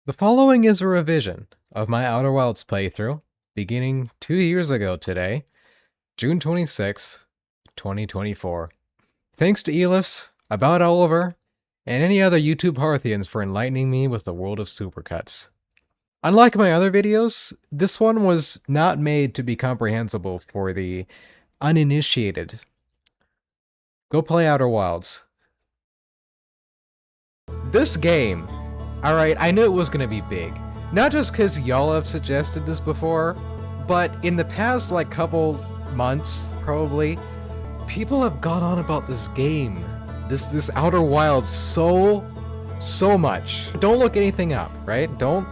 The following is a revision of my Outer Wilds playthrough, beginning 2 years ago today, June 26th, 2024. Thanks to Elis, About Oliver, and any other YouTube Parthians for enlightening me with the world of supercuts. Unlike my other videos, this one was not made to be comprehensible for the uninitiated. Go play Outer Wilds. This game, alright, I knew it was gonna be big. Not just because y'all have suggested this before, but in the past, couple months, probably, people have gone on about this game, this Outer Wilds so much. Don't look anything up, right? Don't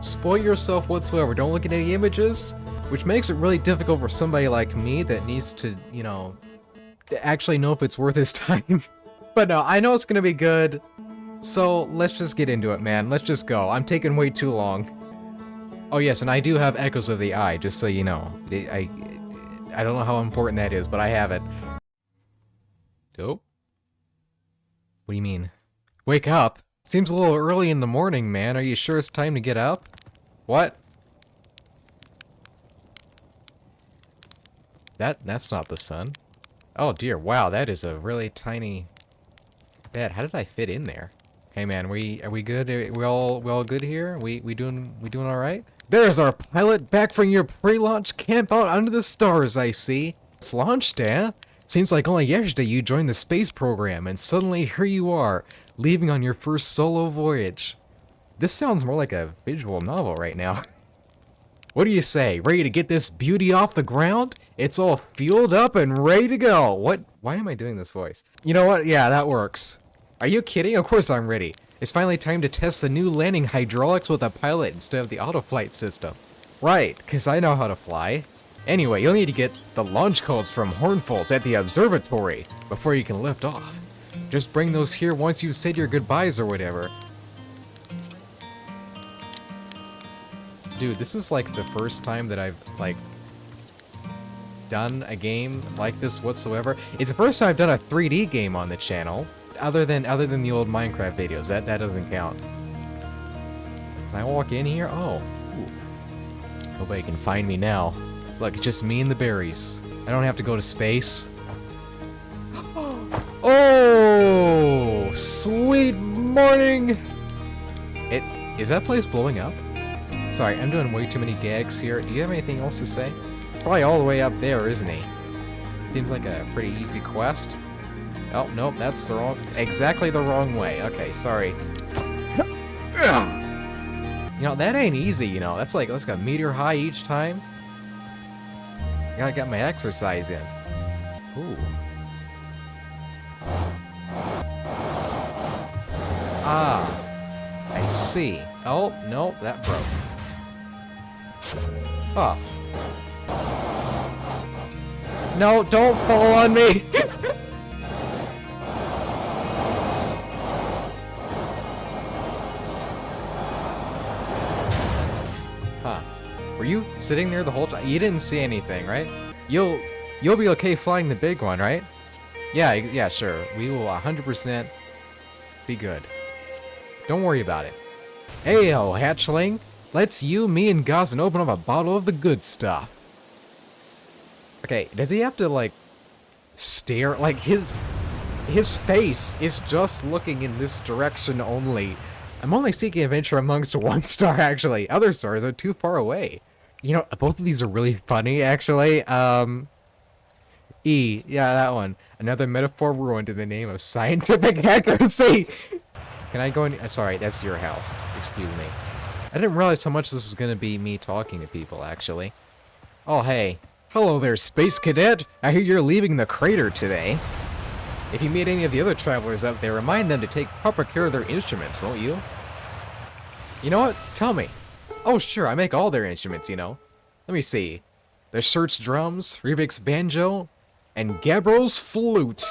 spoil yourself whatsoever. Don't look at any images, which makes it really difficult for somebody like me that needs to, to actually know if it's worth his time. But no, I know it's gonna be good. So let's just get into it, man. Let's just go. I'm taking way too long. Oh yes, and I do have Echoes of the Eye, just so you know. I don't know how important that is, but I have it. Oh? What do you mean? Wake up? Seems a little early in the morning, man. Are you sure it's time to get up? What? That's not the sun. Oh dear, wow, that is a really tiny bed. How did I fit in there? Hey man, are we good? We all good here? We doing all right? There's our pilot back from your pre-launch camp out under the stars, I see. It's launched, eh? Seems like only yesterday you joined the space program, and suddenly here you are, leaving on your first solo voyage. This sounds more like a visual novel right now. What do you say? Ready to get this beauty off the ground? It's all fueled up and ready to go. What? Why am I doing this voice? You know what? Yeah, that works. Are you kidding? Of course I'm ready. It's finally time to test the new landing hydraulics with a pilot instead of the autoflight system. Right, because I know how to fly. Anyway, you'll need to get the launch codes from Hornfuls at the observatory before you can lift off. Just bring those here once you've said your goodbyes or whatever. Dude, this is like the first time that I've, done a game like this whatsoever. It's the first time I've done a 3D game on the channel. Other than the old Minecraft videos, that doesn't count. Can I walk in here? Oh. Ooh. Nobody can find me now. Look, it's just me and the berries. I don't have to go to space. Oh, sweet morning! Is that place blowing up? Sorry, I'm doing way too many gags here. Do you have anything else to say? Probably all the way up there, isn't he? Seems like a pretty easy quest. Oh, nope, that's exactly the wrong way. Okay, sorry. You know, that ain't easy, you know. That's like a meteor high each time. Gotta get my exercise in. Ooh. Ah, I see. Oh, no, that broke. Oh. No, don't fall on me! Huh. Were you sitting there the whole time? You didn't see anything, right? You'll be okay flying the big one, right? Yeah, sure. We will 100% be good. Don't worry about it. Heyo, hatchling. Let's you, me, and Goslin open up a bottle of the good stuff. Okay, does he have to, stare? Like, his face is just looking in this direction only. I'm only seeking adventure amongst one star, actually. Other stars are too far away. You know, both of these are really funny, actually. E. Yeah, that one. Another metaphor ruined in the name of scientific accuracy. Can I go in? Sorry, that's your house. Excuse me. I didn't realize how much this was going to be me talking to people, actually. Oh, hey. Hello there, Space Cadet. I hear you're leaving the crater today. If you meet any of the other travelers out there, remind them to take proper care of their instruments, won't you? You know what? Tell me. Oh, sure, I make all their instruments, you know. Let me see. There's Shirt's drums, Rubik's banjo, and Gabbro's flute.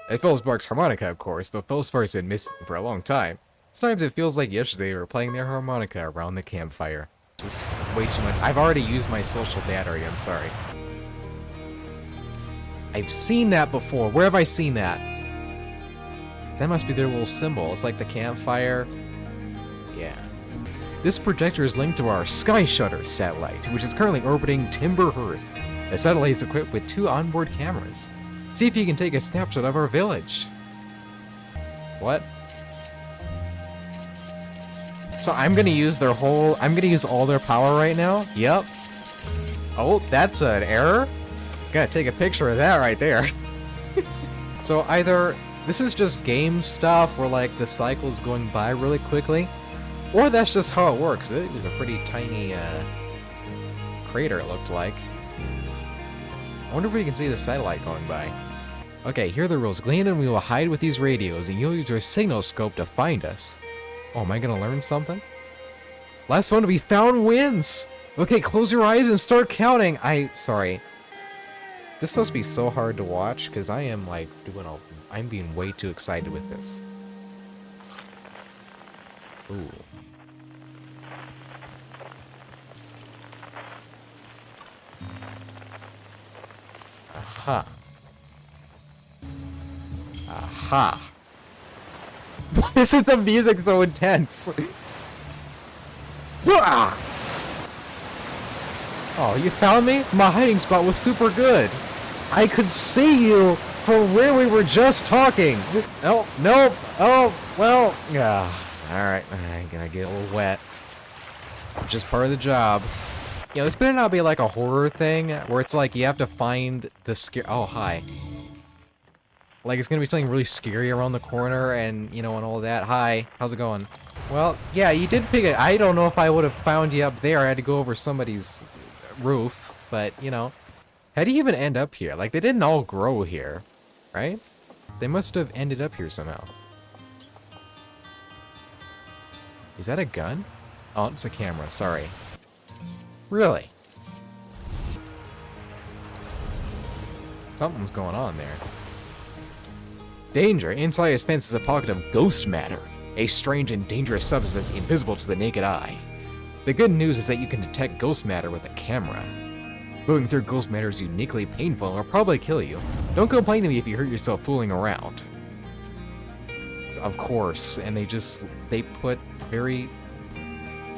And Philspark's harmonica, of course, though Philspark's been missing for a long time. Sometimes it feels like yesterday we were playing their harmonica around the campfire. Just way too much. I've already used my social battery, I'm sorry. I've seen that before. Where have I seen that? That must be their little symbol. It's like the campfire. yeah. This projector is linked to our Sky Shutter satellite, which is currently orbiting Timber Earth. The satellite is equipped with 2 onboard cameras. See if you can take a snapshot of our village. What? So I'm gonna use their whole... I'm gonna use all their power right now? Yep. Oh, that's an error? Gotta take a picture of that right there. So either this is just game stuff where like the cycle's going by really quickly, or that's just how it works. It was a pretty tiny crater, it looked like. I wonder if we can see the satellite going by. Okay, here are the rules. Glean and we will hide with these radios, and you'll use your signal scope to find us. Oh, am I gonna learn something? Last one to be found wins! Okay, close your eyes and start counting! Sorry. This is supposed to be so hard to watch, because I am, like, I'm being way too excited with this. Ooh. Aha. Aha. Why is the music so intense? Oh, you found me? My hiding spot was super good. I could see you from where we were just talking. Oh, nope. Oh, well, yeah. Alright, I'm gonna get a little wet. Just part of the job. You know, this better not be like a horror thing, where it's like you have to find the oh, hi. Like, it's gonna be something really scary around the corner and, you know, and all that. Hi, how's it going? Well, yeah, you did pick it. I don't know if I would have found you up there. I had to go over somebody's roof, but, you know. How do you even end up here? Like, they didn't all grow here, right? They must have ended up here somehow. Is that a gun? Oh, it's a camera, sorry. Really? Something's going on there. Danger! Inside his fence is a pocket of ghost matter, a strange and dangerous substance invisible to the naked eye. The good news is that you can detect ghost matter with a camera. Moving through ghost matter is uniquely painful and will probably kill you. Don't complain to me if you hurt yourself fooling around. Of course, and they put very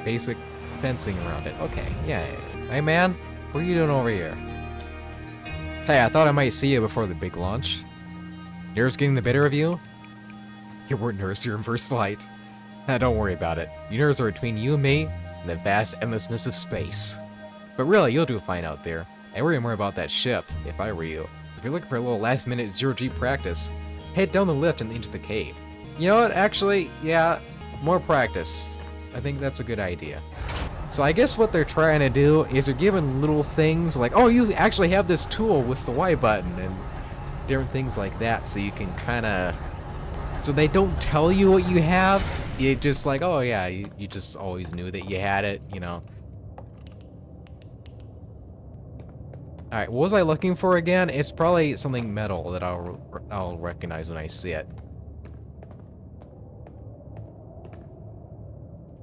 basic fencing around it. Okay, yeah. Hey man, what are you doing over here? Hey, I thought I might see you before the big launch. Nerves getting the better of you? You weren't nerves, you're in first flight. Don't worry about it. Your nerves are between you and me and the vast endlessness of space. But really, you'll do fine out there. I'd worry more about that ship, if I were you. If you're looking for a little last-minute zero-G practice, head down the lift and into the cave. You know what, actually, yeah, more practice. I think that's a good idea. So I guess what they're trying to do is they're giving little things like, oh, you actually have this tool with the Y button and different things like that, so you can kind of... So they don't tell you what you have, you just like, oh yeah, you just always knew that you had it, you know. Alright, what was I looking for again? It's probably something metal that I'll recognize when I see it.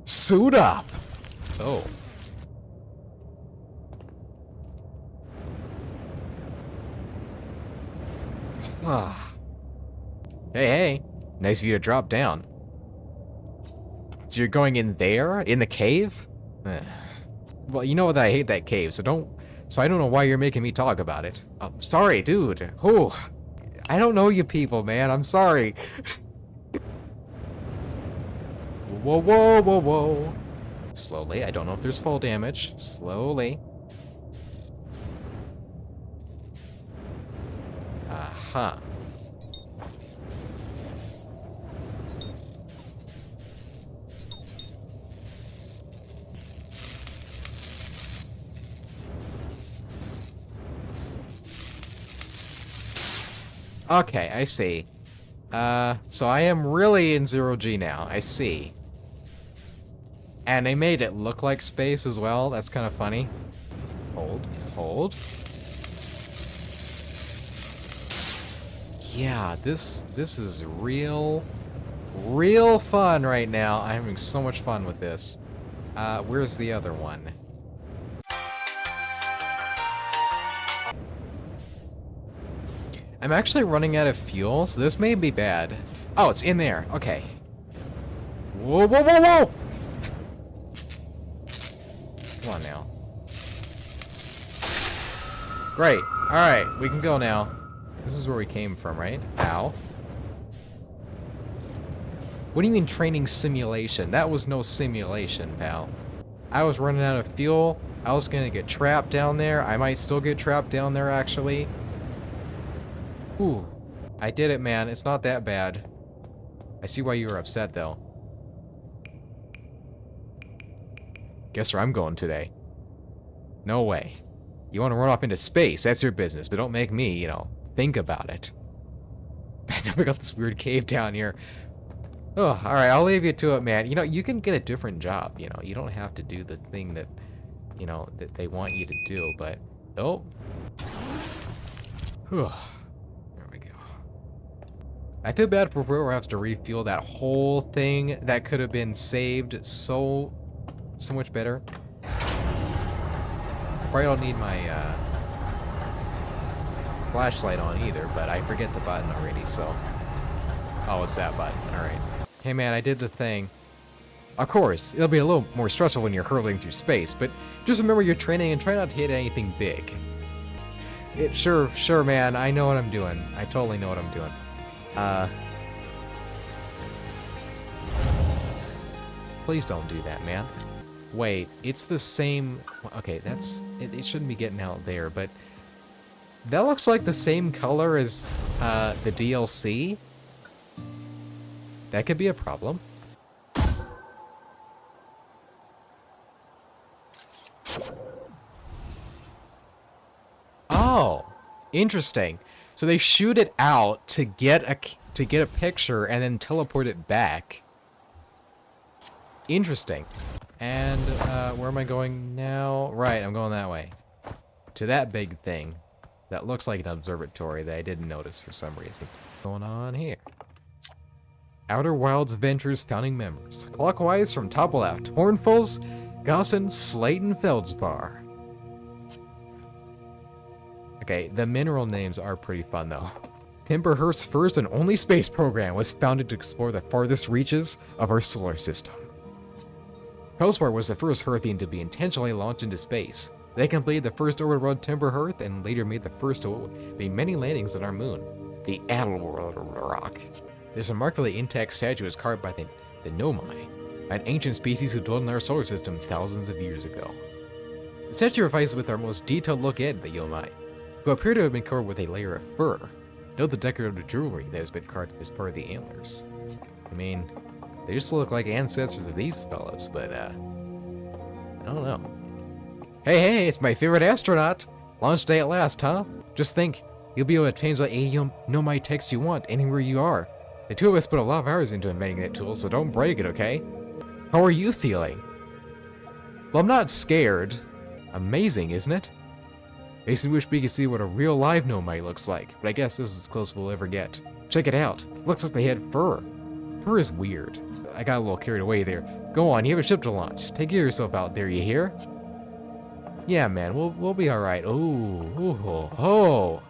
Suit up! Oh. Ah. Hey, hey. Nice of you to drop down. So you're going in there? In the cave? Well, you know that I hate that cave, so I don't know why you're making me talk about it. I'm sorry, dude. Oh, I don't know you people, man. I'm sorry. Whoa, whoa, whoa, whoa. Slowly. I don't know if there's fall damage. Slowly. Aha. Okay, I see. So I am really in zero-G now. I see. And they made it look like space as well. That's kind of funny. Hold. Hold. Yeah, this is real fun right now. I'm having so much fun with this. Where's the other one? I'm actually running out of fuel, so this may be bad. Oh, it's in there. Okay. Whoa, whoa, whoa, whoa! Come on now. Great. Alright, we can go now. This is where we came from, right? Ow. What do you mean training simulation? That was no simulation, pal. I was running out of fuel. I was gonna get trapped down there. I might still get trapped down there, actually. Ooh. I did it, man. It's not that bad. I see why you were upset, though. Guess where I'm going today? No way. You want to run off into space, that's your business, but don't make me, you know, think about it. I never got this weird cave down here. Oh, alright, I'll leave you to it, man. You know, you can get a different job, you know. You don't have to do the thing that, you know, that they want you to do, but... Oh. Whew. There we go. I feel bad for whoever has to refuel that whole thing. That could have been saved so much better. Probably don't need my flashlight on either, but I forget the button already, so... Oh, it's that button. Alright. Hey man, I did the thing. Of course, it'll be a little more stressful when you're hurtling through space, but just remember your training and try not to hit anything big. Sure, man, I know what I'm doing. I totally know what I'm doing. Please don't do that, man. Wait, it's the same... Okay, that's... It shouldn't be getting out there, but... That looks like the same color as, the DLC? That could be a problem. Oh! Interesting. So they shoot it out to get a picture and then teleport it back. Interesting. And, where am I going now? Right, I'm going that way. To that big thing. That looks like an observatory that I didn't notice for some reason. What's going on here? Outer Wilds Ventures founding members. Clockwise from top left. Hornfuls, Gossen, Slayton, Feldspar. Okay, the mineral names are pretty fun though. Timberhurst's first and only space program was founded to explore the farthest reaches of our solar system. Feldspar was the first Hearthian to be intentionally launched into space. They completed the first orbit around Timberhearth and later made the first to make many landings on our moon, the outerworld rock. This remarkably intact statue was carved by the Nomai, an ancient species who dwelled in our solar system thousands of years ago. The statue provides with our most detailed look at the Yomai, who appear to have been covered with a layer of fur. Note the decorative jewelry that has been carved as part of the antlers. I mean, they just look like ancestors of these fellows, but, I don't know. Hey, it's my favorite astronaut! Launch day at last, huh? Just think, you'll be able to change the Nomai text you want anywhere you are. The two of us put a lot of hours into inventing that tool, so don't break it, okay? How are you feeling? Well, I'm not scared. Amazing, isn't it? Makes me wish we could see what a real live Nomai looks like, but I guess this is as close as we'll ever get. Check it out. Looks like they had fur. Fur is weird. I got a little carried away there. Go on, you have a ship to launch. Take care of yourself out there, you hear? Yeah, man, we'll be alright. Oh.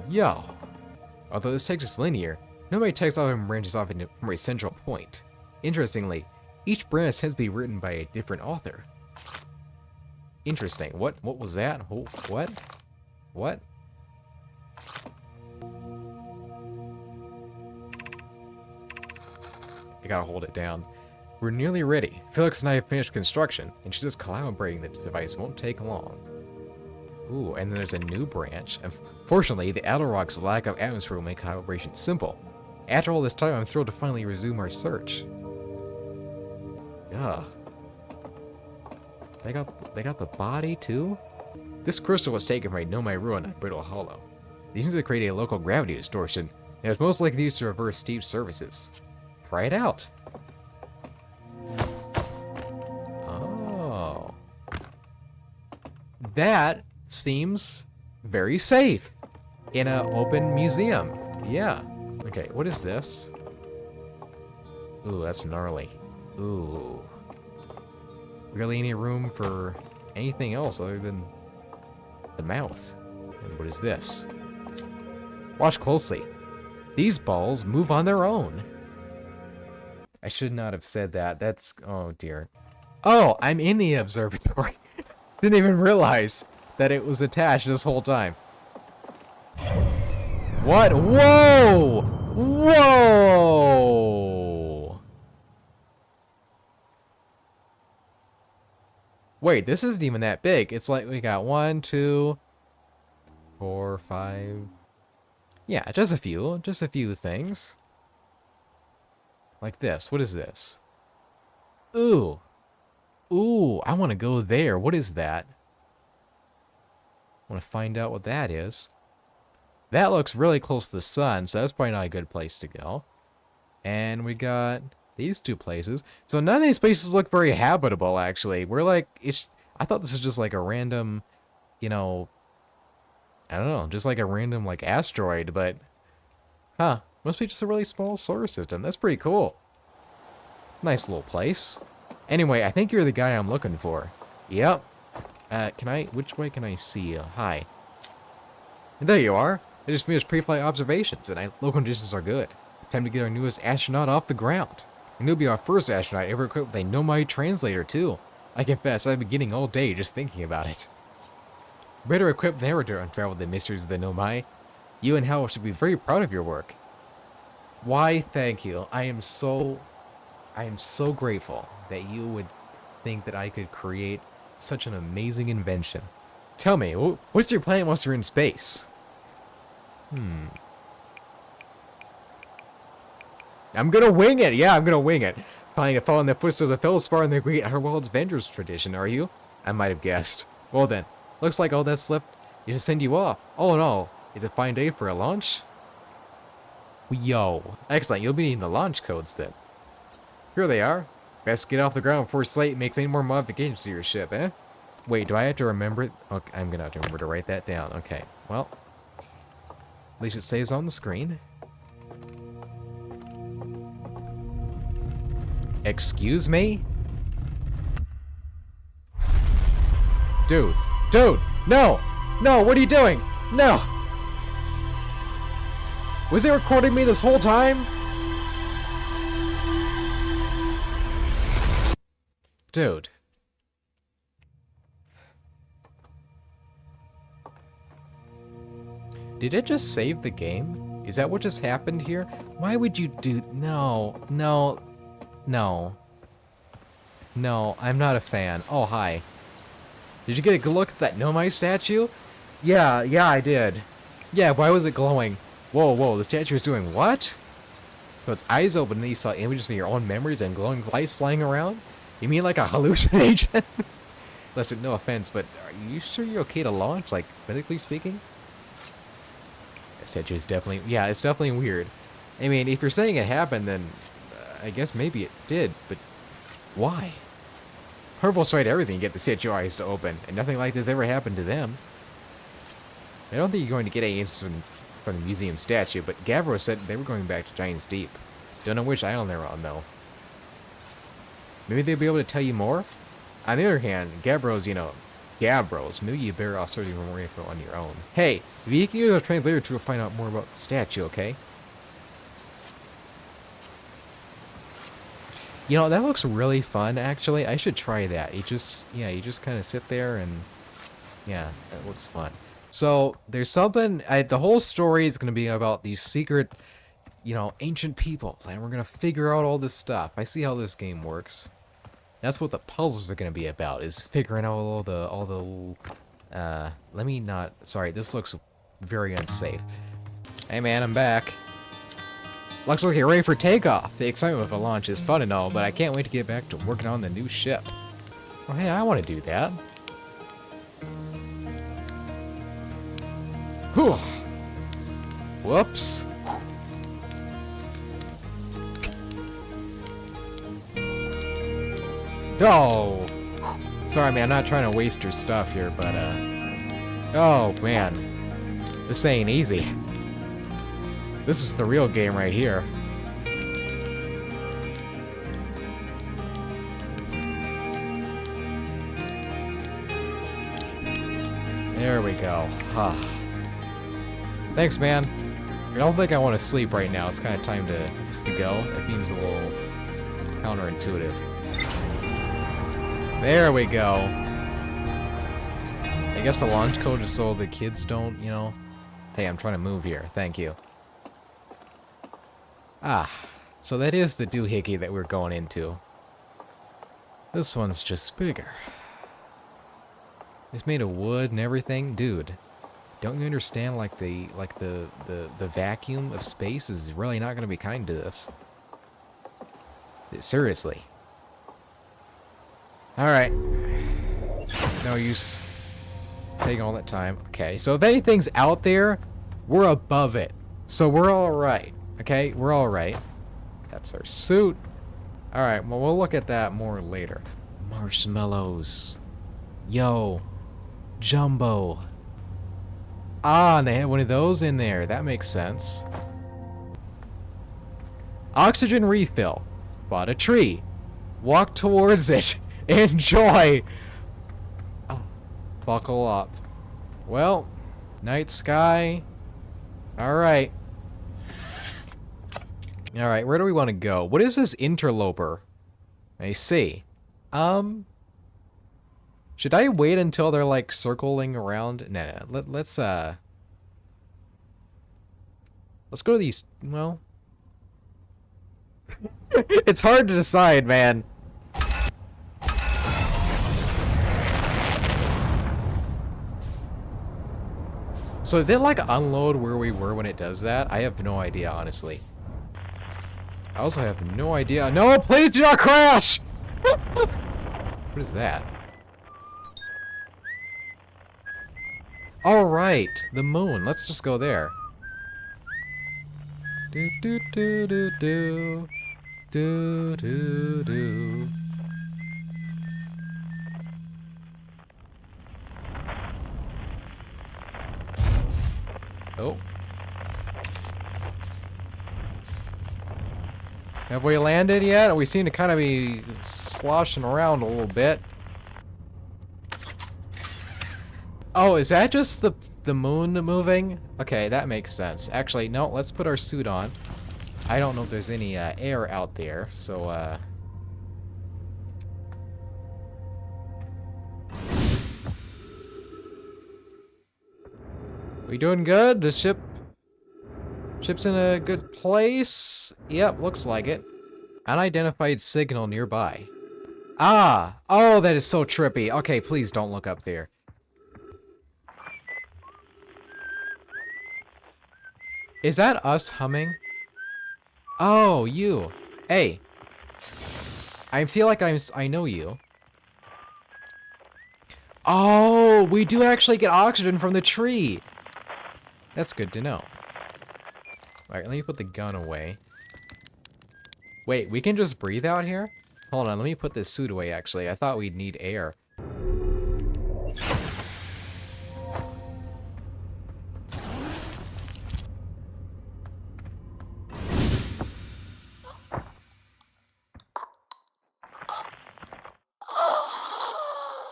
Yo. Although this text is linear, Nomai text often branches off from a central point. Interestingly, each branch tends to be written by a different author. Interesting. What was that? What? What? I gotta hold it down. We're nearly ready. Felix and I have finished construction, and she's just collaborating the device won't take long. Ooh, and then there's a new branch. Unfortunately, the Outer Rock's lack of atmosphere will make collaboration simple. After all this time, I'm thrilled to finally resume our search. Yeah. They got the body, too? This crystal was taken from a Nomai ruin at Brittle Hollow. These things to create a local gravity distortion, and it was most likely used to reverse steep surfaces. Try it out. Oh. That seems very safe in an open museum. Yeah. Okay, what is this? Ooh, that's gnarly. Ooh. Really any room for anything else other than the mouth? And what is this? Watch closely. These balls move on their own. I should not have said that. That's... oh dear. Oh, I'm in the observatory. Didn't even realize that it was attached this whole time. What? Whoa! Whoa! Wait, this isn't even that big. It's like we got 1, 2, 4, 5. Yeah, just a few things. Like this. What is this? Ooh. Ooh, I want to go there. What is that? I want to find out what that is. That looks really close to the sun, so that's probably not a good place to go. And we got these 2 places. So none of these places look very habitable, actually. We're like, I thought this was just like a random, you know, I don't know, just like a random like asteroid, but huh, must be just a really small solar system. That's pretty cool. Nice little place. Anyway, I think you're the guy I'm looking for. Yep. Which way can I see you? Hi. And there you are. I just finished pre-flight observations, and local conditions are good. Time to get our newest astronaut off the ground. And he'll be our first astronaut ever equipped with a Nomai translator, too. I confess, I've been getting all day just thinking about it. Better equipped than ever to unravel the mysteries of the Nomai. You and Hal should be very proud of your work. Why, thank you. I am so grateful that you would think that I could create such an amazing invention. Tell me, what's your plan once you're in space? I'm gonna wing it. Yeah, I'm gonna wing it. Planning to follow in the footsteps of Feldspar in the great outerwilds Avengers tradition, are you? I might have guessed. Well then, looks like all that's left is to send you off. All in all, is it a fine day for a launch? Yo. Excellent, you'll be needing the launch codes then. Here they are. Best get off the ground before Slate makes any more modifications to your ship, eh? Wait, do I have to remember? Okay, I'm gonna have to remember to write that down. Okay, well, at least it stays on the screen. Excuse me? Dude, no! No, what are you doing? No! Was it recording me this whole time? Dude. Did it just save the game? Is that what just happened here? Why would you do... No, I'm not a fan. Oh, hi. Did you get a good look at that Nomai statue? Yeah, I did. Yeah, why was it glowing? Whoa, the statue is doing what? So its eyes open and you saw images from your own memories and glowing lights flying around? You mean like a hallucination? Listen, no offense, but are you sure you're okay to launch, like, medically speaking? That statue is definitely... Yeah, it's definitely weird. I mean, if you're saying it happened, then... I guess maybe it did, but... Why? Herbal's tried everything to get the statue eyes to open, and nothing like this ever happened to them. I don't think you're going to get any answers from the museum statue, but Gavro said they were going back to Giant's Deep. Don't know which island they're on, though. Maybe they'll be able to tell you more? On the other hand, Gavro's, maybe you better off searching for more info on your own. Hey, if you can use a translator to find out more about the statue, okay? You know, that looks really fun, actually. I should try that. You just kind of sit there and... Yeah, that looks fun. So, there's something... the whole story is going to be about these secret, ancient people. And we're going to figure out all this stuff. I see how this game works. That's what the puzzles are going to be about, is figuring out all the... let me not... Sorry, this looks very unsafe. Hey man, I'm back. Looks like you're ready for takeoff. The excitement of a launch is fun and all, but I can't wait to get back to working on the new ship. Well, hey, I want to do that. Whew. Whoops. Oh! Sorry, man, I'm not trying to waste your stuff here, but, oh, man. This ain't easy. This is the real game right here. There we go. Thanks, man. I don't think I want to sleep right now. It's kind of time to go. That seems a little counterintuitive. There we go. I guess the launch code is so the kids don't, you know... Hey, I'm trying to move here. Thank you. Ah, so that is the doohickey that we're going into. This one's just bigger. It's made of wood and everything. Dude, don't you understand, like, the vacuum of space is really not going to be kind to this? Seriously. Alright. No use taking all that time. Okay, so if anything's out there, we're above it. So we're alright. Okay, we're alright. That's our suit. Alright, well, we'll look at that more later. Marshmallows. Yo. Jumbo. Ah, and they have one of those in there. That makes sense. Oxygen refill. Spot a tree. Walk towards it. Enjoy. Oh, buckle up. Well, night sky. Alright. Alright, where do we want to go? What is this interloper? I see. Should I wait until they're, like, circling around? No. Let's go to these... Well... It's hard to decide, man. So did it, like, unload where we were when it does that? I have no idea, honestly. I also have no idea. No, please do not crash! What is that? Alright, the moon. Let's just go there. Do do do do do. Do do do. Oh. Have we landed yet? We seem to kind of be sloshing around a little bit. Oh, is that just the moon moving? Okay, that makes sense. Actually, no, let's put our suit on. I don't know if there's any air out there, so we doing good? The ship's in a good place? Yep, looks like it. Unidentified signal nearby. Ah! Oh, that is so trippy. Okay, please don't look up there. Is that us humming? Oh, you. Hey. I feel like I know you. Oh, we do actually get oxygen from the tree. That's good to know. Alright, let me put the gun away. Wait, we can just breathe out here? Hold on, let me put this suit away, actually. I thought we'd need air.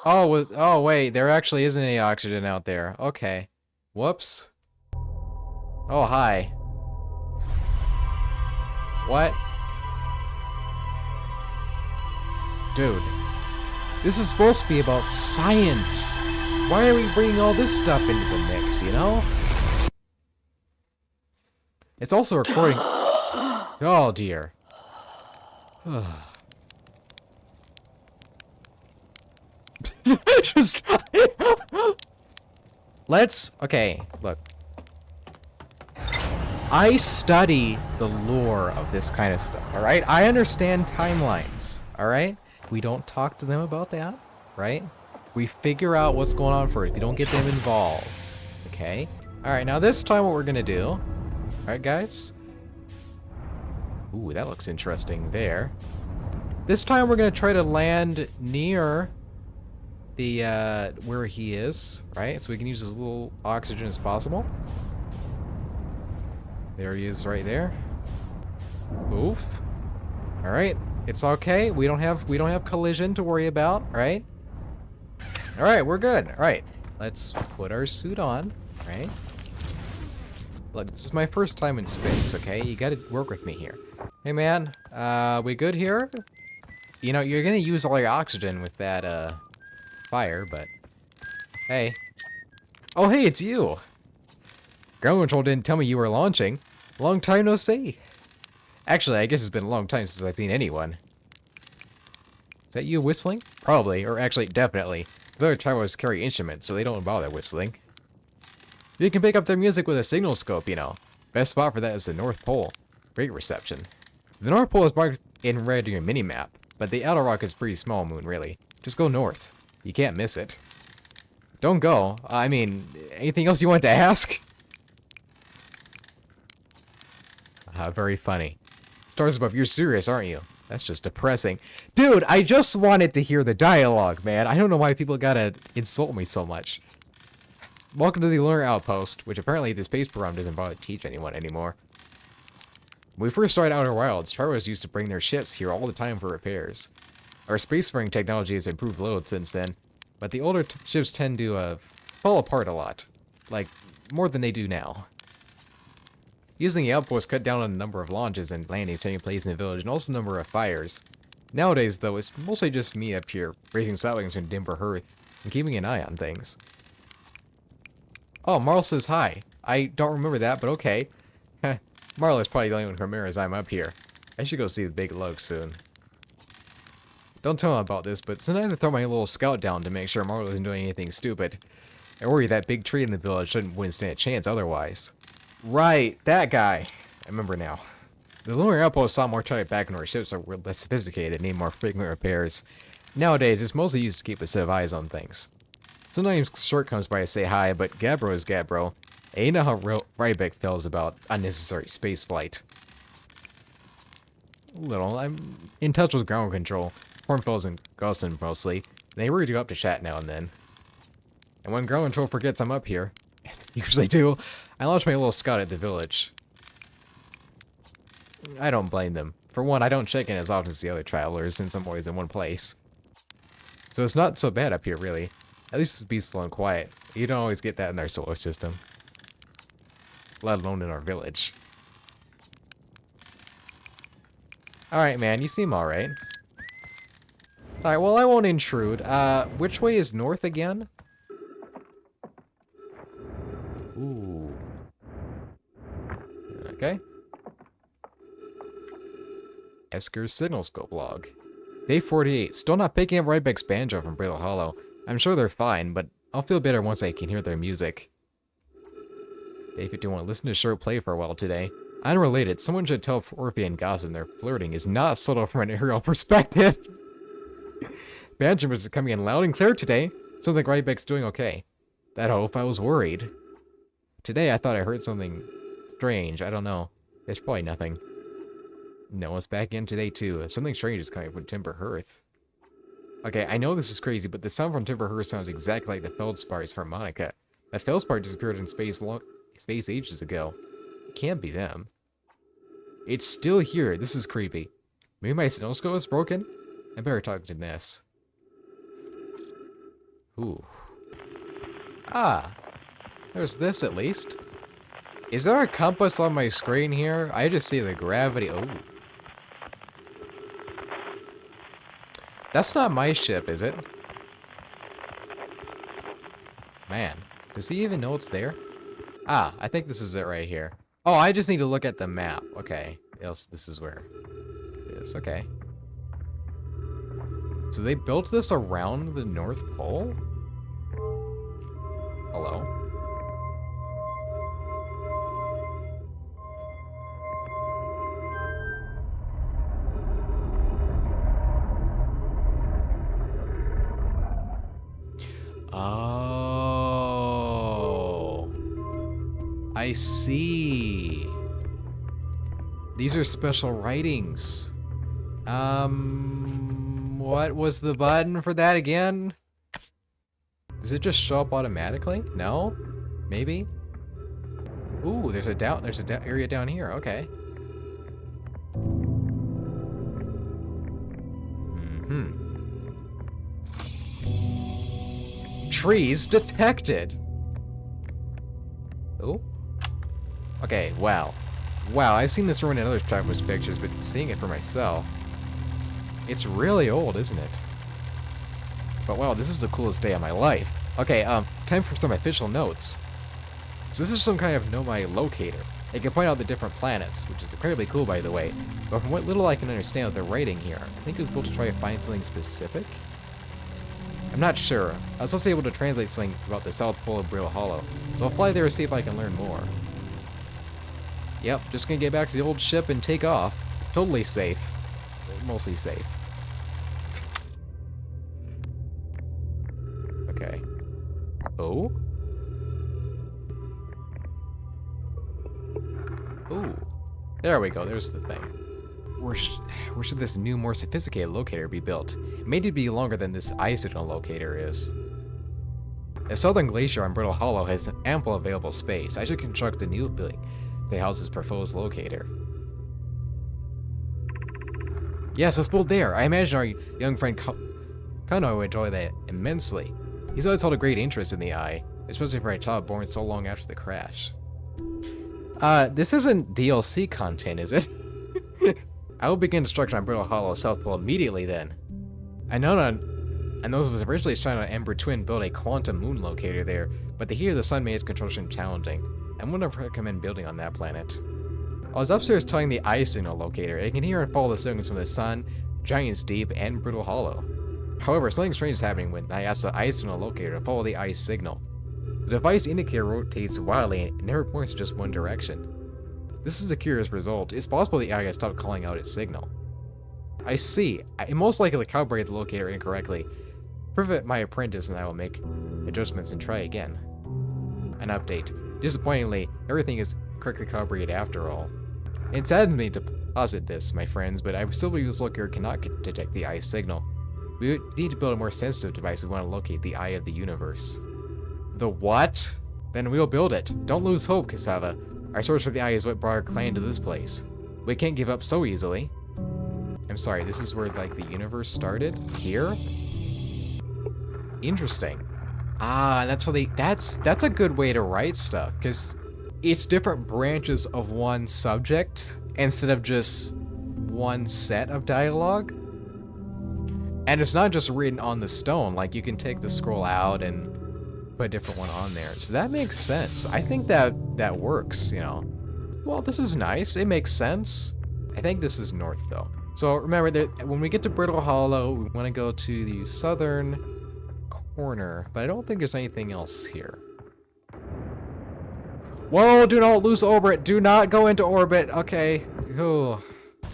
Oh, wait, there actually isn't any oxygen out there. Okay. Whoops. Oh, hi. What? Dude. This is supposed to be about science. Why are we bringing all this stuff into the mix, you know? It's also recording... Oh, dear. Just... Let's... Okay, look. I study the lore of this kind of stuff, alright? I understand timelines, alright? We don't talk to them about that, right? We figure out what's going on first. We don't get them involved, okay? Alright, now this time what we're gonna do... Alright, guys? Ooh, that looks interesting there. This time we're gonna try to land near the, where he is, right? So we can use as little oxygen as possible. There he is right there. Oof. Alright, it's okay. We don't have collision to worry about, right? Alright, we're good. Alright. Let's put our suit on, right? Look, this is my first time in space, okay? You gotta work with me here. Hey man, we good here? You know, you're gonna use all your oxygen with that, fire, but... Hey. Oh, hey, it's you! Ground Control didn't tell me you were launching. Long time no see. Actually, I guess it's been a long time since I've seen anyone. Is that you whistling? Probably, or actually, definitely. The other travelers carry instruments, so they don't bother whistling. You can pick up their music with a signal scope, you know. Best spot for that is the North Pole. Great reception. The North Pole is marked in red on your mini-map, but the outer rock is a pretty small moon, really. Just go north. You can't miss it. Don't go. I mean, anything else you want to ask? Very funny. Stars above, you're serious, aren't you? That's just depressing. Dude, I just wanted to hear the dialogue, man. I don't know why people gotta insult me so much. Welcome to the Lunar Outpost, which apparently the space program doesn't bother to teach anyone anymore. When we first started Outer Wilds, travelers used to bring their ships here all the time for repairs. Our spacefaring technology has improved loads since then, but the older ships tend to fall apart a lot. Like, more than they do now. Using the outpost cut down on the number of launches and landings taking place in the village, and also the number of fires. Nowadays, though, it's mostly just me up here, raising saplings from Timber Hearth, and keeping an eye on things. Oh, Marl says hi. I don't remember that, but okay. Marl is probably the only one who remembers I'm up here. I should go see the big lug soon. Don't tell him about this, but sometimes I throw my little scout down to make sure Marl isn't doing anything stupid. I worry that big tree in the village wouldn't stand a chance otherwise. Right, that guy. I remember now. The lunar outpost saw more traffic back when our ships are less sophisticated and need more frequent repairs. Nowadays, it's mostly used to keep a set of eyes on things. Sometimes Short comes by to say hi, but Gabbro is Gabbro. And you know how Rybeck feels about unnecessary spaceflight. Little. I'm in touch with ground control. Hornfells and Gaussen mostly. They really do up to chat now and then. And when ground control forgets I'm up here, as they usually do, I launch my little scout at the village. I don't blame them. For one, I don't check in as often as the other travelers, since I'm always in one place. So it's not so bad up here, really. At least it's peaceful and quiet. You don't always get that in our solar system. Let alone in our village. Alright, man, you seem alright. Alright, well, I won't intrude. Which way is north again? Ooh. Okay. Esker's signal scope log. Day 48. Still not picking up Rybeck's banjo from Brittle Hollow. I'm sure they're fine, but I'll feel better once I can hear their music. Day 51. Listen to Short play for a while today. Unrelated, someone should tell Orphe and Gaussen their flirting is not subtle from an aerial perspective. Banjo is coming in loud and clear today. Sounds like Rybeck's doing okay. That hope, I was worried. Today I thought I heard something strange. I don't know. It's probably nothing. Noah's back in today too. Something strange is coming from Timber Hearth. Okay, I know this is crazy, but the sound from Timber Hearth sounds exactly like the Feldspar's harmonica. That Feldspar disappeared in space ages ago. It can't be them. It's still here. This is creepy. Maybe my snow is broken? I better talk to Ness. Ooh. Ah. There's this at least. Is there a compass on my screen here? I just see the gravity. Oh. That's not my ship, is it? Man. Does he even know it's there? Ah, I think this is it right here. Oh, I just need to look at the map. Okay. Else, this is where it is. Okay. So they built this around the North Pole? Hello? Oh. I see. These are special writings. What was the button for that again? Does it just show up automatically? No? Maybe? Ooh, there's a area down here. Okay. Trees detected. Oh. Okay, wow. Wow, I've seen this ruin in other travelers' pictures, but seeing it for myself. It's really old, isn't it? But wow, this is the coolest day of my life. Okay, time for some official notes. So this is some kind of nomai locator. It can point out the different planets, which is incredibly cool, by the way. But from what little I can understand of the writing here, I think it was built to try to find something specific? I'm not sure. I was also able to translate something about the South Pole of Brittle Hollow, so I'll fly there to see if I can learn more. Yep, just gonna get back to the old ship and take off. Totally safe. Mostly safe. Okay. Oh? Ooh. There we go, there's the thing. Where should this new, more sophisticated locator be built? It may need to be longer than this eye signal locator is. The southern glacier on Brittle Hollow has ample available space. I should construct a new building to house this proposed locator. Yes, let's build there. I imagine our young friend Kano would enjoy that immensely. He's always held a great interest in the eye, especially for a child born so long after the crash. This isn't DLC content, is it? I will begin construction on Brittle Hollow South Pole immediately then. I know this was originally trying to Ember Twin build a quantum moon locator there, but the heat of the sun made its construction challenging. I wouldn't recommend building on that planet. I was upstairs towing the eye signal locator. I can hear and follow the signals from the sun, Giant's Deep, and Brittle Hollow. However, something strange is happening when I ask the eye signal locator to follow the eye signal. The device indicator rotates wildly and never points in just one direction. This is a curious result. It's possible the eye has stopped calling out its signal. I see. I most likely calibrated the locator incorrectly. Prove my apprentice and I will make adjustments and try again. An update. Disappointingly, everything is correctly calibrated after all. It saddens me to posit this, my friends, but I still believe this locator cannot detect the eye signal. We need to build a more sensitive device if we want to locate the eye of the universe. The what? Then we'll build it. Don't lose hope, Cassava. Our source for the eye is what brought our clan to this place. We can't give up so easily. I'm sorry, this is where, like, the universe started? Here? Interesting. Ah, that's how they... That's a good way to write stuff, because it's different branches of one subject instead of just one set of dialogue. And it's not just written on the stone, like, you can take the scroll out and put a different one on there. So that makes sense. I think that works, you know. Well, this is nice. It makes sense. I think this is north, though. So remember that when we get to Brittle Hollow, we want to go to the southern corner, but I don't think there's anything else here. Whoa, do not lose orbit. Do not go into orbit. Okay. Ooh.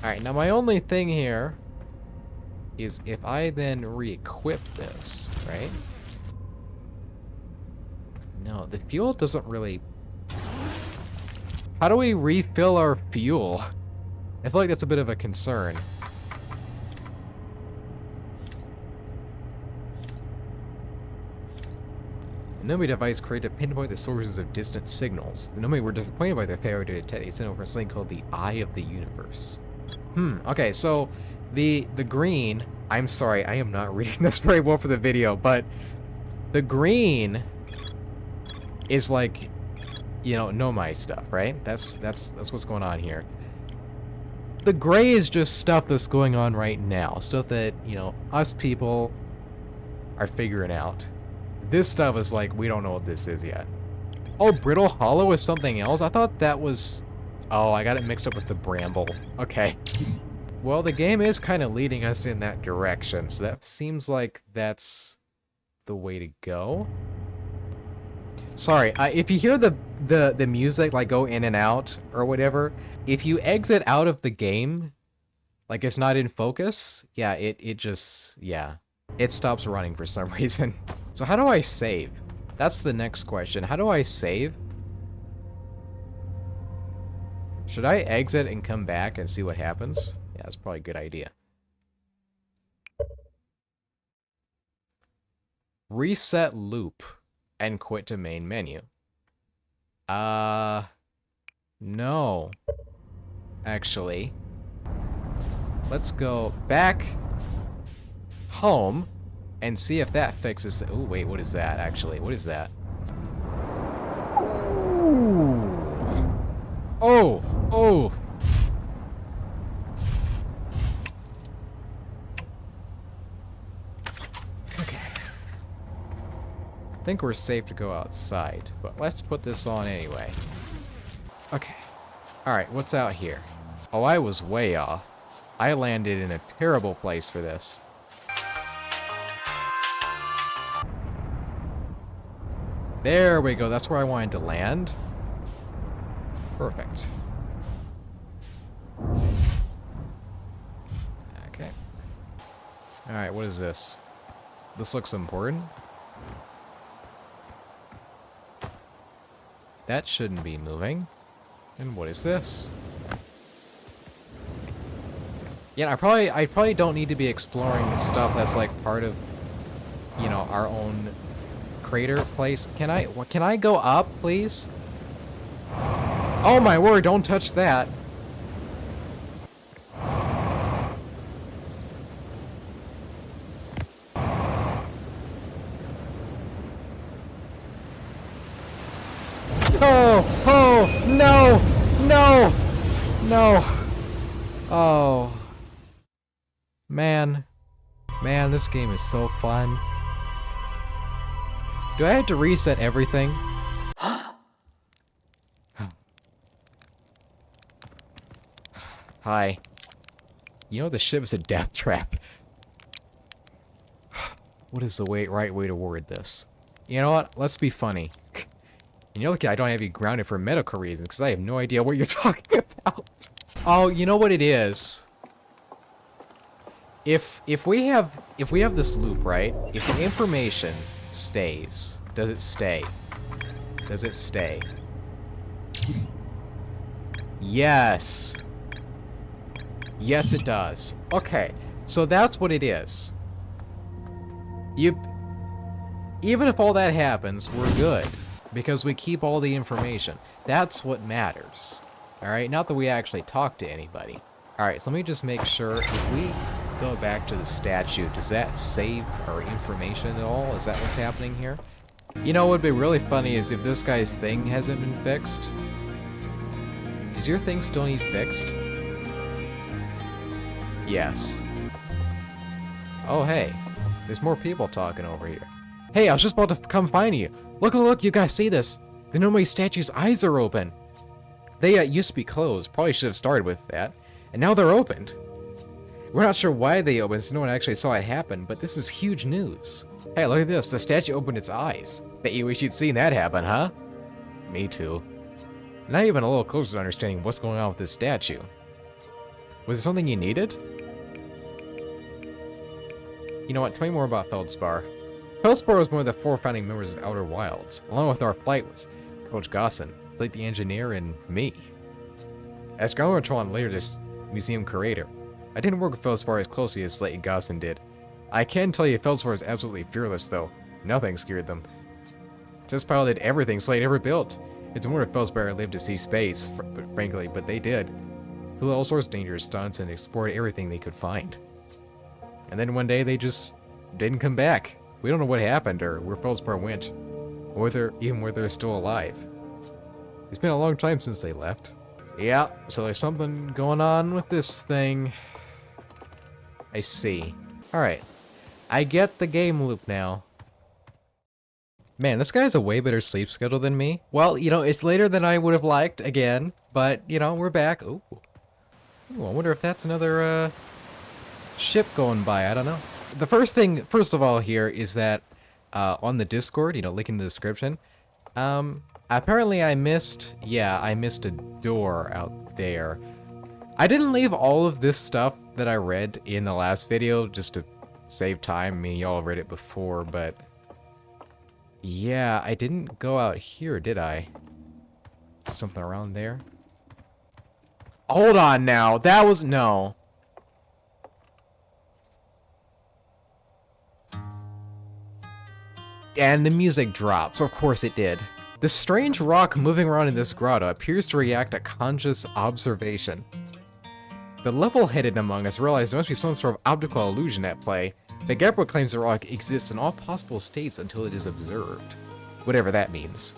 Alright, now my only thing here is if I then re-equip this, right? No, the fuel doesn't really... How do we refill our fuel? I feel like that's a bit of a concern. The Nomi device created to pinpoint the sources of distant signals. The Nomi were disappointed by their failure to detect a signal from something called the Eye of the Universe. Okay, so the green... I'm sorry, I am not reading this very well for the video, but the green is like, you know, Nomai stuff, right? That's what's going on here. The gray is just stuff that's going on right now. Stuff that, you know, us people are figuring out. This stuff is like, we don't know what this is yet. Oh, Brittle Hollow is something else? I thought that was... Oh, I got it mixed up with the Bramble. Okay. Well, the game is kind of leading us in that direction, so that seems like that's the way to go. Sorry, if you hear the music like go in and out or whatever, if you exit out of the game, like it's not in focus, yeah, it just, yeah, it stops running for some reason. So how do I save? That's the next question. How do I save? Should I exit and come back and see what happens? Yeah, that's probably a good idea. Reset loop and quit to main menu. No. Actually, let's go back home and see if that fixes... Oh, wait, what is that, actually? What is that? Ooh. Oh! Oh! Okay. I think we're safe to go outside, but let's put this on anyway. Okay. Alright, what's out here? Oh, I was way off. I landed in a terrible place for this. There we go, that's where I wanted to land. Perfect. Okay. Alright, what is this? This looks important. That shouldn't be moving. And what is this? Yeah, I probably don't need to be exploring stuff that's like part of, you know, our own crater place. Can I go up, please? Oh my word, don't touch that. Oh, oh, no, no, no. Oh. Man, this game is so fun. Do I have to reset everything? Hi. You know the ship's a death trap. What is the right way to word this? You know what? Let's be funny. And you're lucky I don't have you grounded for medical reasons, because I have no idea what you're talking about. Oh, you know what it is? If we have this loop, right? If the information stays, does it stay? Does it stay? Yes. Yes, it does. Okay, so that's what it is. Even if all that happens, we're good. Because we keep all the information. That's what matters. Alright, not that we actually talk to anybody. Alright, so let me just make sure, if we go back to the statue, does that save our information at all? Is that what's happening here? You know what would be really funny is if this guy's thing hasn't been fixed. Does your thing still need fixed? Yes. Oh hey, there's more people talking over here. Hey, I was just about to come find you. Look, you guys see this? The Nomai statue's eyes are open. They used to be closed, probably should have started with that. And now they're opened. We're not sure why they opened, so no one actually saw it happen, but this is huge news. Hey, look at this, the statue opened its eyes. Bet you wish you'd seen that happen, huh? Me too. Not even a little closer to understanding what's going on with this statue. Was it something you needed? You know what, tell me more about Feldspar. Feldspar was one of the 4 founding members of Outer Wilds. Along with our flight was Coach Gosson, Blake the engineer, and me. As Groundwatron, later this museum curator, I didn't work with Feldspar as closely as Slate and Gosson did. I can tell you Feldspar is absolutely fearless, though. Nothing scared them. Just piloted everything Slate ever built. It's a wonder if Feldspar lived to see space, frankly, but they did. Flew all sorts of dangerous stunts and explored everything they could find. And then one day they just didn't come back. We don't know what happened or where Feldspar went, or even whether they're still alive. It's been a long time since they left. Yeah, so there's something going on with this thing. I see. Alright. I get the game loop now. Man, this guy has a way better sleep schedule than me. Well, you know, it's later than I would have liked, again. But, you know, we're back. Ooh. Ooh, I wonder if that's another, ship going by. I don't know. The first thing, first of all here, is that, on the Discord, you know, link in the description, apparently I missed a door out there. I didn't leave all of this stuff that I read in the last video just to save time. I mean, y'all read it before, but yeah, I didn't go out here, did I? Something around there? Hold on now, that was, no. And the music drops, of course it did. The strange rock moving around in this grotto appears to react to conscious observation. The level-headed among us realize there must be some sort of optical illusion at play, but Gabriel claims the rock exists in all possible states until it is observed. Whatever that means.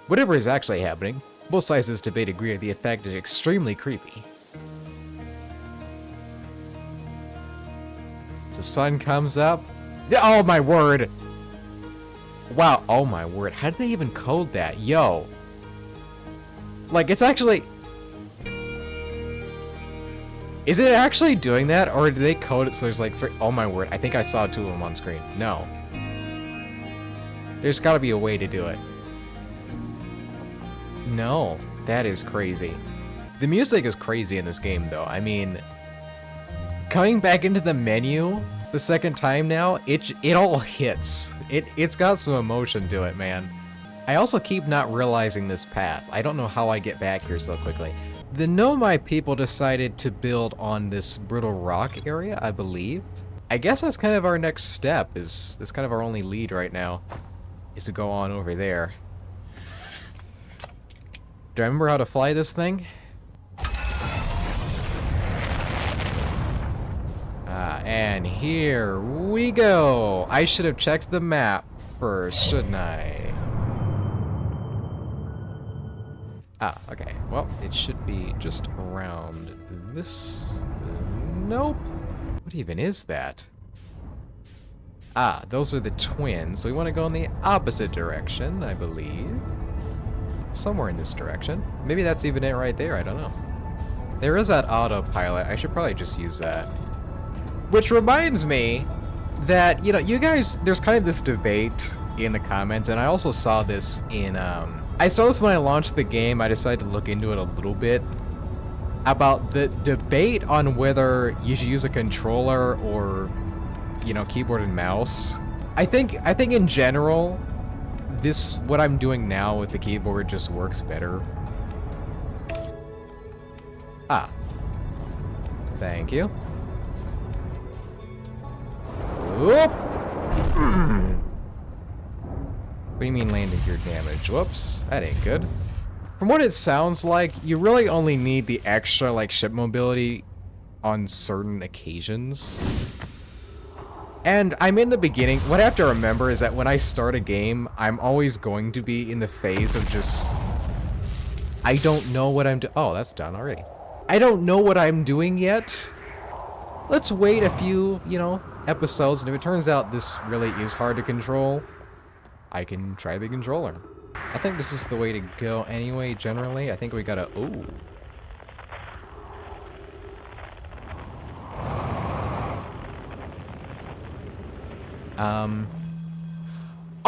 Whatever is actually happening, both sides of this debate agree that the effect is extremely creepy. As the sun comes up, Oh my word! Wow, oh my word. How did they even code that? Yo. Like, it's actually... Is it actually doing that, or did they code it so there's like 3... Oh my word, I think I saw 2 of them on screen. No. There's gotta be a way to do it. No. That is crazy. The music is crazy in this game, though. I mean... Coming back into the menu the second time now, it all hits. It's got some emotion to it, man. I also keep not realizing this path. I don't know how I get back here so quickly. The Nomai people decided to build on this brittle rock area, I believe. I guess that's kind of our next step, is kind of our only lead right now, is to go on over there. Do I remember how to fly this thing? And here we go! I should have checked the map first, shouldn't I? Ah, okay. Well, it should be just around this... Nope! What even is that? Ah, those are the twins, so we want to go in the opposite direction, I believe. Somewhere in this direction. Maybe that's even it right there, I don't know. There is that autopilot, I should probably just use that. Which reminds me that, you know, you guys, there's kind of this debate in the comments, and I also saw this in, I saw this when I launched the game. I decided to look into it a little bit, about the debate on whether you should use a controller or, you know, keyboard and mouse. I think in general, what I'm doing now with the keyboard just works better. Ah. Thank you. Whoop! What do you mean landing gear damage? Whoops, that ain't good. From what it sounds like, you really only need the extra, like, ship mobility on certain occasions. And I'm in the beginning. What I have to remember is that when I start a game, I'm always going to be in the phase of just... I don't know what I'm doing. Oh, that's done already. I don't know what I'm doing yet. Let's wait a few, you know, episodes, and if it turns out this really is hard to control, I can try the controller. I think this is the way to go anyway, generally. I think we gotta... Ooh.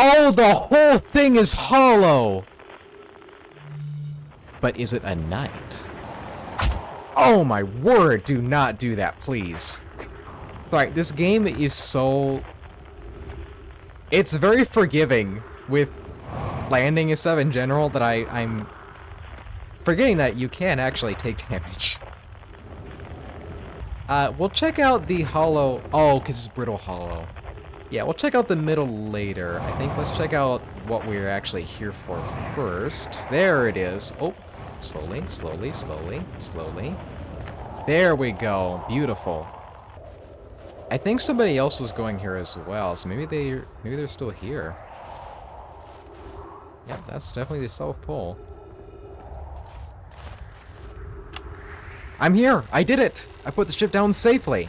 Oh, the whole thing is hollow! But is it a knight? Oh my word, do not do that, please. Like, this game is so... It's very forgiving with landing and stuff in general that I'm forgetting that you can actually take damage. We'll check out the hollow... Oh, because it's brittle hollow. Yeah, we'll check out the middle later. I think let's check out what we're actually here for first. There it is. Oh, slowly, slowly, slowly, slowly. There we go. Beautiful. I think somebody else was going here as well, so maybe they're still here. Yep, that's definitely the South Pole. I'm here! I did it! I put the ship down safely!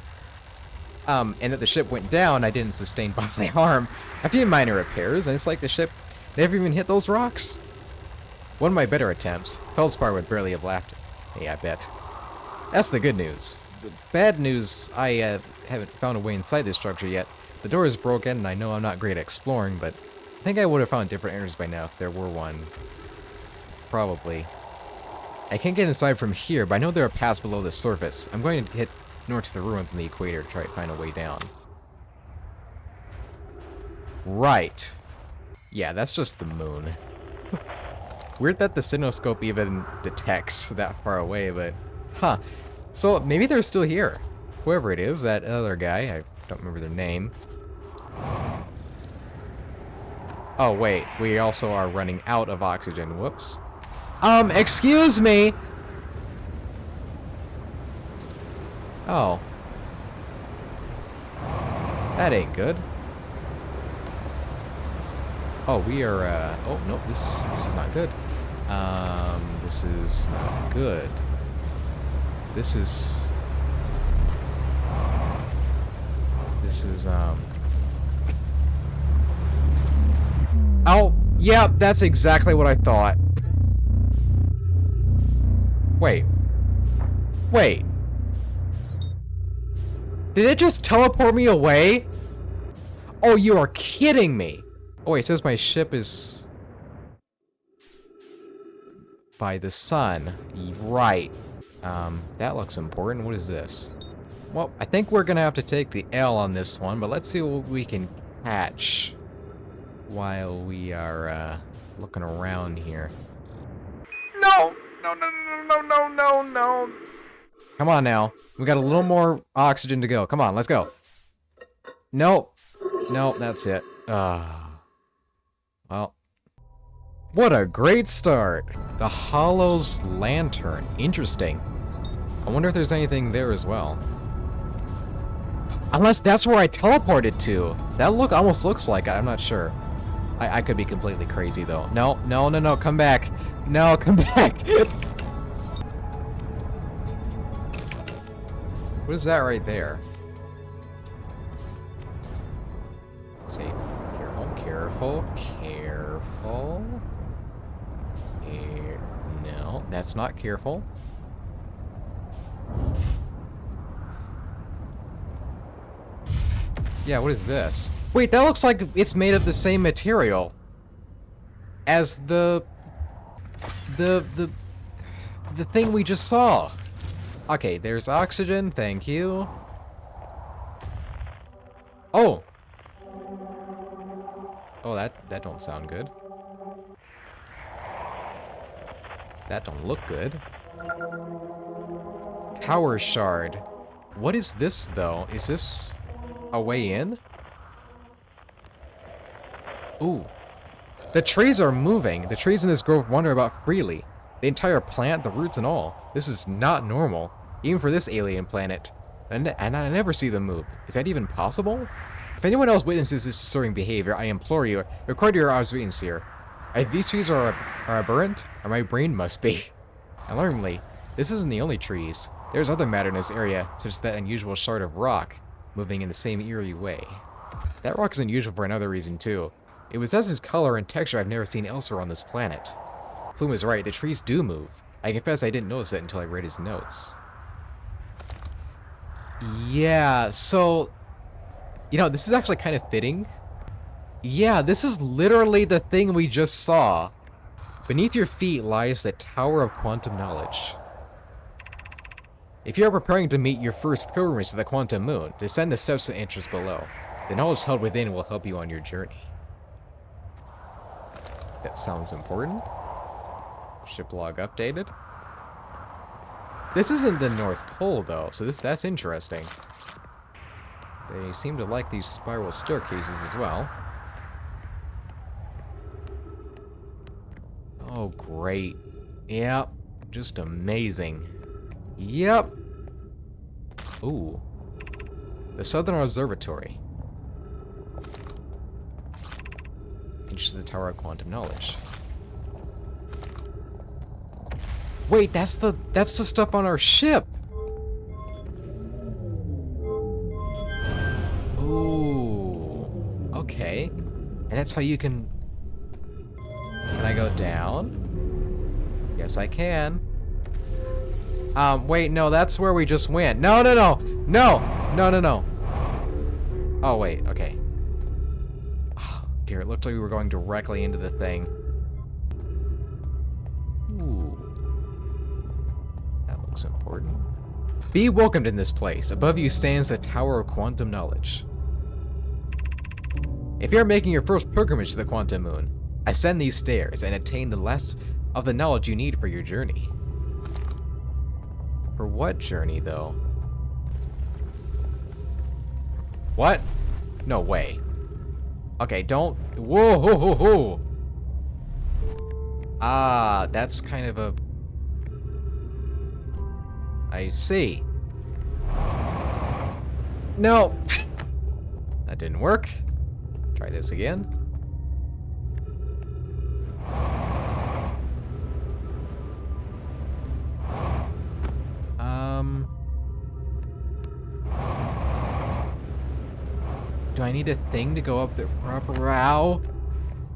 And if the ship went down, I didn't sustain bodily harm. A few minor repairs, and it's like the ship never even hit those rocks. One of my better attempts. Feldspar would barely have laughed at me, I bet. That's the good news. The bad news, I haven't found a way inside this structure yet. The door is broken, and I know I'm not great at exploring, but I think I would have found different areas by now if there were one. Probably. I can't get inside from here, but I know there are paths below the surface. I'm going to hit north to the ruins in the equator to try to find a way down. Right. Yeah, that's just the moon. Weird that the cinescope even detects that far away, but... Huh. So, maybe they're still here. Whoever it is, that other guy, I don't remember their name. Oh, wait. We also are running out of oxygen. Whoops. Excuse me! Oh. That ain't good. Oh, we are, oh, no, this is not good. This is not good. This is, Oh, yeah, that's exactly what I thought. Wait. Wait. Did it just teleport me away? Oh, you are kidding me. Oh, wait, it says my ship is by the sun. Right. That looks important. What is this? Well, I think we're gonna have to take the L on this one, but let's see what we can catch while we are, looking around here. No! No, no, no, no, no, no, no. Come on now. We got a little more oxygen to go. Come on, let's go. Nope. Nope, that's it. Well. What a great start. The Hollow's Lantern. Interesting. I wonder if there's anything there as well. Unless that's where I teleported to. That almost looks like it. I'm not sure. I could be completely crazy, though. No, no, no, no. Come back. No, come back. What is that right there? Say, careful, careful, careful. Here. No, that's not careful. Yeah, what is this? Wait, that looks like it's made of the same material as the thing we just saw. Okay, there's oxygen, thank you. Oh! Oh, that don't sound good. That don't look good. Tower shard. What is this, though? Is this a way in? Ooh. The trees are moving. The trees in this grove wander about freely. The entire plant, the roots and all. This is not normal. Even for this alien planet. And I never see them move. Is that even possible? If anyone else witnesses this disturbing behavior, I implore you, record your observations here. If these trees are aberrant, or my brain must be. Alarmingly, this isn't the only trees. There's other matter in this area, such as that unusual shard of rock, moving in the same eerie way. That rock is unusual for another reason, too. It possesses color and texture I've never seen elsewhere on this planet. Plume is right, the trees do move. I confess I didn't notice it until I read his notes. Yeah, so... You know, this is actually kind of fitting. Yeah, this is literally the thing we just saw. Beneath your feet lies the Tower of Quantum Knowledge. If you are preparing to meet your first pilgrimage to the Quantum Moon, descend the steps to the entrance below. The knowledge held within will help you on your journey. That sounds important. Ship log updated. This isn't the North Pole, though, so that's interesting. They seem to like these spiral staircases as well. Oh, great. Yep. Just amazing. Yep. Ooh. The Southern Observatory. Features the Tower of Quantum Knowledge. Wait, that's the stuff on our ship. Ooh. Okay. And that's how you can... Can I go down? Yes, I can. Wait, no, that's where we just went. No, no, no! No! No, no, no. Oh, wait, okay. Oh, dear, it looked like we were going directly into the thing. Ooh. That looks important. Be welcomed in this place. Above you stands the Tower of Quantum Knowledge. If you're making your first pilgrimage to the Quantum Moon, ascend these stairs and attain the less of the knowledge you need for your journey. For what journey, though? What? No way. Okay, don't... Whoa, ho, ho, ho. Ah, that's kind of a... I see. No! That didn't work. Try this again. Do I need a thing to go up the proper row?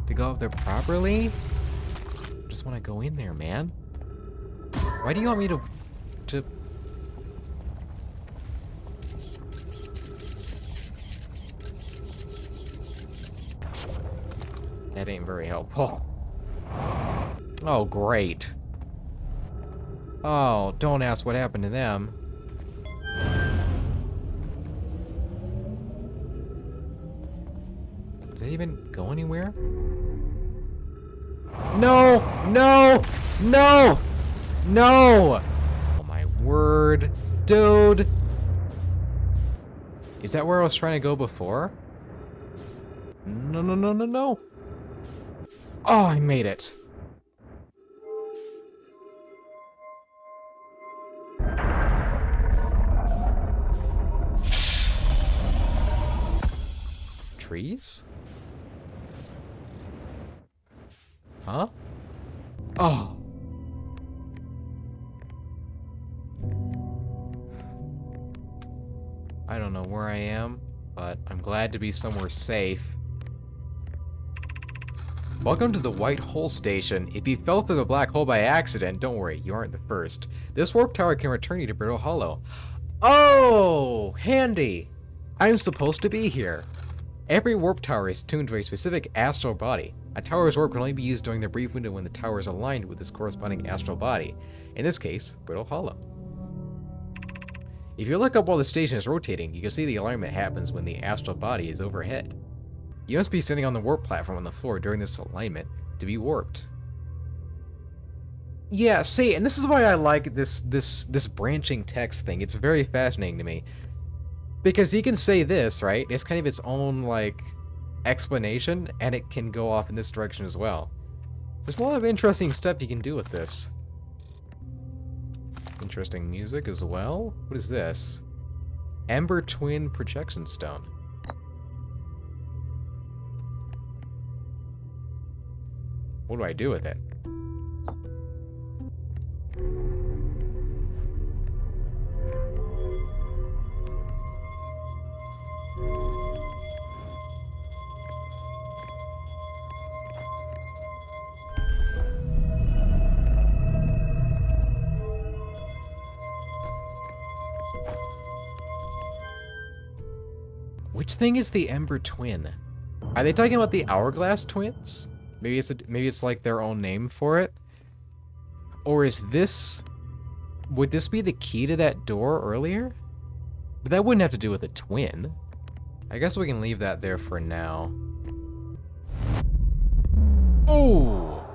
To to go up there properly? Just want to go in there, man. Why do you want me to... That ain't very helpful. Oh, great. Oh, don't ask what happened to them. Does it even go anywhere? No! No! No! No! Oh my word. Dude! Is that where I was trying to go before? No, no, no, no, no! Oh, I made it. Trees? Huh? Oh. I don't know where I am, but I'm glad to be somewhere safe. Welcome to the White Hole Station. If you fell through the black hole by accident, don't worry, you aren't the first. This warp tower can return you to Brittle Hollow. Oh, handy. I'm supposed to be here. Every warp tower is tuned to a specific astral body. A tower's warp can only be used during the brief window when the tower is aligned with its corresponding astral body. In this case, Brittle Hollow. If you look up while the station is rotating, you can see the alignment happens when the astral body is overhead. You must be sitting on the warp platform on the floor during this alignment to be warped. Yeah, see, and this is why I like this branching text thing. It's very fascinating to me. Because he can say this, right? It's kind of its own, like, explanation, and it can go off in this direction as well. There's a lot of interesting stuff you can do with this. Interesting music as well. What is this? Ember Twin Projection Stone. What do I do with it? Which thing is the Ember Twin? Are they talking about the Hourglass Twins? Maybe it's like their own name for it? Or is this... Would this be the key to that door earlier? But that wouldn't have to do with a twin. I guess we can leave that there for now. Oh!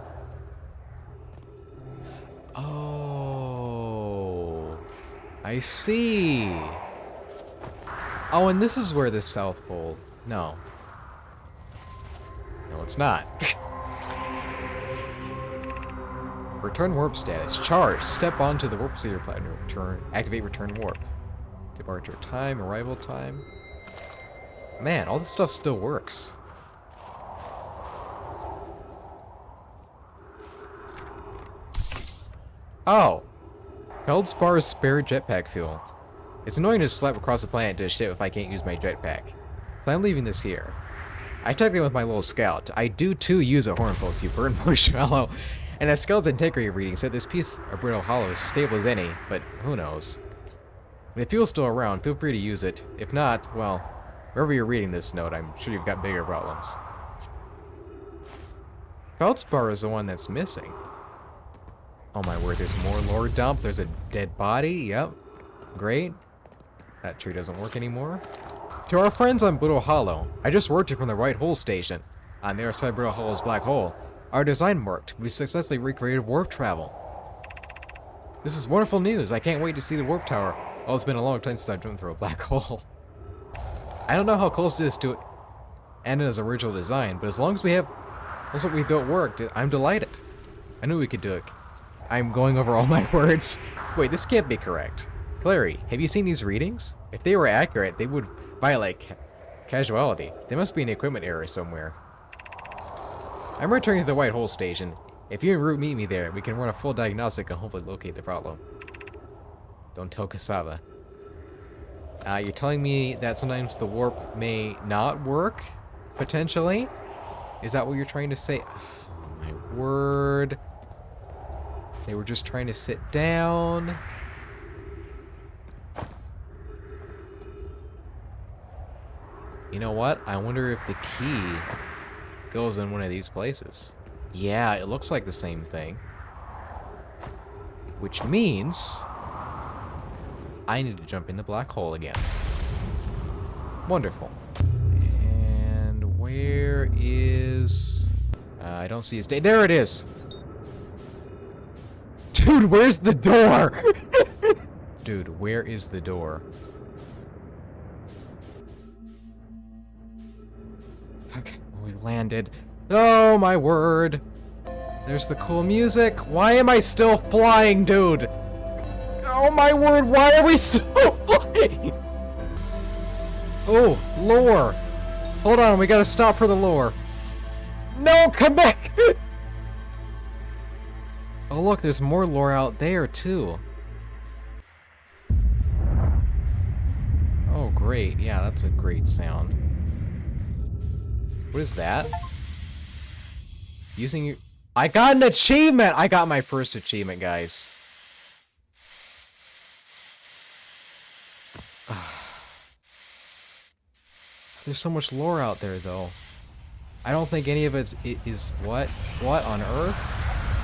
Oh... I see! Oh, and this is where the South Pole... No. No, it's not. Return warp status. Charge. Step onto the warp seeder platform. Return. Activate return warp. Departure time. Arrival time. Man, all this stuff still works. Oh. Feldspar's spare jetpack fuel. It's annoying to slap across the planet to a ship if I can't use my jetpack. So I'm leaving this here. I checked in with my little scout. I do too use a horn, folks, you burn marshmallow. And that scout's integrity reading said this piece of Brittle Hollow is as stable as any, but who knows. If the fuel's still around, feel free to use it. If not, well, wherever you're reading this note, I'm sure you've got bigger problems. Feldspar is the one that's missing. Oh my word, there's more lore dump. There's a dead body. Yep. Great. That tree doesn't work anymore. To our friends on Brittle Hollow, I just worked here from the White Hole Station. On the other side of Brittle Hollow's black hole, our design worked. We successfully recreated warp travel. This is wonderful news. I can't wait to see the warp tower. Oh, it's been a long time since I've jumped through a black hole. I don't know how close it is to Anna's original design, but as long as what we built worked, I'm delighted. I knew we could do it. I'm going over all my words. Wait, this can't be correct. Clary, have you seen these readings? If they were accurate, they would violate casuality. There must be an equipment error somewhere. I'm returning to the White Hole Station. If you and Root meet me there, we can run a full diagnostic and hopefully locate the problem. Don't tell Cassava. You're telling me that sometimes the warp may not work? Potentially? Is that what you're trying to say? Oh, my word. They were just trying to sit down. You know what? I wonder if the key goes in one of these places. Yeah, it looks like the same thing. Which means I need to jump in the black hole again. Wonderful. And where is... I don't see his... There it is! Dude, where's the door? Dude, where is the door? Okay, we landed. Oh, my word. There's the cool music. Why am I still flying, dude? Oh, my word, why are we still flying? Oh, lore. Hold on, we gotta stop for the lore. No, come back! Oh, look, there's more lore out there, too. Oh, great. Yeah, that's a great sound. What is that? Using your... I got an achievement! I got my first achievement, guys. There's so much lore out there, though. I don't think any of it is what? What on Earth?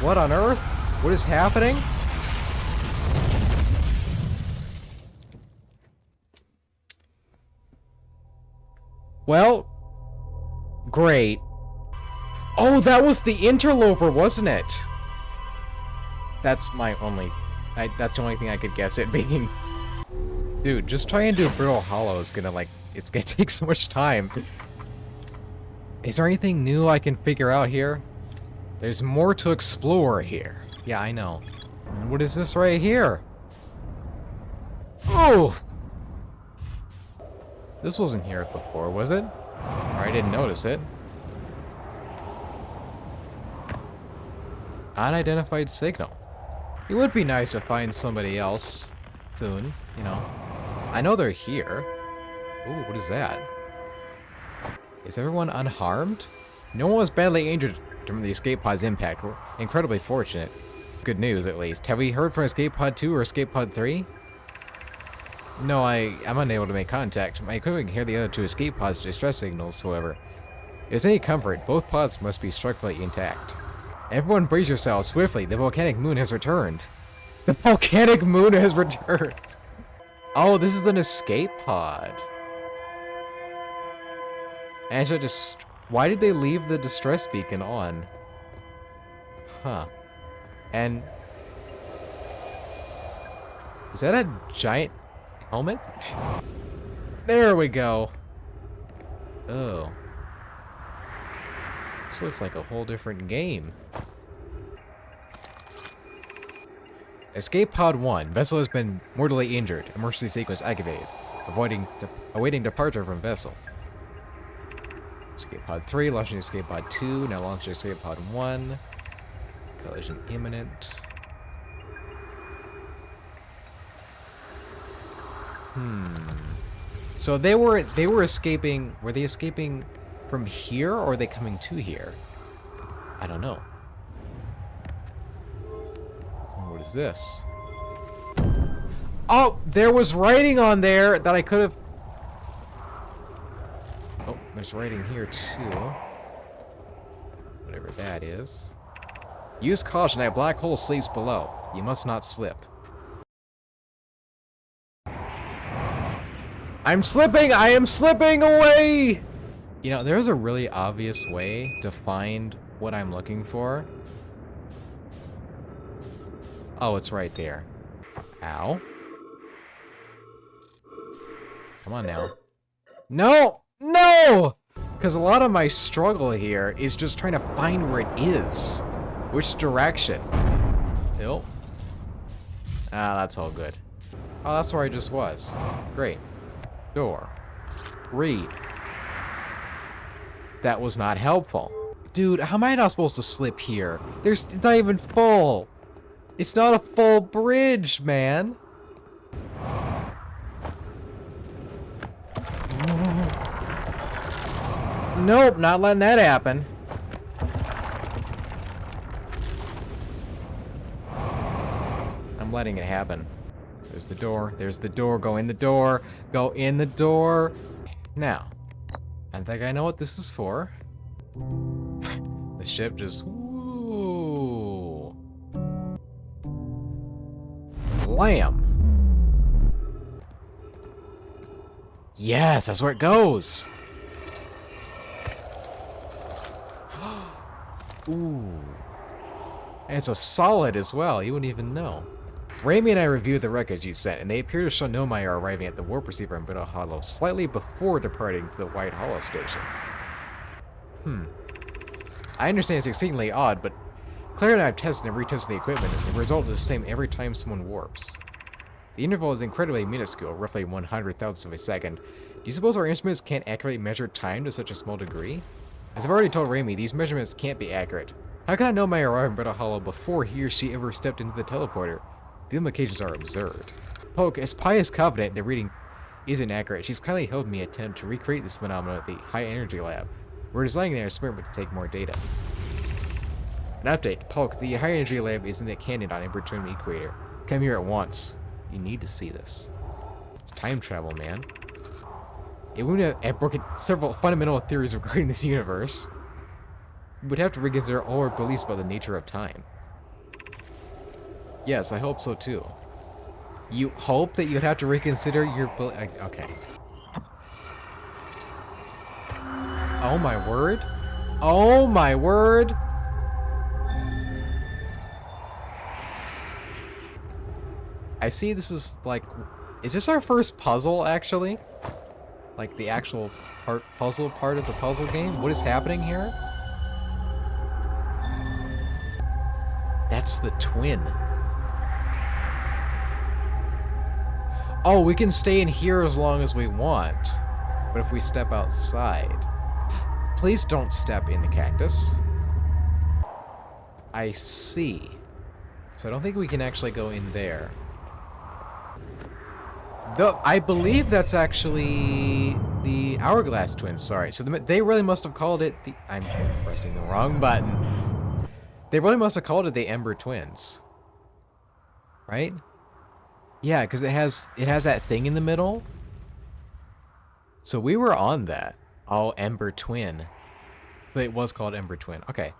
What on Earth? What is happening? Well, great. Oh, that was the interloper, wasn't it? That's my only... that's the only thing I could guess it being. Dude, just trying to do Brittle Hollow is gonna, like... It's gonna take so much time. Is there anything new I can figure out here? There's more to explore here. Yeah, I know. And what is this right here? Oh! This wasn't here before, was it? Or I didn't notice it. Unidentified signal. It would be nice to find somebody else soon, you know. I know they're here. Ooh, what is that? Is everyone unharmed? No one was badly injured from the escape pod's impact. We're incredibly fortunate. Good news, at least. Have we heard from Escape Pod 2 or Escape Pod 3? No, I'm unable to make contact. My equipment can hear the other two escape pods' distress signals, however. If there's any comfort, both pods must be structurally intact. Everyone brace yourselves swiftly. The volcanic moon has returned. The volcanic moon has returned! Oh, this is an escape pod. Actually, just... Why did they leave the distress beacon on? Huh. And... Is that a giant helmet? There we go. Oh. This looks like a whole different game. Escape Pod 1. Vessel has been mortally injured. Emergency sequence activated. Awaiting departure from vessel. Escape Pod 3. Launching Escape Pod 2. Now launching Escape Pod 1. Collision imminent. So they were escaping. Were they escaping from here, or are they coming to here? I don't know. What is this? Oh, there was writing on there that I could have... Oh, there's writing here too. Whatever that is. Use caution, that black hole sleeps below. You must not slip. I'm slipping! I am slipping away! You know, there's a really obvious way to find what I'm looking for. Oh, it's right there. Ow. Come on now. No! No! Because a lot of my struggle here is just trying to find where it is. Which direction? Nope. Ah, that's all good. Oh, that's where I just was. Great. Door. Read. That was not helpful. Dude, how am I not supposed to slip here? It's not even full. It's not a full bridge, man. Nope, not letting that happen. letting it happen. There's the door. There's the door. Go in the door. Go in the door. Now, I think I know what this is for. The ship just... Ooh. Lamb. Yes, that's where it goes. Ooh. And it's a solid as well. You wouldn't even know. Raimi and I reviewed the records you sent, and they appear to show Nomai arriving at the warp receiver in Brittle Hollow slightly before departing to the White Hollow station. I understand it's exceedingly odd, but Claire and I have tested and retested the equipment, and the result is the same every time someone warps. The interval is incredibly minuscule, roughly 100,000th of a second. Do you suppose our instruments can't accurately measure time to such a small degree? As I've already told Raimi, these measurements can't be accurate. How can I know my arrival in Brittle Hollow before he or she ever stepped into the teleporter? The implications are absurd. Poke, as Pi is confident the reading isn't accurate, she's kindly helped me attempt to recreate this phenomenon at the High Energy Lab. We're designing an experiment to take more data. An update. Poke, the High Energy Lab is in the canyon on Ember Twin Equator. Come here at once. You need to see this. It's time travel, man. It would have broken several fundamental theories regarding this universe. We would have to reconsider all our beliefs about the nature of time. Yes, I hope so too. You hope that you'd have to reconsider your okay. Oh my word. Oh my word. I see this is like... Is this our first puzzle, actually? Like the actual puzzle part of the puzzle game? What is happening here? That's the twin. Oh, we can stay in here as long as we want. But if we step outside... Please don't step in the cactus. I see. So I don't think we can actually go in there. Though I believe that's actually the Hourglass twins. Sorry. So they really must have called it the... I'm pressing the wrong button. They really must have called it the Ember Twins. Right? Yeah, because it has that thing in the middle. So we were on that. Oh, Ember Twin. But it was called Ember Twin. Okay.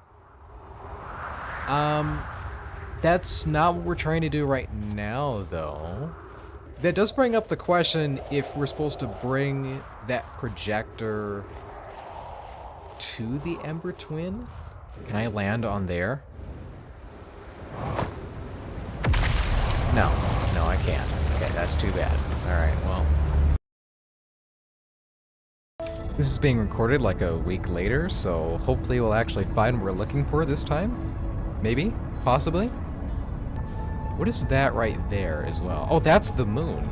That's not what we're trying to do right now, though. That does bring up the question if we're supposed to bring that projector to the Ember Twin. Can I land on there? No, I can't. Okay, that's too bad. Alright, well. This is being recorded like a week later, so hopefully we'll actually find what we're looking for this time. Maybe? Possibly? What is that right there as well? Oh, that's the moon.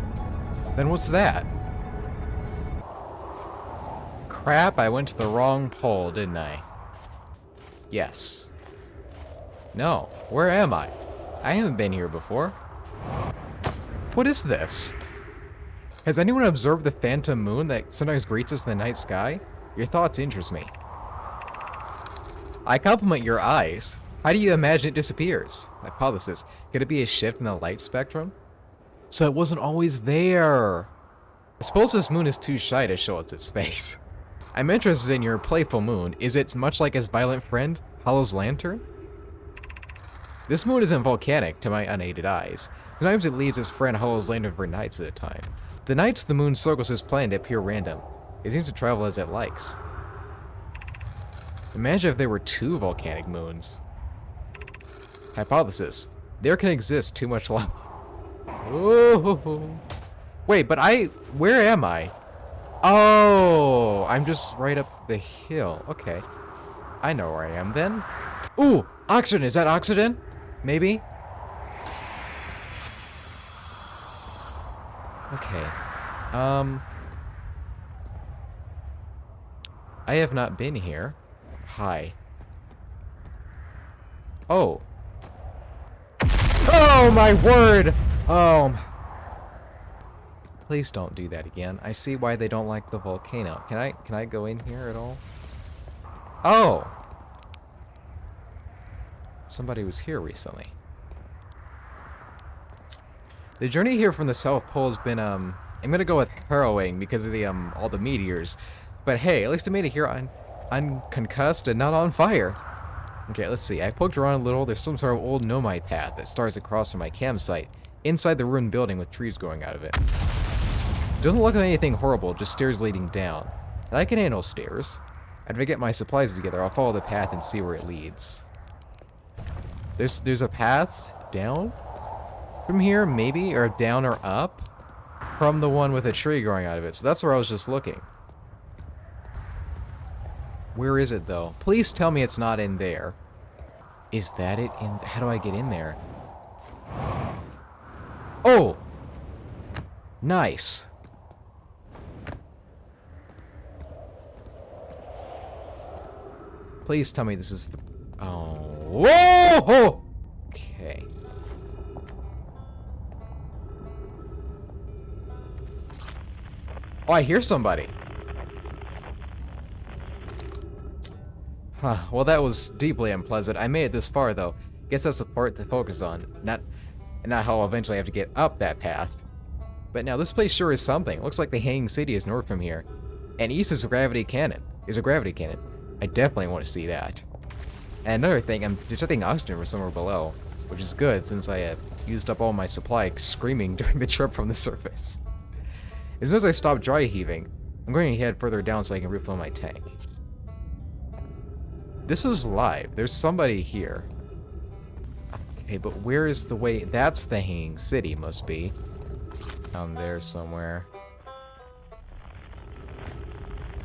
Then what's that? Crap, I went to the wrong pole, didn't I? Yes. No, where am I? I haven't been here before. What is this? Has anyone observed the phantom moon that sometimes greets us in the night sky? Your thoughts interest me. I compliment your eyes. How do you imagine it disappears? Hypothesis. Could it be a shift in the light spectrum? So it wasn't always there. I suppose this moon is too shy to show us its face. I'm interested in your playful moon. Is it much like his violent friend, Hollow's lantern? This moon isn't volcanic to my unaided eyes. Sometimes it leaves its friend Hollow's lantern for nights at a time. The nights the moon circles his planet appear random. It seems to travel as it likes. Imagine if there were two volcanic moons. Hypothesis. There can exist too much lava. Ooh. Wait, but where am I? Oh, I'm just right up the hill. Okay. I know where I am then. Ooh, oxygen. Is that oxygen? Maybe? Okay. I have not been here. Hi. Oh. Oh my word! Oh. Please don't do that again. I see why they don't like the volcano. Can I go in here at all? Oh. Somebody was here recently. The journey here from the South Pole has been, I'm gonna go with harrowing because of the, all the meteors. But hey, at least I made it here unconcussed and not on fire. Okay, let's see. I poked around a little. There's some sort of old nomad path that starts across from my campsite, inside the ruined building with trees growing out of it. It doesn't look like anything horrible, just stairs leading down. And I can handle stairs. After I get my supplies together, I'll follow the path and see where it leads. There's a path down from here, maybe, or down or up from the one with a tree growing out of it. So that's where I was just looking. Where is it, though? Please tell me it's not in there. Is that it? How do I get in there? Oh! Nice. Please tell me this is the... Oh. Whoa! Okay. Oh, I hear somebody. Huh, well that was deeply unpleasant. I made it this far though. Guess that's the part to focus on. Not how I'll eventually have to get up that path. But now this place sure is something. Looks like the Hanging City is north from here. And east is a gravity cannon. I definitely want to see that. And another thing, I'm detecting oxygen from somewhere below. Which is good since I used up all my supply screaming during the trip from the surface. As soon as I stop dry heaving, I'm going to head further down so I can refill my tank. This is live. There's somebody here. Okay, but where is the way? That's the Hanging City, must be. Down there somewhere.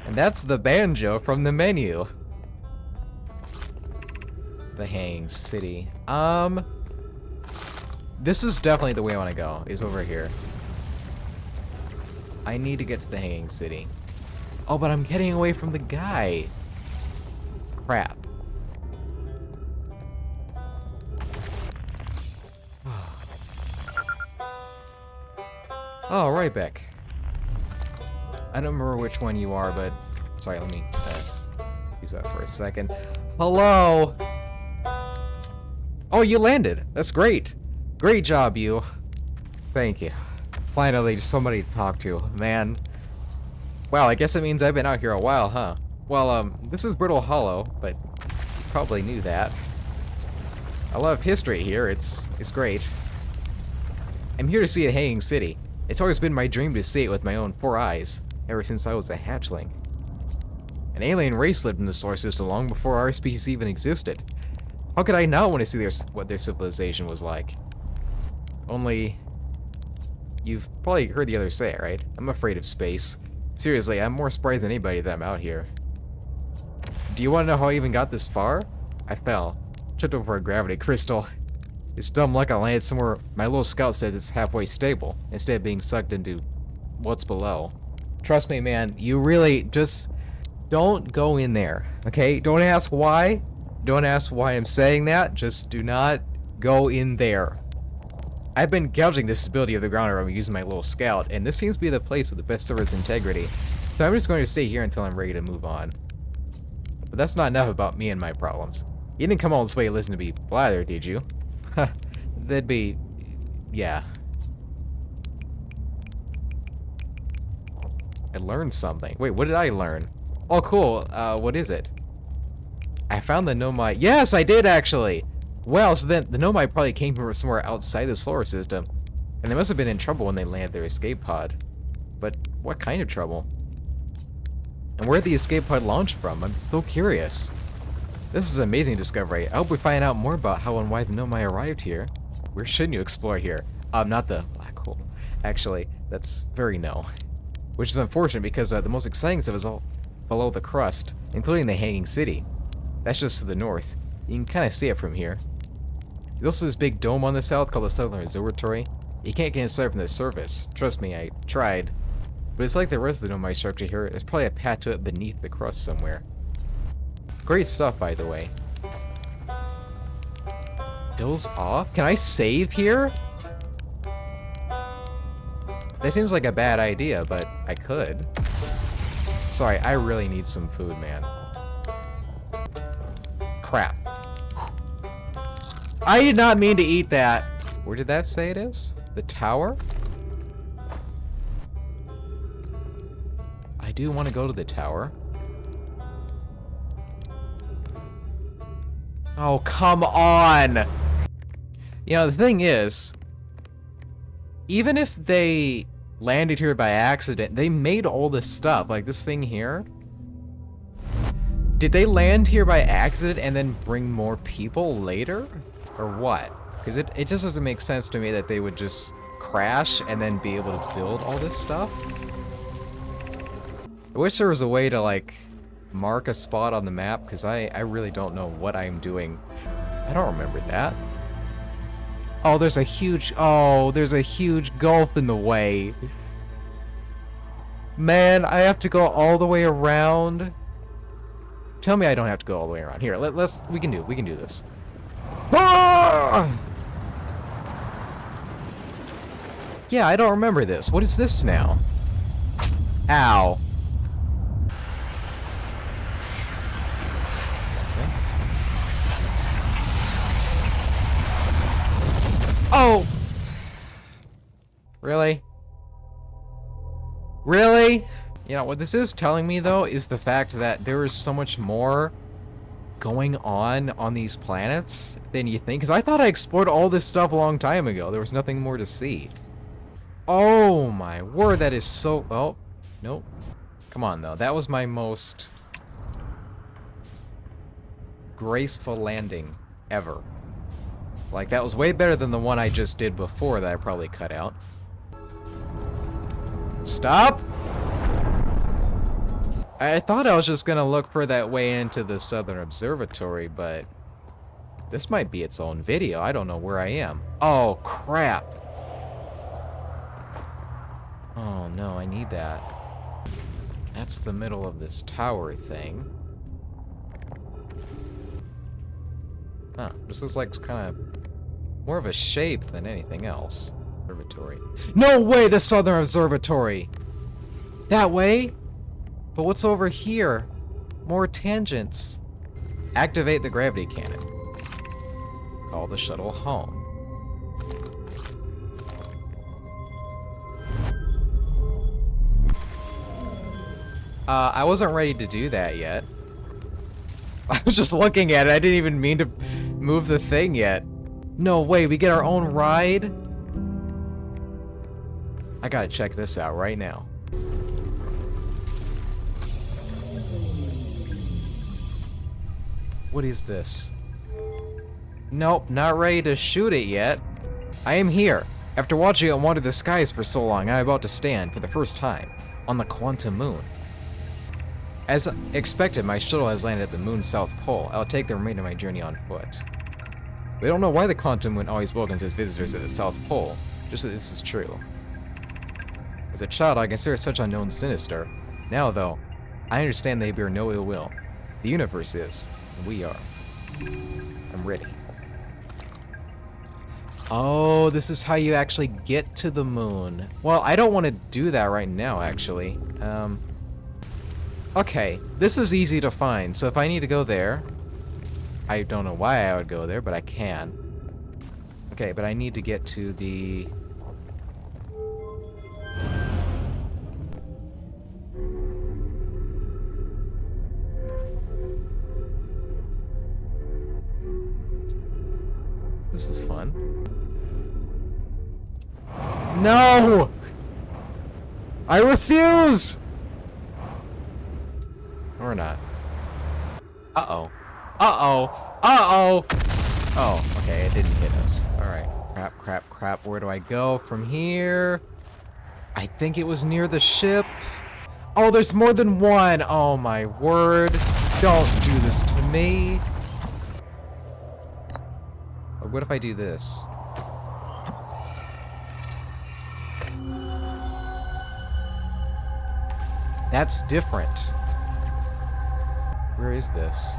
And that's the banjo from the menu. The Hanging City. This is definitely the way I want to go, is over here. I need to get to the Hanging City. Oh, but I'm getting away from the guy. Crap. Oh, right back. I don't remember which one you are, but... Sorry, let me use that for a second. Hello! Oh, you landed! That's great! Great job, you. Thank you. Finally, somebody to talk to. Man. Wow, I guess it means I've been out here a while, huh? Well, this is Brittle Hollow, but you probably knew that. I love history here, it's great. I'm here to see a Hanging City. It's always been my dream to see it with my own 4 eyes, ever since I was a hatchling. An alien race lived in the solar system long before our species even existed. How could I not want to see what their civilization was like? Only... You've probably heard the others say it, right? I'm afraid of space. Seriously, I'm more surprised than anybody that I'm out here. Do you want to know how I even got this far? I fell. Tripped over a gravity crystal. It's dumb luck I landed somewhere my little scout says it's halfway stable, instead of being sucked into what's below. Trust me, man, you really just don't go in there, okay? Don't ask why. Don't ask why I'm saying that. Just do not go in there. I've been gouging the stability of the ground around me using my little scout, and this seems to be the place with the best service integrity. So I'm just going to stay here until I'm ready to move on. But that's not enough about me and my problems. You didn't come all this way to listen to me blather, did you? That'd be... yeah. I learned something. Wait, what did I learn? Oh, cool. What is it? I found the Nomai... Yes, I did, actually! Well, so then the Nomai probably came from somewhere outside the solar system. And they must have been in trouble when they landed their escape pod. But what kind of trouble? And where did the escape pod launch from? I'm so curious. This is an amazing discovery. I hope we find out more about how and why the Nomai arrived here. Where shouldn't you explore here? Not the black hole. Actually, that's very no. Which is unfortunate because the most exciting stuff is all below the crust, including the Hanging City. That's just to the north. You can kind of see it from here. There's also this big dome on the south called the Southern Observatory. You can't get inside from the surface. Trust me, I tried. But it's like the rest of the Nomai structure here. There's probably a path to it beneath the crust somewhere. Great stuff, by the way. Bill's off? Can I save here? That seems like a bad idea, but I could. Sorry, I really need some food, man. Crap. I did not mean to eat that. Where did that say it is? The tower? I do want to go to the tower. Oh, come on! You know, the thing is, even if they landed here by accident, they made all this stuff, like this thing here. Did they land here by accident and then bring more people later? Or what? Because it just doesn't make sense to me that they would just crash and then be able to build all this stuff. I wish there was a way to, like, mark a spot on the map, because I really don't know what I'm doing. I don't remember that. Oh, there's a huge gulf in the way. Man, I have to go all the way around. Tell me I don't have to go all the way around. Here, we can do this. Ah! Yeah, I don't remember this. What is this now? Ow. Oh! Really? Really? You know, what this is telling me, though, is the fact that there is so much more going on these planets than you think. Because I thought I explored all this stuff a long time ago. There was nothing more to see. Oh, my word, that is so... Oh, nope. Come on, though. That was my most graceful landing ever. Like, that was way better than the one I just did before that I probably cut out. Stop! I thought I was just gonna look for that way into the Southern Observatory, but this might be its own video. I don't know where I am. Oh, crap. Oh, no, I need that. That's the middle of this tower thing. Huh, this looks like kind of more of a shape than anything else. Observatory. No way, the Southern Observatory! That way? But what's over here? More tangents. Activate the gravity cannon. Call the shuttle home. I wasn't ready to do that yet. I was just looking at it. I didn't even mean to move the thing yet. No way, we get our own ride? I gotta check this out right now. What is this? Nope, not ready to shoot it yet. I am here. After watching it wander the skies for so long, I am about to stand, for the first time, on the Quantum Moon. As expected, my shuttle has landed at the moon's south pole. I'll take the remainder of my journey on foot. We don't know why the Quantum Moon always welcomes its visitors at the South Pole, just that this is true. As a child, I considered such unknowns sinister. Now, though, I understand they bear no ill will. The universe is, and we are. I'm ready. Oh, this is how you actually get to the moon. Well, I don't want to do that right now, actually. Okay, this is easy to find, so if I need to go there... I don't know why I would go there, but I can. Okay, but I need to get to the... This is fun. No! I refuse! Or not. Uh-oh. Uh-oh. Uh-oh! Oh, okay, it didn't hit us. Alright. Crap, crap, crap. Where do I go from here? I think it was near the ship. Oh, there's more than one! Oh my word. Don't do this to me. Or what if I do this? That's different. Where is this?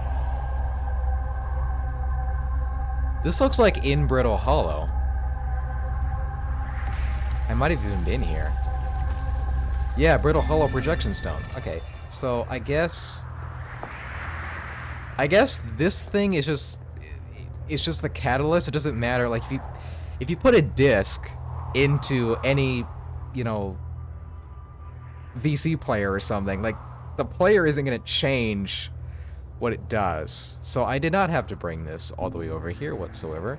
This looks like in Brittle Hollow. I might have even been here. Yeah, Brittle Hollow projection stone. Okay, so I guess this thing is just the catalyst. It doesn't matter. Like if you put a disc into any, you know, VC player or something. Like, the player isn't going to change what it does. So I did not have to bring this all the way over here whatsoever.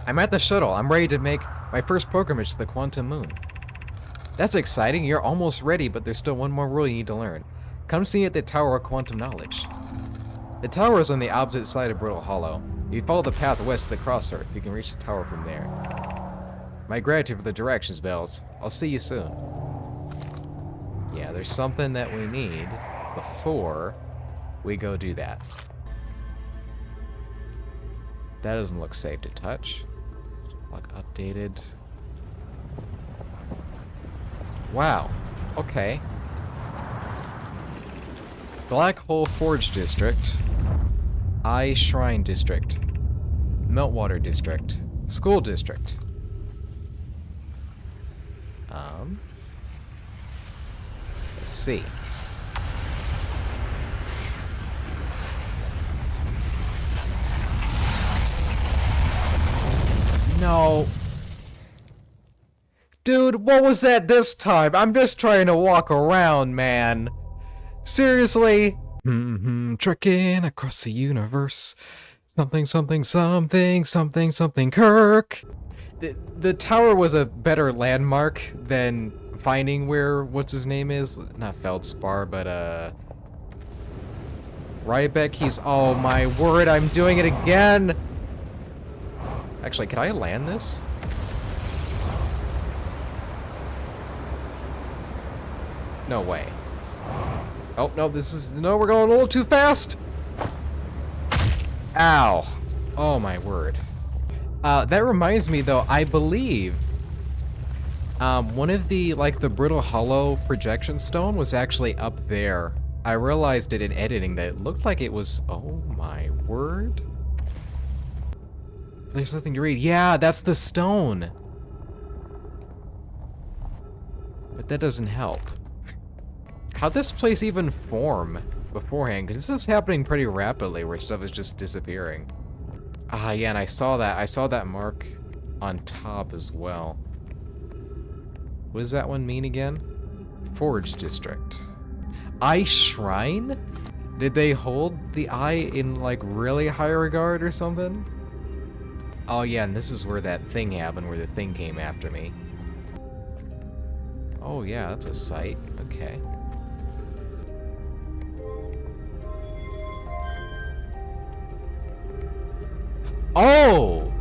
I'm at the shuttle. I'm ready to make my first pilgrimage to the quantum moon. That's exciting. You're almost ready, but there's still one more rule you need to learn. Come see me at the Tower of Quantum Knowledge. The tower is on the opposite side of Brittle Hollow. If you follow the path west to the Cross-Earth, you can reach the tower from there. My gratitude for the directions, Bells. I'll see you soon. Yeah, there's something that we need before we go do that. That doesn't look safe to touch. Look updated. Wow. Okay. Black Hole Forge District. Eye Shrine District. Meltwater District. School District. Let's see. No. Dude, what was that this time? I'm just trying to walk around, man. Seriously? Trekking across the universe. Something, something, something, something, something, Kirk. The tower was a better landmark than finding where, what's his name is? Not Feldspar, but, Rybeck, he's, oh my word, I'm doing it again! Actually, can I land this? No way. Oh, no, no, we're going a little too fast! Ow. Oh my word. That reminds me though, I believe, one of the Brittle Hollow projection stone was actually up there. I realized it in editing that it looked like it was, oh my word. There's nothing to read. Yeah, that's the stone. But that doesn't help. How'd this place even form beforehand? Because this is happening pretty rapidly where stuff is just disappearing. Ah, yeah, and I saw that mark on top as well. What does that one mean again? Forge District. Eye Shrine? Did they hold the eye in, like, really high regard or something? Oh, yeah, and this is where that thing happened, where the thing came after me. Oh, yeah, that's a site. Okay. Oh!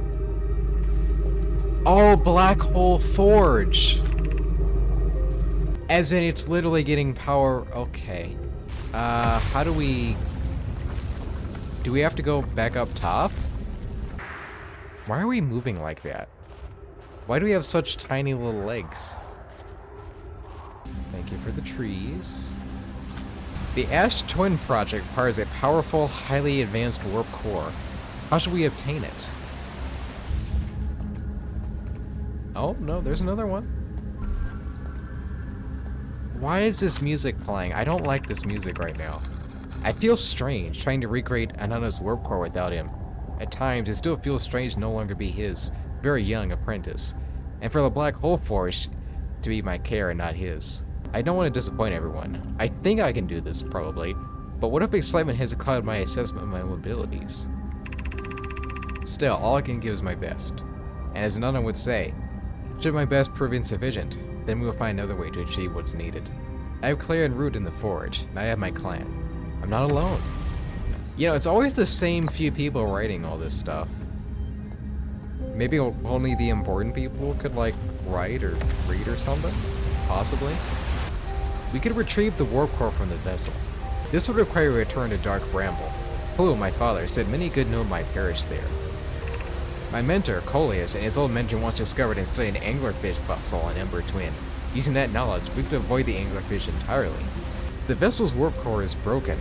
Oh, Black Hole Forge! As in, it's literally getting power... Okay. How do we... Do we have to go back up top? Why are we moving like that? Why do we have such tiny little legs? Thank you for the trees. The Ash Twin Project requires a powerful, highly advanced warp core. How should we obtain it? Oh, no, there's another one. Why is this music playing? I don't like this music right now. I feel strange trying to recreate Anana's warp core without him. At times, it still feels strange to no longer be his very young apprentice, and for the Black Hole Forge to be my care and not his. I don't want to disappoint everyone. I think I can do this, probably, but what if excitement has clouded my assessment of my abilities? Still, all I can give is my best. And as Nana would say, should my best prove insufficient, then we will find another way to achieve what's needed. I have Claire and Root in the Forge, and I have my clan. I'm not alone. You know, it's always the same few people writing all this stuff. Maybe only the important people could, like, write or read or something? Possibly. We could retrieve the warp core from the vessel. This would require a return to Dark Bramble. Pulu, my father, said many good gnome might perish there. My mentor, Coleus, and his old mentor once discovered and studied an anglerfish fossil on Ember Twin. Using that knowledge, we could avoid the anglerfish entirely. The vessel's warp core is broken,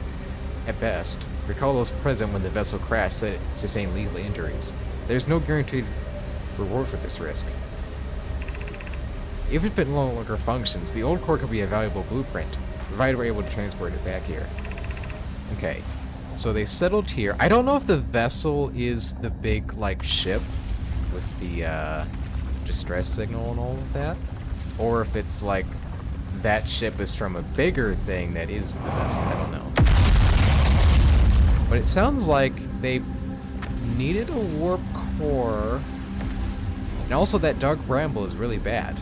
at best. Recall those present when the vessel crashed sustained lethal injuries. There's no guaranteed reward for this risk. Even if it no longer functions, the old core could be a valuable blueprint, provided we're able to transport it back here. Okay, so they settled here. I don't know if the vessel is the big, like, ship with the, distress signal and all of that. Or if it's like that ship is from a bigger thing that is the vessel. I don't know. But it sounds like they needed a warp core. And also that dark bramble is really bad.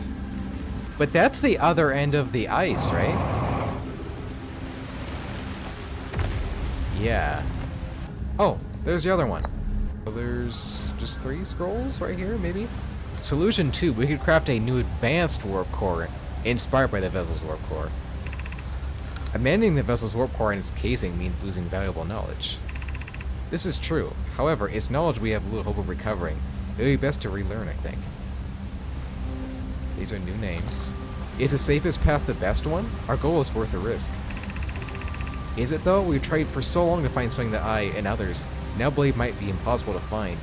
But that's the other end of the ice, right? Yeah. Oh, there's the other one. So there's just 3 scrolls right here, maybe? Solution 2, we could craft a new advanced warp core inspired by the vessel's warp core. Abandoning the vessel's warp core in its casing means losing valuable knowledge. This is true. However, it's knowledge we have little hope of recovering. It would be best to relearn, I think. These are new names. Is the safest path the best one? Our goal is worth the risk. Is it though? We've tried for so long to find something that I and others now believe might be impossible to find.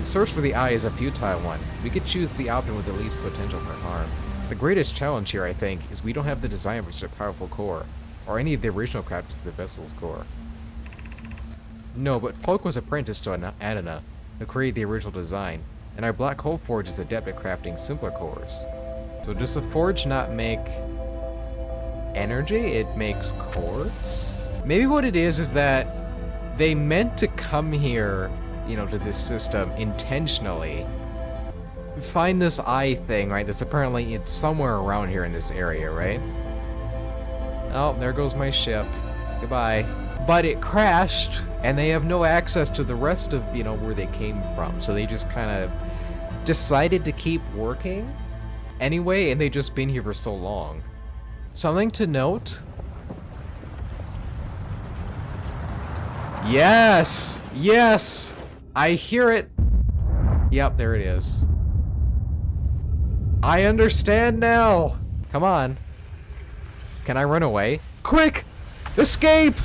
The search for the eye is a futile one. We could choose the option with the least potential for harm. The greatest challenge here, I think, is we don't have the design for such a powerful core, or any of the original crafts of the vessel's core. No, but Polk was apprenticed to Adana, who created the original design, and our Black Hole Forge is adept at crafting simpler cores. So does the forge not make energy? It makes cores? Maybe what it is that they meant to come here, you know, to this system intentionally. Find this eye thing, right? That's apparently it's somewhere around here in this area, right? Oh, there goes my ship. Goodbye. But it crashed, and they have no access to the rest of, you know, where they came from. So they just kind of decided to keep working anyway, and they've just been here for so long. Something to note. Yes! Yes! I hear it! Yep, there it is. I understand now! Come on. Can I run away? Quick! Escape!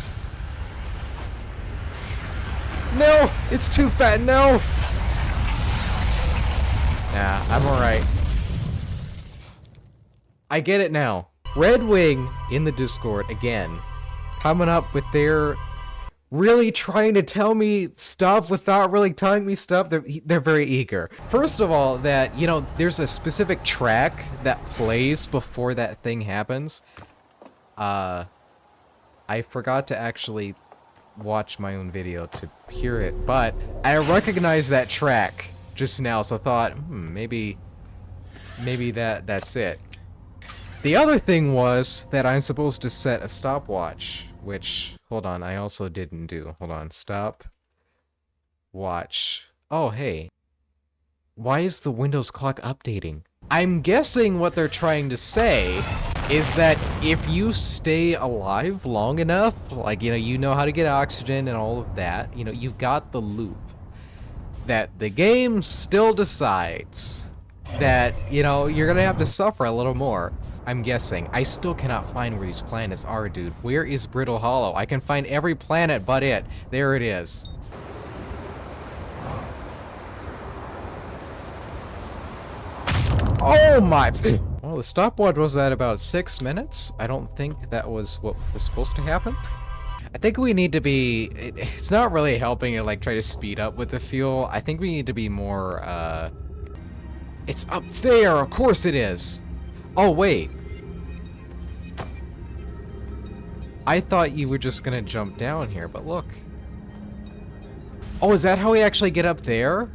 No! It's too fat, no! Nah, I'm alright. I get it now. Red Wing in the Discord, again, coming up with their really trying to tell me stuff without really telling me stuff. They're very eager. First of all, that, you know, there's a specific track that plays before that thing happens. I forgot to actually watch my own video to hear it, but I recognized that track just now, so I thought, maybe that's it. The other thing was that I'm supposed to set a stopwatch, which, hold on, I also didn't do. Hold on, stop, watch. Oh, hey. Why is the Windows clock updating? I'm guessing what they're trying to say is that if you stay alive long enough, like, you know how to get oxygen and all of that, you know, you've got the loop. That the game still decides that, you know, you're gonna have to suffer a little more. I'm guessing. I still cannot find where these planets are, dude. Where is Brittle Hollow? I can find every planet but it. There it is. Oh my... Well, the stopwatch was at about 6 minutes. I don't think that was what was supposed to happen. I think we need to be... It's not really helping to, like, try to speed up with the fuel. I think we need to be more, It's up there! Of course it is! Oh, wait. I thought you were just gonna jump down here, but look. Oh, is that how we actually get up there?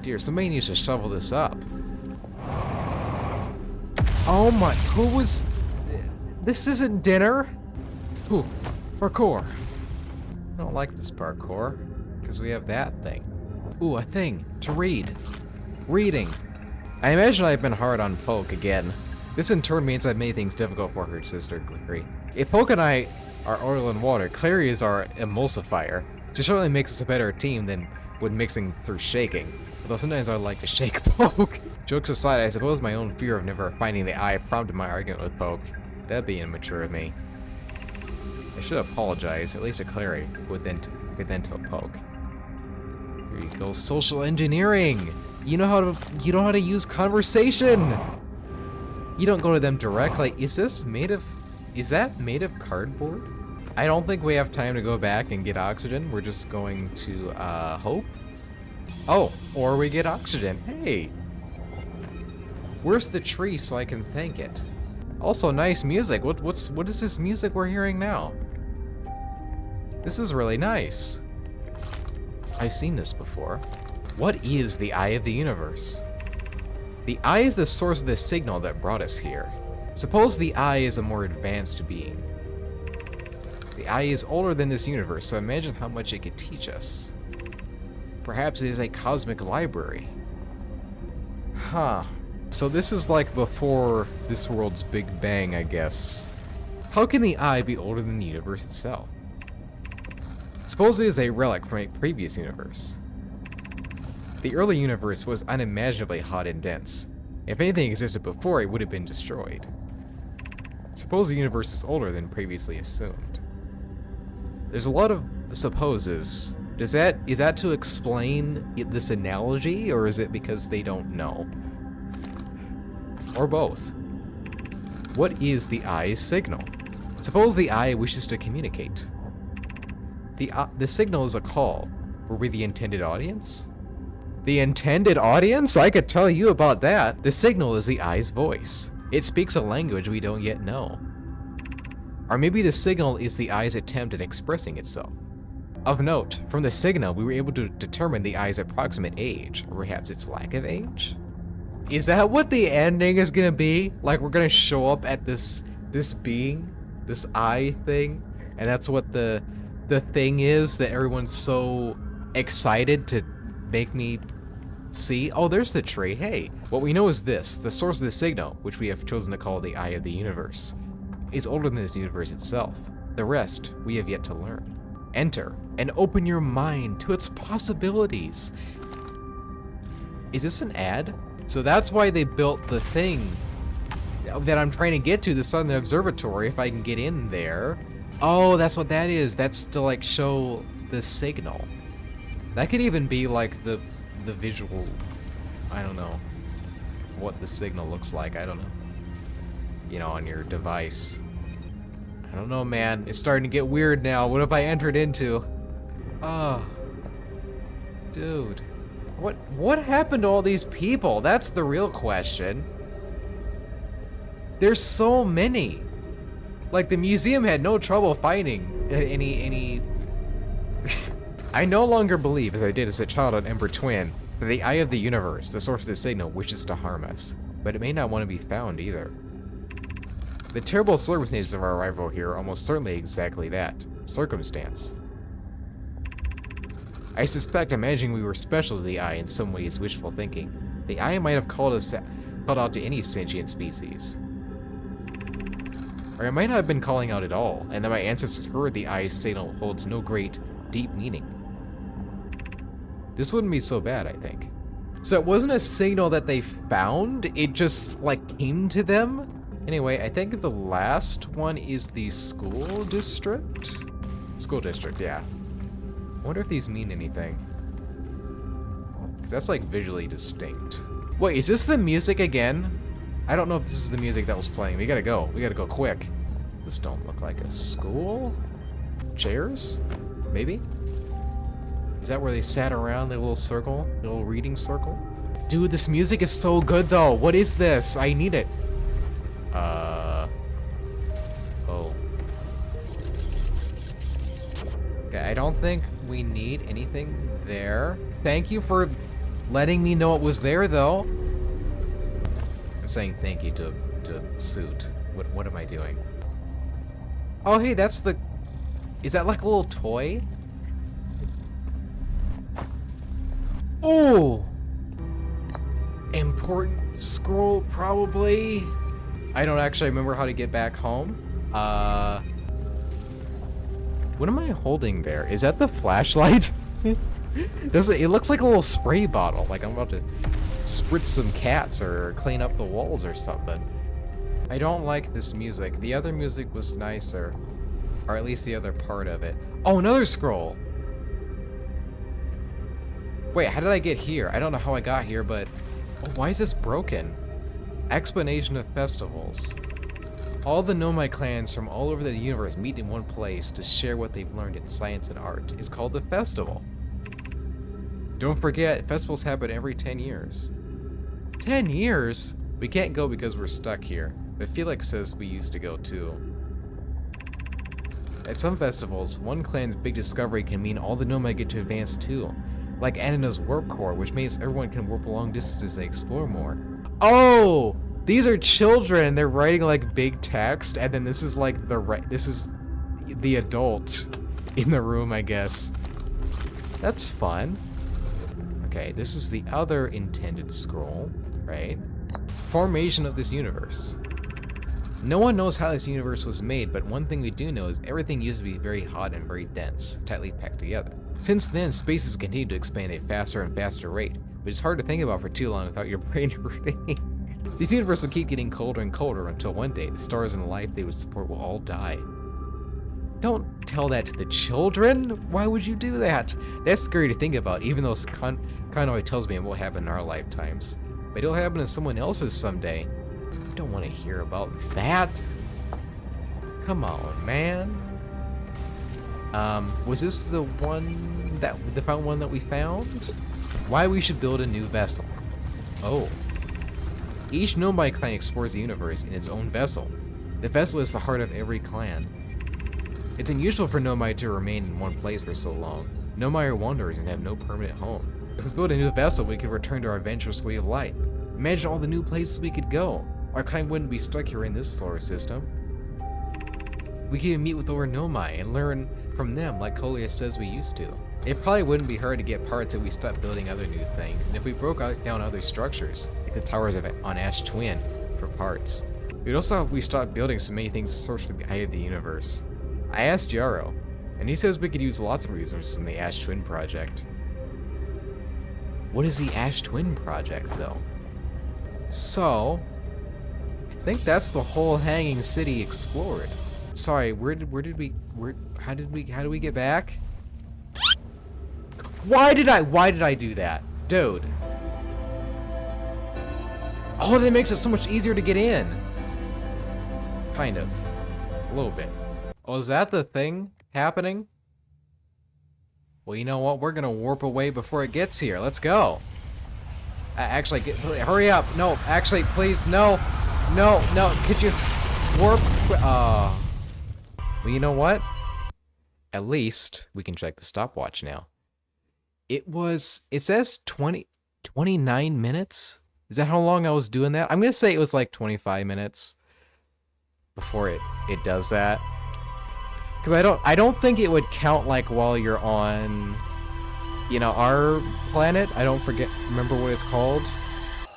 Dear, somebody needs to shovel this up. Oh my, who was... This isn't dinner? Ooh, parkour. I don't like this parkour, because we have that thing. Ooh, a thing to read. Reading. I imagine I've been hard on Poke again. This in turn means I've made things difficult for her sister, Clary. If Poke and I are oil and water, Clary is our emulsifier. She certainly makes us a better team than when mixing through shaking. Although sometimes I would like to shake Poke. Jokes aside, I suppose my own fear of never finding the eye prompted my argument with Poke. That'd be immature of me. I should apologize, at least to Clary, who could then tell Poke. Here you go, social engineering! You know how to use conversation! You don't go to them directly. Is that made of cardboard? I don't think we have time to go back and get oxygen. We're just going to, hope? Oh, or we get oxygen. Hey! Where's the tree so I can thank it? Also, nice music. What is this music we're hearing now? This is really nice. I've seen this before. What is the eye of the universe? The eye is the source of the signal that brought us here. Suppose the eye is a more advanced being. The eye is older than this universe, so imagine how much it could teach us. Perhaps it is a cosmic library. Huh. So this is like before this world's Big Bang, I guess. How can the eye be older than the universe itself? Suppose it is a relic from a previous universe. The early universe was unimaginably hot and dense. If anything existed before, it would have been destroyed. Suppose the universe is older than previously assumed. There's a lot of supposes. Is that to explain this analogy, or is it because they don't know? Or both. What is the eye's signal? Suppose the eye wishes to communicate. The signal is a call. Were we the intended audience? The intended audience? I could tell you about that. The signal is the eye's voice. It speaks a language we don't yet know. Or maybe the signal is the eye's attempt at expressing itself. Of note, from the signal, we were able to determine the eye's approximate age, or perhaps its lack of age? Is that what the ending is gonna be? Like, we're gonna show up at this being, this eye thing, and that's what the thing is that everyone's so excited to make me see? Oh, there's the tree. Hey, what we know is this: the source of the signal, which we have chosen to call the eye of the universe, is older than this universe itself. The rest we have yet to learn. Enter and open your mind to its possibilities. Is this an ad? So that's why they built the thing that I'm trying to get to, the Southern Observatory, if I can get in there. Oh, that's what that is. That's to like show the signal. That could even be like the visual, I don't know, what the signal looks like. I don't know. You know, on your device. I don't know, man. It's starting to get weird now. What have I entered into? Oh. Dude. What happened to all these people? That's the real question. There's so many. Like, the museum had no trouble finding any... I no longer believe, as I did as a child on Ember Twin, that the eye of the universe, the source of the signal, wishes to harm us. But it may not want to be found either. The terrible circumstances of our arrival here are almost certainly exactly that. Circumstance. I suspect imagining we were special to the eye in some way is wishful thinking. The eye might have called out to any sentient species. Or it might not have been calling out at all, and that my ancestors heard the eye's signal holds no great, deep meaning. This wouldn't be so bad, I think. So it wasn't a signal that they found, it just, like, came to them? Anyway, I think the last one is the school district? School district, yeah. I wonder if these mean anything. 'Cause that's, like, visually distinct. Wait, is this the music again? I don't know if this is the music that was playing. We gotta go. We gotta go quick. This don't look like a school. Chairs? Maybe? Is that where they sat around the little circle? The little reading circle? Dude, this music is so good, though. What is this? I need it. Oh. Okay, I don't think we need anything there. Thank you for letting me know it was there, though. I'm saying thank you to Suit. What am I doing? Oh, hey, that's the... Is that like a little toy? Oh! Important scroll, probably. I don't actually remember how to get back home. What am I holding there? Is that the flashlight? It looks like a little spray bottle, like I'm about to spritz some cats or clean up the walls or something. I don't like this music. The other music was nicer. Or at least the other part of it. Oh, another scroll! Wait, how did I get here? I don't know how I got here, but... Oh, why is this broken? Explanation of festivals. All the Nomai clans from all over the universe meet in one place to share what they've learned in science and art. It's called the festival. Don't forget, festivals happen every 10 years. 10 years? We can't go because we're stuck here, but Felix says we used to go too. At some festivals, one clan's big discovery can mean all the Nomai get to advance too. Like Anana's warp core, which means everyone can warp long distances and explore more. Oh! These are children and they're writing like big text, and then this is like this is the adult in the room, I guess. That's fun. Okay, this is the other intended scroll, right? Formation of this universe. No one knows how this universe was made, but one thing we do know is everything used to be very hot and very dense, tightly packed together. Since then, space has continued to expand at a faster and faster rate, which is hard to think about for too long without your brain hurting. This universe will keep getting colder and colder until one day the stars and life they would support will all die. Don't tell that to the children! Why would you do that? That's scary to think about, even though Kanoi tells me it won't happen in our lifetimes. But it'll happen to someone else's someday. I don't want to hear about that. Come on, man. Was this the one that one that we found? Why we should build a new vessel. Oh. Each Nomai clan explores the universe in its own vessel. The vessel is the heart of every clan. It's unusual for Nomai to remain in one place for so long. Nomai are wanderers and have no permanent home. If we build a new vessel, we could return to our adventurous way of life. Imagine all the new places we could go. Our clan wouldn't be stuck here in this solar system. We could even meet with other Nomai and learn from them like Kolia says we used to. It probably wouldn't be hard to get parts if we stopped building other new things, and if we broke down other structures, like the towers on Ash Twin, for parts. We'd also help if we stopped building so many things to search for the eye of the universe. I asked Yarrow, and he says we could use lots of resources in the Ash Twin project. What is the Ash Twin project, though? So, I think that's the whole Hanging City explored. Sorry, how did we get back? Why did I do that? Dude. Oh, that makes it so much easier to get in. Kind of. A little bit. Oh, is that the thing happening? Well, you know what? We're gonna warp away before it gets here. Let's go. Actually, hurry up. No, actually, please, no. No, could you warp? Well, you know what? At least we can check the stopwatch now. It says 29 minutes? Is that how long I was doing that? I'm gonna say it was like 25 minutes before it does that. Because I don't think it would count like while you're on, you know, our planet. I don't remember what it's called.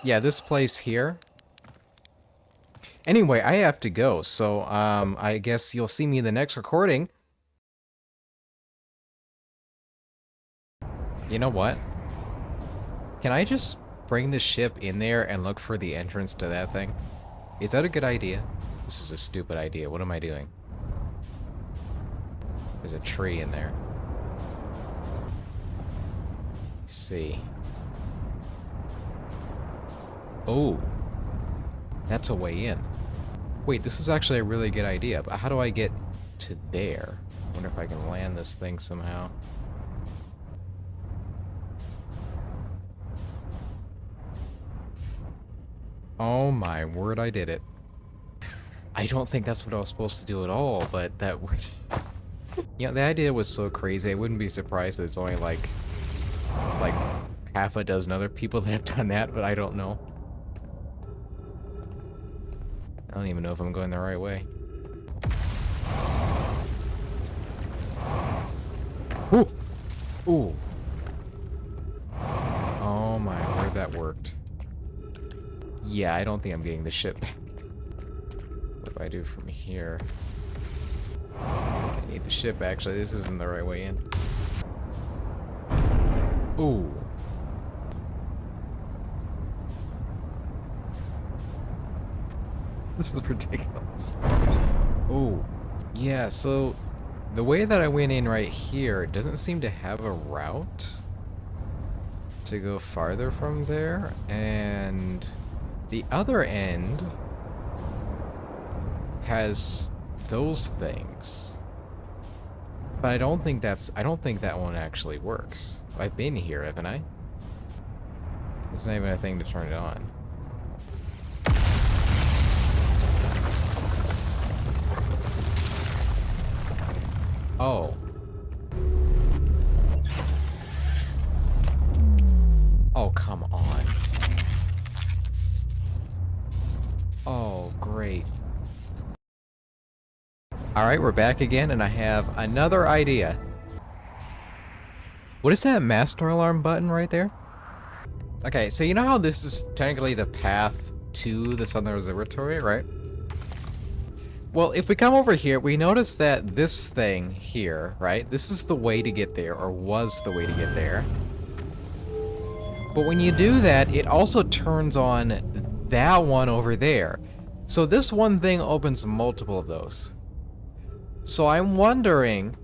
Yeah, this place here. Anyway, I have to go, so I guess you'll see me in the next recording. You know what? Can I just bring the ship in there and look for the entrance to that thing? Is that a good idea? This is a stupid idea. What am I doing? There's a tree in there. Let's see. Oh. That's a way in. Wait, this is actually a really good idea, but how do I get to there? I wonder if I can land this thing somehow. Oh my word, I did it. I don't think that's what I was supposed to do at all, but that would... Yeah, the idea was so crazy, I wouldn't be surprised that it's only like half a dozen other people that have done that, but I don't know. I don't even know if I'm going the right way. Ooh! Ooh! Oh my word, that worked. Yeah, I don't think I'm getting the ship back. What do I do from here? I need the ship, actually. This isn't the right way in. Ooh. This is ridiculous. Ooh. Yeah, so the way that I went in right here doesn't seem to have a route to go farther from there, and the other end has those things. But I don't think that one actually works. I've been here, haven't I? There's not even a thing to turn it on. Oh. Oh, come on. Oh, great. Alright, we're back again, and I have another idea. What is that master alarm button right there? Okay, so you know how this is technically the path to the Southern Observatory, right? Well, if we come over here, we notice that this thing here, right? This is the way to get there, or was the way to get there. But when you do that, it also turns on that one over there. So this one thing opens multiple of those. So I'm wondering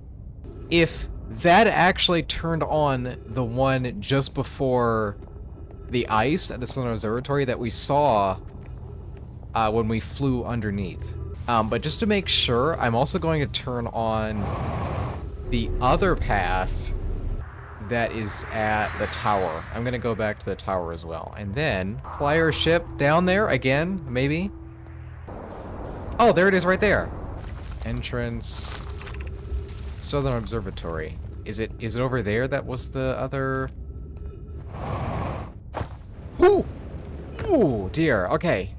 if that actually turned on the one just before the ice at the Southern Observatory that we saw when we flew underneath. But just to make sure, I'm also going to turn on the other path that is at the tower. I'm going to go back to the tower as well. And then, flyer ship down there again, maybe? Oh, there it is right there. Entrance, Southern Observatory. Is it over there? That was the other... Ooh! Ooh, dear. Okay.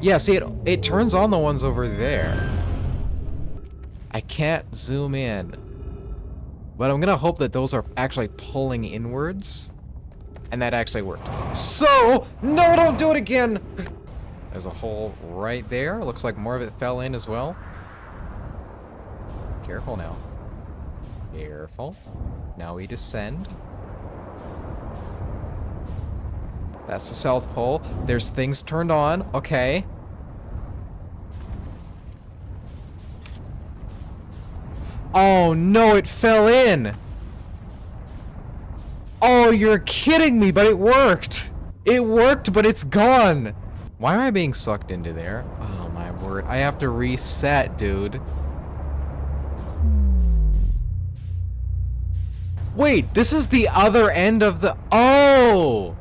Yeah, see, it turns on the ones over there. I can't zoom in. But I'm gonna hope that those are actually pulling inwards. And that actually worked. So, no, don't do it again! There's a hole right there. Looks like more of it fell in as well. Careful now. Careful. Now we descend. That's the South Pole. There's things turned on. Okay. Oh no, it fell in! Oh, you're kidding me, but it worked! It worked, but it's gone! Why am I being sucked into there? Oh my word, I have to reset, dude. Wait, this is the other end of the... Oh!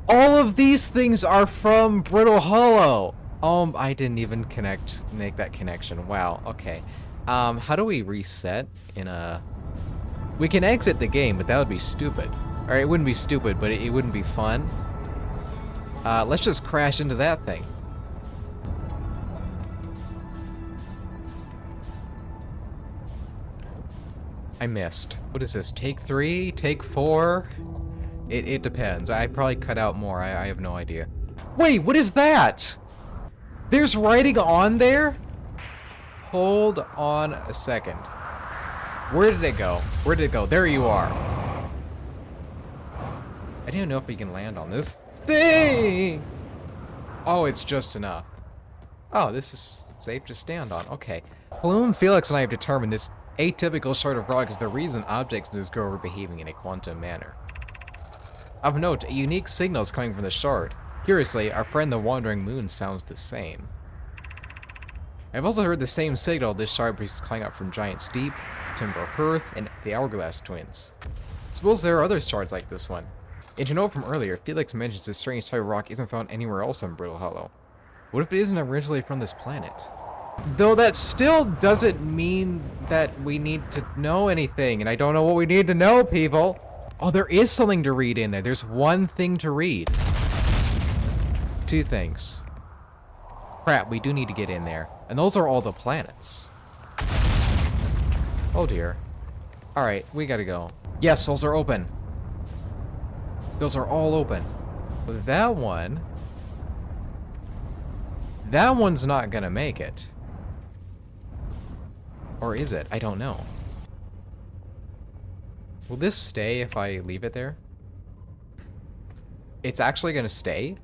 All of these things are from Brittle Hollow! I didn't even make that connection. Wow, okay. How do we reset in a... We can exit the game, but that would be stupid. Or it wouldn't be stupid, but it wouldn't be fun. Let's just crash into that thing. I missed. What is this? Take 3? Take 4? It depends. I probably cut out more. I have no idea. Wait, what is that? There's writing on there? Hold on a second. Where did it go? Where did it go? There you are. I don't know if we can land on this thing. Oh, it's just enough. Oh, this is safe to stand on. Okay. Plume, Felix, and I have determined this atypical shard of rock is the reason objects in this grove are behaving in a quantum manner. Of note, a unique signal is coming from the shard. Curiously, our friend the Wandering Moon sounds the same. I've also heard the same signal this shard is coming up from Giant Steep, Timber Hearth, and the Hourglass Twins. Suppose there are other shards like this one. And to note from earlier, Felix mentions this strange type of rock isn't found anywhere else on Brittle Hollow. What if it isn't originally from this planet? Though that still doesn't mean that we need to know anything, and I don't know what we need to know, people! Oh, there is something to read in there. There's one thing to read. 2 things. Crap, we do need to get in there. And those are all the planets. Oh dear. Alright, we gotta go. Yes, those are open. Those are all open. That one... That one's not gonna make it. Or is it? I don't know. Will this stay if I leave it there? It's actually gonna stay?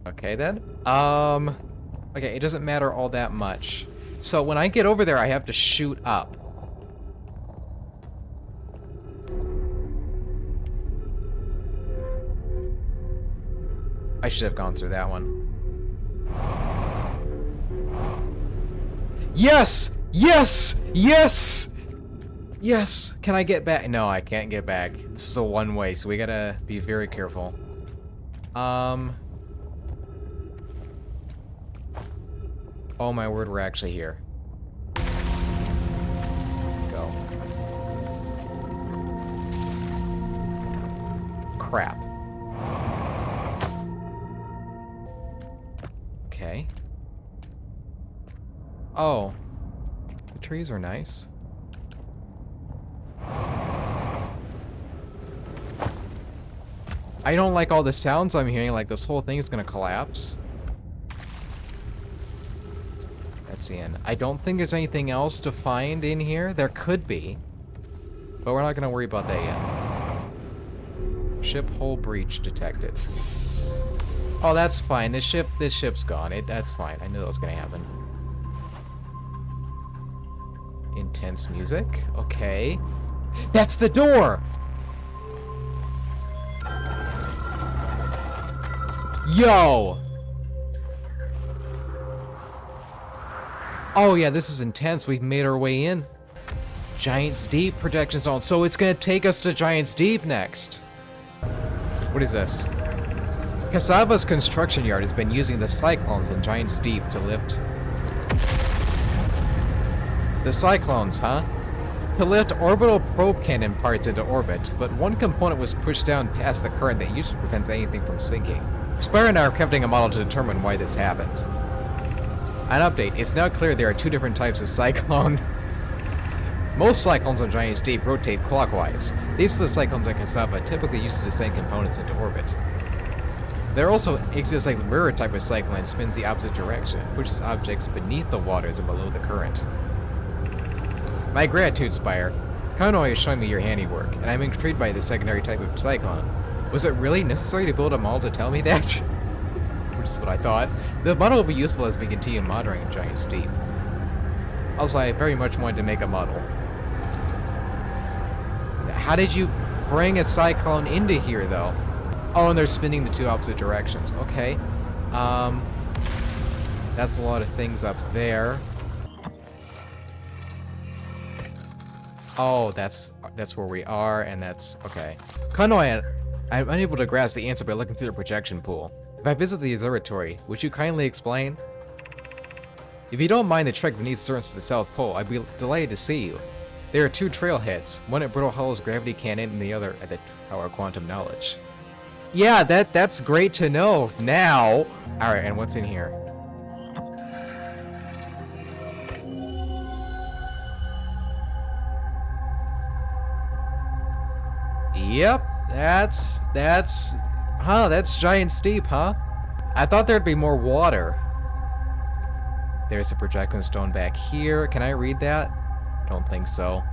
Okay then. Okay, it doesn't matter all that much. So when I get over there, I have to shoot up. I should have gone through that one. Yes! Yes! Yes! Yes! Can I get back? No, I can't get back. This is a one-way, so we gotta be very careful. Oh my word, we're actually here. Go. Crap. Okay. Oh. The trees are nice. I don't like all the sounds I'm hearing, like this whole thing is gonna collapse. That's the end. I don't think there's anything else to find in here. There could be. But we're not gonna worry about that yet. Ship hull breach detected. Oh, that's fine. This ship's gone. That's fine. I knew that was gonna happen. Intense music. Okay. That's the door! Yo! Oh yeah, this is intense. We've made our way in. Giant's Deep projection stone. So it's gonna take us to Giant's Deep next. What is this? Cassava's construction yard has been using the cyclones in Giant's Deep to lift... The cyclones, huh? To lift orbital probe cannon parts into orbit, but one component was pushed down past the current that usually prevents anything from sinking. Spire and I are crafting a model to determine why this happened. An update, it's now clear there are two different types of cyclone. Most cyclones on Giant's Deep rotate clockwise. These are the cyclones that Cassava typically uses to send components into orbit. There also exists a rarer type of cyclone that spins the opposite direction, pushes objects beneath the waters and below the current. My gratitude, Spire. Kanoi is showing me your handiwork, and I'm intrigued by this secondary type of cyclone. Was it really necessary to build a model to tell me that? Which is what I thought. The model will be useful as we continue monitoring Giant's Deep. Also, I very much wanted to make a model. How did you bring a cyclone into here, though? Oh, and they're spinning the two opposite directions. Okay. That's a lot of things up there. Oh, that's where we are, and that's... okay. Kanoi, I'm unable to grasp the answer by looking through the projection pool. If I visit the observatory, would you kindly explain? If you don't mind the trek beneath surface to the South Pole, I'd be delighted to see you. There are two trailheads, one at Brittle Hollow's gravity cannon and the other at the Tower of Quantum Knowledge. Yeah, that's great to know now. Alright, and what's in here? Yep, that's Giant's Deep, huh? I thought there'd be more water. There's a projection stone back here. Can I read that? Don't think so.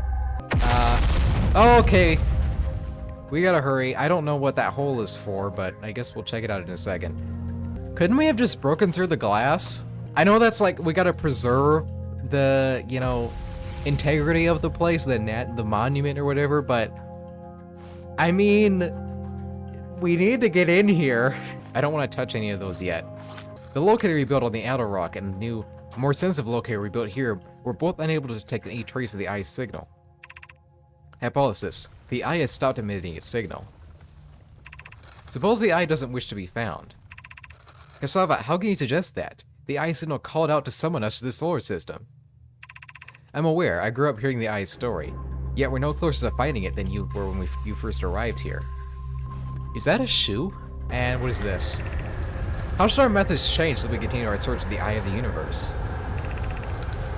Oh, okay. We gotta hurry. I don't know what that hole is for, but I guess we'll check it out in a second. Couldn't we have just broken through the glass? I know that's like, we gotta preserve the, you know, integrity of the place, the monument or whatever, but I mean, we need to get in here. I don't want to touch any of those yet. The locator we built on the outer rock and the new, more sensitive locator we built here were both unable to detect any trace of the eye's signal. Hypothesis. The eye has stopped emitting its signal. Suppose the eye doesn't wish to be found. Cassava, how can you suggest that? The eye signal called out to summon us to the solar system. I'm aware, I grew up hearing the eye's story. Yet we're no closer to finding it than you were when you first arrived here. Is that a shoe? And what is this? How should our methods change so we continue our search for the eye of the universe?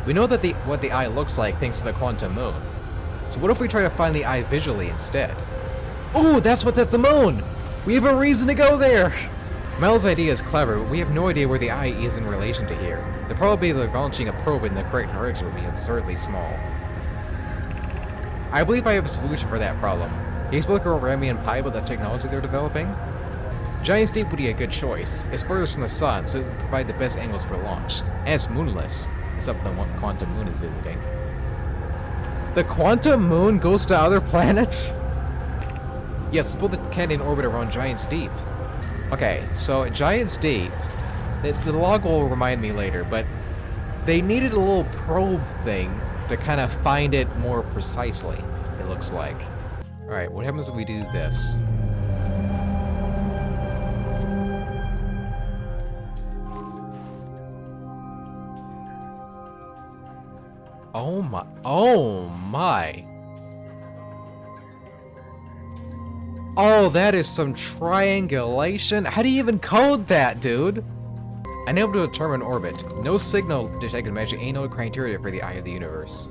We know that what the eye looks like thanks to the quantum moon. So what if we try to find the eye visually instead? Oh, that's what's at the moon! We have a reason to go there! Mel's idea is clever, but we have no idea where the eye is in relation to here. The probability of launching a probe in the correct direction would be absurdly small. I believe I have a solution for that problem. Can you spoke around Remy and Pi about the technology they're developing? Giant's Deep would be a good choice. It's furthest from the sun, so it would provide the best angles for launch. And it's moonless, except for the one quantum moon is visiting. The quantum moon goes to other planets? Yes, put the cannon in orbit around Giant's Deep. Okay, so Giant's Deep, the log will remind me later, but they needed a little probe thing to kind of find it more precisely, it looks like. Alright, what happens if we do this? Oh my, oh my. Oh, that is some triangulation. How do you even code that, dude? Unable to determine orbit. No signal detected matching ain't no criteria for the eye of the universe.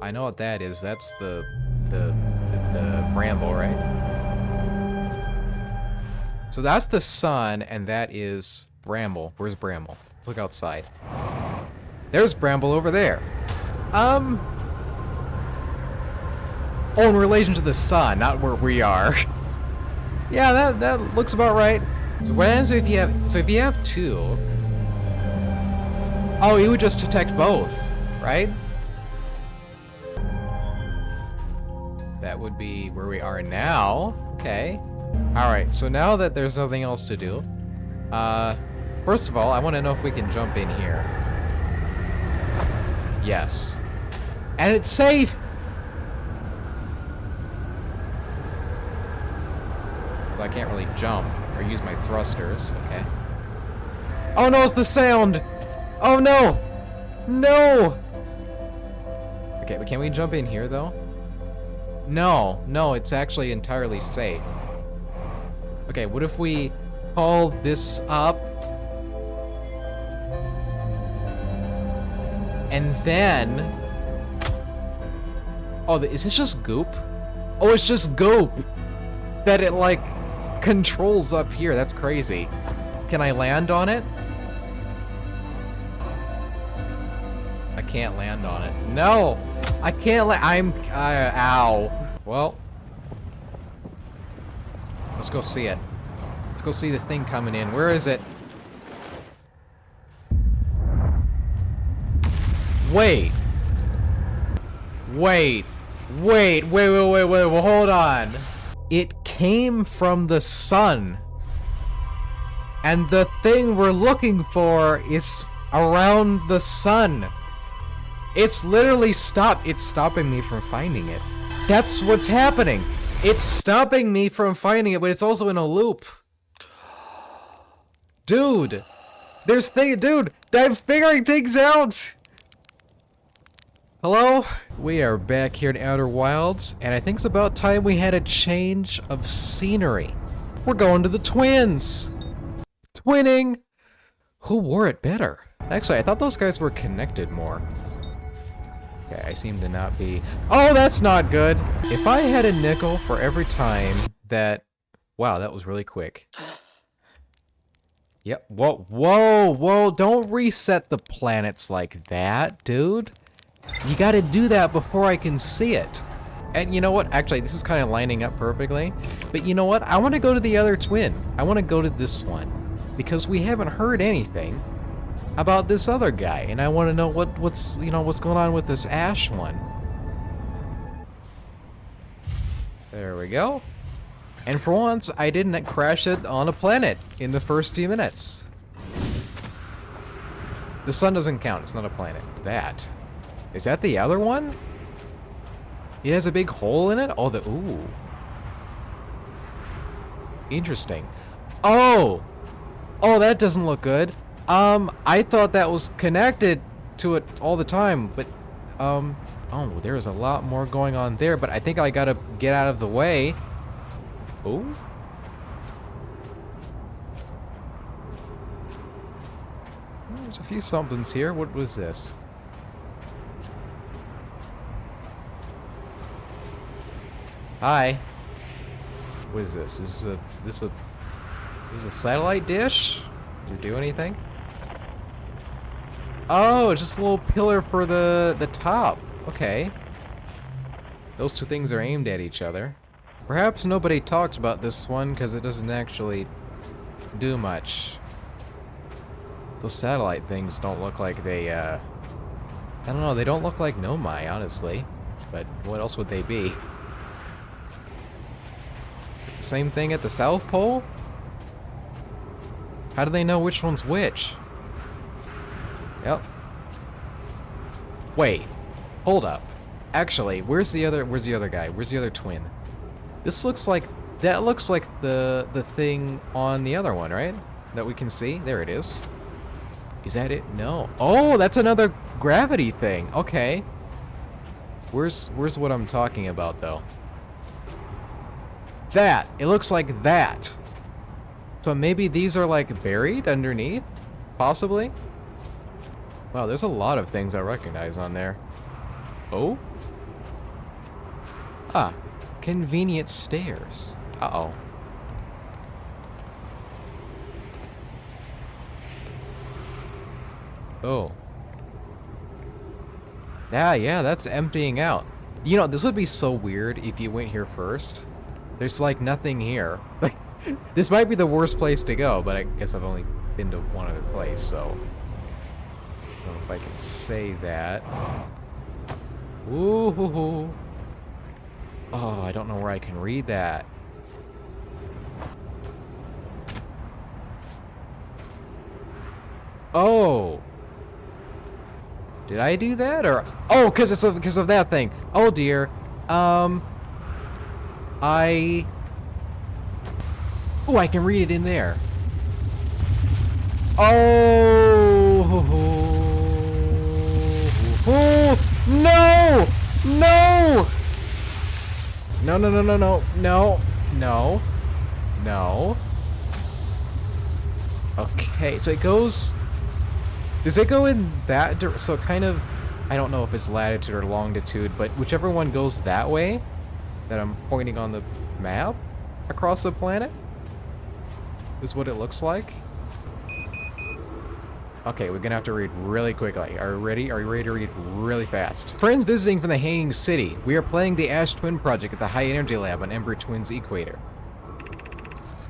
I know what that is. That's the bramble, right? So that's the sun, and that is Bramble. Where's Bramble? Let's look outside. There's Bramble over there. Oh, in relation to the sun, not where we are. Yeah, that looks about right. So what happens if you have two? Oh, you would just detect both, right? That would be where we are now. Okay. Alright, so now that there's nothing else to do, first of all, I want to know if we can jump in here. Yes. And it's safe! Well, I can't really jump or use my thrusters. Okay. Oh no, it's the sound! Oh no! No! Okay, but can we jump in here though? No, no, it's actually entirely safe. Okay, what if we call this up? And then... Oh, is this just goop? Oh, it's just goop! That it, like, controls up here. That's crazy. Can I land on it? I can't land on it. No! I can't ow. Well. Let's go see it. Let's go see the thing coming in. Where is it? Wait. Wait. Well, hold on. It came from the sun. And the thing we're looking for is around the sun. It's literally stopped. It's stopping me from finding it. That's what's happening. It's stopping me from finding it, but it's also in a loop. Dude. Dude, I'm figuring things out. Hello? We are back here in Outer Wilds, and I think it's about time we had a change of scenery. We're going to the twins. Twinning. Who wore it better? Actually, I thought those guys were connected more. Okay, I seem to not be... Oh, that's not good! If I had a nickel for every time that... Wow, that was really quick. Yep, whoa, don't reset the planets like that, dude. You gotta do that before I can see it. And you know what? Actually, this is kind of lining up perfectly. But you know what? I want to go to the other twin. I want to go to this one. Because we haven't heard anything about this other guy, and I want to know what's going on with this Ash one. There we go. And for once, I didn't crash it on a planet in the first few minutes. The sun doesn't count. It's not a planet. It's that. Is that the other one? It has a big hole in it? Oh, ooh. Interesting. Oh! Oh, that doesn't look good. I thought that was connected to it all the time, but, oh, there's a lot more going on there, but I think I gotta get out of the way. Oh? There's a few somethings here. What was this? Hi. What is this? Is this a satellite dish? Does it do anything? Oh, it's just a little pillar for the top. Okay. Those two things are aimed at each other. Perhaps nobody talked about this one because it doesn't actually do much. Those satellite things don't look like they, I don't know, they don't look like Nomai, honestly. But what else would they be? Is it the same thing at the South Pole? How do they know which one's which? Yep. Wait. Hold up. Actually, where's the other guy? Where's the other twin? This looks like that looks like the thing on the other one, right? That we can see. There it is. Is that it? No. Oh, that's another gravity thing. Okay. Where's what I'm talking about though? That. It looks like that. So maybe these are like buried underneath? Possibly? Wow, there's a lot of things I recognize on there. Oh? Ah, convenient stairs. Uh-oh. Oh. Yeah, that's emptying out. You know, this would be so weird if you went here first. There's like nothing here. Like, this might be the worst place to go, but I guess I've only been to one other place, so I don't know if I can say that. Ooh, hoo, hoo. Oh, I don't know where I can read that. Oh. Did I do that or oh, because of that thing. Oh dear. Oh, I can read it in there. Oh, no! No! No, no, no, no, no, no, no, no. Okay, so it goes... Does it go in that direction? So kind of... I don't know if it's latitude or longitude, but whichever one goes that way, that I'm pointing on the map across the planet, is what it looks like. Okay, we're gonna have to read really quickly. Are you ready? Are you ready to read really fast? Friends visiting from the Hanging City. We are playing the Ash Twin Project at the High Energy Lab on Ember Twin's equator.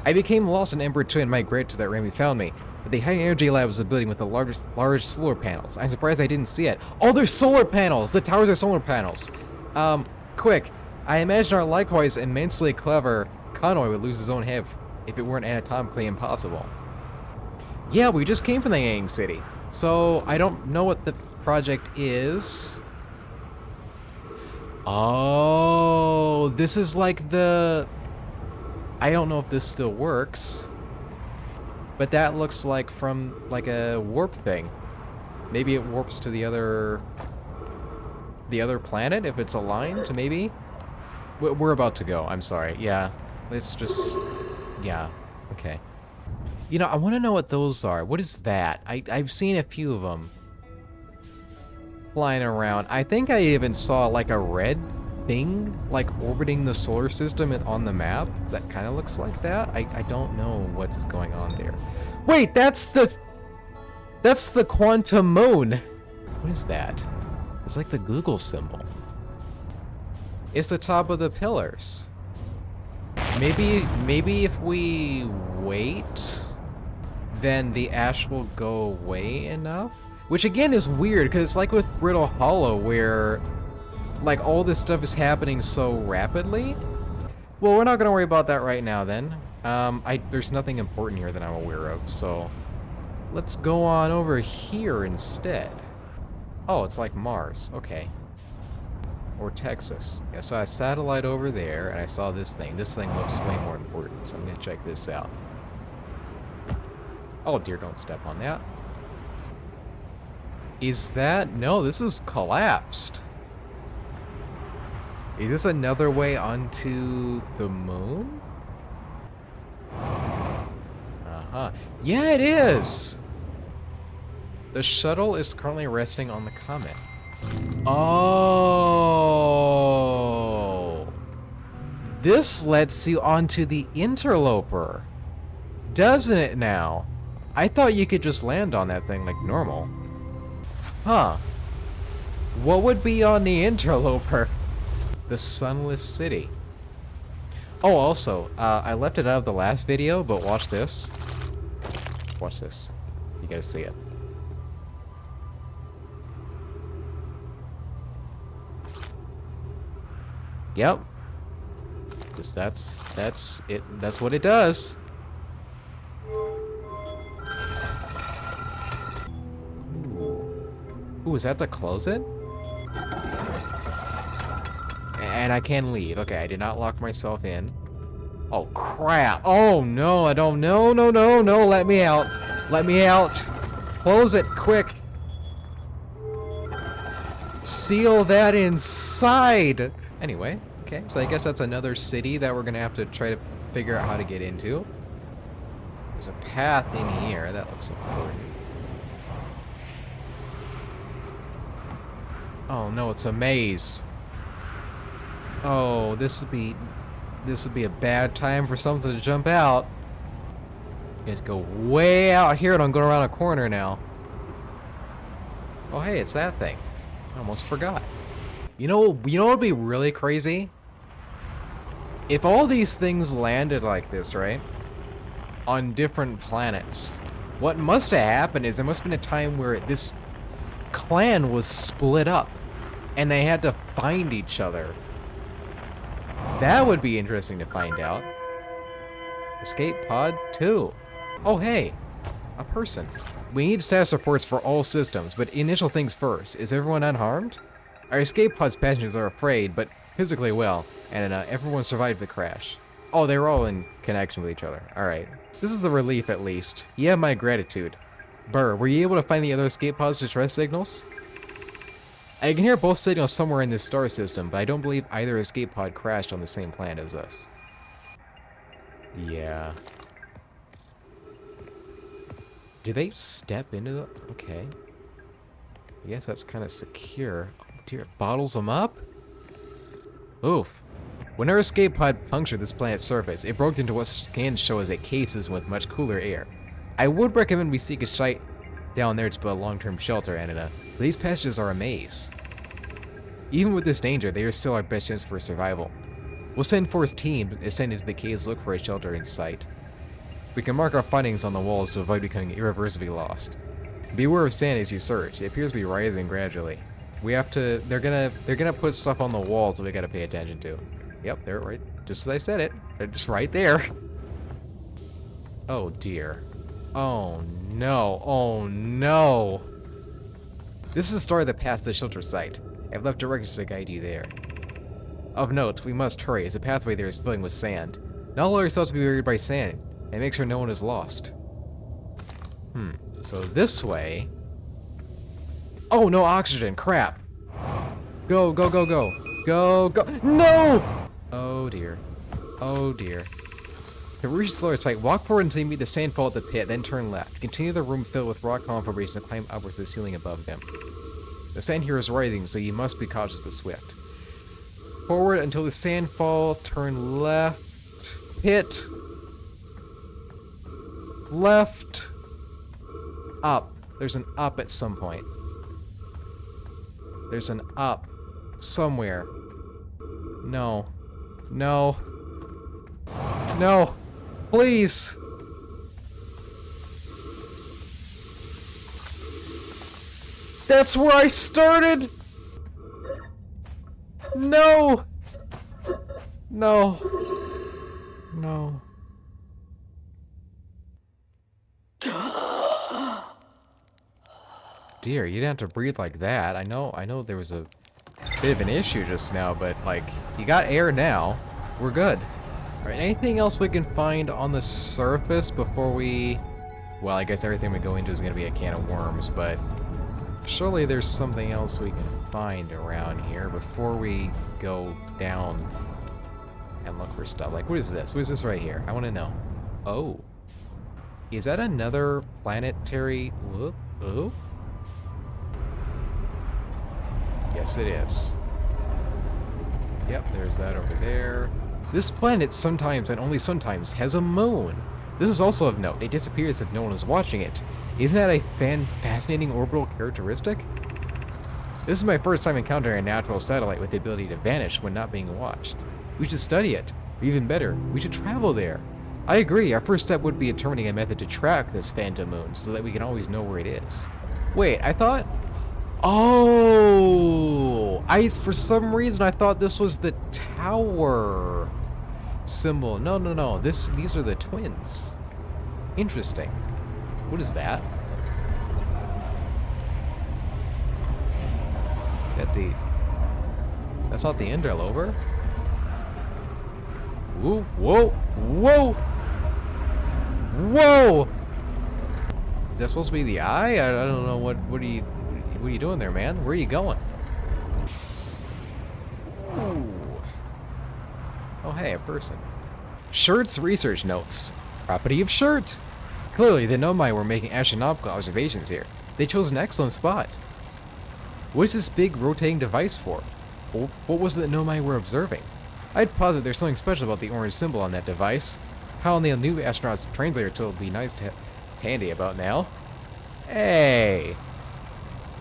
I became lost in Ember Twin, migrated to that rim, found me. But the High Energy Lab is a building with the large solar panels. I'm surprised I didn't see it. Oh, there's solar panels! The towers are solar panels. Quick. I imagine our likewise immensely clever Convoy would lose his own head if it weren't anatomically impossible. Yeah, we just came from the Hanging City, so I don't know what the project is. Oh, this is like the... I don't know if this still works, but that looks like from like a warp thing. Maybe it warps to the other planet if it's aligned, maybe? We're about to go, I'm sorry. Yeah, let's just... Yeah, okay. You know, I want to know what those are. What is that? I've seen a few of them flying around. I think I even saw like a red thing like orbiting the solar system on the map that kind of looks like that. I don't know what is going on there. Wait, that's the quantum moon. What is that? It's like the Google symbol. It's the top of the pillars. Maybe if we wait, then the ash will go away enough? Which again is weird, because it's like with Brittle Hollow, where like all this stuff is happening so rapidly. Well, we're not gonna worry about that right now then. There's nothing important here that I'm aware of, so let's go on over here instead. Oh, it's like Mars, okay. Or Texas. I saw a satellite over there, and I saw this thing. This thing looks way more important, so I'm gonna check this out. Oh dear, don't step on that. Is that... No, this is collapsed. Is this another way onto the moon? Uh-huh. Yeah, it is! The shuttle is currently resting on the comet. Oh! This lets you onto the interloper. Doesn't it now? I thought you could just land on that thing like normal. Huh. What would be on the interloper? The Sunless City. Oh, also, I left it out of the last video, but watch this. Watch this. You gotta see it. Yep. That's it. That's what it does. Ooh, is that to close it? And I can leave. Okay, I did not lock myself in. Oh, crap. Oh, no, I don't... No, no, no, no, let me out. Let me out. Close it, quick. Seal that inside. Anyway, okay, so I guess that's another city that we're gonna have to try to figure out how to get into. There's a path in here. That looks important. Oh, no, it's a maze. Oh, this would be a bad time for something to jump out. You guys go way out here and I'm going around a corner now. Oh, hey, it's that thing. I almost forgot. You know what would be really crazy? If all these things landed like this, right? On different planets. What must have happened is there must have been a time where this clan was split up and they had to find each other. That would be interesting to find out. Escape pod 2. Oh, hey, a person. We need status reports for all systems, but initial things first. Is everyone unharmed? Our escape pod's passengers are afraid, but physically well, and everyone survived the crash. Oh, they were all in connection with each other. Alright. This is the relief, at least. You have my gratitude. Burr, were you able to find the other escape pods' distress signals? I can hear both signals somewhere in this star system, but I don't believe either escape pod crashed on the same planet as us. Yeah. Did they step into the... Okay. I guess that's kind of secure. Oh dear, it bottles them up? Oof. When our escape pod punctured this planet's surface, it broke into what scans show as a cave system with much cooler air. I would recommend we seek a site down there to build a long-term shelter, Anna. But these passages are a maze. Even with this danger, they are still our best chance for survival. We'll send forth teams to ascend into the caves to look for a shelter in sight. We can mark our findings on the walls to avoid becoming irreversibly lost. Beware of sand as you search. It appears to be rising gradually. We have to... They're gonna put stuff on the walls that we gotta pay attention to. Yep, they're right. Just as I said it. They're just right there. Oh dear. Oh no. Oh no. This is the story of the path to the shelter site. I've left directions to guide you there. Of note, we must hurry, as the pathway there is filling with sand. Not allow yourself to be buried by sand, and make sure no one is lost. So this way... Oh, no oxygen, crap! Go, go, go, go! Go, go! No! Oh dear. Oh dear. To reach the slower site, walk forward until you meet the sandfall at the pit, then turn left. Continue the room filled with rock column formations and climb upward to the ceiling above them. The sand here is rising, so you must be cautious but swift. Forward until the sandfall, turn left, pit, left, up. There's an up at some point. There's an up somewhere. No. No. No. Please. That's where I started. No. No. No. Dear, you didn't have to breathe like that. I know there was a bit of an issue just now, but like, you got air now. We're good. Alright, anything else we can find on the surface before we... Well, I guess everything we go into is going to be a can of worms, but surely there's something else we can find around here before we go down and look for stuff. Like, what is this? What is this right here? I want to know. Oh. Is that another planetary... Oh? Yes, it is. Yep, there's that over there. This planet sometimes, and only sometimes, has a moon. This is also of note. It disappears if no one is watching it. Isn't that a fascinating orbital characteristic? This is my first time encountering a natural satellite with the ability to vanish when not being watched. We should study it. Or even better, we should travel there. I agree, our first step would be determining a method to track this phantom moon so that we can always know where it is. Wait, I thought... Oh! For some reason I thought this was the tower symbol. No, no, no. These are the twins. Interesting. What is that? That's not the interloper? Whoa, whoa, whoa! Whoa! Is that supposed to be the eye? I don't know. What are you doing there, man? Where are you going? Ooh. Oh, hey, a person. Shirt's research notes. Property of Shirt. Clearly, the Nomai were making astronomical observations here. They chose an excellent spot. What is this big rotating device for? What was it that Nomai were observing? I'd posit there's something special about the orange symbol on that device. How only a new astronaut's translator tool would be nice to have handy about now. Hey!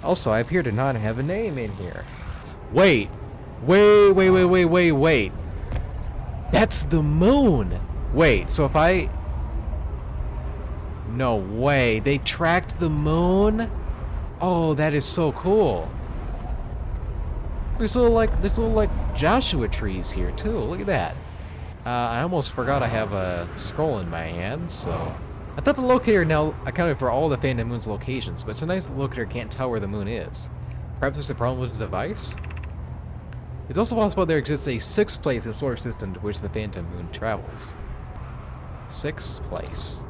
Also, I appear to not have a name in here. Wait! Wait! That's the moon! Wait, so if I... No way, they tracked the moon? Oh, that is so cool. There's little Joshua trees here too. Look at that. I almost forgot I have a scroll in my hand, so... I thought the locator now accounted for all the Phantom Moon's locations, but sometimes the locator can't tell where the moon is. Perhaps there's a problem with the device? It's also possible there exists a sixth place in the solar system to which the Phantom Moon travels. Sixth place.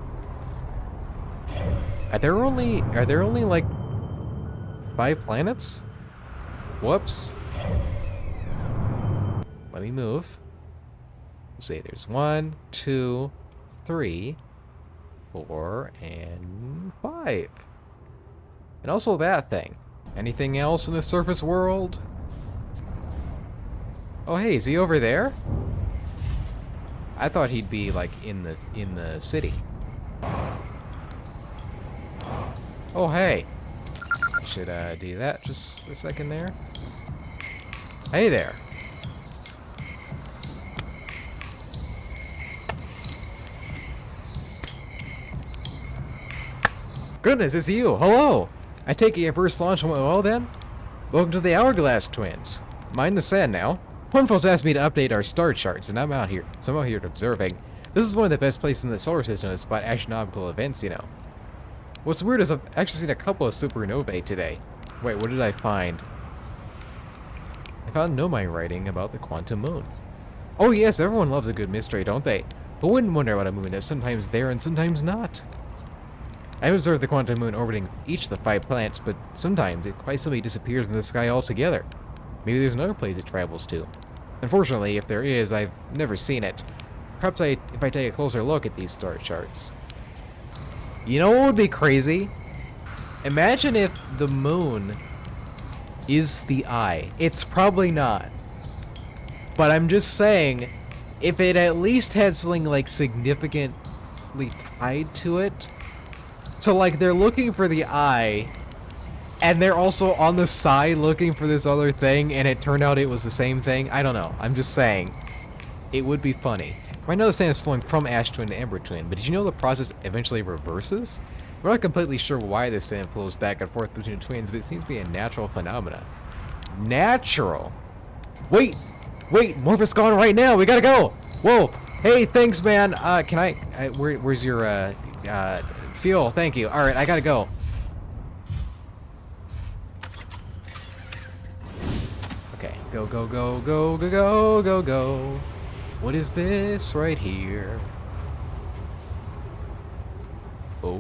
Are there only like 5 planets? Whoops. Let me move. Let's see, there's 1, 2, 3, 4, and 5. And also that thing. Anything else in the surface world? Oh hey, is he over there? I thought he'd be like in the city. Oh hey. I should do that just for a second there. Hey there. Goodness, it's you. Hello. I take it your first launch went well then? Welcome to the Hourglass Twins. Mind the sand now. Pornfos asked me to update our star charts, and I'm out here observing. This is one of the best places in the solar system to spot astronomical events, you know. What's weird is I've actually seen a couple of supernovae today. Wait, what did I find? I found Nomai writing about the quantum moon. Oh yes, everyone loves a good mystery, don't they? Who wouldn't wonder about a moon that's sometimes there and sometimes not? I've observed the quantum moon orbiting each of the 5 planets, but sometimes it quite simply disappears in the sky altogether. Maybe there's another place it travels to. Unfortunately, if there is, I've never seen it. Perhaps if I take a closer look at these star charts. You know what would be crazy? Imagine if the moon is the eye. It's probably not. But I'm just saying, if it at least had something like significantly tied to it. So like they're looking for the eye, and they're also on the side looking for this other thing, and it turned out it was the same thing. I don't know. I'm just saying. It would be funny. Right now the sand is flowing from ash twin to ember twin, but did you know the process eventually reverses? We're not completely sure why this sand flows back and forth between twins, but it seems to be a natural phenomena. Natural? Wait! Morphous gone right now! We gotta go! Whoa! Hey, thanks, man! Can I where's your, fuel? Thank you. Alright, I gotta go. Okay, go. What is this right here? Oh?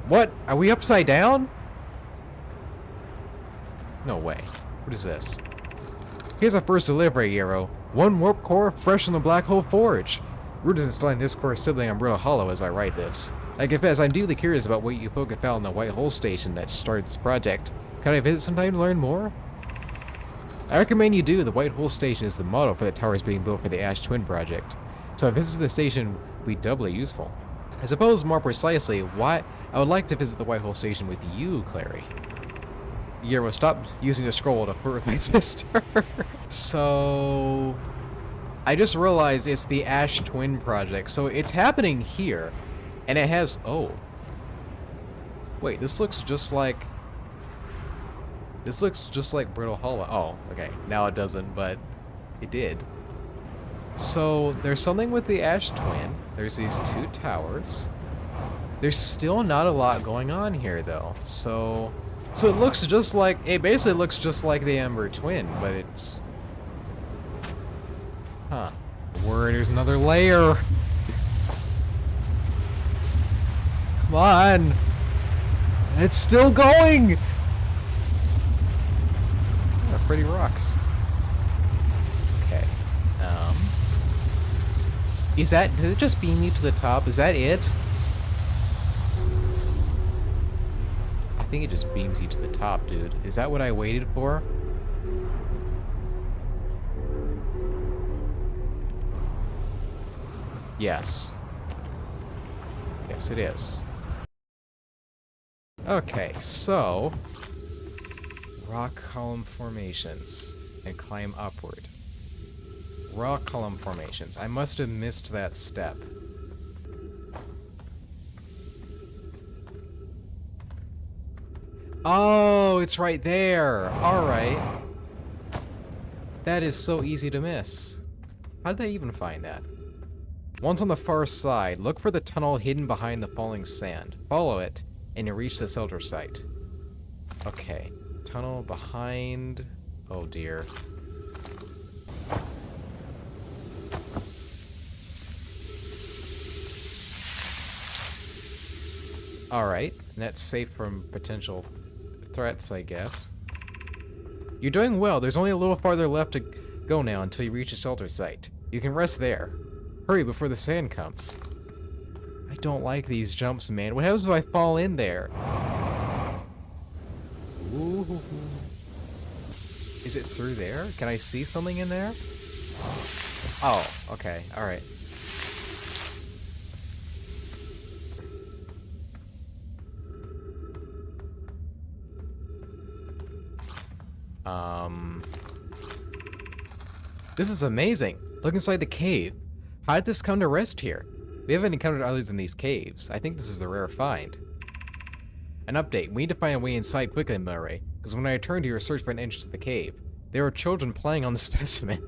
What? Are we upside down? No way. What is this? Here's our first delivery, Arrow. 1 warp core fresh from the Black Hole Forge. Root is installing this core sibling on Brittle Hollow as I write this. I confess, I'm deeply curious about what you folk have found in the White Hole Station that started this project. Can I visit sometime to learn more? I recommend you do. The White Hole Station is the model for the towers being built for the Ash Twin project. So a visit to the station would be doubly useful. I suppose more precisely, why I would like to visit the White Hole Station with you, Clary. Yermo, stop using the scroll to flirt with my sister. So... I just realized it's the Ash Twin project. So it's happening here. And it has... Oh. Wait, this looks just like... This looks just like Brittle Hollow. Oh, okay. Now it doesn't, but it did. So there's something with the Ash Twin. There's these 2 towers. There's still not a lot going on here, though. So So it looks just like, it basically looks just like the Ember Twin, but it's... Huh. Word, there's another layer! Come on! It's still going! Oh, pretty rocks. Okay. Is that, did it just beam me to the top? Is that it? I think it just beams you to the top, dude. Is that what I waited for? Yes. Yes, it is. Okay, so... rock column formations. And climb upward. Rock column formations. I must have missed that step. Oh, it's right there. Alright. That is so easy to miss. How did I even find that? Once on the far side, look for the tunnel hidden behind the falling sand. Follow it, and you'll reach the shelter site. Okay. Tunnel behind... Oh dear. Alright, that's safe from potential threats, I guess. You're doing well. There's only a little farther left to go now until you reach the shelter site. You can rest there. Hurry before the sand comes. I don't like these jumps, man. What happens if I fall in there? Ooh. Is it through there? Can I see something in there? Oh, okay. Alright. This is amazing. Look inside the cave. How did this come to rest here? We haven't encountered others in these caves. I think this is a rare find. An update. We need to find a way inside quickly, Murray, because when I returned here to search for an entrance to the cave, there were children playing on the specimen.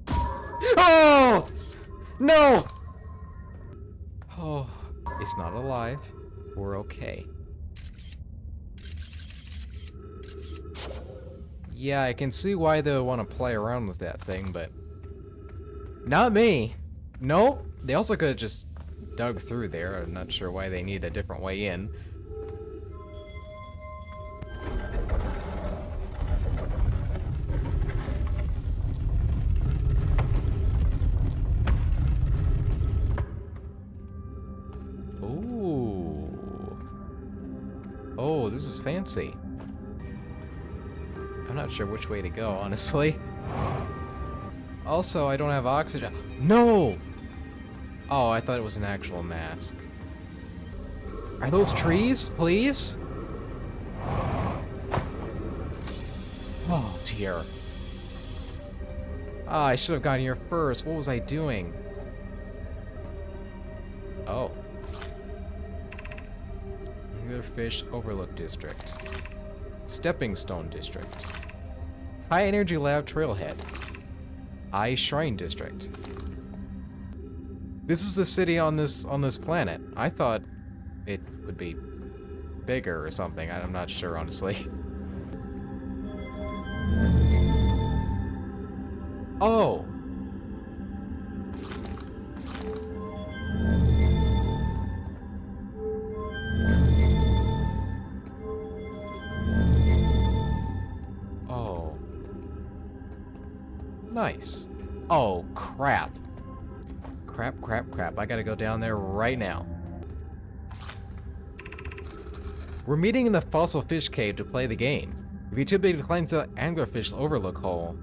Oh! No! Oh, it's not alive. We're okay. Yeah, I can see why they would want to play around with that thing, but... Not me! Nope! They also could have just dug through there. I'm not sure why they need a different way in. Ooh. Oh, this is fancy. I'm not sure which way to go, honestly. Also, I don't have oxygen. No! Oh, I thought it was an actual mask. Are those trees, please? Oh, dear. Ah, I should have gotten here first. What was I doing? Oh. Anglerfish Overlook District. Stepping Stone District. High Energy Lab Trailhead. Ice Shrine District. This is the city on this planet. I thought it would be bigger or something. I'm not sure, honestly. Oh. Nice. Oh, crap. Crap, crap, crap. I gotta go down there right now. We're meeting in the Fossil Fish Cave to play the game. If you're too big to climb the Anglerfish Overlook hole,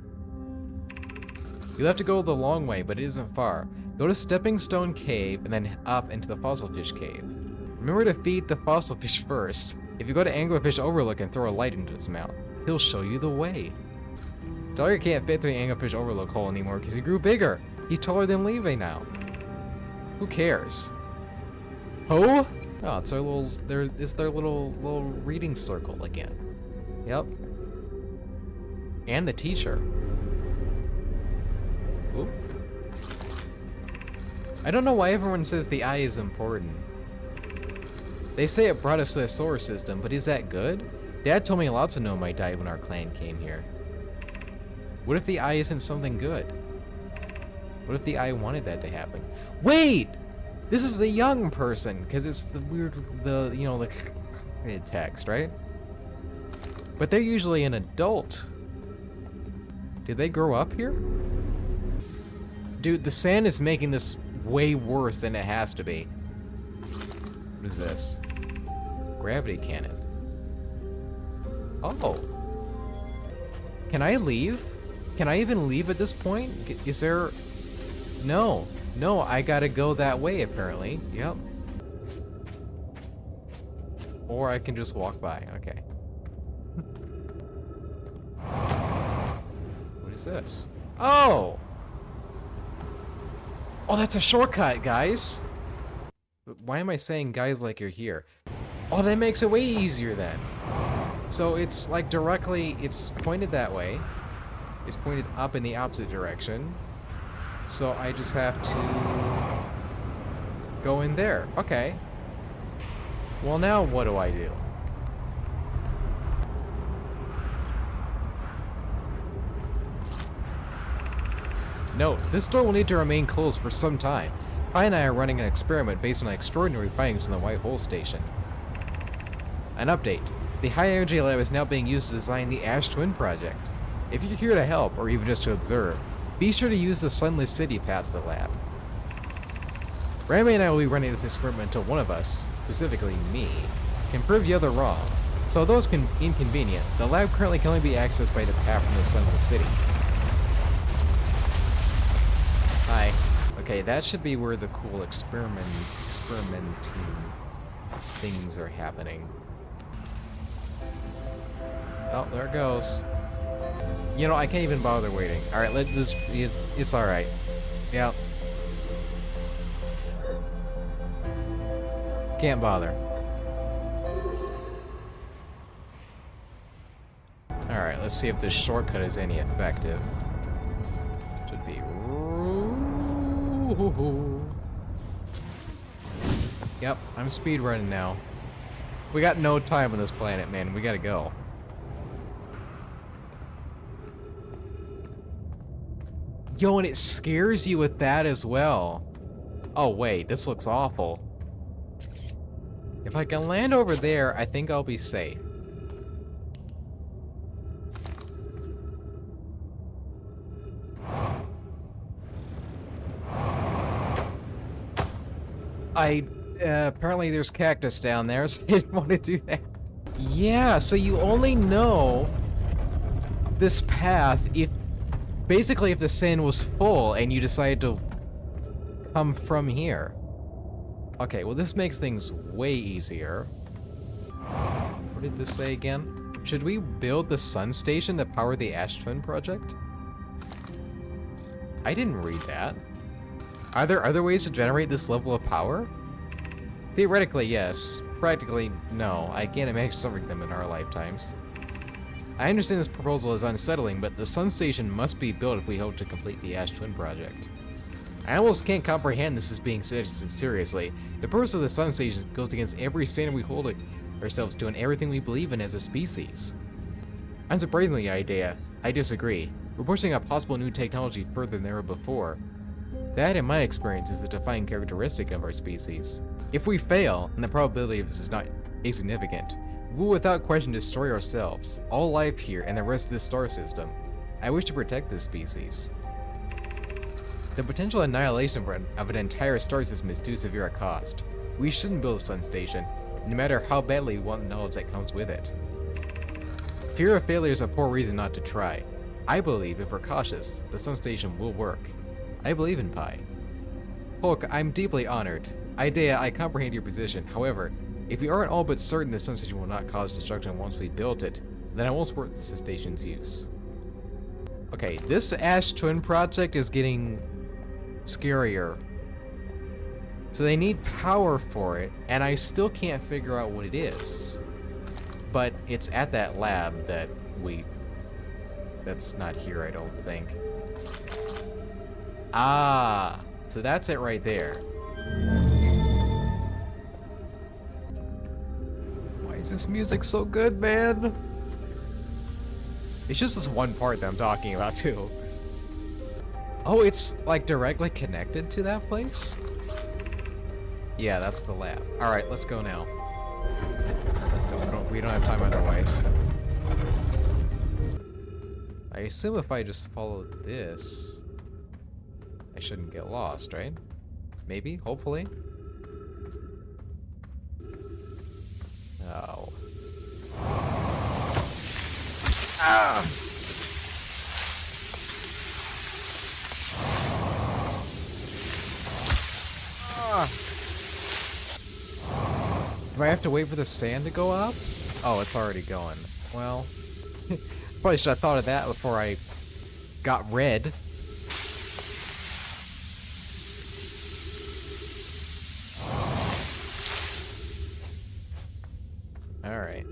you'll have to go the long way, but it isn't far. Go to Stepping Stone Cave and then up into the Fossil Fish Cave. Remember to feed the fossil fish first. If you go to Anglerfish Overlook and throw a light into his mouth, he'll show you the way. Dogger can't fit through the Anglerfish Overlook hole anymore because he grew bigger. He's taller than Levi now. Who cares? Oh? Oh, it's their little reading circle again. Yep. And the teacher. Oop. I don't know why everyone says the eye is important. They say it brought us to the solar system, but is that good? Dad told me lots of Nomai died when our clan came here. What if the eye isn't something good? What if the eye wanted that to happen? Wait! This is the young person, because it's the weird, you know, the text, right? But they're usually an adult. Did they grow up here? Dude, the sand is making this way worse than it has to be. What is this? Gravity cannon. Oh. Can I leave? Can I even leave at this point? Is there... No. No, I gotta go that way, apparently. Yep. Or I can just walk by. Okay. What is this? Oh! Oh, that's a shortcut, guys! Why am I saying guys like you're here? Oh, that makes it way easier then. So it's like directly, it's pointed that way. It's pointed up in the opposite direction. So I just have to go in there. Okay. Well, now what do I do? Note, this door will need to remain closed for some time. Pi and I are running an experiment based on extraordinary findings in the White Hole Station. An update. The High Energy Lab is now being used to design the Ash Twin project. If you're here to help, or even just to observe, be sure to use the Sunless City path to the lab. Rami and I will be running this experiment until one of us, specifically me, can prove the other wrong. So although it's inconvenient, the lab currently can only be accessed by the path from the Sunless City. Hi. Okay, that should be where the cool experimenting things are happening. Oh, there it goes. You know, I can't even bother waiting. Alright, let's just... It's alright. Yeah. Can't bother. Alright, let's see if this shortcut is any effective. Should be... Yep, I'm speedrunning now. We got no time on this planet, man. We gotta go. Yo, and it scares you with that as well. Oh, wait, this looks awful. If I can land over there, I think I'll be safe. Apparently there's cactus down there, so I didn't want to do that. Yeah, so you only know this path if... Basically, if the sand was full and you decided to come from here. Okay, well this makes things way easier. What did this say again? Should we build the sun station to power the Ash Twin project? I didn't read that. Are there other ways to generate this level of power? Theoretically, yes. Practically, no. I can't imagine solving them in our lifetimes. I understand this proposal is unsettling, but the sun station must be built if we hope to complete the Ash Twin project. I almost can't comprehend this as being seriously. The purpose of the sun station goes against every standard we hold ourselves to and everything we believe in as a species. Unsurprisingly, I disagree. We're pushing a possible new technology further than ever before. That, in my experience, is the defining characteristic of our species. If we fail, and the probability of this is not insignificant, we will without question destroy ourselves, all life here, and the rest of this star system. I wish to protect this species. The potential annihilation of an entire star system is too severe a cost. We shouldn't build a sun station, no matter how badly we want the knowledge that comes with it. Fear of failure is a poor reason not to try. I believe if we're cautious, the sun station will work. I believe in Pi. Hulk, I'm deeply honored. Idea, I comprehend your position. However, if we aren't all but certain the sun station will not cause destruction once we built it, then I won't support the station's use. Okay, this Ash Twin project is getting scarier. So they need power for it, and I still can't figure out what it is. But it's at that lab that that's not here, I don't think. Ah, so that's it right there. This music's so good, man. It's just this one part that I'm talking about, too. Oh, it's, like, directly connected to that place? Yeah, that's the lab. Alright, let's go now. We don't have time otherwise. I assume if I just follow this, I shouldn't get lost, right? Maybe? Hopefully? Oh. Ah! Ah! Do I have to wait for the sand to go up? Oh, it's already going. Well, probably should have thought of that before I got red. Alright.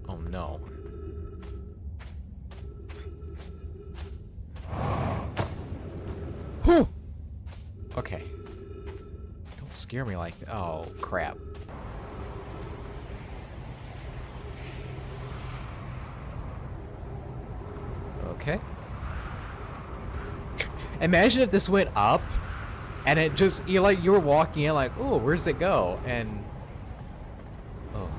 Oh no. Whew! Okay. Don't scare me like that. Oh, crap. Okay. Imagine if this went up, and it just, you were walking in like, oh, where's it go? And, oh.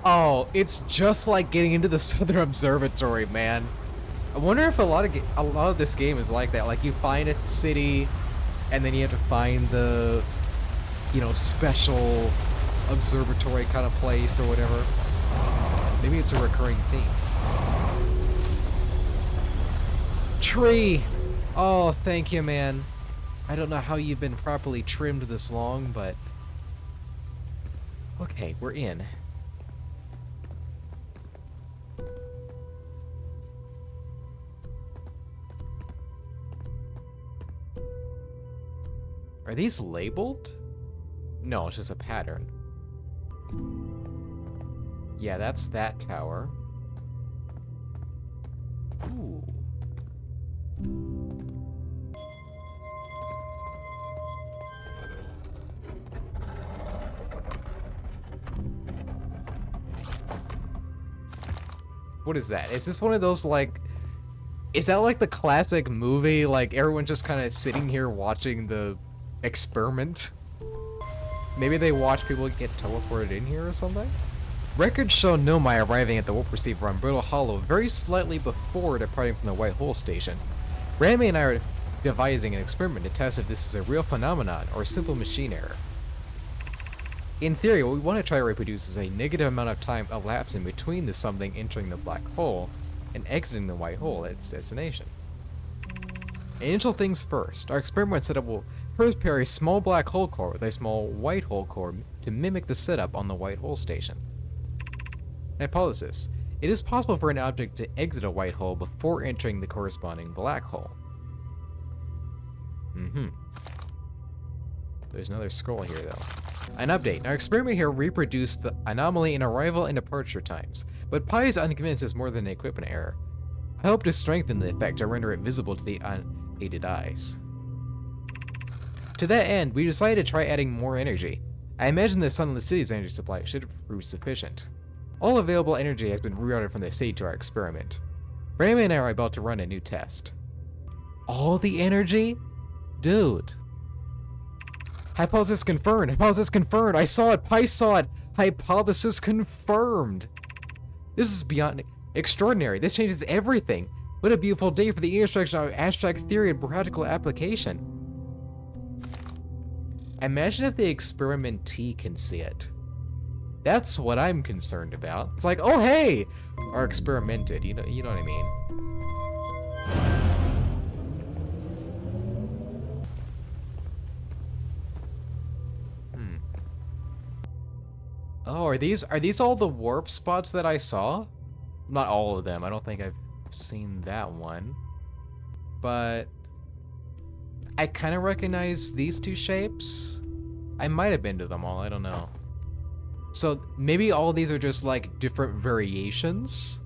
Oh, it's just like getting into the Southern Observatory, man. I wonder if a lot of this game is like that. Like, you find a city, and then you have to find the, you know, special observatory kind of place or whatever. Maybe it's a recurring theme. Tree! Oh, thank you, man. I don't know how you've been properly trimmed this long, but... Okay, we're in. Are these labeled? No, it's just a pattern. Yeah, that's that tower. Ooh. What is that? Is this one of those, like... Is that like the classic movie? Like, everyone just kind of sitting here watching the experiment? Maybe they watch people get teleported in here or something? Records show Nomai arriving at the warp receiver on Brittle Hollow very slightly before departing from the White Hole Station. Randy and I are devising an experiment to test if this is a real phenomenon or a simple machine error. In theory, what we want to try to reproduce is a negative amount of time elapsing between the something entering the black hole and exiting the white hole at its destination. Initial things first. Our experiment setup will first pair a small black hole core with a small white hole core to mimic the setup on the white hole station. Hypothesis. It is possible for an object to exit a white hole before entering the corresponding black hole. There's another scroll here, though. An update. Our experiment here reproduced the anomaly in arrival and departure times, but Pi is unconvinced it's more than an equipment error. I hope to strengthen the effect to render it visible to the unaided eyes. To that end, we decided to try adding more energy. I imagine the Sunless City's energy supply should prove sufficient. All available energy has been rerouted from the city to our experiment. Brandon and I are about to run a new test. All the energy? Dude. Hypothesis confirmed. Hypothesis confirmed. I saw it. Pi saw it. Hypothesis confirmed. This is beyond extraordinary. This changes everything. What a beautiful day for the intersection of abstract theory and practical application. Imagine if the experimentee can see it. That's what I'm concerned about. It's like, oh hey, or experimented. You know what I mean. Oh, are these all the warp spots that I saw? Not all of them. I don't think I've seen that one. But I kind of recognize these two shapes. I might have been to them all. I don't know. So maybe all these are just like different variations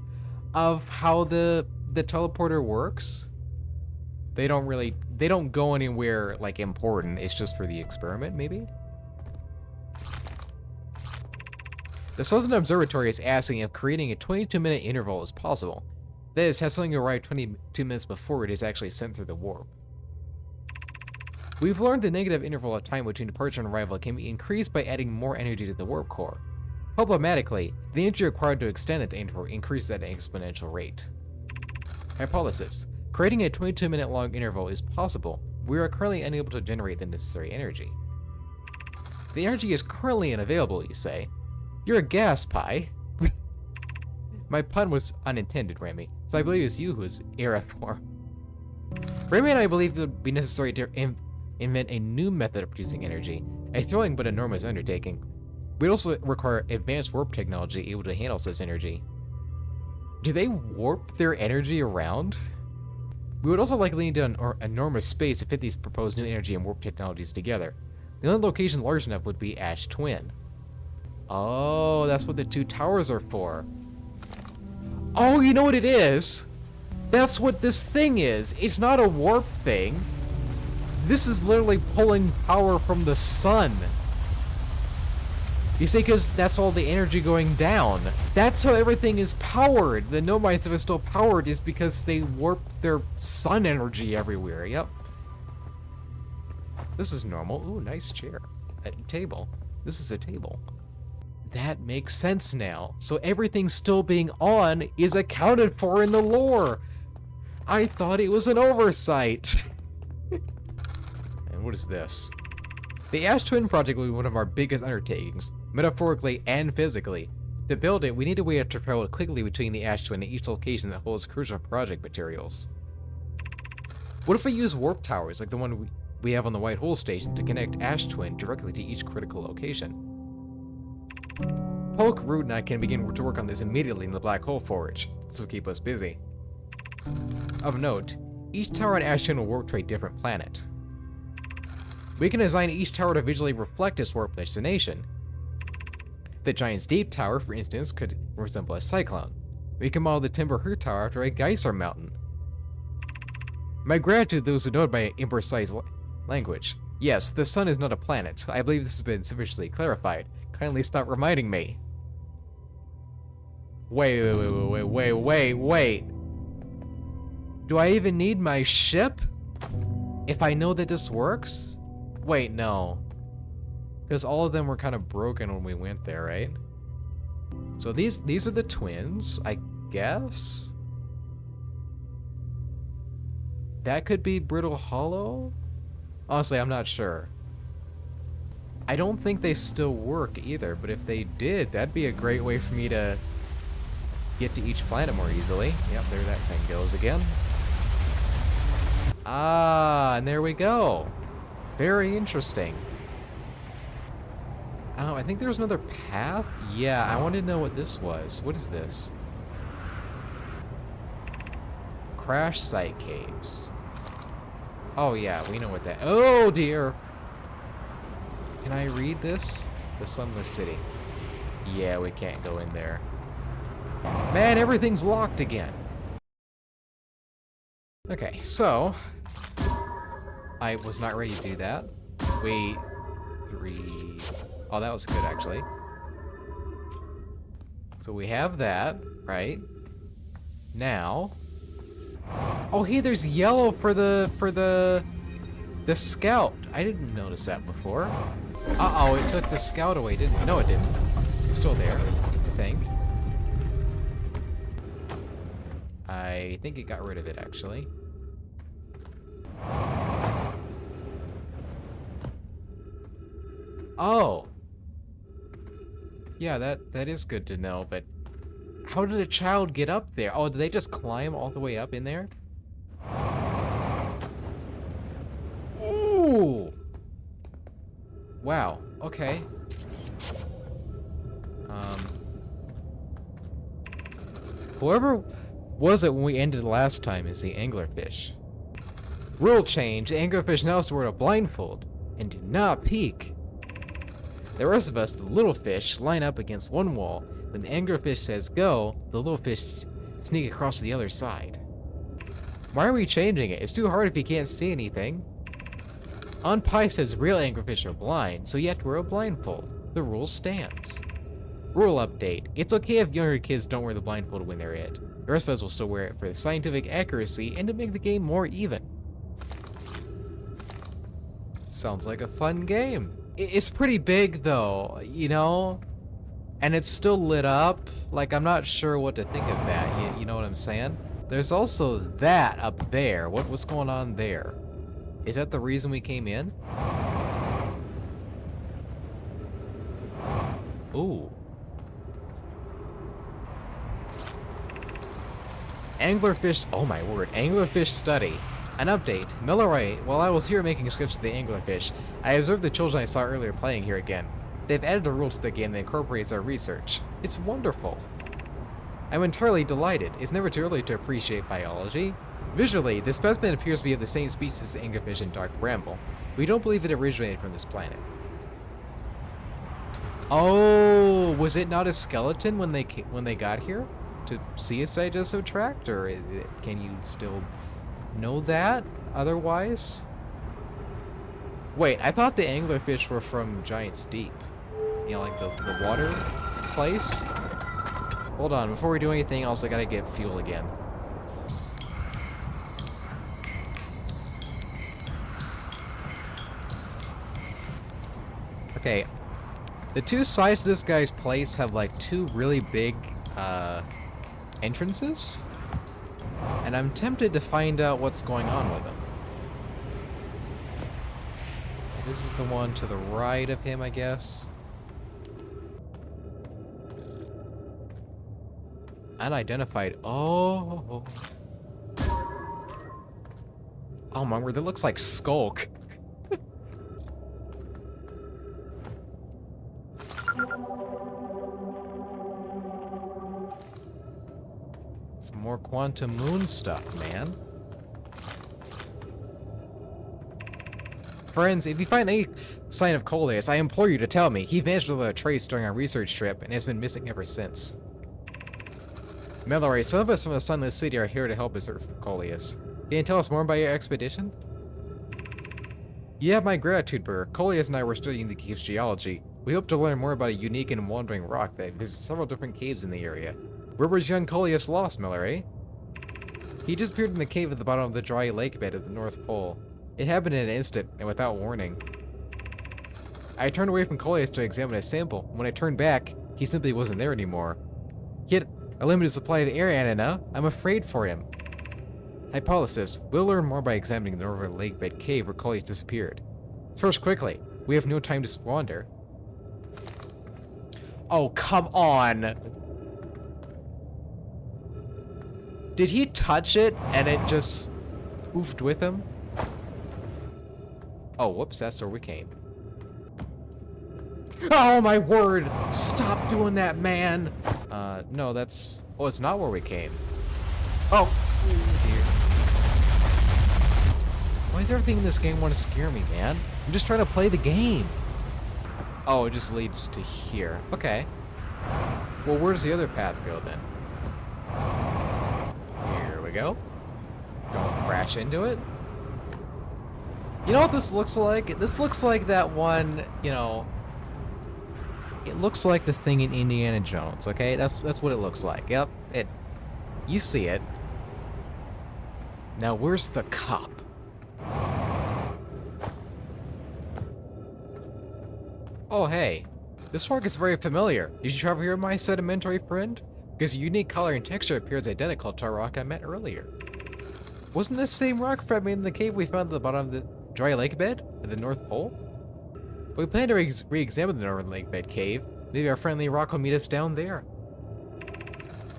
of how the teleporter works. They don't go anywhere, like, important. It's just for the experiment, maybe? The Southern Observatory is asking if creating a 22-minute interval is possible. That is, has something arrived 22 minutes before it is actually sent through the warp. We've learned the negative interval of time between departure and arrival can be increased by adding more energy to the warp core. Problematically, the energy required to extend that interval increases at an exponential rate. Hypothesis. Creating a 22-minute long interval is possible. We are currently unable to generate the necessary energy. The energy is currently unavailable, you say. You're a gas pie. My pun was unintended, Remy, so I believe it's you who is error form. Remy and I believe it would be necessary to invent a new method of producing energy, a thrilling but enormous undertaking. We'd also require advanced warp technology able to handle such energy. Do they warp their energy around? We would also likely need an enormous space to fit these proposed new energy and warp technologies together. The only location large enough would be Ash Twin. Oh, that's what the two towers are for. Oh, you know what it is? That's what this thing is. It's not a warp thing. This is literally pulling power from the sun. You see, because that's all the energy going down. That's how everything is powered. The Nomites, if it's still powered, is because they warp their sun energy everywhere. Yep. This is normal. Ooh, nice chair. Table. This is a table. That makes sense now. So everything still being on is accounted for in the lore. I thought it was an oversight. And what is this? The Ash Twin project will be one of our biggest undertakings, metaphorically and physically. To build it, we need a way to travel quickly between the Ash Twin and each location that holds crucial project materials. What if we use warp towers like the one we have on the White Hole Station to connect Ash Twin directly to each critical location? Polk, Root, and I can begin to work on this immediately in the Black Hole Forge. This will keep us busy. Of note, each tower on Ash Twin will warp to a different planet. We can design each tower to visually reflect its warp destination. The Giant's Deep Tower, for instance, could resemble a cyclone. We can model the Timber Her Tower after a geyser mountain. My gratitude to those who know my imprecise language. Yes, the sun is not a planet. I believe this has been sufficiently clarified. Kindly stop reminding me. Wait. Do I even need my ship? If I know that this works? Wait, no. Because all of them were kind of broken when we went there, right? So these are the twins, I guess? That could be Brittle Hollow? Honestly, I'm not sure. I don't think they still work either, but if they did, that'd be a great way for me to get to each planet more easily. Yep, there that thing goes again. Ah, and there we go. Very interesting. Oh, I think there's another path? Yeah, I wanted to know what this was. What is this? Crash Site Caves. Oh yeah, we know what that... Oh dear! Can I read this? The Sunless City. Yeah, we can't go in there. Man, everything's locked again. Okay, so... I was not ready to do that. Wait... 3... Oh, that was good, actually. So we have that, right? Now... Oh, hey, there's yellow for the scout. I didn't notice that before. Uh-oh, it took the scout away, didn't it? No, it didn't. It's still there, I think. I think it got rid of it, actually. Oh! Yeah, that is good to know, but... How did a child get up there? Oh, did they just climb all the way up in there? Ooh! Wow, okay. Whoever was it when we ended last time is the anglerfish. Rule change, the anglerfish now has to wear a blindfold, and do not peek. The rest of us, the little fish, line up against one wall. When the anglerfish says go, the little fish sneak across to the other side. Why are we changing it? It's too hard if you can't see anything. On Pi says real anglerfish are blind, so you have to wear a blindfold. The rule stands. Rule update. It's okay if younger kids don't wear the blindfold when they're it. The rest of us will still wear it for scientific accuracy and to make the game more even. Sounds like a fun game. It's pretty big though, you know? And it's still lit up. Like, I'm not sure what to think of that, you know what I'm saying? There's also that up there. What's going on there? Is that the reason we came in? Ooh. Anglerfish, oh my word, anglerfish study. An update. Milroy, while I was here making sketches of the anglerfish, I observed the children I saw earlier playing here again. They've added a rule to the game that incorporates our research. It's wonderful. I'm entirely delighted. It's never too early to appreciate biology. Visually, this specimen appears to be of the same species as anglerfish and dark bramble. We don't believe it originated from this planet. Oh, was it not a skeleton when they got here to see a digestive tract, or can you still know that otherwise? Wait, I thought the anglerfish were from Giant's Deep. You know, like the water place? Hold on, before we do anything else, I gotta get fuel again. Okay, the two sides of this guy's place have like two really big entrances, and I'm tempted to find out what's going on with them. This is the one to the right of him, I guess. Unidentified. Oh. Oh my word, that looks like Skulk. Some more Quantum Moon stuff, man. Friends, if you find any sign of Coleus, I implore you to tell me. He vanished without a trace during our research trip and has been missing ever since. Mallory, some of us from the Sunless City are here to help us search for Coleus. Can you tell us more about your expedition? You have my gratitude, Burr. Coleus and I were studying the cave's geology. We hope to learn more about a unique and wandering rock that visits several different caves in the area. Where was young Coleus lost, Mallory? He disappeared in the cave at the bottom of the dry lake bed at the North Pole. It happened in an instant, and without warning. I turned away from Coleus to examine his sample. When I turned back, he simply wasn't there anymore. He had a limited supply of air, Anna. I'm afraid for him. Hypothesis. We'll learn more by examining the northern lake bed cave where Coleus disappeared. Search quickly. We have no time to squander. Oh, come on! Did he touch it and it just poofed with him? Oh, whoops, that's where we came. Oh my word! Stop doing that, man! No, that's... Oh, it's not where we came. Oh, dear. Why does everything in this game want to scare me, man? I'm just trying to play the game. Oh, it just leads to here. Okay. Well, where does the other path go, then? Here we go. Don't crash into it. You know what this looks like? This looks like that one, you know... It looks like the thing in Indiana Jones, okay? That's what it looks like. Yep, you see it. Now, where's the cup? Oh, hey. This rock is very familiar. Did you travel here, my sedimentary friend? Because your unique color and texture appears identical to a rock I met earlier. Wasn't this same rock fragment in the cave we found at the bottom of the dry lake bed at the North Pole? We plan to re-examine the northern lake bed cave. Maybe our friendly rock will meet us down there.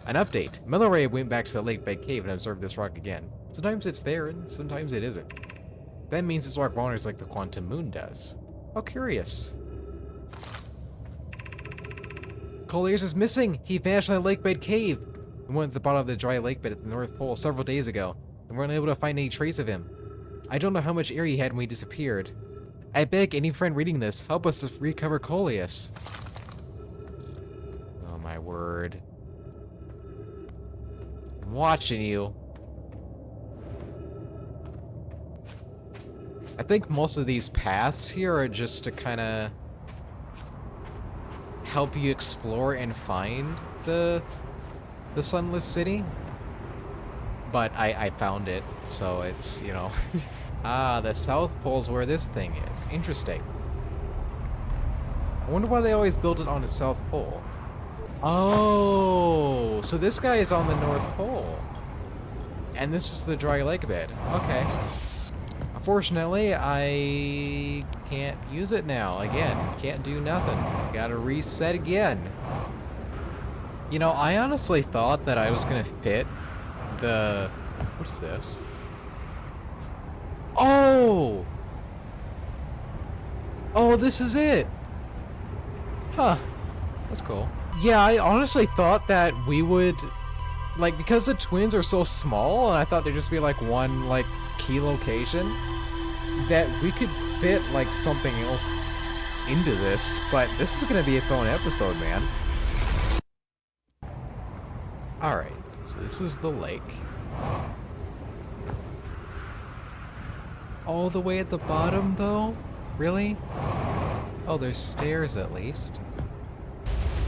An update. Mallory went back to the lake bed cave and observed this rock again. Sometimes it's there and sometimes it isn't. That means this rock wanders like the Quantum Moon does. How curious. Coleus is missing! He vanished in the lake bed cave! We went to the bottom of the dry lake bed at the North Pole several days ago, and weren't able to find any trace of him. I don't know how much air he had when he disappeared. I beg any friend reading this, help us to recover Coleus. Oh my word. I'm watching you. I think most of these paths here are just to kind of help you explore and find the Sunless City. But I found it, so it's, you know... Ah, the South Pole's where this thing is. Interesting. I wonder why they always build it on the South Pole. Oh, so this guy is on the North Pole. And this is the dry lake bed. Okay. Unfortunately, I can't use it now. Again, can't do nothing. Gotta reset again. You know, I honestly thought that I was gonna fit the... What's this? Oh! Oh, this is it! Huh. That's cool. Yeah, I honestly thought that we would... Like, because the twins are so small, and I thought there'd just be, like, one, like, key location, that we could fit, like, something else into this, but this is gonna be its own episode, man. Alright, so this is the lake. All the way at the bottom, though? Really? Oh, there's stairs at least.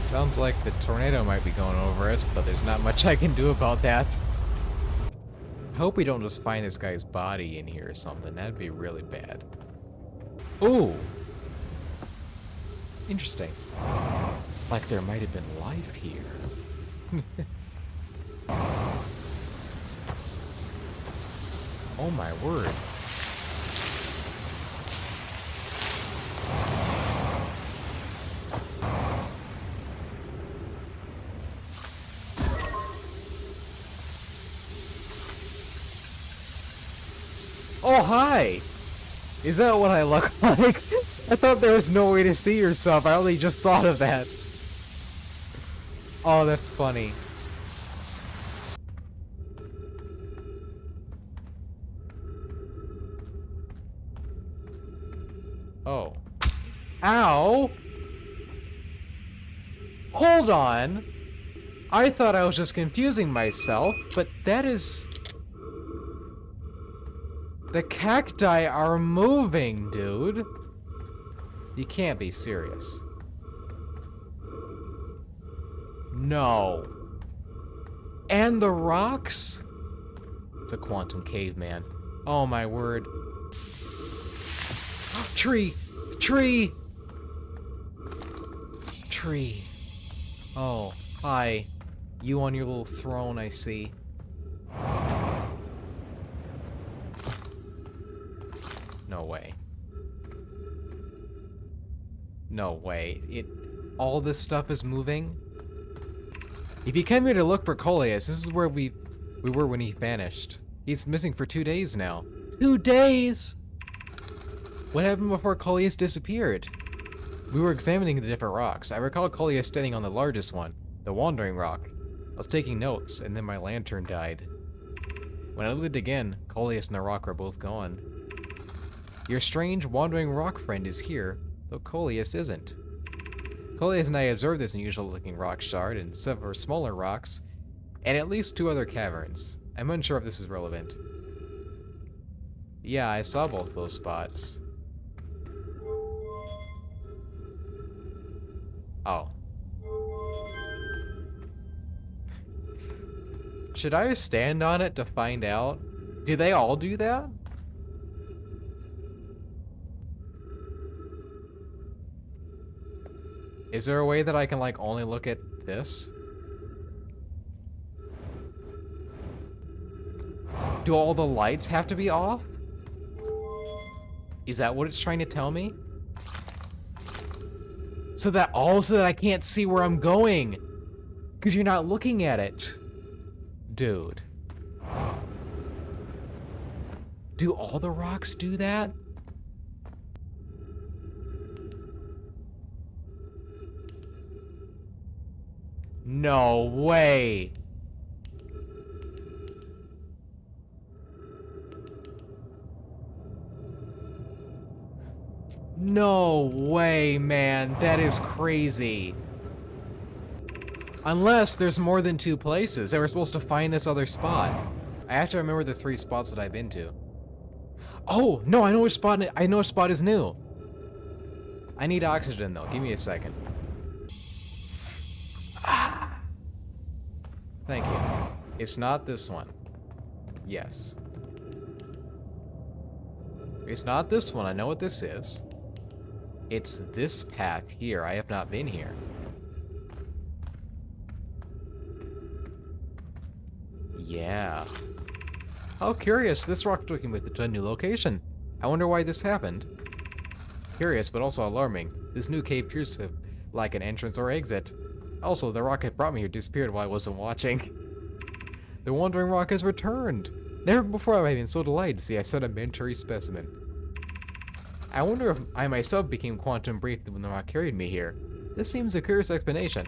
Sounds like the tornado might be going over us, but there's not much I can do about that. I hope we don't just find this guy's body in here or something. That'd be really bad. Ooh! Interesting. Like there might have been life here. Oh my word. Oh, hi! Is that what I look like? I thought there was no way to see yourself. I only just thought of that. Oh, that's funny. Oh. Ow! Hold on! I thought I was just confusing myself, but that is... The cacti are moving, dude. You can't be serious. No. And the rocks? It's a quantum caveman. Oh my word. Tree! Tree! Tree. Oh, hi. You on your little throne, I see. No way. No way. All this stuff is moving? If you came here to look for Coleus, this is where we were when he vanished. He's missing for 2 days now. 2 days?! What happened before Coleus disappeared? We were examining the different rocks. I recall Coleus standing on the largest one, the Wandering Rock. I was taking notes, and then my lantern died. When I looked again, Coleus and the rock were both gone. Your strange wandering rock friend is here, though Coleus isn't. Coleus and I observed this unusual looking rock shard and several smaller rocks, and at least 2 other caverns. I'm unsure if this is relevant. Yeah, I saw both those spots. Oh. Should I stand on it to find out? Do they all do that? Is there a way that I can, like, only look at this? Do all the lights have to be off? Is that what it's trying to tell me? So that I can't see where I'm going. Because you're not looking at it. Dude. Do all the rocks do that? No way. No way, man. That is crazy. Unless there's more than 2 places. They were supposed to find this other spot. I have to remember the 3 spots that I've been to. Oh, no, I know which spot, I know which spot is new. I need oxygen, though. Give me a second. Thank you. It's not this one. Yes. It's not this one. I know what this is. It's this path here. I have not been here. Yeah. How curious. This rock took me to a new location. I wonder why this happened. Curious, but also alarming. This new cave appears to like an entrance or exit. Also, the rock that brought me here disappeared while I wasn't watching. The wandering rock has returned. Never before have I been so delighted to see a sedimentary specimen. I wonder if I myself became quantum briefed when the rock carried me here. This seems a curious explanation.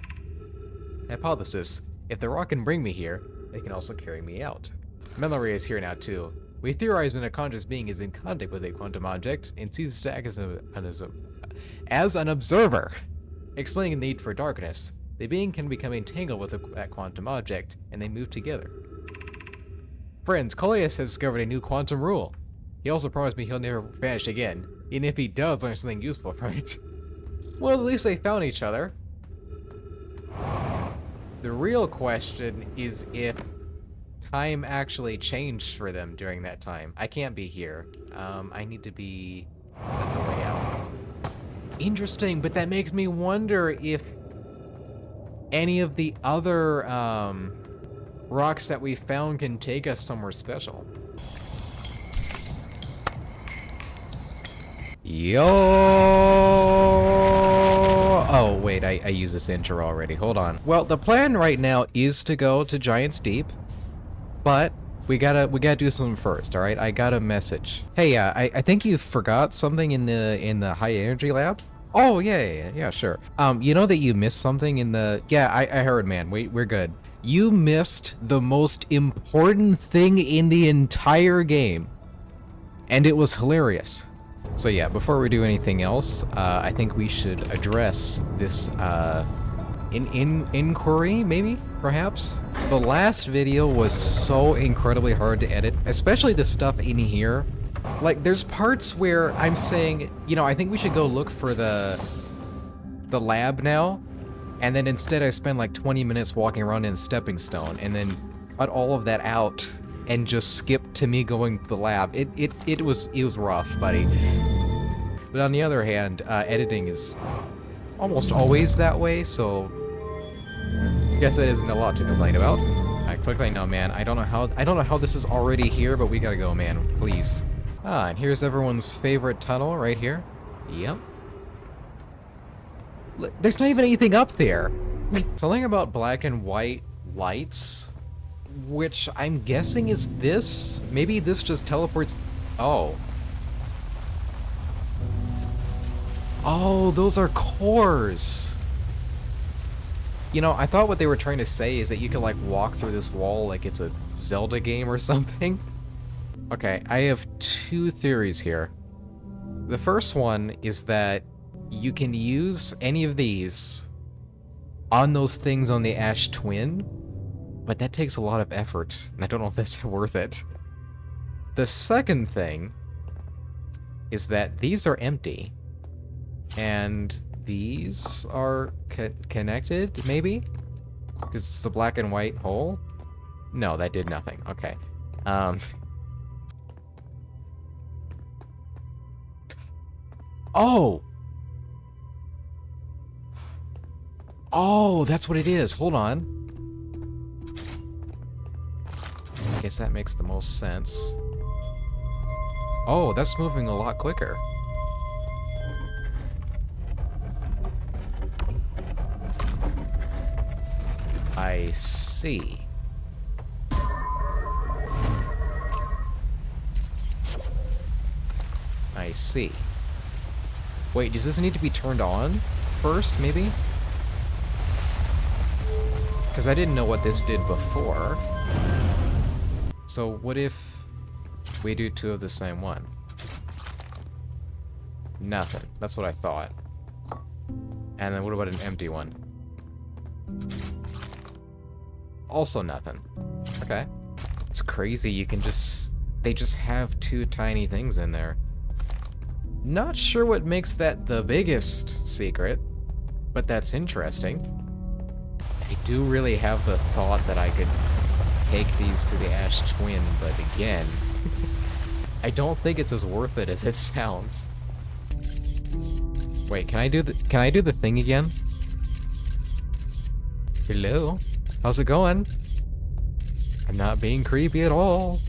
Hypothesis. If the rock can bring me here, it can also carry me out. Mallory is here now too. We theorize when a conscious being is in contact with a quantum object and ceases to act as an observer, explaining the need for darkness. The being can become entangled with that quantum object, and they move together. Friends, Coleus has discovered a new quantum rule. He also promised me he'll never vanish again, even if he does learn something useful from it. Well, at least they found each other. The real question is if time actually changed for them during that time. I can't be here. I need to be... That's a way out. Interesting, but that makes me wonder if any of the other rocks that we found can take us somewhere special. Yo! Oh, wait, I used this intro already. Hold on. Well, the plan right now is to go to Giant's Deep, but we gotta do something first, all right? I got a message. Hey, I think you forgot something in the high energy lab. Oh, yeah, sure. You know that you missed something in the... Yeah, I heard, man. We're good. You missed the most important thing in the entire game. And it was hilarious. So yeah, before we do anything else, I think we should address this, inquiry, maybe? Perhaps? The last video was so incredibly hard to edit, especially the stuff in here. Like, there's parts where I'm saying, you know, I think we should go look for the lab now, and then instead I spend like 20 minutes walking around in Stepping Stone, and then cut all of that out, and just skip to me going to the lab. It was rough, buddy. But on the other hand, editing is almost always that way, so guess that isn't a lot to complain about. Alright, quickly now, man. I don't know how this is already here, but we gotta go, man. Please. Ah, and here's everyone's favorite tunnel right here. Yep. There's not even anything up there. Something about black and white lights, which I'm guessing is this. Maybe this just teleports. Oh. Oh, those are cores. You know, I thought what they were trying to say is that you can like walk through this wall like it's a Zelda game or something. Okay, I have two theories here. The first one is that you can use any of these on those things on the Ash Twin, but that takes a lot of effort, and I don't know if that's worth it. The second thing is that these are empty, and these are connected, maybe? Because it's a black and white hole? No, that did nothing. Okay. Oh! Oh, that's what it is. Hold on. I guess that makes the most sense. Oh, that's moving a lot quicker. I see. I see. Wait, does this need to be turned on first, maybe? Because I didn't know what this did before. So what if we do two of the same one? Nothing. That's what I thought. And then what about an empty one? Also nothing. Okay. It's crazy. You can just they just have two tiny things in there. Not sure what makes that the biggest secret, but that's interesting. I do really have the thought that I could take these to the Ash Twin, but again, I don't think it's as worth it as it sounds. Wait, can I do the thing again? Hello? How's it going? I'm not being creepy at all.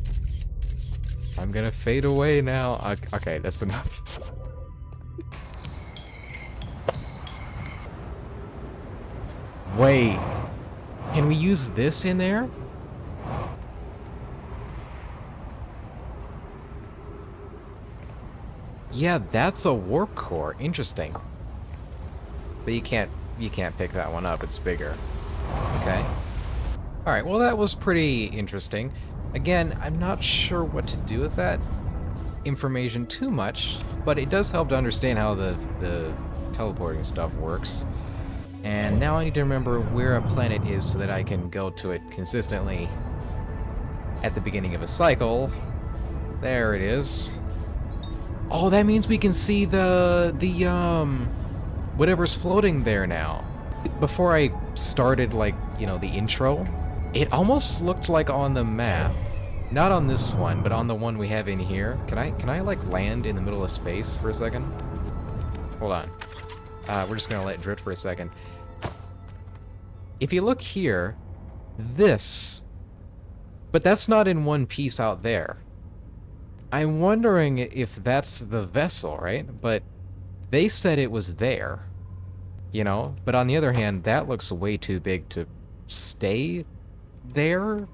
I'm gonna fade away now. Okay, that's enough. Wait, can we use this in there? Yeah, that's a warp core. Interesting. But you can't pick that one up. It's bigger. Okay. All right. Well, that was pretty interesting. Again, I'm not sure what to do with that information too much, but it does help to understand how the teleporting stuff works. And now I need to remember where a planet is so that I can go to it consistently at the beginning of a cycle. There it is. Oh, that means we can see the whatever's floating there now. Before I started, like, you know, the intro, it almost looked like on the map, not on this one, but on the one we have in here. Can I like land in the middle of space for a second? Hold on. We're just gonna let it drift for a second. If you look here, this, but that's not in one piece out there. I'm wondering if that's the vessel, right? But they said it was there, you know? But on the other hand, that looks way too big to stay there.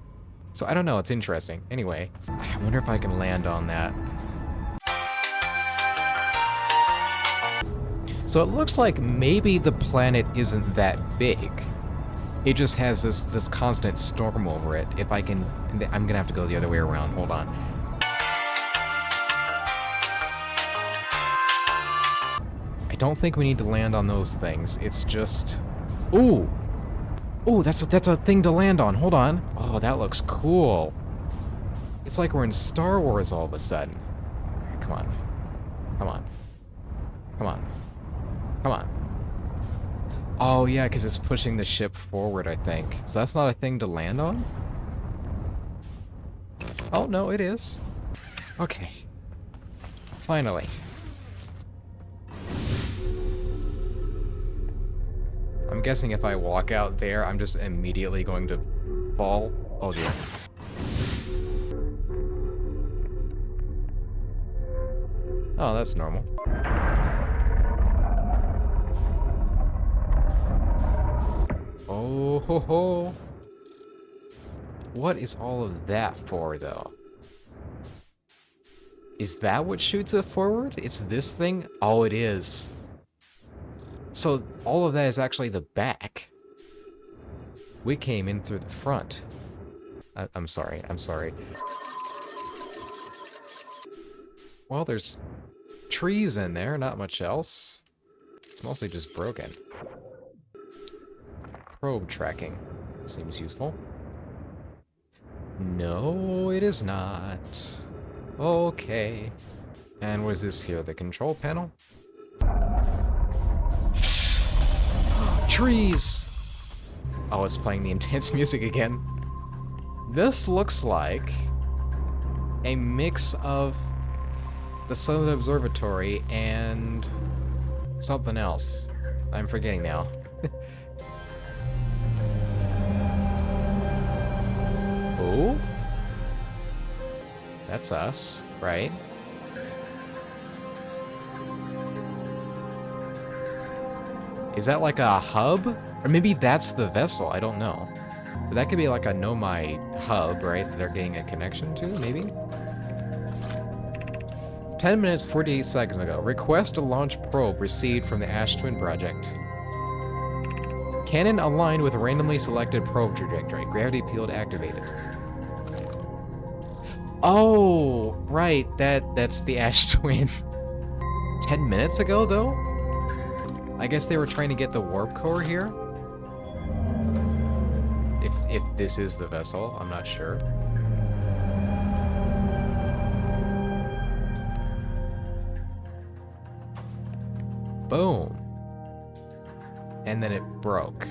So I don't know, it's interesting. Anyway, I wonder if I can land on that. So it looks like maybe the planet isn't that big. It just has this constant storm over it. If I can, I'm gonna have to go the other way around. Hold on. I don't think we need to land on those things. It's just, ooh, ooh, that's a thing to land on. Hold on. Oh, that looks cool. It's like we're in Star Wars all of a sudden. Come on, come on, come on, come on. Oh yeah, because it's pushing the ship forward, I think. So that's not a thing to land on? Oh, no, it is. Okay. Finally. I'm guessing if I walk out there, I'm just immediately going to fall. Oh dear. Oh, that's normal. Oh ho ho. What is all of that for, though? Is that what shoots it forward? It's this thing? Oh, it is. So all of that is actually the back. We came in through the front. I'm sorry. Well, there's trees in there, not much else. It's mostly just broken. Probe tracking. Seems useful. No, it is not. Okay. And what is this here? The control panel? Trees! Oh, it's playing the intense music again. This looks like a mix of the Southern Observatory and something else. I'm forgetting now. Oh? That's us, right? Is that like a hub? Or maybe that's the vessel, I don't know. But that could be like a Nomai hub, right? That they're getting a connection to, maybe? 10 minutes, 48 seconds ago. Request to launch probe received from the Ash Twin Project. Cannon aligned with randomly selected probe trajectory. Gravity field activated. Oh, right. That's the Ash Twin. 10 minutes ago, though? I guess they were trying to get the warp core here? If this is the vessel, I'm not sure. Boom. And then it broke.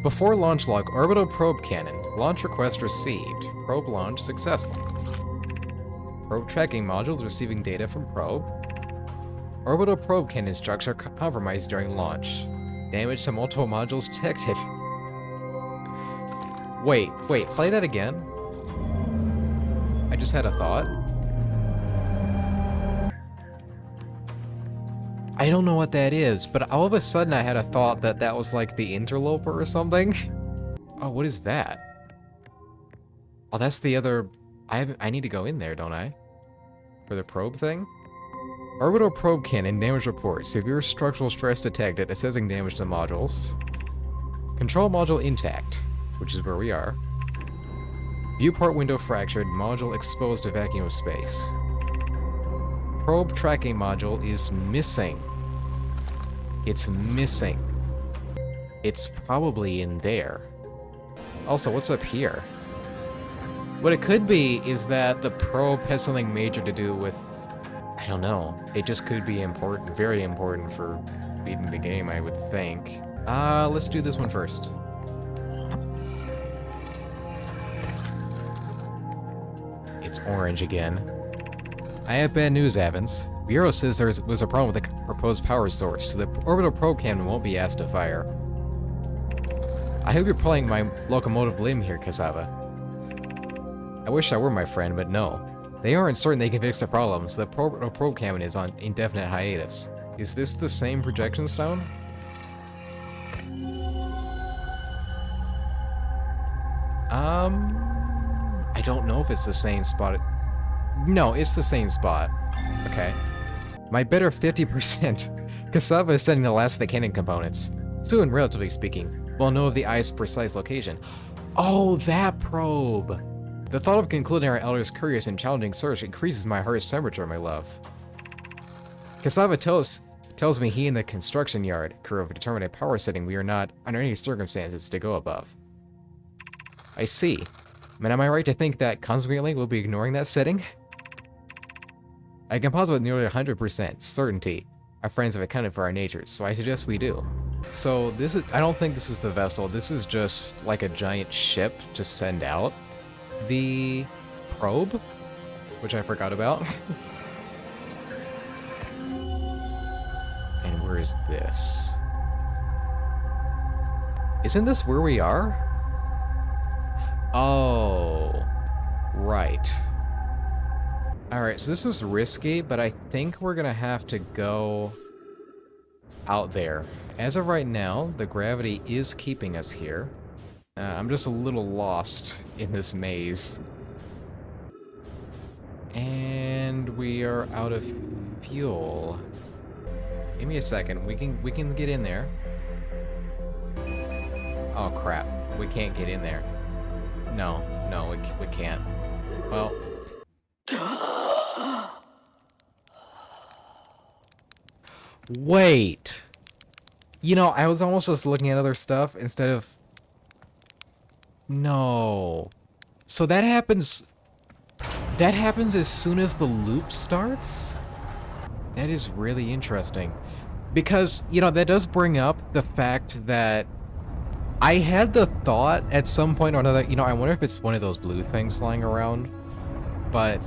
Before launch log, orbital probe cannon. Launch request received. Probe launch successful. Probe tracking modules receiving data from probe. Orbital probe cannon structure compromised during launch. Damage to multiple modules detected. Wait, play that again. I just had a thought. I don't know what that is, but all of a sudden I had a thought that that was like the interloper or something. Oh, what is that? Oh, that's the other... I need to go in there, don't I? For the probe thing? Orbital probe cannon damage report. Severe structural stress detected, assessing damage to modules. Control module intact, which is where we are. Viewport window fractured, module exposed to vacuum of space. Probe tracking module is missing. It's missing. It's probably in there. Also, what's up here? What it could be is that the probe has something major to do with... I don't know. It just could be important, very important for beating the game, I would think. Let's do this one first. It's orange again. I have bad news, Evans. Bureau says there was a problem with the proposed power source, so the orbital probe cannon won't be asked to fire. I hope you're pulling my locomotive limb here, Cassava. I wish I were my friend, but no. They aren't certain they can fix the problem, so the orbital probe cannon is on indefinite hiatus. Is this the same projection stone? I don't know if it's the same spot. No, it's the same spot. Okay. My better 50%. Cassava is sending the last of the cannon components. Soon, relatively speaking, we'll know of the eye's precise location. Oh, that probe! The thought of concluding our elder's curious and challenging search increases my heart's temperature, my love. Cassava tells me he and the construction yard crew have determined a power setting we are not, under any circumstances, to go above. I see. But am I right to think that, consequently, we'll be ignoring that setting? I can posit with nearly 100% certainty our friends have accounted for our natures, so I suggest we do. So this is, I don't think this is the vessel, this is just like a giant ship to send out the probe, which I forgot about. And where is this? Isn't this where we are? Oh, right. Alright, so this is risky, but I think we're gonna have to go out there. As of right now, the gravity is keeping us here. I'm just a little lost in this maze. And we are out of fuel. Give me a second, we can get in there. Oh crap, we can't get in there. No, we can't. Well... Wait! You know, I was almost just looking at other stuff instead of... No. So that happens... That happens as soon as the loop starts? That is really interesting. Because, you know, that does bring up the fact that I had the thought at some point or another, you know, I wonder if it's one of those blue things flying around, but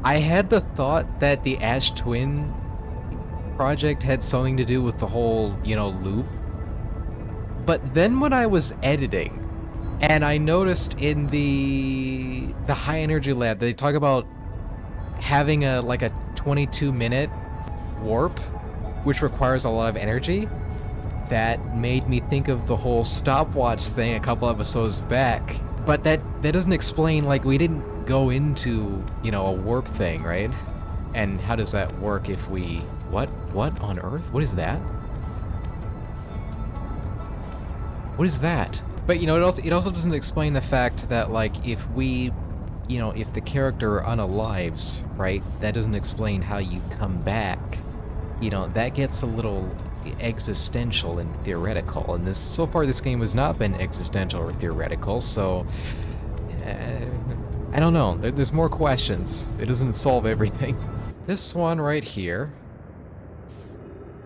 I had the thought that the Ash Twin project had something to do with the whole, you know, loop. But then when I was editing, and I noticed in the high energy lab, they talk about having a 22-minute warp, which requires a lot of energy. That made me think of the whole stopwatch thing a couple episodes back. But that doesn't explain, like, we didn't go into, you know, a warp thing, right? And how does that work if we... What on Earth? What is that? What is that? But, you know, it also doesn't explain the fact that, like, if we, you know, if the character unalives, right, that doesn't explain how you come back. You know, that gets a little existential and theoretical, and so far this game has not been existential or theoretical, so... I don't know, there's more questions. It doesn't solve everything. This one right here...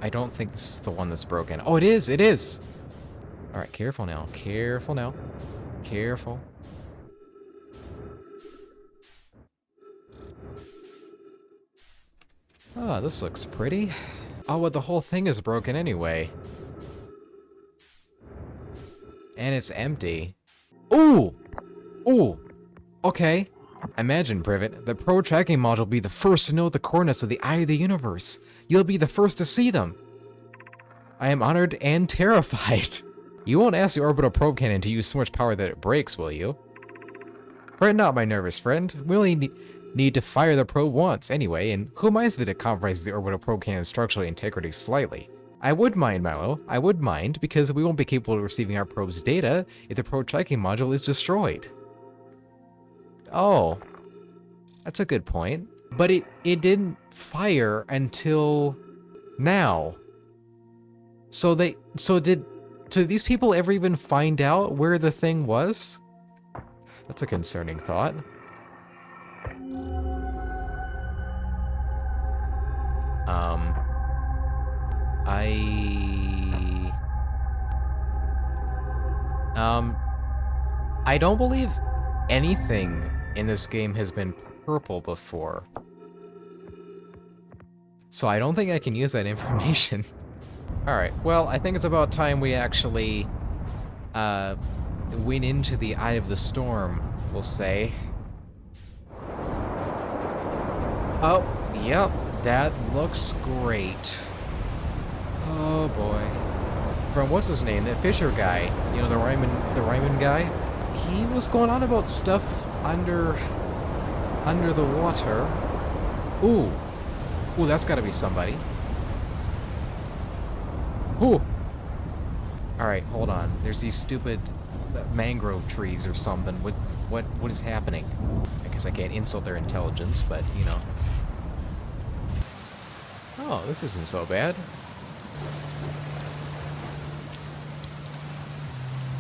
I don't think this is the one that's broken. Oh, it is! It is! Alright, careful now. Careful now. Careful. Oh, this looks pretty. Oh, well, the whole thing is broken anyway. And it's empty. Ooh! Ooh! Okay. Imagine, Privet, the Pro Tracking Module will be the first to know the coordinates of the Eye of the Universe. You'll be the first to see them. I am honored and terrified. You won't ask the orbital probe cannon to use so much power that it breaks, will you? Fret not, my nervous friend. We only need to fire the probe once, anyway, and who minds if it compromises the orbital probe cannon's structural integrity slightly? I would mind, Milo. I would mind, because we won't be capable of receiving our probe's data if the probe tracking module is destroyed. Oh. That's a good point. But it didn't fire until now. So did these people ever even find out where the thing was? That's a concerning thought. I don't believe anything in this game has been purple before. So I don't think I can use that information. Alright, well, I think it's about time we actually, went into the Eye of the Storm, we'll say. Oh, yep, that looks great. Oh boy. From what's his name, that Fisher guy, you know, the Ryman guy? He was going on about stuff under the water. Ooh. Ooh, that's gotta be somebody. Ooh. Alright, hold on. There's these stupid mangrove trees or something. What is happening? I guess I can't insult their intelligence, but, you know. Oh, this isn't so bad.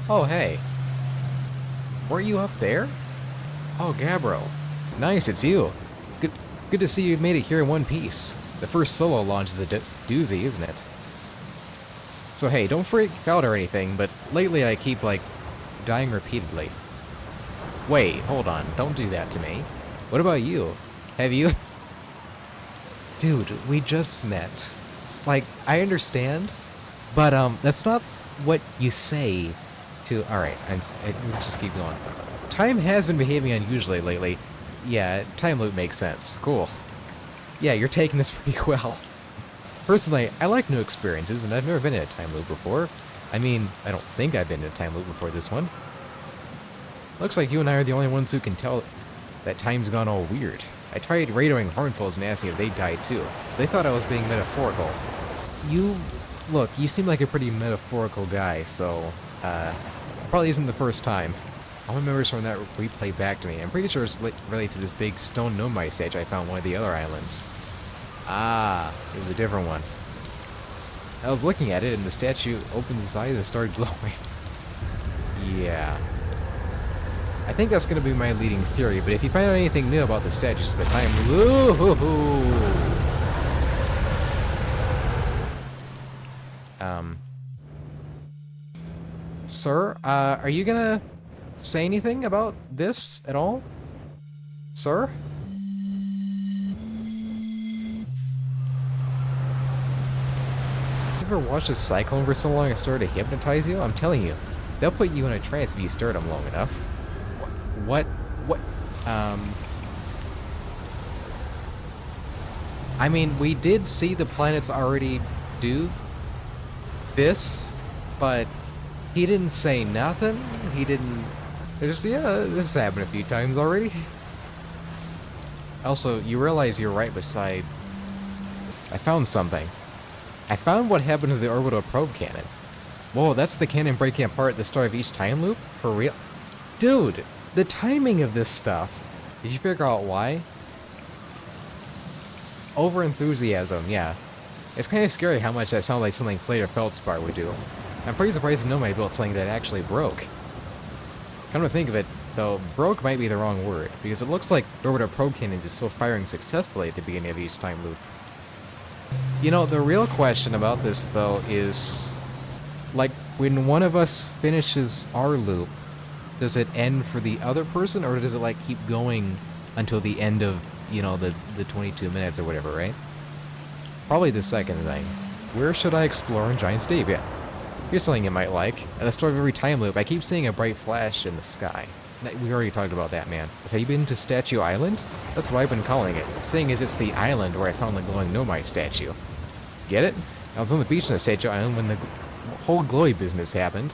Oh, hey. Weren't you up there? Oh, Gabbro. Nice, it's you. Good to see you made it here in one piece. The first solo launch is a doozy, isn't it? So hey, don't freak out or anything, but lately I keep, like, dying repeatedly. Wait, hold on. Don't do that to me. What about you? Have you... Dude, we just met. Like, I understand, but, that's not what you say to... Alright, let's just keep going. Time has been behaving unusually lately. Yeah, time loop makes sense. Cool. Yeah, you're taking this pretty well. Personally, I like new experiences, and I've never been in a time loop before. I mean, I don't think I've been in a time loop before this one. Looks like you and I are the only ones who can tell that time's gone all weird. I tried radioing Hornfulls and asking if they died too. They thought I was being metaphorical. Look, you seem like a pretty metaphorical guy, so, probably isn't the first time. All my memories from that replay back to me. I'm pretty sure it's related to this big stone gnome statue I found on one of the other islands. Ah, it was a different one. I was looking at it, and the statue opened its eyes and started glowing. Yeah. I think that's going to be my leading theory, but if you find out anything new about the statues at the time... Sir, are you gonna say anything about this at all? Sir? You ever watched a cyclone for so long it started to hypnotize you? I'm telling you, they'll put you in a trance if you stare at them long enough. What? I mean, we did see the planets already do this, but he didn't say nothing. He didn't... Just, yeah, this has happened a few times already. Also, you realize you're right beside... I found something. I found what happened to the orbital probe cannon. Whoa, that's the cannon breaking apart at the start of each time loop? For real? Dude, the timing of this stuff. Did you figure out why? Over-enthusiasm, yeah. It's kind of scary how much that sounds like something Slater Feldspar would do. I'm pretty surprised to know I built something that actually broke. Come to think of it, though, broke might be the wrong word, because it looks like the orbital probe cannon is still firing successfully at the beginning of each time loop. You know, the real question about this, though, is, like, when one of us finishes our loop, does it end for the other person, or does it, like, keep going until the end of, you know, the 22 minutes or whatever, right? Probably the second thing. Where should I explore in Giant's Deep? Yeah. Here's something you might like. At the start of every time loop, I keep seeing a bright flash in the sky. We already talked about that, man. Have you been to Statue Island? That's what I've been calling it. Seeing as it's the island where I found the glowing Nomai statue. Get it? I was on the beach on Statue Island when the whole glowy business happened,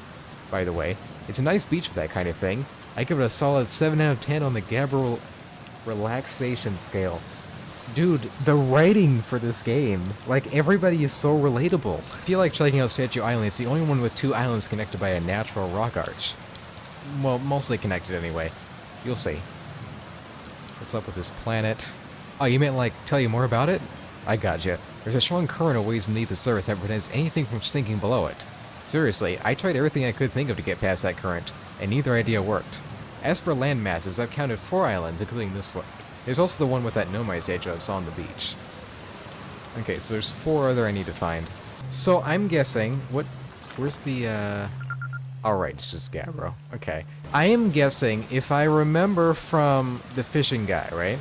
by the way. It's a nice beach for that kind of thing. I give it a solid 7 out of 10 on the Gabriel relaxation scale. Dude, the writing for this game, like, everybody is so relatable. I feel like checking out Statue Island. It's the only one with 2 islands connected by a natural rock arch. Well, mostly connected anyway. You'll see. What's up with this planet? Oh, you meant, like, tell you more about it? I gotcha. There's a strong current of waves beneath the surface that prevents anything from sinking below it. Seriously, I tried everything I could think of to get past that current, and neither idea worked. As for land masses, I've counted 4 islands, including this one. There's also the one with that Nomai statue I saw on the beach. Okay, so there's 4 other I need to find. So I'm guessing, where's the, alright, it's just Gabbro. Okay. I am guessing, if I remember from the fishing guy, right?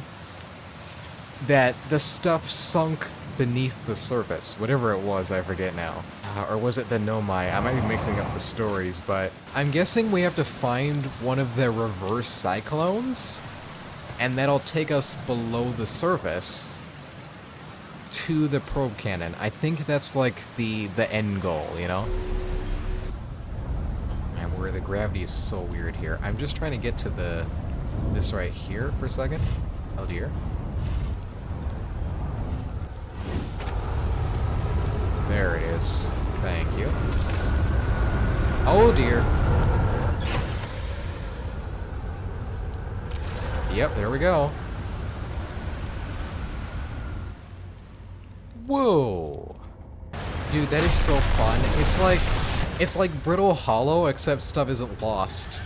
That the stuff sunk beneath the surface. Whatever it was, I forget now. Or was it the Nomai? I might be mixing up the stories, but I'm guessing we have to find one of the reverse cyclones, and that'll take us below the surface to the probe cannon. I think that's like the end goal, you know? Oh man, where the gravity is so weird here. I'm just trying to get to this right here for a second. Oh dear. There it is. Thank you. Oh dear. Yep, there we go. Whoa. Dude, that is so fun. It's like Brittle Hollow, except stuff isn't lost.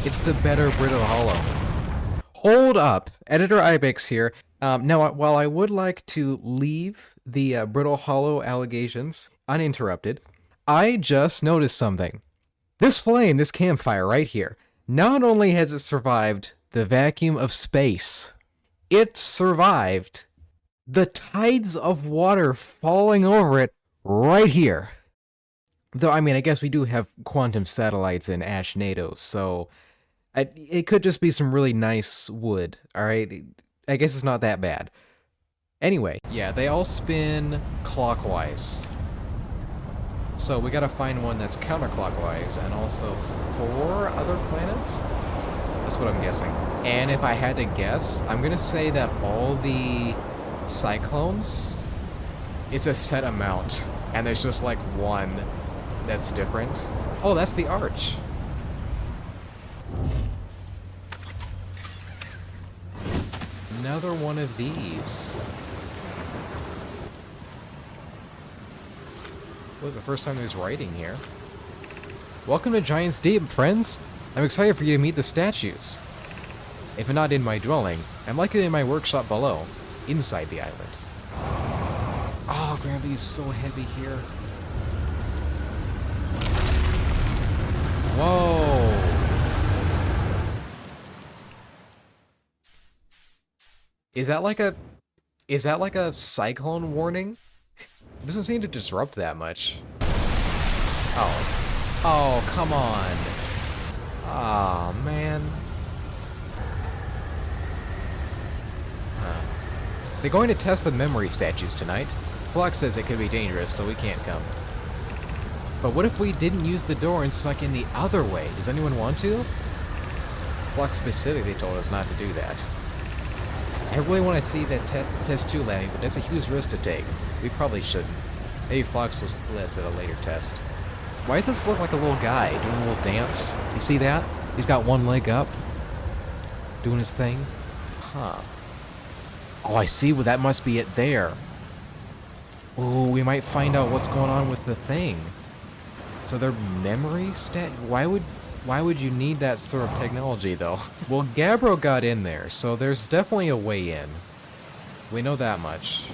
It's the better Brittle Hollow. Hold up. Editor Ibex here. Now, while I would like to leave the Brittle Hollow allegations uninterrupted, I just noticed something. This flame, this campfire right here, not only has it survived the vacuum of space, it survived the tides of water falling over it right here. Though, I mean, I guess we do have quantum satellites in Ash NATO, so it could just be some really nice wood, alright? I guess it's not that bad. Anyway, yeah, they all spin clockwise. So we gotta find one that's counterclockwise, and also 4 other planets? That's what I'm guessing. And if I had to guess, I'm gonna say that all the cyclones, it's a set amount, and there's just like one that's different. Oh, that's the arch. Another one of these. Well, it's the first time there's writing here. Welcome to Giant's Deep, friends. I'm excited for you to meet the statues. If not in my dwelling, I'm likely in my workshop below, inside the island. Oh, gravity is so heavy here. Whoa. Is that like a cyclone warning? It doesn't seem to disrupt that much. Oh. Oh, come on. Oh, man. Huh. They're going to test the memory statues tonight. Flock says it could be dangerous, so we can't come. But what if we didn't use the door and snuck in the other way? Does anyone want to? Flock specifically told us not to do that. I really want to see that test 2 landing, but that's a huge risk to take. We probably shouldn't. Maybe Fox will let us at a later test. Why does this look like a little guy doing a little dance? You see that? He's got one leg up, doing his thing. Huh. Oh, I see. Well, that must be it there. Oh, we might find out what's going on with the thing. So their memory stat. Why would you need that sort of technology, though? Well, Gabbro got in there, so there's definitely a way in. We know that much.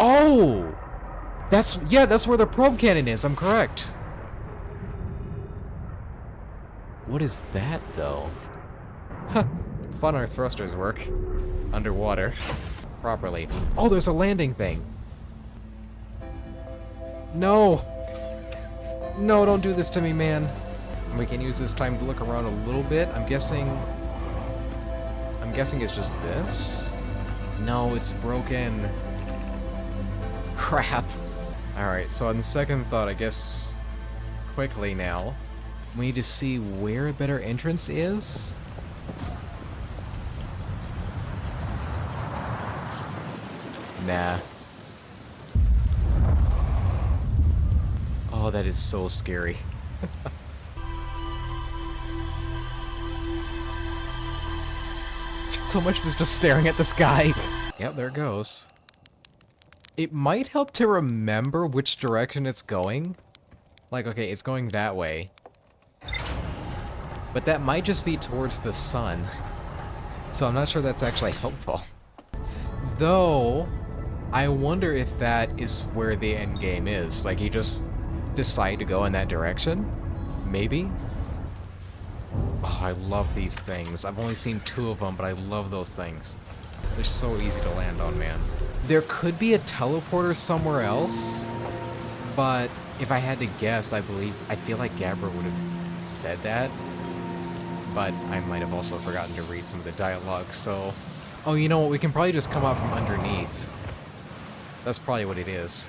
Oh! That's where the probe cannon is. I'm correct. What is that, though? Huh. Fun our thrusters work. Underwater. Properly. Oh, there's a landing thing. No! No, don't do this to me, man. We can use this time to look around a little bit. I'm guessing it's just this? No, it's broken. Crap. Alright, so on second thought, I guess quickly now, we need to see where a better entrance is. Nah. Oh, that is so scary. So much was just staring at the sky. Yep, there it goes. It might help to remember which direction it's going. Like, okay, it's going that way. But that might just be towards the sun. So I'm not sure that's actually helpful. Though, I wonder if that is where the end game is. Like, you just decide to go in that direction? Maybe? Oh, I love these things. I've only seen 2 of them, but I love those things. They're so easy to land on, man. There could be a teleporter somewhere else, but if I had to guess, I feel like Gabra would have said that. But I might have also forgotten to read some of the dialogue, so... Oh, you know what? We can probably just come out from underneath. That's probably what it is.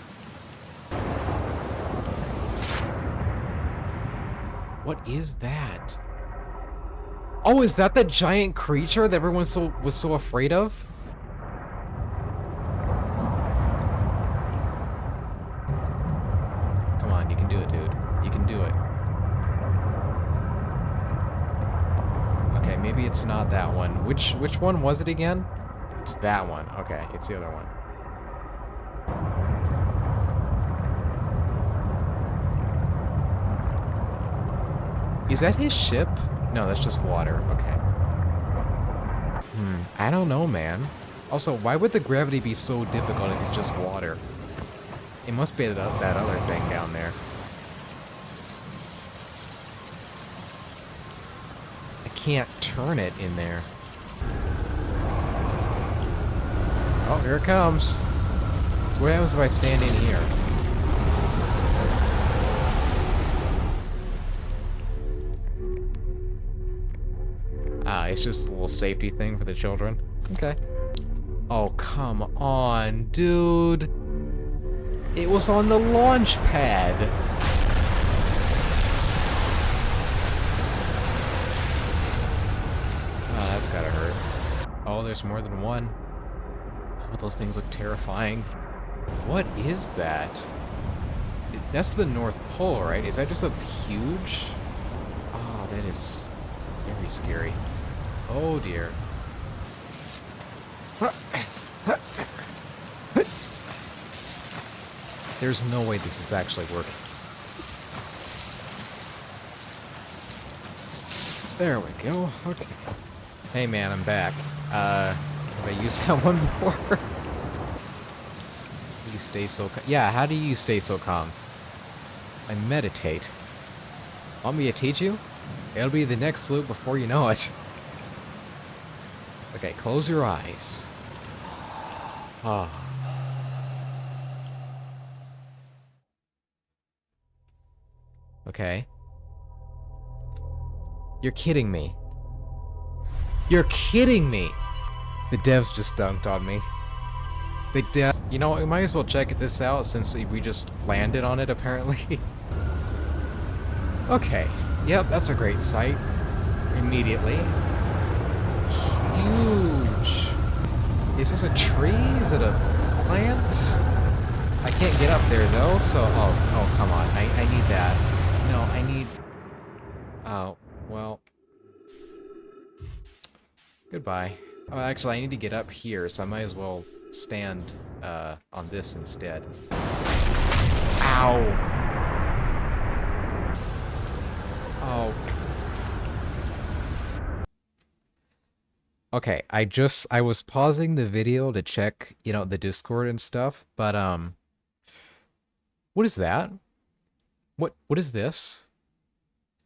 What is that? Oh, is that the giant creature that everyone was so afraid of? Come on, you can do it, dude. You can do it. Okay, maybe it's not that one. Which one was it again? It's that one. Okay, it's the other one. Is that his ship? No, that's just water. Okay. I don't know, man. Also, why would the gravity be so difficult if it's just water? It must be that other thing down there. I can't turn it in there. Oh, here it comes. So what happens if I stand in here? It's just a little safety thing for the children. Okay. Oh, come on, dude. It was on the launch pad. Oh, that's gotta hurt. Oh, there's more than one. Oh, those things look terrifying. What is that? That's the North Pole, right? Is that just a huge... Oh, that is very scary. Oh dear. There's no way this is actually working. There we go. Okay. Hey man, I'm back. Have I used that one before? How do you stay so calm? Yeah, how do you stay so calm? I meditate. Want me to teach you? It'll be the next loop before you know it. Okay, close your eyes. Ah. Okay. You're kidding me. You're kidding me! The devs just dunked on me. You know what, we might as well check this out since we just landed on it, apparently. Okay. Yep, that's a great sight. Immediately. Huge. Is this a tree? Is it a plant? I can't get up there though, so oh come on. I need that. No, I need... Oh, well. Goodbye. Oh, actually, I need to get up here, so I might as well stand on this instead. Ow! Oh. Okay, I was pausing the video to check, you know, the Discord and stuff, but what is that? What is this?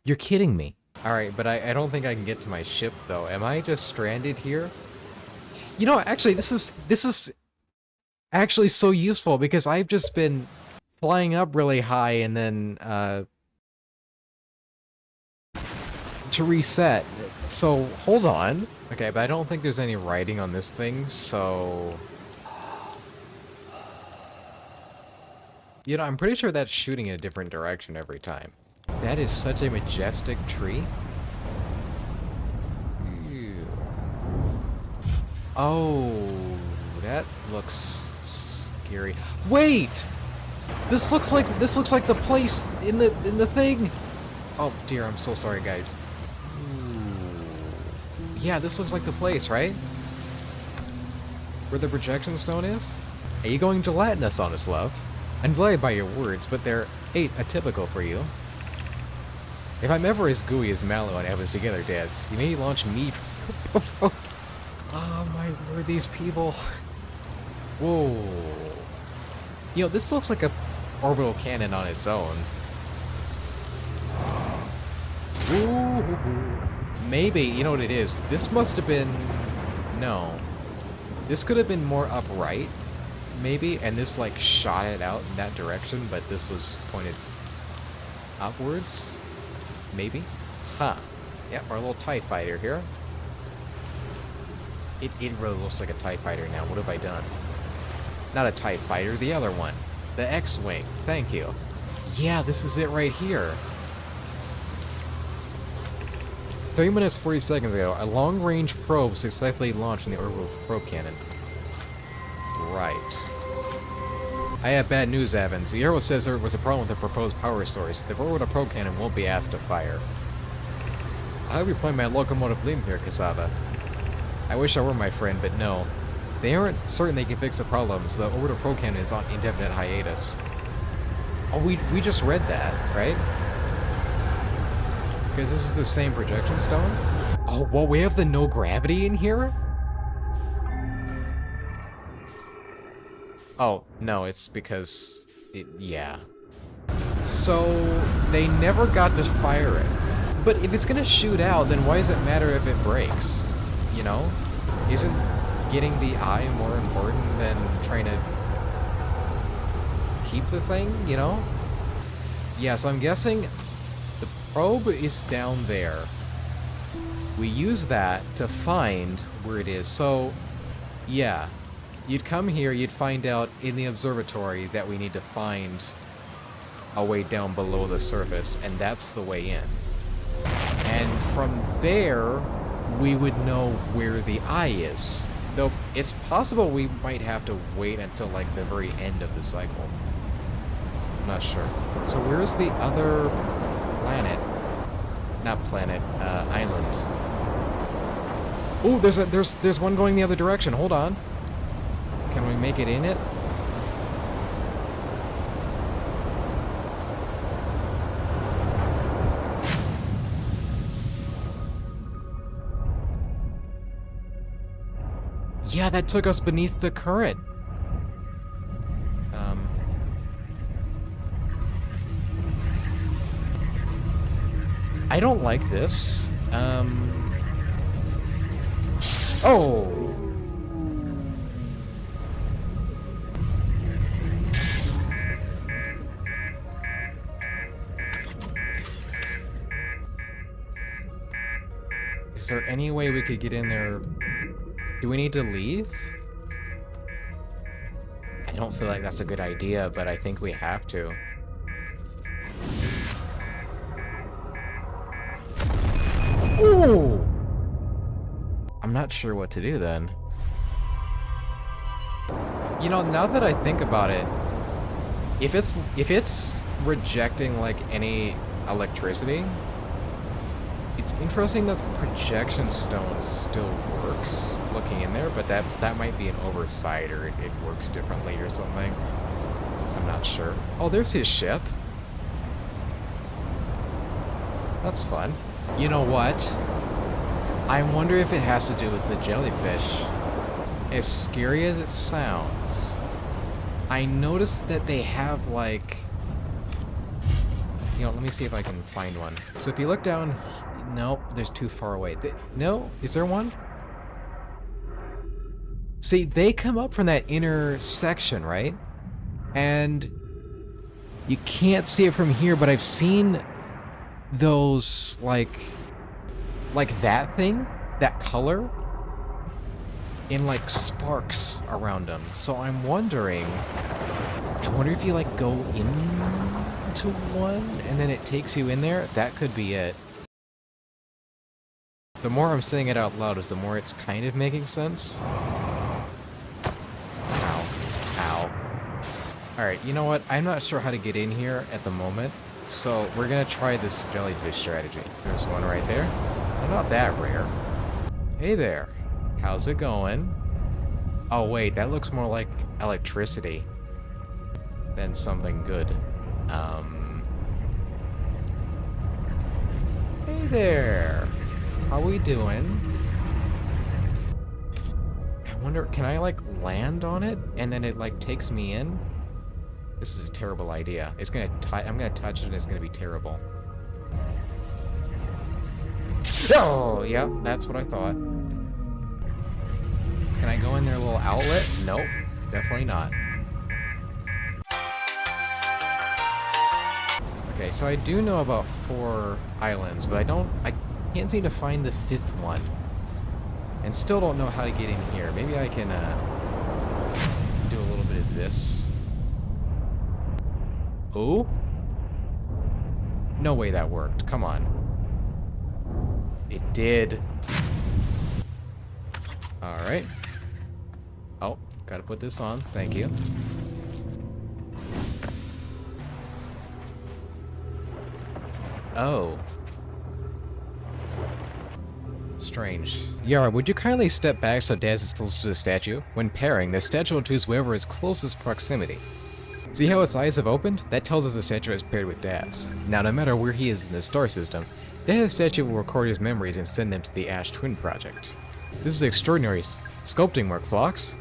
You're kidding me. Alright, but I don't think I can get to my ship though. Am I just stranded here? You know, actually this is actually so useful because I've just been flying up really high and then to reset. So hold on. Okay, but I don't think there's any writing on this thing, so you know, I'm pretty sure that's shooting in a different direction every time. That is such a majestic tree. Ew. Oh, that looks scary. Wait! This looks like the place in the thing. Oh dear, I'm so sorry, guys. Ooh. Yeah, this looks like the place, right? Where the projection stone is? Are you going gelatinous on us, love? I'm delighted by your words, but they're atypical for you. If I'm ever as gooey as Mallow and Evans together, Des, you may launch me. Oh my word, these people. Whoa. You know, this looks like a orbital cannon on its own. Ooh. Maybe, you know what it is? This must have been... No. This could have been more upright, maybe, and this, like, shot it out in that direction, but this was pointed upwards? Maybe? Huh. Yep, our little TIE fighter here. It really looks like a TIE fighter now. What have I done? Not a TIE fighter, the other one. The X-Wing. Thank you. Yeah, this is it right here. 3 minutes 40 seconds ago, a long-range probe successfully launched from the orbital probe cannon. Right. I have bad news, Evans. The Arrow says there was a problem with the proposed power source. The orbital probe cannon won't be asked to fire. I'll be playing my locomotive beam here, Cassava. I wish I were my friend, but no. They aren't certain they can fix the problems. The orbital probe cannon is on indefinite hiatus. Oh, we just read that, right? Because this is the same projection stone? Oh, well, we have the no gravity in here? Oh, no, it's because... yeah. So, they never got to fire it. But if it's gonna shoot out, then why does it matter if it breaks? You know? Isn't getting the eye more important than trying to keep the thing, you know? Yeah, so I'm guessing the probe is down there. We use that to find where it is. So, yeah. You'd come here, you'd find out in the observatory that we need to find a way down below the surface, and that's the way in. And from there, we would know where the eye is. Though, it's possible we might have to wait until, like, the very end of the cycle. I'm not sure. So where's the other planet? Not planet, island. Ooh, there's one going the other direction. Hold on. Can we make it in it? Yeah, that took us beneath the current. I don't like this. Oh! Is there any way we could get in there? Do we need to leave? I don't feel like that's a good idea, but I think we have to. Ooh! I'm not sure what to do then. You know, now that I think about it, if it's rejecting like any electricity, it's interesting that the projection stone still works looking in there, but that might be an oversight, or it works differently or something. I'm not sure. Oh, there's his ship. That's fun. You know what? I wonder if it has to do with the jellyfish. As scary as it sounds, I noticed that they have like... You know, let me see if I can find one. So if you look down... Nope, there's too far away. No? Is there one? See, they come up from that inner section, right? And you can't see it from here, but I've seen those, like that thing, that color, in like sparks around them. So I'm wondering, I wonder if you like go into one and then it takes you in there. That could be it. The more I'm saying it out loud is the more it's kind of making sense. Ow. Ow. Alright, you know what? I'm not sure how to get in here at the moment, so we're gonna try this jellyfish strategy. There's one right there. Well, not that rare. Hey there. How's it going? Oh wait, that looks more like electricity than something good. Hey there. How we doing? I wonder, can I like land on it and then it like takes me in? This is a terrible idea. It's gonna I'm gonna touch it and it's gonna be terrible. Oh, yep, that's what I thought. Can I go in their little outlet? Nope, definitely not. Okay, so I do know about 4 islands, but I can't seem to find the 5th one. And still don't know how to get in here. Maybe I can do a little bit of this. Oh? No way that worked. Come on. It did. Alright. Oh, gotta put this on. Thank you. Oh. Strange. Yara, would you kindly step back so Daz is close to the statue? When pairing, the statue will choose whoever is closest proximity. See how its eyes have opened? That tells us the statue is paired with Daz. Now, no matter where he is in the star system, Daz's statue will record his memories and send them to the Ash Twin Project. This is extraordinary sculpting work, Phlox.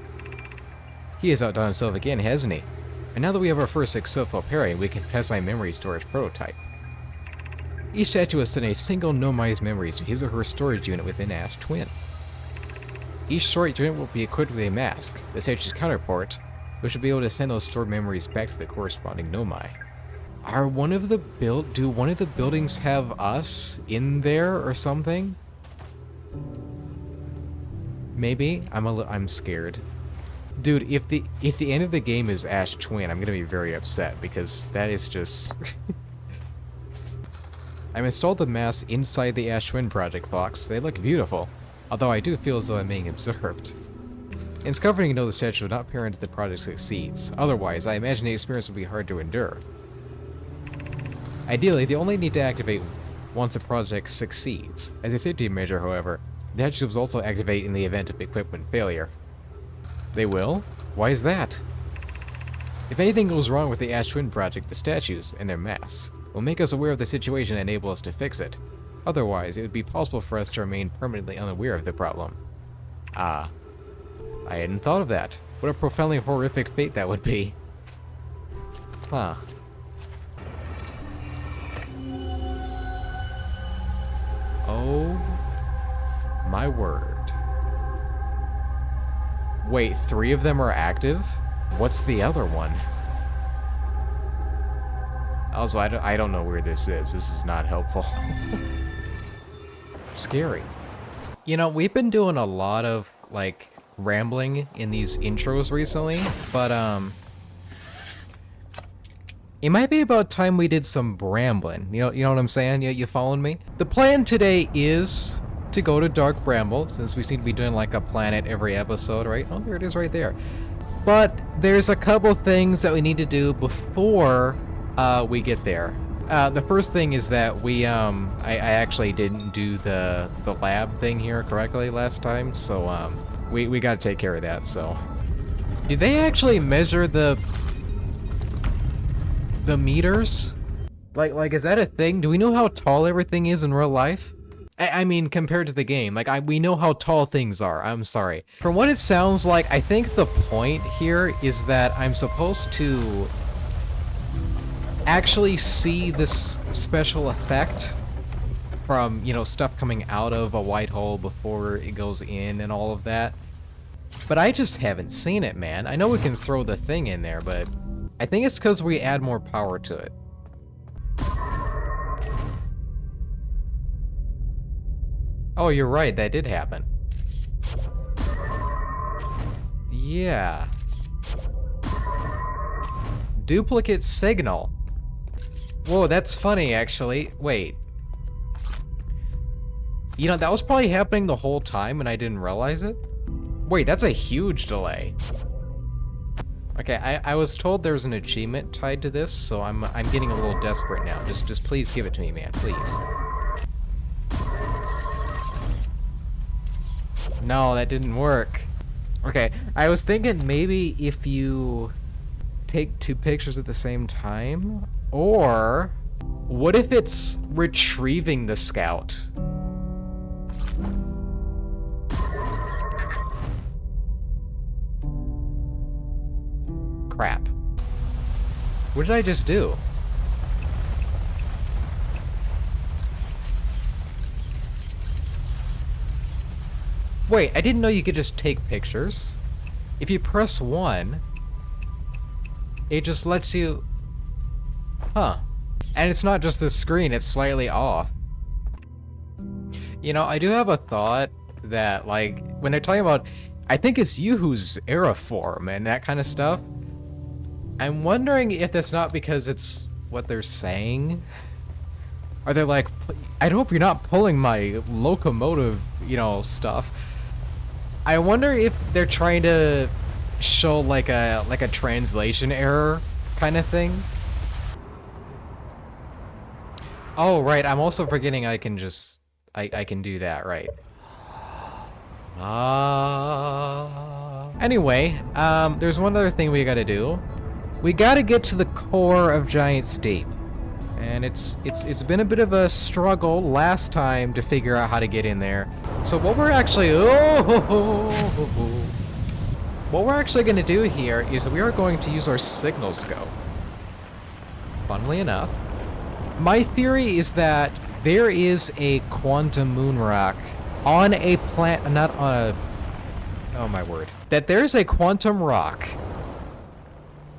He has outdone himself again, hasn't he? And now that we have our first successful pairing, we can pass my memory storage prototype. Each statue will send a single nomized memories to his or her storage unit within Ash Twin. Each storage unit will be equipped with a mask, the statue's counterpart, which will be able to send those stored memories back to the corresponding nomi. Do one of the buildings have us in there or something? Maybe? I'm scared. Dude, if the end of the game is Ash Twin, I'm gonna be very upset because that is just I've installed the masks inside the Ash Twin Project, Fox. They look beautiful, although I do feel as though I'm being observed. In discovering you know the statue will not pair until the project succeeds. Otherwise, I imagine the experience will be hard to endure. Ideally, they only need to activate once the project succeeds. As a safety measure, however, the hatches will also activate in the event of equipment failure. They will? Why is that? If anything goes wrong with the Ash Twin Project, the statues, and their masks, will make us aware of the situation and enable us to fix it. Otherwise, it would be possible for us to remain permanently unaware of the problem. Ah. I hadn't thought of that. What a profoundly horrific fate that would be. Huh. Oh my word. Wait, 3 of them are active? What's the other one? Also, I don't know where this is. This is not helpful. Scary. You know, we've been doing a lot of, like, rambling in these intros recently, but, it might be about time we did some brambling. You know what I'm saying? You following me? The plan today is to go to Dark Bramble, since we seem to be doing, like, a planet every episode, right? Oh, there it is right there. But there's a couple things that we need to do before we get there. The first thing is that I actually didn't do the lab thing here correctly last time, so we gotta take care of that. So, did they actually measure the meters? Like is that a thing? Do we know how tall everything is in real life? I mean, compared to the game, like, we know how tall things are. I'm sorry. From what it sounds like, I think the point here is that I'm supposed to actually see this special effect from, you know, stuff coming out of a white hole before it goes in and all of that. But I just haven't seen it, man. I know we can throw the thing in there, but I think it's because we add more power to it. Oh, you're right, that did happen. Yeah. Duplicate signal. Whoa, that's funny, actually. Wait. You know, that was probably happening the whole time and I didn't realize it? Wait, that's a huge delay. Okay, I was told there was an achievement tied to this, so I'm getting a little desperate now. Just please give it to me, man, please. No, that didn't work. Okay, I was thinking maybe if you take 2 pictures at the same time, or what if it's retrieving the scout? Crap. What did I just do? Wait, I didn't know you could just take pictures. If you press 1, it just lets you... Huh. And it's not just the screen, it's slightly off. You know, I do have a thought that, like, when they're talking about, I think it's you who's aeriform and that kind of stuff, I'm wondering if that's not because it's what they're saying. Are they like, I hope you're not pulling my locomotive, you know, stuff. I wonder if they're trying to show like a translation error kind of thing. Oh, right, I'm also forgetting I can just, I can do that, right. Anyway, there's one other thing we gotta do. We gotta get to the core of Giant's Deep. And it's been a bit of a struggle last time to figure out how to get in there. So what we're actually what we're actually going to do here is we are going to use our signal scope. Funnily enough, my theory is that there is a quantum moon rock on a planet, not on a, oh my word, that there's a quantum rock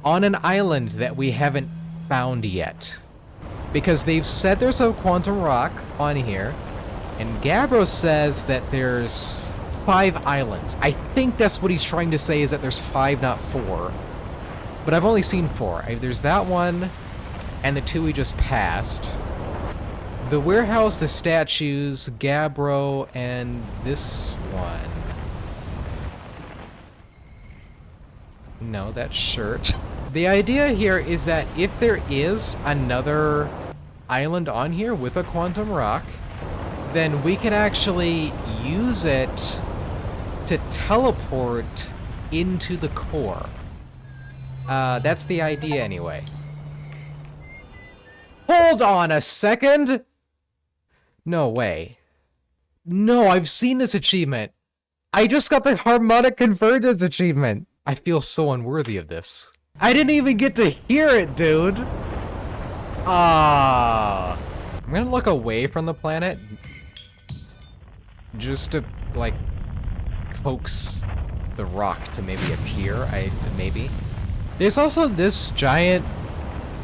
on an island that we haven't found yet. Because they've said there's a quantum rock on here, and Gabbro says that there's 5 islands. I think that's what he's trying to say, is that there's 5, not 4. But I've only seen 4. There's that one, and the 2 we just passed. The warehouse, the statues, Gabbro, and this one. No, that shirt. The idea here is that if there is another island on here with a quantum rock, then we can actually use it to teleport into the core. That's the idea anyway. Hold on a second! No way. No, I've seen this achievement. I just got the harmonic convergence achievement. I feel so unworthy of this. I didn't even get to hear it, dude. I'm gonna look away from the planet just to, like, coax the rock to maybe appear. Maybe. There's also this giant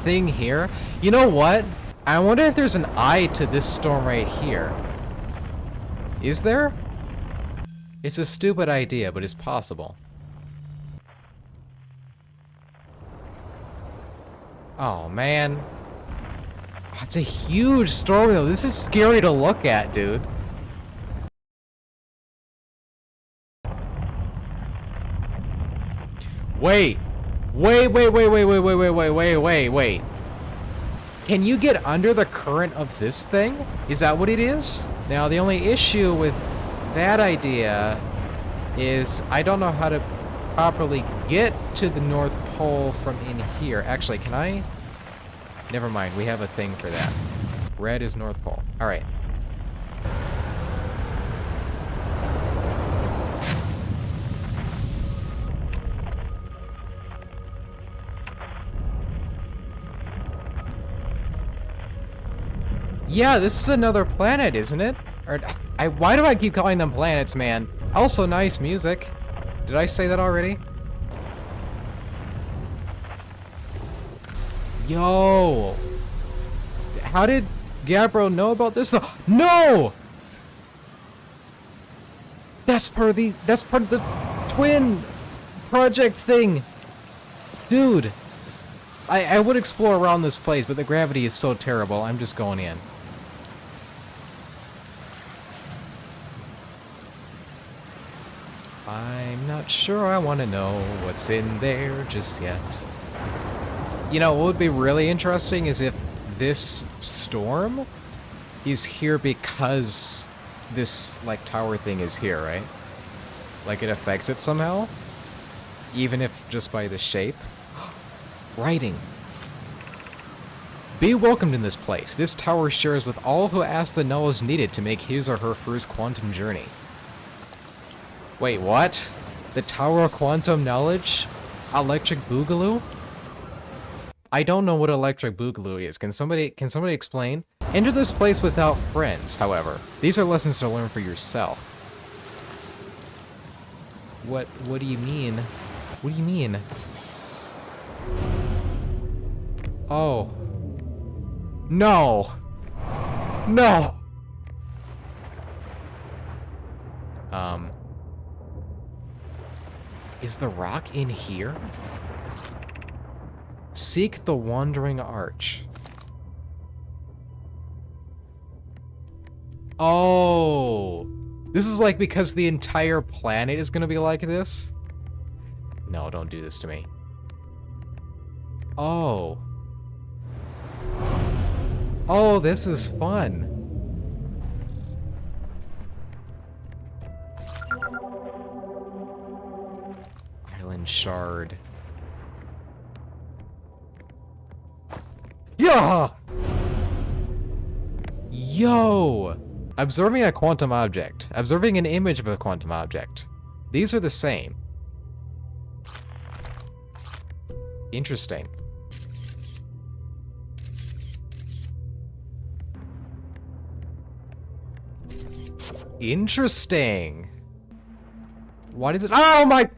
thing here. You know what? I wonder if there's an eye to this storm right here. Is there? It's a stupid idea, but it's possible. Oh, man. Oh, it's a huge storm, though. This is scary to look at, dude. Wait. Wait. Can you get under the current of this thing? Is that what it is? Now, the only issue with that idea is I don't know how to properly get to the North Pole from in here. Actually, can I? Never mind, we have a thing for that. Red is North Pole. Alright. Yeah, this is another planet, isn't it? Or, why do I keep calling them planets, man? Also, nice music. Did I say that already? Yo! How did Gabbro know about this though? No! That's part of the twin project thing. Dude. I would explore around this place, but the gravity is so terrible. I'm just going in. I'm not sure I want to know what's in there just yet. You know, what would be really interesting is if this storm is here because this, like, tower thing is here, right? Like, it affects it somehow? Even if just by the shape? Writing. Be welcomed in this place. This tower shares with all who ask the knowledge needed to make his or her first quantum journey. Wait, what? The Tower of Quantum Knowledge? Electric Boogaloo? I don't know what Electric Boogaloo is. Can somebody explain? Enter this place without friends, however. These are lessons to learn for yourself. What do you mean? What do you mean? Oh. No! No! Is the rock in here? Seek the Wandering Arch. Oh! This is like because the entire planet is gonna be like this? No, don't do this to me. Oh. Oh, this is fun. Island Shard. Yeah! Yo! Observing a quantum object. Observing an image of a quantum object. These are the same. Interesting. Interesting. What is it? Oh my!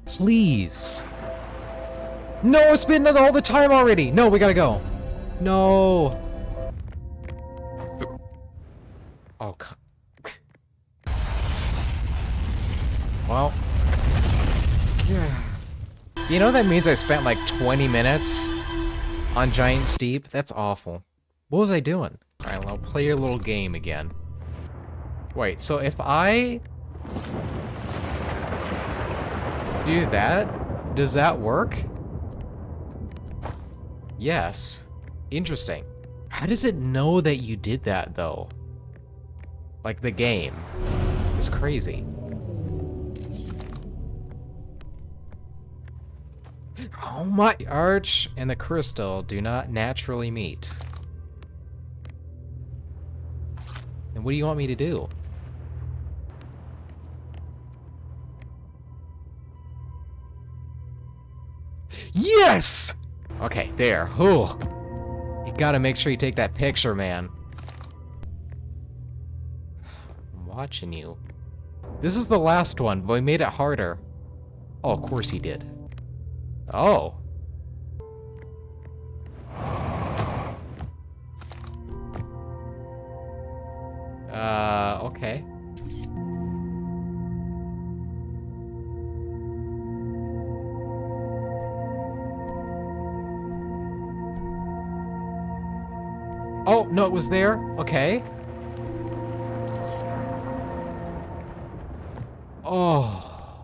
Please. No, it's been all the time already. No, we gotta go. No. Oh, well. Yeah. You know that means I spent like 20 minutes on Giant Steep? That's awful. What was I doing? Alright, I'll play your little game again. Wait, so if I do that, does that work? Yes. Interesting. How does it know that you did that, though? Like, the game. It's crazy. Oh my... Arch and the crystal do not naturally meet. And what do you want me to do? Yes! Okay, there. Ooh. You gotta make sure you take that picture, man. I'm watching you. This is the last one, but we made it harder. Oh, of course he did. Oh. Okay. Oh, no, it was there? Okay. Oh.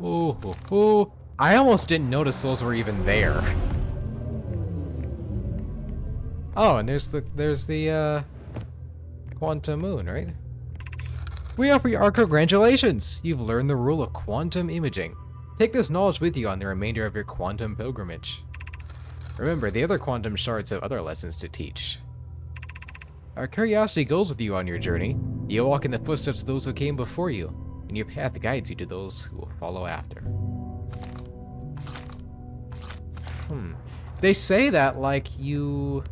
Ooh, ooh, ooh. I almost didn't notice those were even there. Oh, and there's the quantum moon, right? We offer you our congratulations! You've learned the rule of quantum imaging. Take this knowledge with you on the remainder of your quantum pilgrimage. Remember, the other quantum shards have other lessons to teach. Our curiosity goes with you on your journey. You walk in the footsteps of those who came before you, and your path guides you to those who will follow after. They say that like you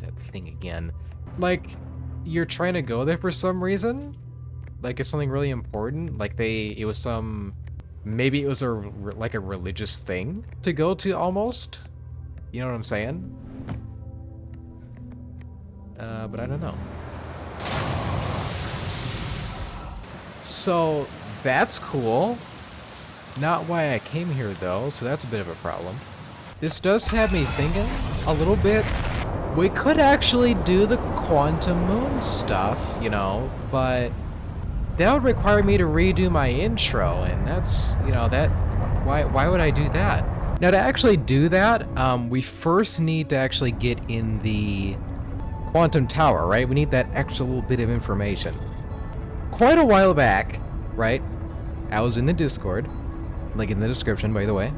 is that thing again? Like, you're trying to go there for some reason? Like, it's something really important? Like, it was some... Maybe it was like a religious thing to go to, almost? You know what I'm saying? But I don't know. So, that's cool. Not why I came here, though, so that's a bit of a problem. This does have me thinking a little bit. We could actually do the quantum moon stuff, you know, but that would require me to redo my intro, and that's, you know, that... Why would I do that? Now, to actually do that, we first need to actually get in the quantum tower, right? We need that extra little bit of information. Quite a while back, right, I was in the Discord, link in the description, by the way.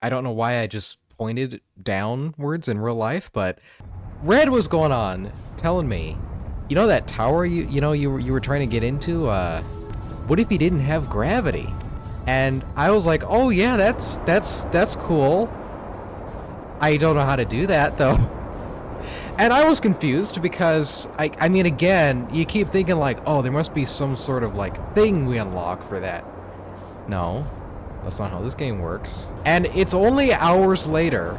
I don't know why I just pointed downwards in real life, but Red was going on, telling me, you know that tower you were trying to get into, what if you didn't have gravity? And I was like, oh yeah, that's cool. I don't know how to do that, though. And I was confused because, I mean, again, you keep thinking like, oh, there must be some sort of, like, thing we unlock for that. No, that's not how this game works. And it's only hours later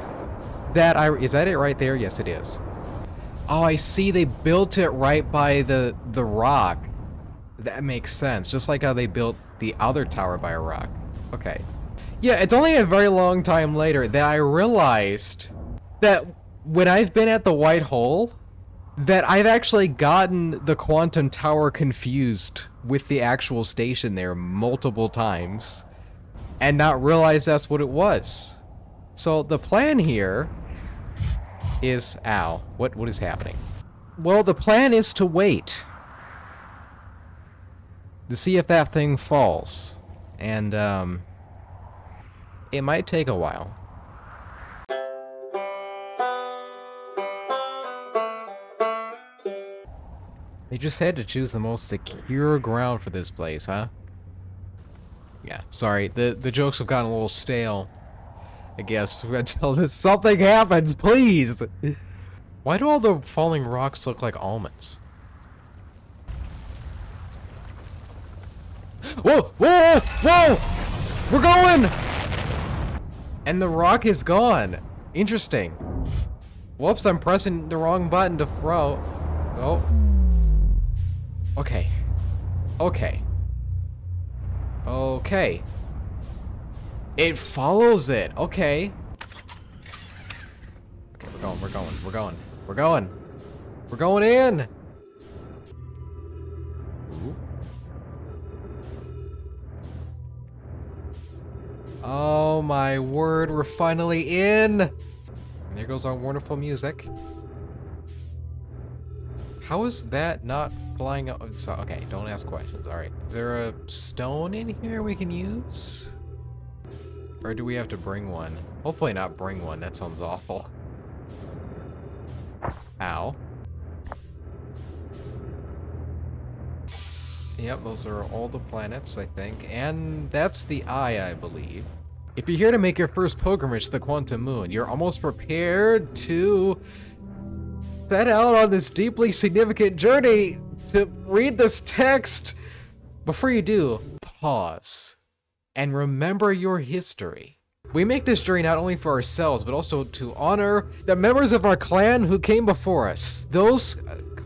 that is that it right there? Yes, it is. Oh, I see, they built it right by the rock. That makes sense, just like how they built the other tower by a rock. Okay. Yeah, it's only a very long time later that I realized that when I've been at the white hole, that I've actually gotten the quantum tower confused with the actual station there multiple times and not realized that's what it was. So the plan here is... Ow. What is happening? Well, the plan is to wait to see if that thing falls. And, it might take a while. They just had to choose the most secure ground for this place, huh? Yeah, sorry, the jokes have gotten a little stale, I guess, until something happens, please! Why do all the falling rocks look like almonds? Whoa! Whoa! Whoa! We're going! And the rock is gone. Interesting. Whoops, I'm pressing the wrong button to throw. Oh. Okay. Okay. Okay. It follows it. Okay. Okay, we're going, we're going, we're going. We're going. We're going in. Ooh. Oh my word, we're finally in. And there goes our wonderful music. How is that not flying up? So, okay, don't ask questions. Alright. Is there a stone in here we can use? Or do we have to bring one? Hopefully not bring one. That sounds awful. Ow. Yep, those are all the planets, I think. And that's the eye, I believe. If you're here to make your first pilgrimage to the quantum moon, you're almost prepared to set out on this deeply significant journey to read this text. Before you do, pause and remember your history. We make this journey not only for ourselves, but also to honor the members of our clan who came before us. Those...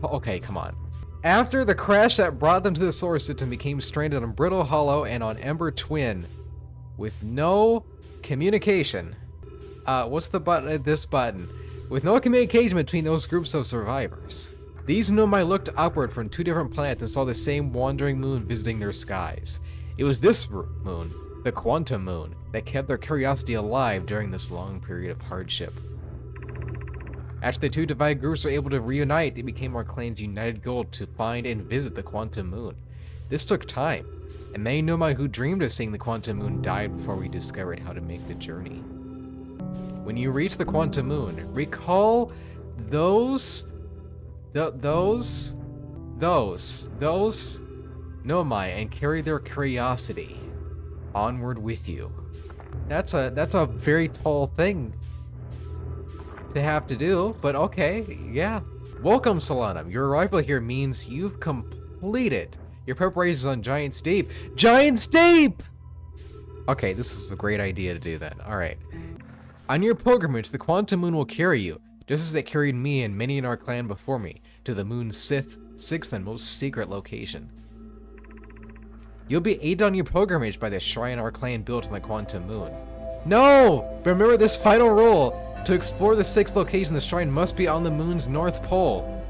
okay, come on. After the crash that brought them to the solar system became stranded on Brittle Hollow and on Ember Twin, with no communication. What's the button? This button. With no communication between those groups of survivors. These Nomai looked upward from two different planets and saw the same wandering moon visiting their skies. It was this moon, the quantum moon, that kept their curiosity alive during this long period of hardship. After the two divided groups were able to reunite, it became our clan's united goal to find and visit the quantum moon. This took time, and many Nomai who dreamed of seeing the quantum moon died before we discovered how to make the journey. When you reach the quantum moon, recall those Nomai and carry their curiosity onward with you. That's a very tall thing to have to do, but okay, yeah. Welcome, Solanum. Your arrival here means you've completed your preparations on Giant's Deep. Giant's Deep! Okay, this is a great idea to do that. Alright. On your pilgrimage, the Quantum Moon will carry you, just as it carried me and many in our clan before me, to the moon's sixth and most secret location. You'll be aided on your pilgrimage by the shrine our clan built on the Quantum Moon. No! Remember this final rule! To explore the sixth location, the shrine must be on the moon's north pole.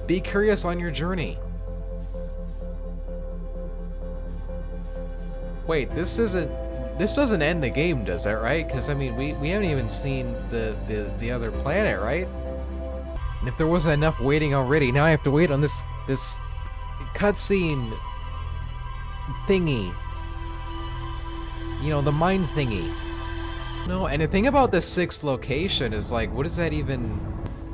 Be curious on your journey. Wait, this doesn't end the game, does it, right? Because, I mean, we haven't even seen the other planet, right? And if there wasn't enough waiting already, now I have to wait on this cutscene thingy. You know, the mine thingy. No, and the thing about the sixth location is, like, what does that even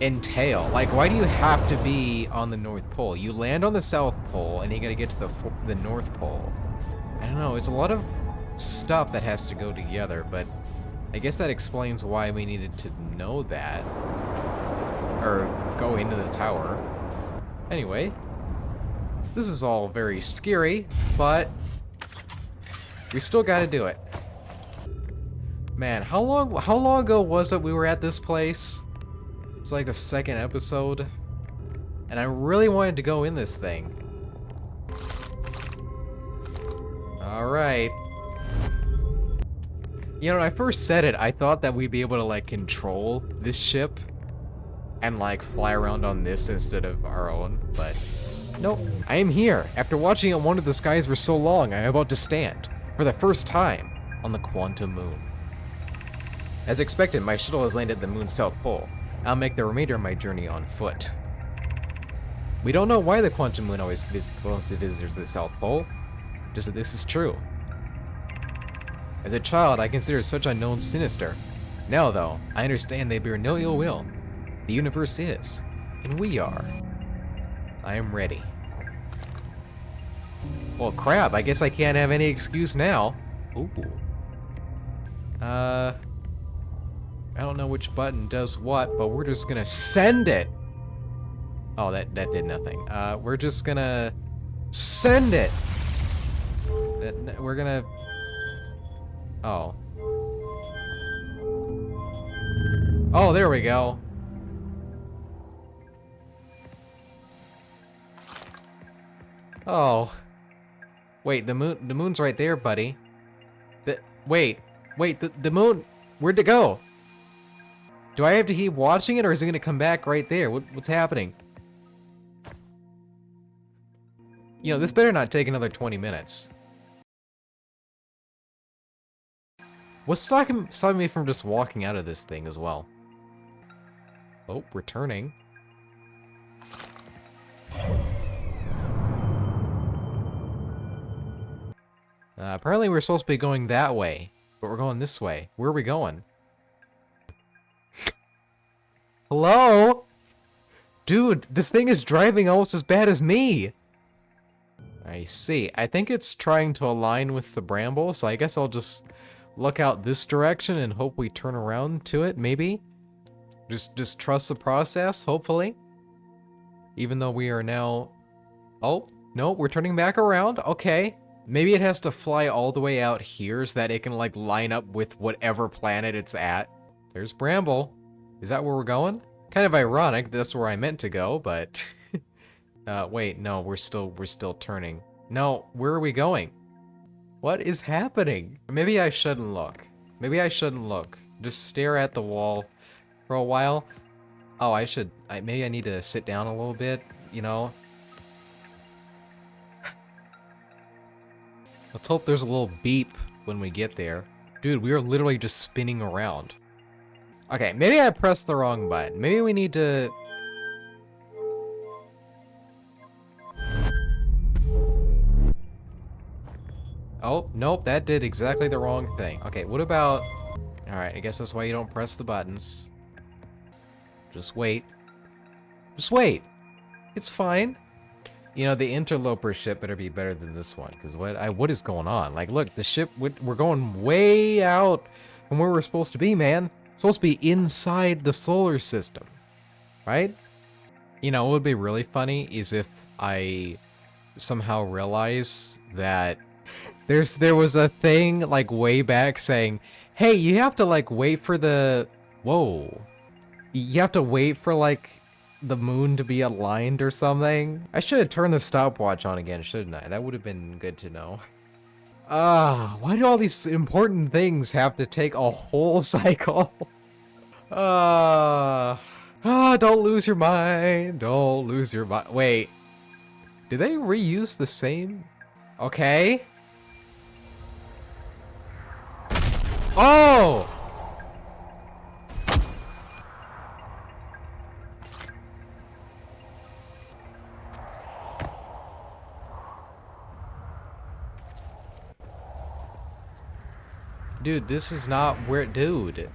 entail? Like, why do you have to be on the North Pole? You land on the South Pole, and you gotta get to the North Pole. I don't know, it's a lot of stuff that has to go together, but I guess that explains why we needed to know that. Or go into the tower. Anyway, this is all very scary, but we still gotta do it. Man, how long ago was it we were at this place? It's like the second episode. And I really wanted to go in this thing. Alright. You know, when I first said it, I thought that we'd be able to, like, control this ship and, like, fly around on this instead of our own, but nope. I am here. After watching it wander the skies for so long, I am about to stand, for the first time, on the Quantum Moon. As expected, my shuttle has landed at the moon's south pole. I'll make the remainder of my journey on foot. We don't know why the Quantum Moon always welcomes visitors to the South Pole, just that this is true. As a child, I considered such unknowns sinister. Now, though, I understand they bear no ill will. The universe is, and we are. I am ready. Well, crap, I guess I can't have any excuse now. Ooh. I don't know which button does what, but we're just gonna send it. Oh, that did nothing. We're just gonna send it. We're gonna... Oh. Oh, there we go. Oh. Wait, the moon's right there, buddy. Wait, the moon, where'd it go? Do I have to keep watching it, or is it gonna come back right there? What's happening? You know, this better not take another 20 minutes. What's stopping me from just walking out of this thing as well? Oh, returning. Apparently we're supposed to be going that way, but we're going this way. Where are we going? Hello? Dude, this thing is driving almost as bad as me. I see. I think it's trying to align with the bramble, so I guess I'll just look out this direction and hope we turn around to it, maybe? Just trust the process, hopefully. Even though we are now... Oh, no, we're turning back around. Okay. Maybe it has to fly all the way out here so that it can, like, line up with whatever planet it's at. There's Bramble. Is that where we're going? Kind of ironic, that's where I meant to go, but... wait, no, we're still turning. No, where are we going? What is happening? Maybe I shouldn't look. Maybe I shouldn't look. Just stare at the wall for a while. Oh, maybe I need to sit down a little bit, you know? Let's hope there's a little beep when we get there. Dude, we are literally just spinning around. Okay, maybe I pressed the wrong button. Maybe we need to... Oh, nope, that did exactly the wrong thing. Okay, what about... Alright, I guess that's why you don't press the buttons. Just wait. Just wait. It's fine. You know, the interloper ship better be better than this one, because what is going on? Like, look, the ship, we're going way out from where we're supposed to be, man. supposed to be inside the solar system, right? You know, what would be really funny is if I somehow realize that there was a thing like way back saying, hey, you have to like wait for the, whoa, you have to wait for like the moon to be aligned or something. I should have turned the stopwatch on again, shouldn't I? That would have been good to know. Why do all these important things have to take a whole cycle? Don't lose your mind. Don't lose your mind. Wait. Do they reuse the same? Okay. Oh! Dude, this is not where... Dude,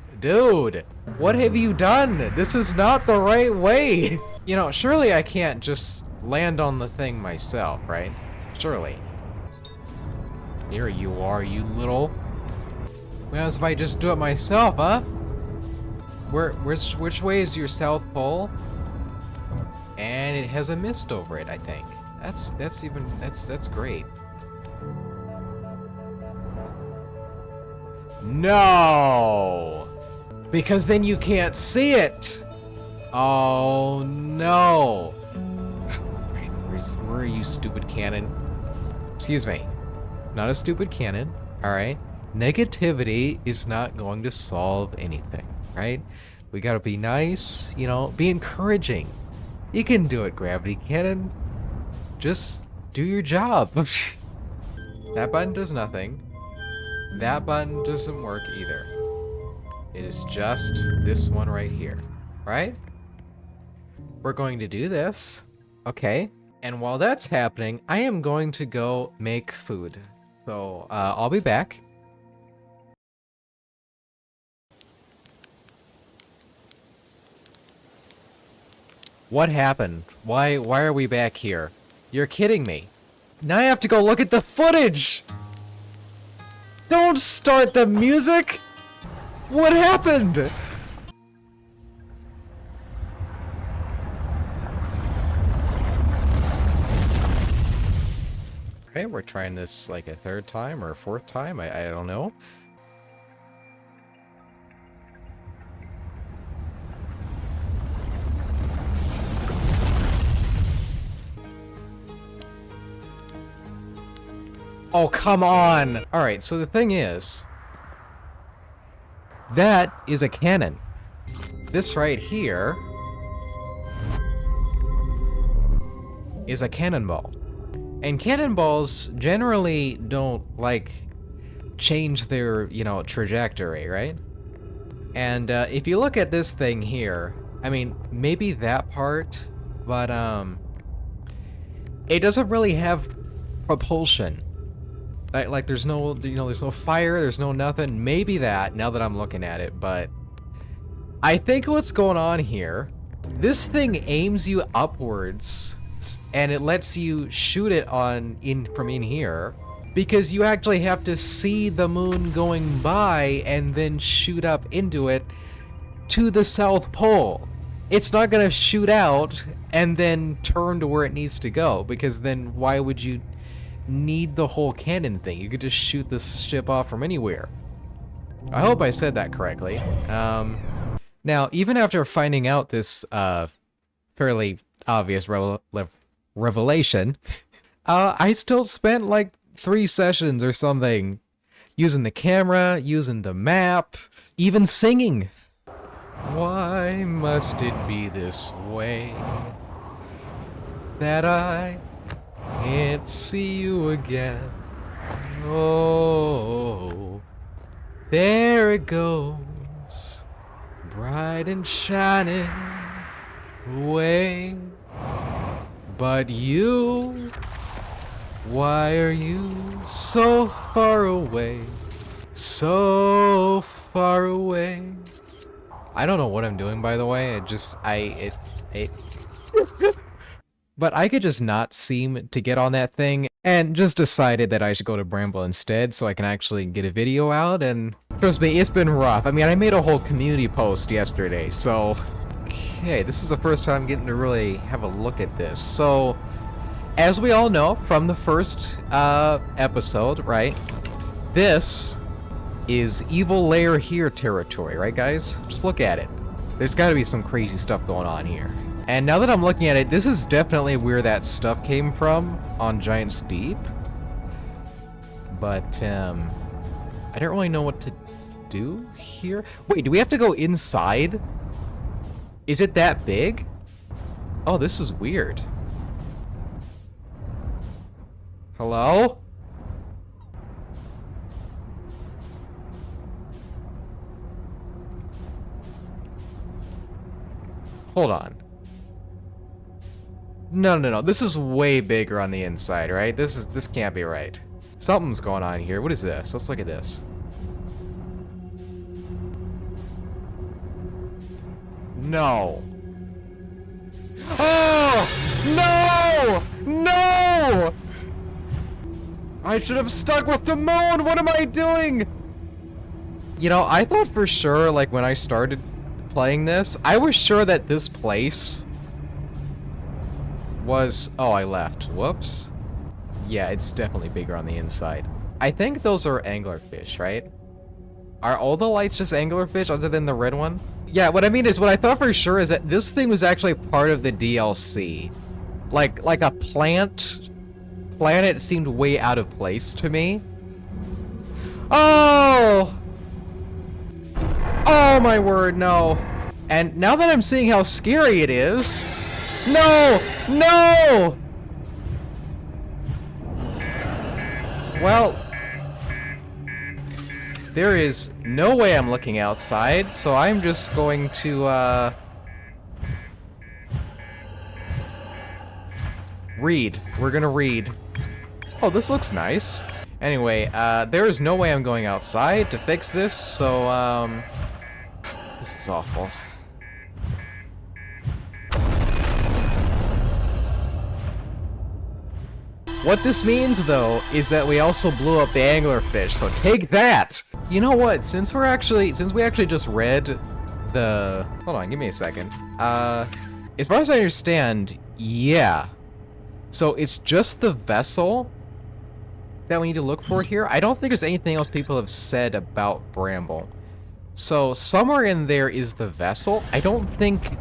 what have you done? This is not the right way. You know, surely I can't just land on the thing myself, right? Surely. Here you are, you little... What if I just do it myself, huh? Which way is your South Pole? And it has a mist over it, I think. That's great. No! Because then you can't see it! Oh no! Wait, where are you, stupid cannon? Excuse me. Not a stupid cannon, alright? Negativity is not going to solve anything, right? We gotta be nice, you know, be encouraging. You can do it, gravity cannon. Just do your job. That button does nothing. That button doesn't work either. It is just this one right here, right? We're going to do this, okay? And while that's happening, I am going to go make food. So, I'll be back. What happened? Why are we back here? You're kidding me. Now I have to go look at the footage! Don't start the music! What happened? Okay, we're trying this like a third time or a fourth time. I don't know. Oh, come on! Alright, so the thing is... that is a cannon. This right here... is a cannonball. And cannonballs generally don't, like, change their, you know, trajectory, right? And, if you look at this thing here, I mean, maybe that part, but, it doesn't really have propulsion. Like, there's no, you know, there's no fire, there's no nothing. Maybe that, now that I'm looking at it, but I think what's going on here, this thing aims you upwards, and it lets you shoot it from in here, because you actually have to see the moon going by and then shoot up into it to the South Pole. It's not gonna shoot out and then turn to where it needs to go, because then why would you need the whole cannon thing? You could just shoot this ship off from anywhere. I hope I said that correctly. Now, even after finding out this fairly obvious revelation, I still spent like 3 sessions or something using the camera, using the map, even singing. Why must it be this way that I can't see you again? Oh, there it goes, bright and shining away. But you, why are you so far away? So far away. I don't know what I'm doing, by the way. But I could just not seem to get on that thing, and just decided that I should go to Bramble instead so I can actually get a video out, and Trust me, it's been rough. I mean, I made a whole community post yesterday, so... Okay, this is the first time I'm getting to really have a look at this. So, as we all know from the first episode, right? This is Evil Lair Here territory, right guys? Just look at it. There's gotta be some crazy stuff going on here. And now that I'm looking at it, this is definitely where that stuff came from on Giant's Deep. But, I don't really know what to do here. Wait, do we have to go inside? Is it that big? Oh, this is weird. Hello? Hold on. No. This is way bigger on the inside, right? This can't be right. Something's going on here. What is this? Let's look at this. No. Oh! No! No! I should have stuck with the moon! What am I doing? You know, I thought for sure, like, when I started playing this, I was sure that this place was... Oh, I left. Whoops. Yeah, it's definitely bigger on the inside. I think those are anglerfish, right? Are all the lights just anglerfish other than the red one? Yeah, what I mean is, what I thought for sure is that this thing was actually part of the DLC. Like a planet seemed way out of place to me. Oh! Oh my word, no. And now that I'm seeing how scary it is... No! No! Well... There is no way I'm looking outside, so I'm just going to, read. We're gonna read. Oh, this looks nice. Anyway, there is no way I'm going outside to fix this, so, this is awful. What this means, though, is that we also blew up the anglerfish, so take that! You know what, since we actually just read the... Hold on, give me a second. As far as I understand, yeah. So it's just the vessel that we need to look for here. I don't think there's anything else people have said about Bramble. So somewhere in there is the vessel. I don't think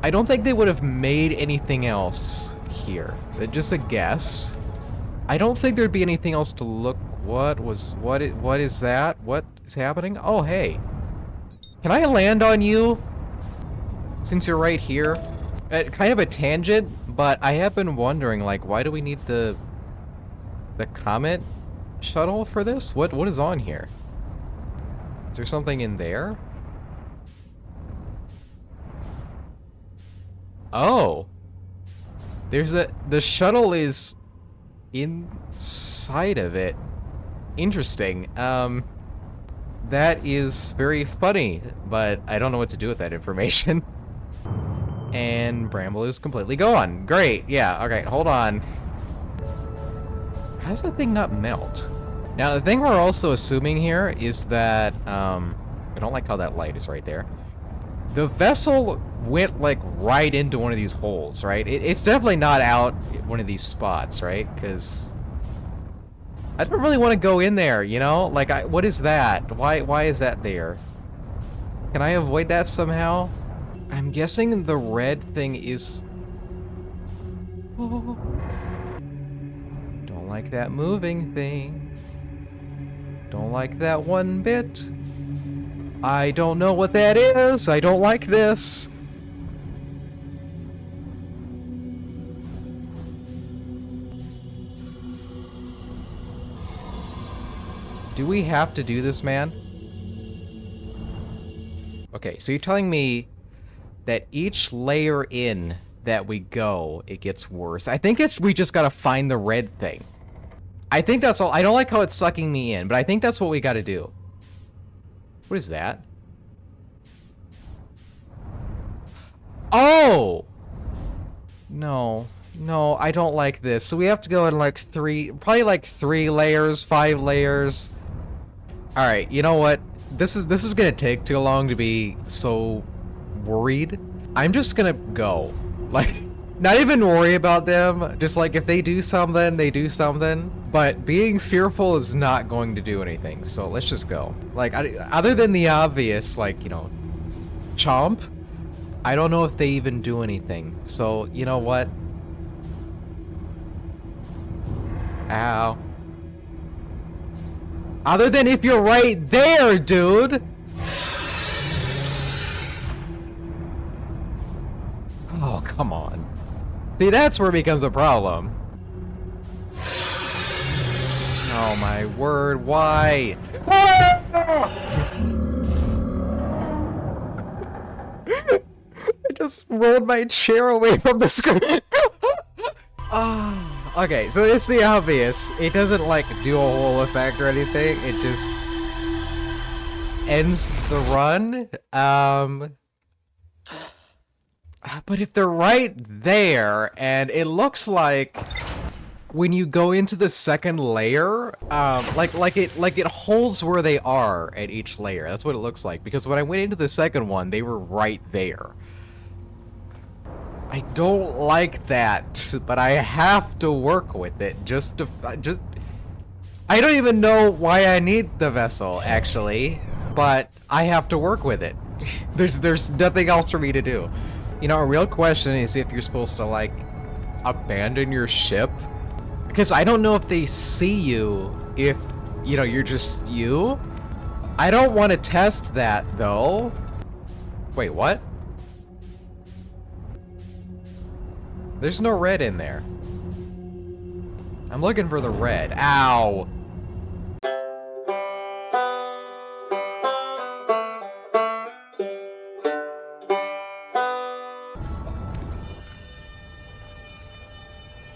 they would have made anything else here. Just a guess. I don't think there'd be anything else to look. What is that? What is happening? Oh, hey. Can I land on you? Since you're right here. Kind of a tangent, but I have been wondering, like, why do we need the comet shuttle for this? What is on here? Is there something in there? Oh. The shuttle is inside of it. Interesting. That is very funny, but I don't know what to do with that information. And Bramble is completely gone. Great, yeah, okay, hold on. How does that thing not melt? Now, the thing we're also assuming here is that, I don't like how that light is right there. The vessel went, like, right into one of these holes, right? It's definitely not out one of these spots, right? Because I don't really want to go in there, you know? Like, what is that? Why is that there? Can I avoid that somehow? I'm guessing the red thing is... Oh. Don't like that moving thing. Don't like that one bit. I don't know what that is. I don't like this. Do we have to do this, man? Okay, so you're telling me that each layer in that we go, it gets worse. I think we just gotta find the red thing. I think that's all. I don't like how it's sucking me in, but I think that's what we gotta do. What is that? Oh! No. No, I don't like this. So we have to go in like probably like 3 layers, 5 layers. All right, you know what? This is gonna take too long to be so worried. I'm just gonna go. Like, not even worry about them. Just like if they do something, they do something. But being fearful is not going to do anything. So let's just go. Like, other than the obvious, like, you know, chomp, I don't know if they even do anything. So, you know what? Ow. Other than if you're right there, dude! Oh, come on. See, that's where it becomes a problem. Oh my word, why? I just rolled my chair away from the screen. Okay, so it's the obvious. It doesn't like do a whole effect or anything. It just ends the run. But if they're right there, and it looks like when you go into the second layer, like it holds where they are at each layer. That's what it looks like. Because when I went into the second one, they were right there. I don't like that, but I have to work with it I don't even know why I need the vessel, actually, but I have to work with it. There's nothing else for me to do. You know, a real question is if you're supposed to, like, abandon your ship. Because I don't know if they see you if, you know, you're just you. I don't want to test that, though. Wait, what? There's no red in there. I'm looking for the red. Ow!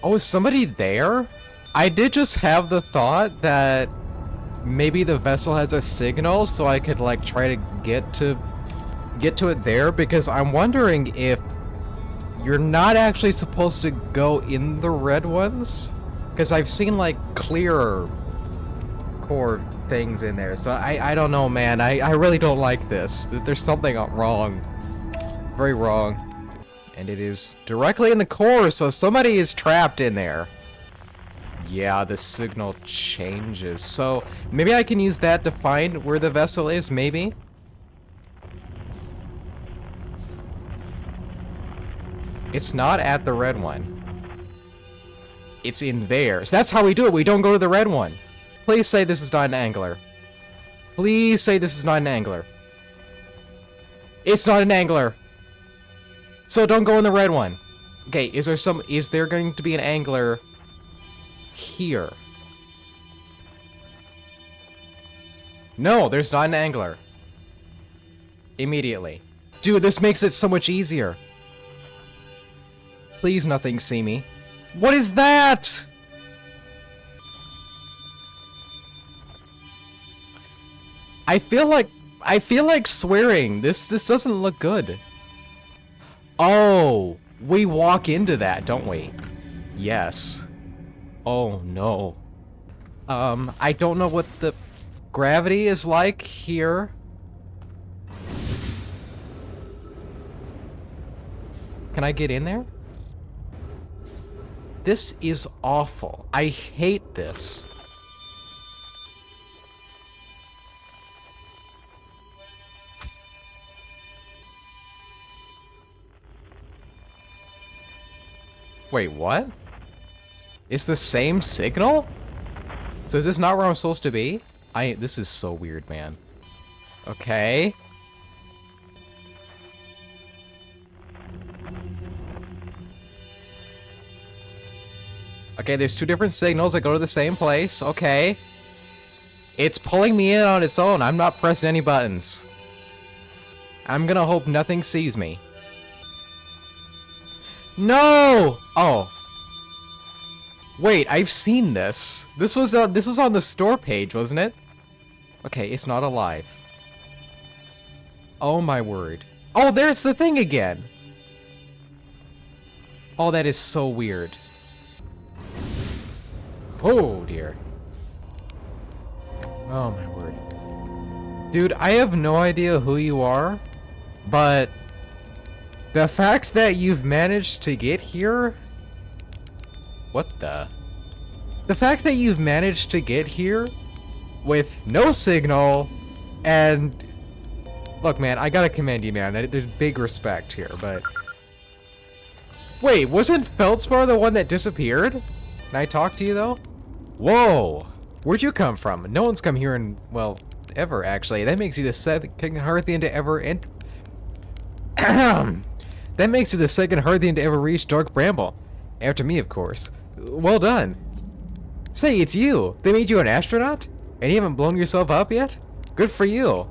Oh, is somebody there? I did just have the thought that maybe the vessel has a signal so I could like try to get to it there, because I'm wondering if you're not actually supposed to go in the red ones, because I've seen like clear core things in there. So I don't know, man. I really don't like this. There's something wrong. Very wrong. And it is directly in the core, so somebody is trapped in there. Yeah, the signal changes. So maybe I can use that to find where the vessel is, maybe? It's not at the red one. It's in there. So that's how we do it. We don't go to the red one. Please say this is not an angler. Please say this is not an angler. It's not an angler. So don't go in the red one. Okay, is there going to be an angler here? No, there's not an angler. Immediately. Dude, this makes it so much easier. Please nothing see me. What is that? I feel like swearing. This doesn't look good. Oh, we walk into that, don't we? Yes. Oh no. I don't know what the gravity is like here. Can I get in there? This is awful. I hate this. Wait, what? It's the same signal? So is this not where I'm supposed to be? This is so weird, man. Okay. Okay, there's two different signals that go to the same place. Okay. It's pulling me in on its own. I'm not pressing any buttons. I'm gonna hope nothing sees me. No! Oh. Wait, I've seen this. This was on the store page, wasn't it? Okay, it's not alive. Oh my word. Oh, there's the thing again. Oh, that is so weird. Oh dear. Oh my word. Dude, I have no idea who you are, but the fact that you've managed to get here... What the? The fact that you've managed to get here with no signal and... Look, man, I gotta commend you, man. There's big respect here, but... Wait, wasn't Feldspar the one that disappeared? Can I talk to you, though? Whoa! Where'd you come from? No one's come here in, well, ever, actually. That makes you the second Hearthian to ever That makes you the second Hearthian to ever reach Dark Bramble. After me, of course. Well done. Say, it's you! They made you an astronaut? And you haven't blown yourself up yet? Good for you.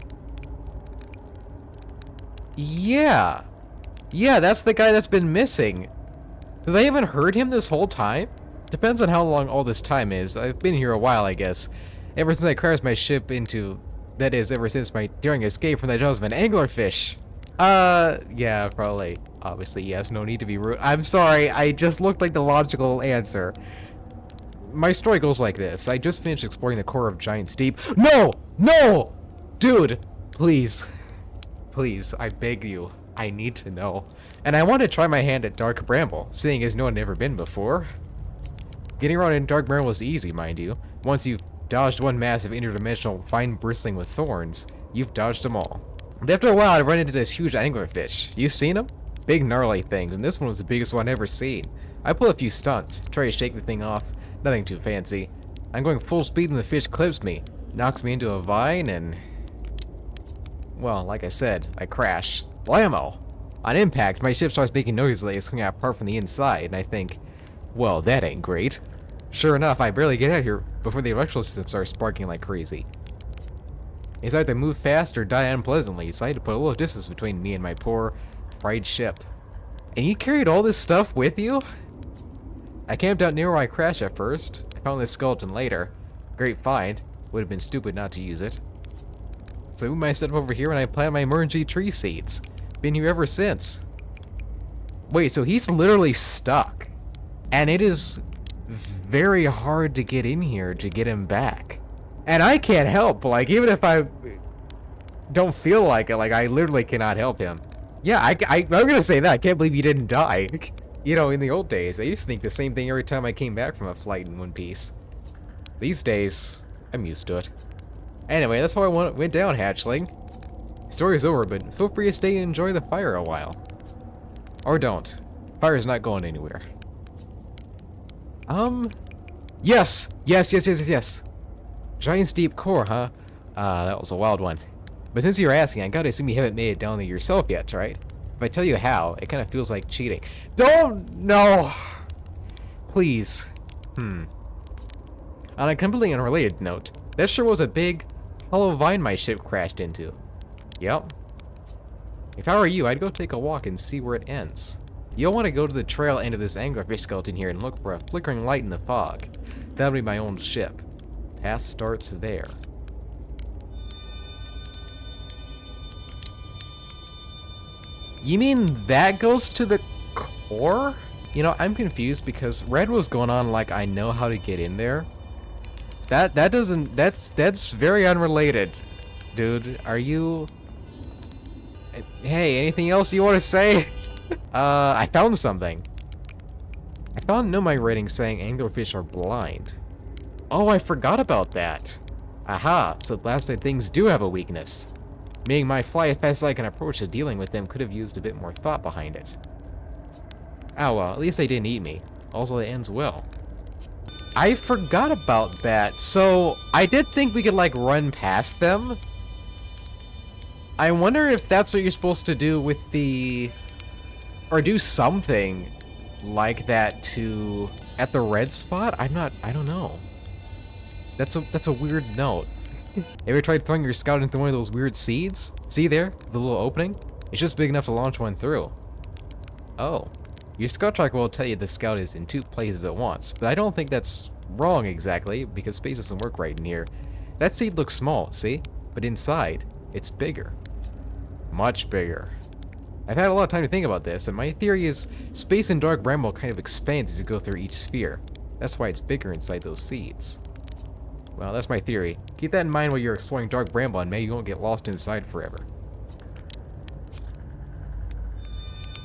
Yeah. Yeah, that's the guy that's been missing. So they haven't heard him this whole time? Depends on how long all this time is. I've been here a while, I guess. Ever since I crashed my ship into... That is, ever since my daring escape from the jaws of an anglerfish. Yeah, probably. Obviously, yes, no need to be rude. I'm sorry, I just looked like the logical answer. My story goes like this. I just finished exploring the core of Giant's Deep. No! No! Dude! Please. Please, I beg you. I need to know. And I want to try my hand at Dark Bramble, seeing as no one had ever been before. Getting around in Dark Bramble is easy, mind you. Once you've dodged one massive interdimensional vine bristling with thorns, you've dodged them all. And after a while, I run into this huge anglerfish. You seen them? Big gnarly things, and this one was the biggest one I've ever seen. I pull a few stunts, try to shake the thing off. Nothing too fancy. I'm going full speed and the fish clips me, knocks me into a vine, and... Well, like I said, I crash. Blammo! On impact, my ship starts making noises like it's coming apart from the inside, and I think, well, that ain't great. Sure enough, I barely get out here before the electrical system starts sparking like crazy. It's either move fast or die unpleasantly, so I had to put a little distance between me and my poor, fried ship. And you carried all this stuff with you? I camped out near where I crashed at first. I found this skeleton later. Great find. Would have been stupid not to use it. So I moved my setup over here and I planted my emergency tree seeds. Been here ever since. Wait, so he's literally stuck. And it is very hard to get in here to get him back. And I can't help, like, even if I don't feel like it, like, I literally cannot help him. Yeah, I'm gonna say that. I can't believe you didn't die. You know, in the old days, I used to think the same thing every time I came back from a flight in One Piece. These days, I'm used to it. Anyway, that's how I went down, hatchling. Story's over, but feel free to stay and enjoy the fire a while. Or don't. Fire's not going anywhere. Yes! Yes! Giant's Deep Core, huh? That was a wild one. But since you're asking, I gotta assume you haven't made it down there yourself yet, right? If I tell you how, it kind of feels like cheating. No! Please. On a completely unrelated note, that sure was a big, hollow vine my ship crashed into. Yep. If I were you, I'd go take a walk and see where it ends. You'll want to go to the trail end of this anglerfish skeleton here and look for a flickering light in the fog. That'll be my own ship. Path starts there. You mean that goes to the core? You know, I'm confused because Red was going on like I know how to get in there. That's very unrelated. Dude, are you... Hey, anything else you want to say? I found something. I found a note in my rating saying anglerfish are blind. Oh, I forgot about that. Aha, so blasted things do have a weakness. Meaning my fly as fast as I can approach to dealing with them could have used a bit more thought behind it. Oh well, at least they didn't eat me. Also, it ends well. I forgot about that. So, I did think we could, like, run past them. I wonder if that's what you're supposed to do with the... Or do something like that to... At the red spot? I don't know. That's a weird note. Ever tried throwing your scout into one of those weird seeds? See there? The little opening? It's just big enough to launch one through. Oh. Your scout tracker will tell you the scout is in 2 places at once, but I don't think that's wrong exactly, because space doesn't work right in here. That seed looks small, see? But inside, it's bigger. Much bigger. I've had a lot of time to think about this, and my theory is space in Dark Bramble kind of expands as you go through each sphere. That's why it's bigger inside those seeds. Well, that's my theory. Keep that in mind while you're exploring Dark Bramble, and maybe you won't get lost inside forever.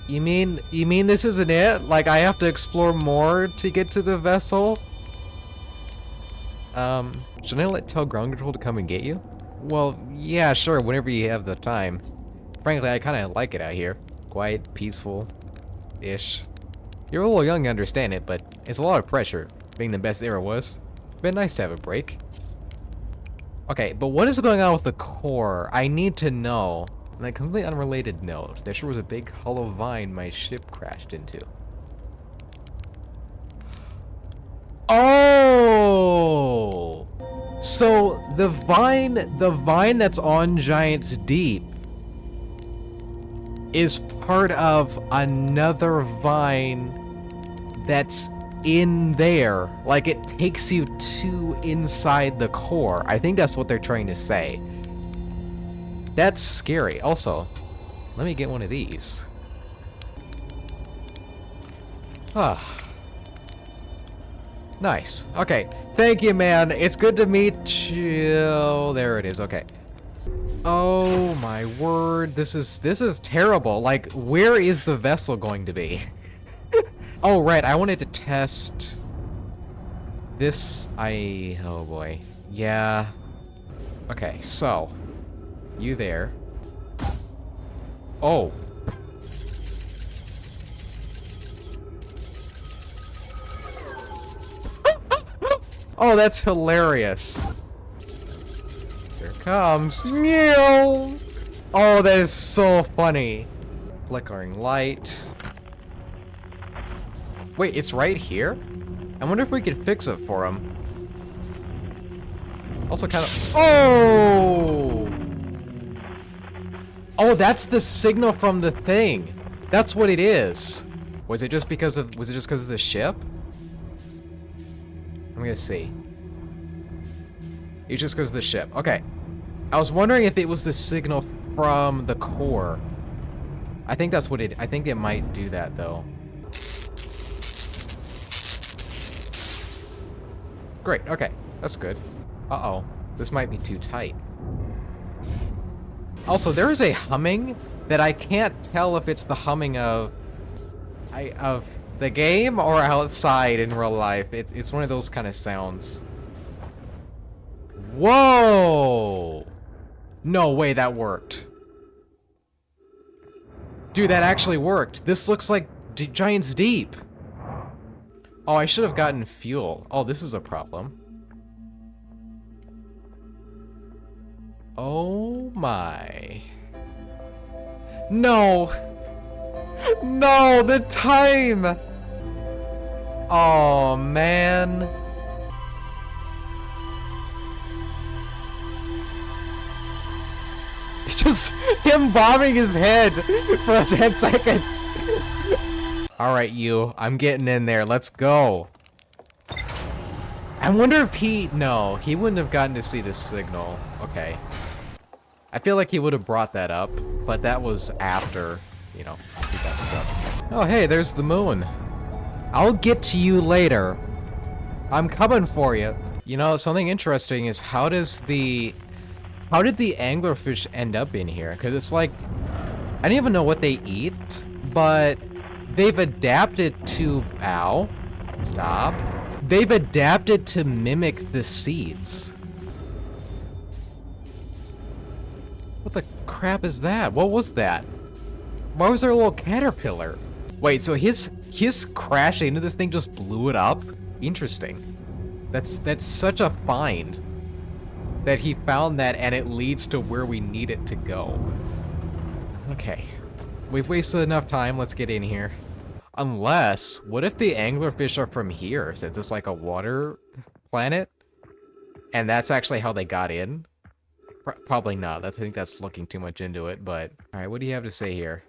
You mean this isn't it? Like, I have to explore more to get to the vessel? Should I tell ground control to come and get you? Well, yeah, sure, whenever you have the time. Frankly, I kinda like it out here. Quiet, peaceful-ish. You're a little young to understand it, but it's a lot of pressure, being the best there ever was. Been nice to have a break. Okay, but what is going on with the core? I need to know. On a completely unrelated note, there sure was a big hollow vine my ship crashed into. Oh! So the vine that's on Giant's Deep is part of another vine that's in there. Like, it takes you to inside the core. I think that's what they're trying to say. That's scary. Also, let me get one of these. Ah. Nice. Okay. Thank you, man. It's good to meet you. There it is. Okay. Oh my word. This is terrible. Like, where is the vessel going to be? Oh, right. I wanted to test this. Oh boy. Yeah. Okay, so you there. Oh. Oh, that's hilarious. Here it comes. Meow. Oh, that is so funny. Flickering light. Wait, it's right here? I wonder if we could fix it for him. Also kind of... Oh! Oh, that's the signal from the thing. That's what it is. Was it just because of the ship? I'm gonna see. It's just because of the ship. Okay. I was wondering if it was the signal from the core. I think that's what I think it might do that, though. Great, okay. That's good. Uh-oh. This might be too tight. Also, there is a humming that I can't tell if it's the humming of the game or outside in real life. It's one of those kind of sounds. Whoa! No way that worked. Dude, that actually worked. This looks like Giant's Deep. Oh, I should have gotten fuel. Oh, this is a problem. Oh my. No! No, the time! Oh, man. It's just him bobbing his head for 10 seconds. Alright, you. I'm getting in there. Let's go. I wonder if no, he wouldn't have gotten to see this signal. Okay. I feel like he would have brought that up, but that was after, you know, he got stuff. Oh, hey, there's the moon. I'll get to you later. I'm coming for you. You know, something interesting is how did the anglerfish end up in here? Because it's like, I don't even know what they eat, but they've adapted to, ow, stop. They've adapted to mimic the seeds. What the crap is that? What was that? Why was there a little caterpillar? Wait, so his crash into this thing just blew it up? Interesting. That's such a find. That he found that and it leads to where we need it to go. Okay. We've wasted enough time, let's get in here. Unless, what if the anglerfish are from here, since it's like a water planet? And that's actually how they got in? Probably not. I think that's looking too much into it, but... Alright, what do you have to say here?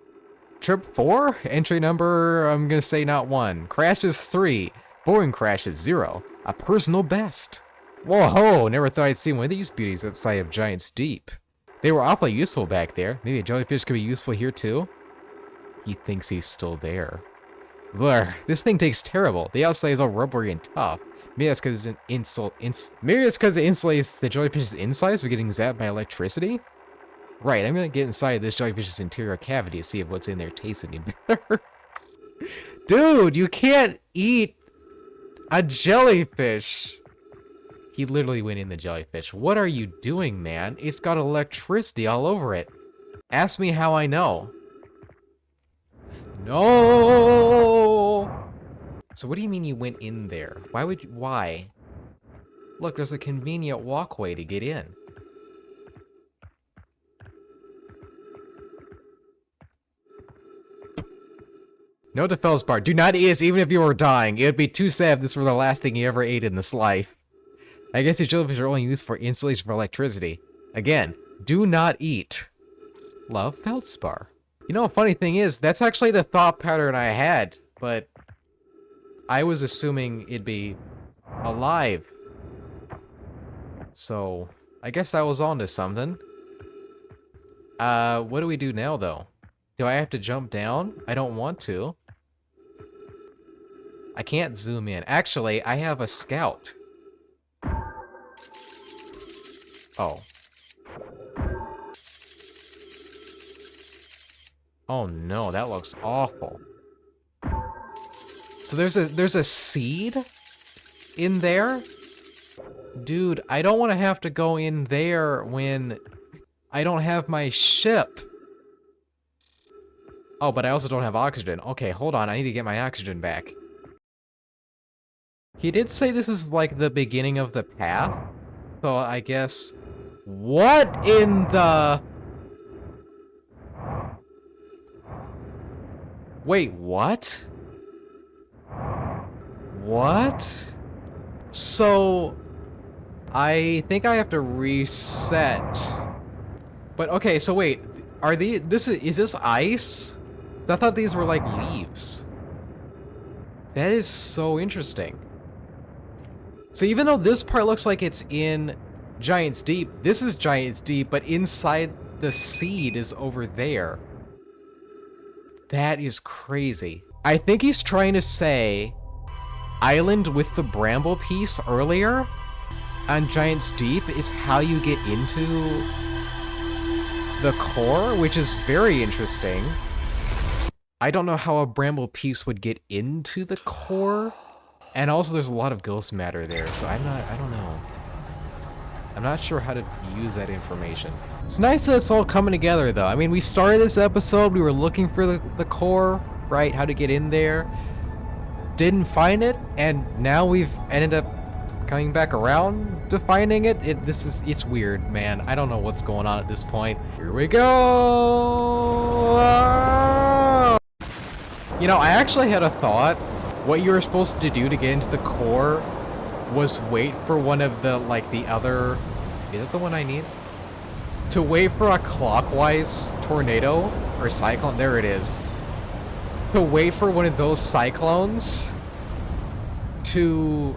Trip 4? Entry number, I'm gonna say not 1. Crashes 3. Boring crashes 0. A personal best. Whoa, never thought I'd see one of these beauties outside of Giant's Deep. They were awfully useful back there. Maybe a jellyfish could be useful here too? He thinks he's still there. Blur, this thing tastes terrible. The outside is all rubbery and tough. Maybe that's because it's an insult. Maybe it's because it insulates the jellyfish's insides. We're getting zapped by electricity. Right, I'm gonna get inside this jellyfish's interior cavity to see if what's in there tastes any better. Dude, you can't eat a jellyfish. He literally went in the jellyfish. What are you doing, man? It's got electricity all over it. Ask me how I know. No! So what do you mean you went in there? Why would you, why? Look, there's a convenient walkway to get in. Note to Feldspar, do not eat this even if you were dying. It would be too sad if this were the last thing you ever ate in this life. I guess these jellyfish are only used for insulation for electricity. Again, do not eat. Love, Feldspar. You know, a funny thing is, that's actually the thought pattern I had, but I was assuming it'd be alive. So, I guess I was onto something. What do we do now, though? Do I have to jump down? I don't want to. I can't zoom in. Actually, I have a scout. Oh. Oh no, that looks awful. So there's a seed in there? Dude, I don't want to have to go in there when I don't have my ship. Oh, but I also don't have oxygen. Okay, hold on, I need to get my oxygen back. He did say this is like the beginning of the path, so I guess... What in the... Wait, what? What? So... I think I have to reset. But okay, so wait, are these... Is this ice? I thought these were like leaves. That is so interesting. So even though this part looks like it's in Giant's Deep, this is Giant's Deep, but inside the seed is over there. That is crazy. I think he's trying to say island with the bramble piece earlier on Giant's Deep is how you get into the core, which is very interesting. I don't know how a bramble piece would get into the core. And also there's a lot of ghost matter there, so I don't know. I'm not sure how to use that information. It's nice that it's all coming together though. I mean, we started this episode, we were looking for the core, right? How to get in there. Didn't find it, and now we've ended up coming back around to finding it. It's weird, man. I don't know what's going on at this point. Here we go! You know, I actually had a thought. What you were supposed to do to get into the core was wait for one of the, like, the other... Is it the one I need? To wait for a clockwise tornado or cyclone. There it is. To wait for one of those cyclones to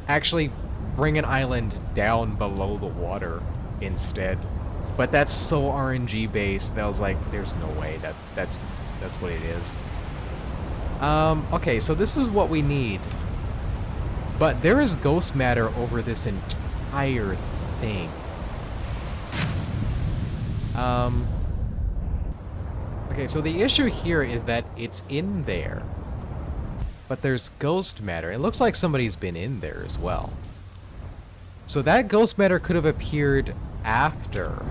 actually bring an island down below the water instead. But that's so RNG based that I was like, there's no way that's what it is. Okay, so this is what we need. But there is ghost matter over this entire thing. Okay, so the issue here is that it's in there. But there's ghost matter. It looks like somebody's been in there as well. So that ghost matter could have appeared after.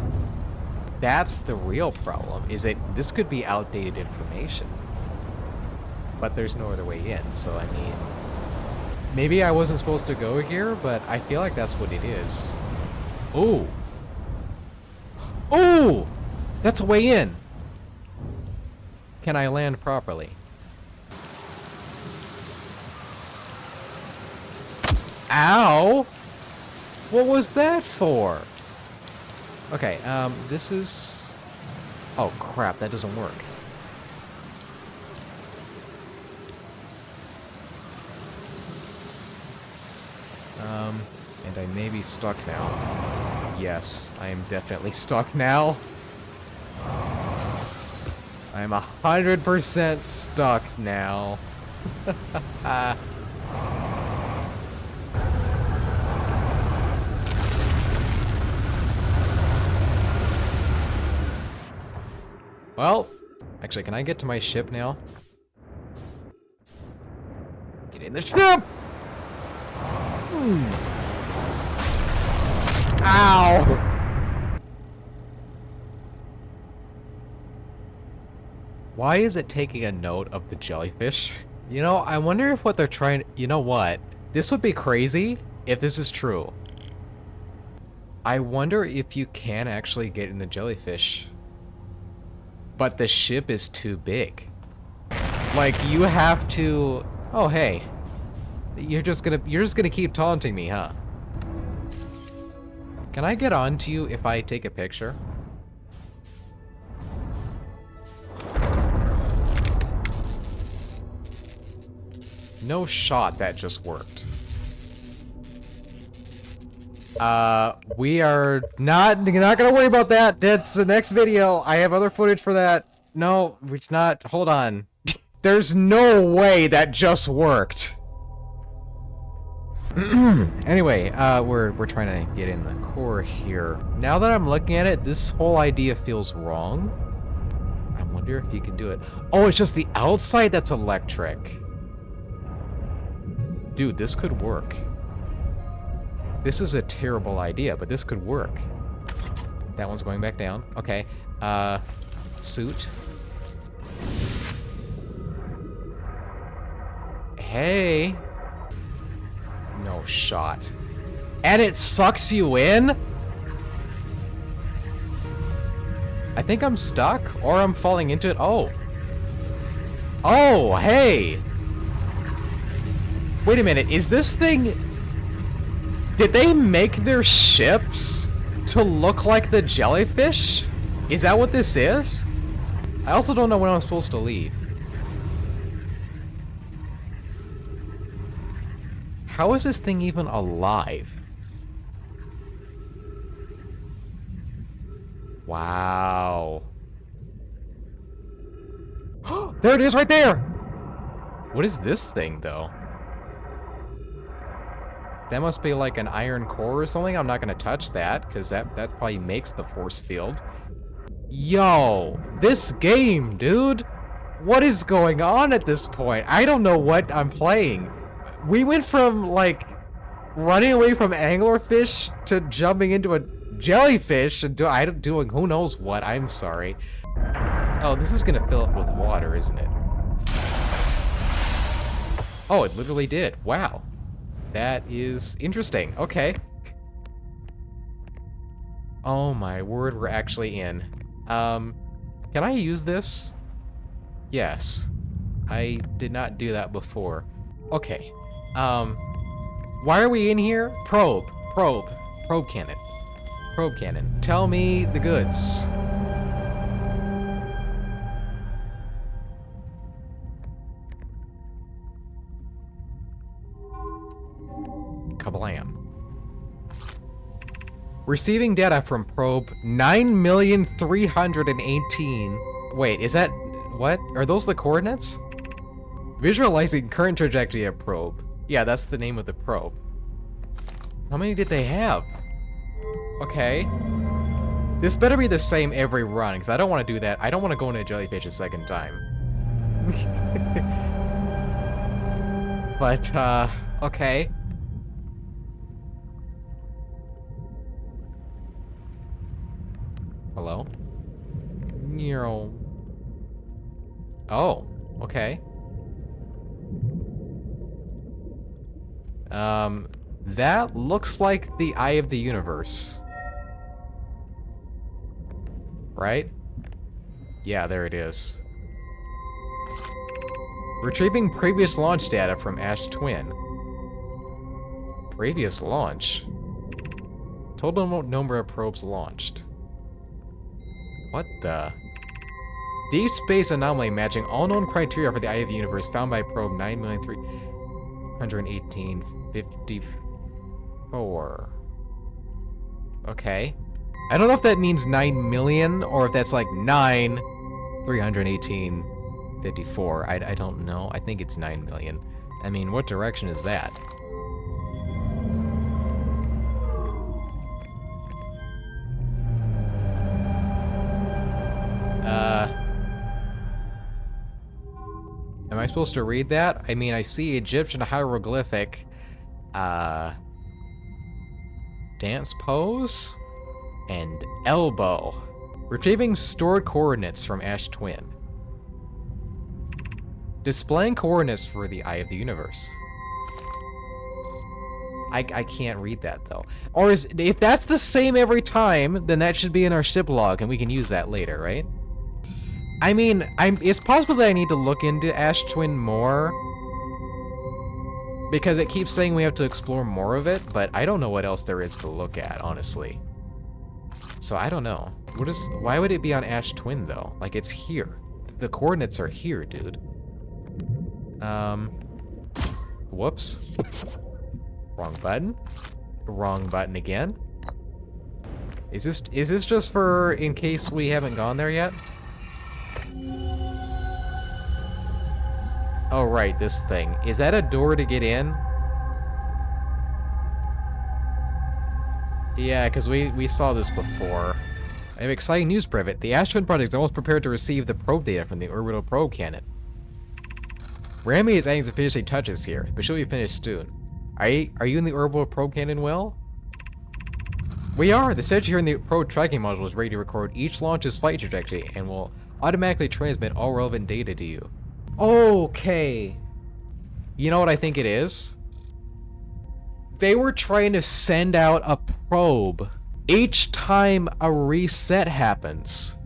That's the real problem, is that this could be outdated information. But there's no other way in, so I mean... Maybe I wasn't supposed to go here, but I feel like that's what it is. Ooh! Ooh! That's a way in! Can I land properly? Ow! What was that for? Okay, this is... Oh crap, that doesn't work. And I may be stuck now. Yes, I am definitely stuck now. I'm 100% stuck now. Well, actually, can I get to my ship now? Get in the ship! Ow! Why is it taking a note of the jellyfish? You know, I wonder if what they're trying... You know what? This would be crazy if this is true. I wonder if you can actually get in the jellyfish. But the ship is too big. Like, you have to... Oh, hey. You're just gonna keep taunting me, huh? Can I get on to you if I take a picture? No shot that just worked. We are not gonna worry about that. That's the next video. I have other footage for that. No, we're not. Hold on. There's no way that just worked. Anyway, we're trying to get in the core here. Now that I'm looking at it, this whole idea feels wrong. I wonder if you can do it. Oh, it's just the outside that's electric. Dude, this could work. This is a terrible idea, but this could work. That one's going back down. Okay. Suit. Hey. No shot. And it sucks you in? I think I'm stuck, or I'm falling into it. Oh. Oh, hey. Wait a minute, is this thing... Did they make their ships to look like the jellyfish? Is that what this is? I also don't know when I'm supposed to leave. How is this thing even alive? Wow. There it is right there! What is this thing, though? That must be like an iron core or something. I'm not gonna touch that, because that probably makes the force field. Yo, this game, dude! What is going on at this point? I don't know what I'm playing. We went from, like, running away from anglerfish to jumping into a jellyfish and doing who knows what. I'm sorry. Oh, this is gonna fill up with water, isn't it? Oh, it literally did. Wow. That is interesting. Okay. Oh my word, we're actually in. Can I use this? Yes. I did not do that before. Okay. Why are we in here? Probe cannon. Probe cannon. Tell me the goods. Kablam. Receiving data from probe 9,318. Wait, is that... What? Are those the coordinates? Visualizing current trajectory of probe. Yeah, that's the name of the probe. How many did they have? Okay. This better be the same every run, because I don't want to do that. I don't want to go into a jellyfish a second time. But, okay. Hello? Nero. Oh, okay. That looks like the eye of the universe. Right? Yeah, there it is. Retrieving previous launch data from Ash Twin. Previous launch? Total number of probes launched. What the? Deep space anomaly matching all known criteria for the eye of the universe found by probe 9,318,54. Okay. I don't know if that means 9 million or if that's like 9,318,54. I don't know. I think it's 9 million. I mean, what direction is that? I supposed to read that? I mean, I see Egyptian hieroglyphic, dance pose, and elbow. Retrieving stored coordinates from Ash Twin. Displaying coordinates for the Eye of the Universe. I can't read that, though. Or if that's the same every time, then that should be in our ship log, and we can use that later, right? I mean, it's possible that I need to look into Ash Twin more, because it keeps saying we have to explore more of it, but I don't know what else there is to look at, honestly. So I don't know. Why would it be on Ash Twin, though? Like, it's here. The coordinates are here, dude. Whoops. Wrong button. Wrong button again. Is this just for in case we haven't gone there yet? Oh, right, this thing. Is that a door to get in? Yeah, because we saw this before. I have exciting news, Privet. The Ash Twin Project is almost prepared to receive the probe data from the orbital probe cannon. Rami is adding some finishing touches here, but she'll be finished soon. Are you in the orbital probe cannon well? We are! The sensor here in the probe tracking module is ready to record each launch's flight trajectory and will automatically transmit all relevant data to you. Okay. You know what I think it is? They were trying to send out a probe each time a reset happens.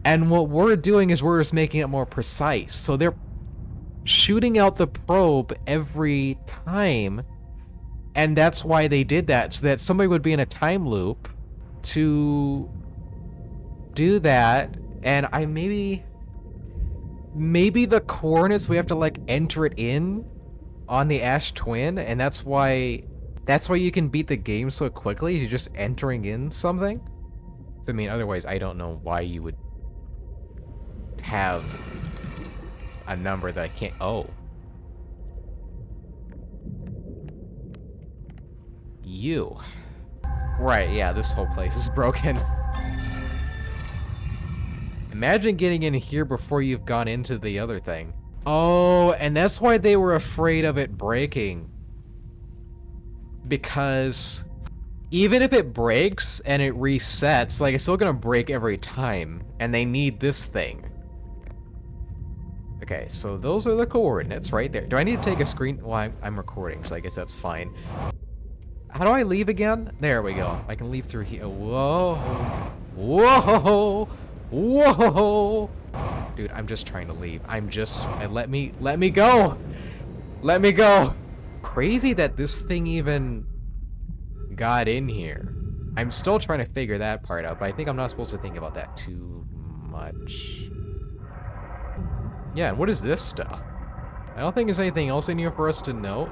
And what we're doing is we're just making it more precise. So they're shooting out the probe every time, and that's why they did that, so that somebody would be in a time loop to do that. And maybe the coordinates, we have to like enter it in on the Ash Twin, and that's why you can beat the game so quickly. You're just entering in something. I mean, otherwise I don't know why you would have a number that I can't... Oh. You. Right, yeah, this whole place is broken. Imagine getting in here before you've gone into the other thing. Oh, and that's why they were afraid of it breaking. Because even if it breaks and it resets, like, it's still gonna break every time, and they need this thing. Okay, so those are the coordinates right there. Do I need to take a screen? Well, I'm recording, so I guess that's fine. How do I leave again? There we go. I can leave through here. Whoa. Whoa. Whoa. Dude, I'm just trying to leave. Let me go. Let me go. Crazy that this thing even got in here. I'm still trying to figure that part out, but I think I'm not supposed to think about that too much. Yeah, and what is this stuff? I don't think there's anything else in here for us to note.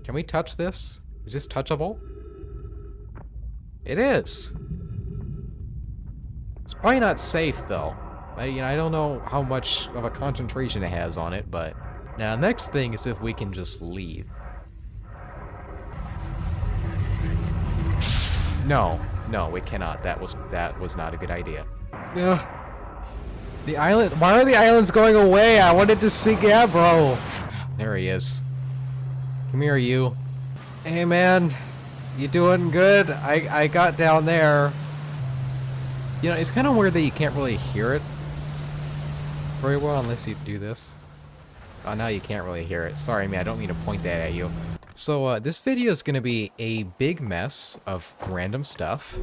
Can we touch this? Is this touchable? It is. It's probably not safe, though. I don't know how much of a concentration it has on it, but... Now, next thing is if we can just leave. No, we cannot. That was not a good idea. Ugh. The island... Why are the islands going away? I wanted to see Gabbro. There he is. Come here, you. Hey, man. You doing good? I got down there. You know, it's kind of weird that you can't really hear it very well unless you do this. Oh, now you can't really hear it. Sorry, man. I don't mean to point that at you. So, this video is going to be a big mess of random stuff.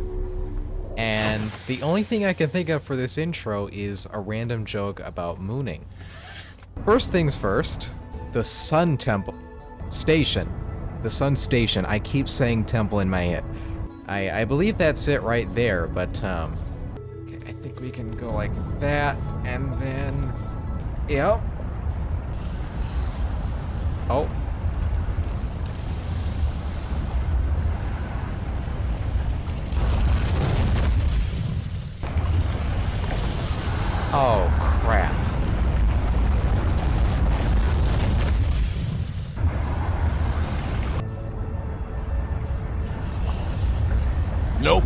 And the only thing I can think of for this intro is a random joke about mooning. First things first, the Sun Temple Station. The Sun Station. I keep saying temple in my head. I believe that's it right there, but okay, I think we can go like that, and then... Yep. Oh. Oh, crap. Nope.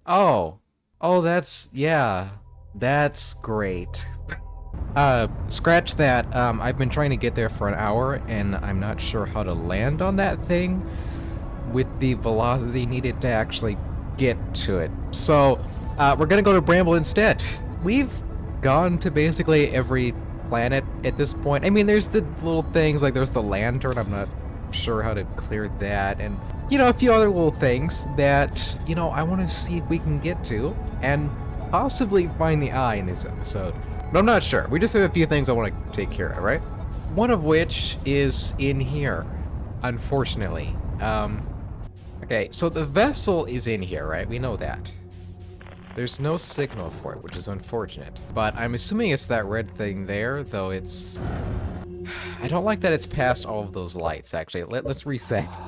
Oh. Oh, that's... yeah. That's great. Scratch that. I've been trying to get there for an hour, and I'm not sure how to land on that thing with the velocity needed to actually get to it. So, we're gonna go to Bramble instead. We've gone to basically every planet at this point. I mean, there's the little things, like there's the lantern, I'm not sure how to clear that, and, you know, a few other little things that, you know, I want to see if we can get to, and possibly find the eye in this episode. But I'm not sure. We just have a few things I want to take care of, right? One of which is in here, unfortunately. Okay, so the vessel is in here, right? We know that. There's no signal for it, which is unfortunate. But I'm assuming it's that red thing there, though it's... I don't like that it's past all of those lights, actually. Let's reset.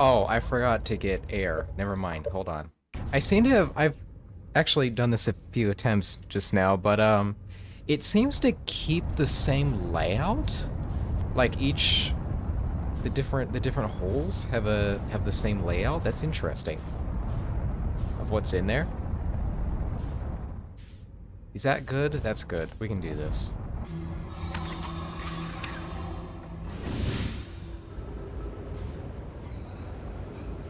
Oh, I forgot to get air. Never mind, hold on. I seem to have... I've actually done this a few attempts just now, but it seems to keep the same layout. Like each... The different holes have the same layout. That's interesting. Of what's in there. Is that good? That's good. We can do this.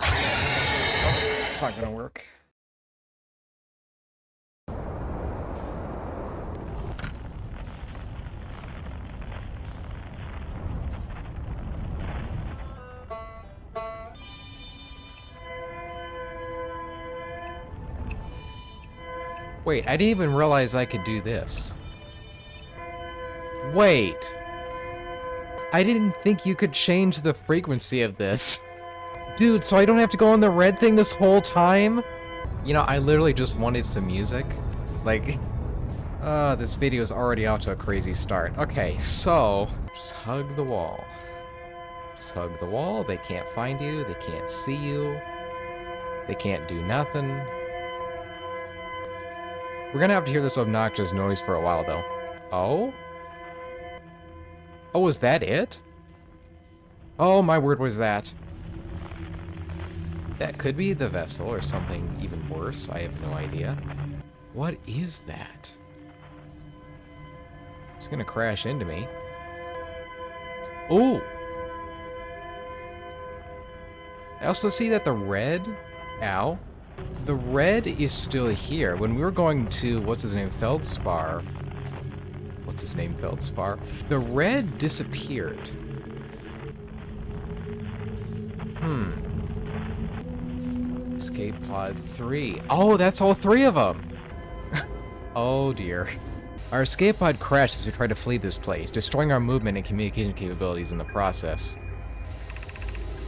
Oh, it's not gonna work. Wait, I didn't even realize I could do this. Wait. I didn't think you could change the frequency of this. Dude, so I don't have to go on the red thing this whole time? You know, I literally just wanted some music. Like, this video is already off to a crazy start. Okay, so, just hug the wall. Just hug the wall. They can't find you. They can't see you. They can't do nothing. We're gonna have to hear this obnoxious noise for a while, though. Oh? Oh, is that it? Oh, my word, was that? That could be the vessel, or something even worse. I have no idea. What is that? It's gonna crash into me. Ooh! I also see that the red... Ow. The red is still here. When we were going to, what's his name, Feldspar. What's his name, Feldspar? The red disappeared. Escape pod 3. Oh, that's all 3 of them. Oh dear. Our escape pod crashed as we tried to flee this place, destroying our movement and communication capabilities in the process.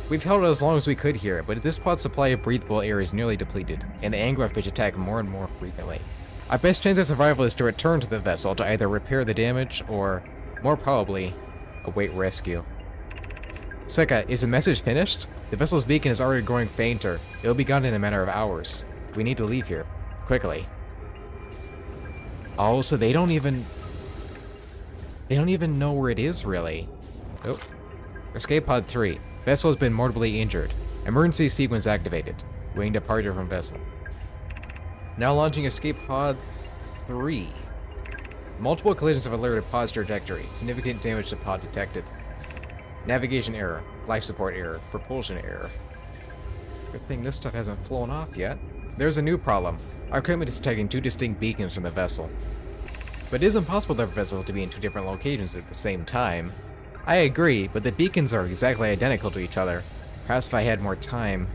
We've held it as long as we could here, but this pod's supply of breathable air is nearly depleted, and the anglerfish attack more and more frequently. Our best chance of survival is to return to the vessel to either repair the damage or, more probably, await rescue. Seka, is the message finished? The vessel's beacon is already growing fainter. It'll be gone in a matter of hours. We need to leave here. Quickly. Oh, so they don't even know where it is, really. Oh. Escape pod 3. Vessel has been mortally injured. Emergency sequence activated. Wing departure from vessel. Now launching escape pod 3. Multiple collisions have alerted pod's trajectory. Significant damage to pod detected. Navigation error. Life support error. Propulsion error. Good thing this stuff hasn't flown off yet. There's a new problem. Our equipment is detecting 2 distinct beacons from the vessel. But it is impossible for the vessel to be in 2 different locations at the same time. I agree, but the beacons are exactly identical to each other. Perhaps if I had more time.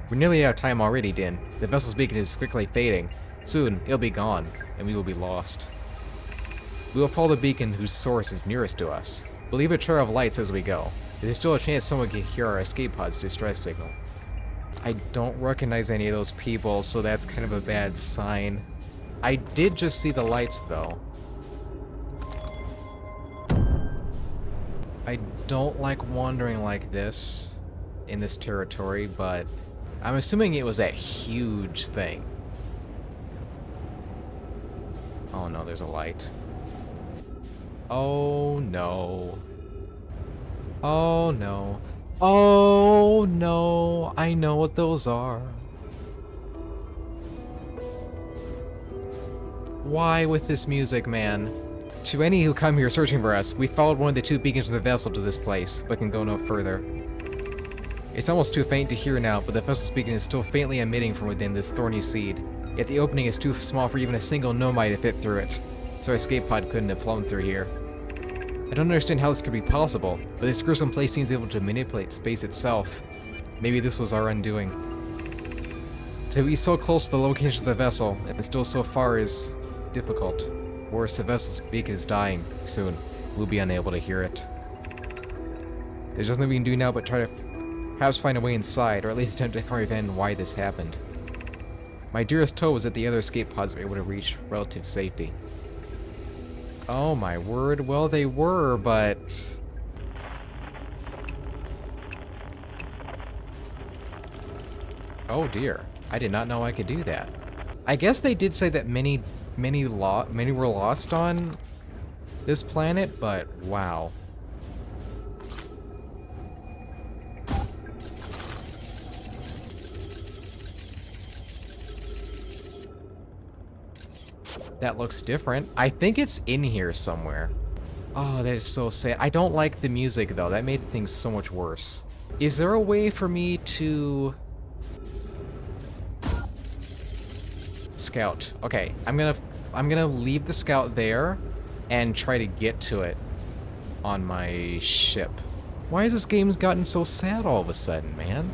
We're nearly out of time already, Din. The vessel's beacon is quickly fading. Soon, it'll be gone, and we will be lost. We will follow the beacon whose source is nearest to us. We'll leave a trail of lights as we go. There's still a chance someone can hear our escape pod's distress signal. I don't recognize any of those people, so that's kind of a bad sign. I did just see the lights, though. I don't like wandering like this in this territory, but I'm assuming it was that huge thing. Oh no, there's a light. Oh no. Oh no. Oh no. I know what those are. Why with this music, man? To any who come here searching for us, we followed one of the two beacons of the vessel to this place, but can go no further. It's almost too faint to hear now, but the vessel's beacon is still faintly emitting from within this thorny seed. Yet the opening is too small for even a single nomad to fit through it, so our escape pod couldn't have flown through here. I don't understand how this could be possible, but this gruesome place seems able to manipulate space itself. Maybe this was our undoing. To be so close to the location of the vessel, and still so far is difficult. Worse, the vessel's beacon is dying. Soon, we'll be unable to hear it. There's nothing we can do now but try to perhaps find a way inside, or at least attempt to comprehend why this happened. My dearest hope was that the other escape pods were able to reach relative safety. Oh my word, well they were, but... Oh dear, I did not know I could do that. I guess they did say that many were lost on this planet, but wow. That looks different. I think it's in here somewhere. Oh, that is so sad. I don't like the music though. That made things so much worse. Is there a way for me to scout? Okay, I'm gonna leave the scout there and try to get to it on my ship. Why has this game gotten so sad all of a sudden, man?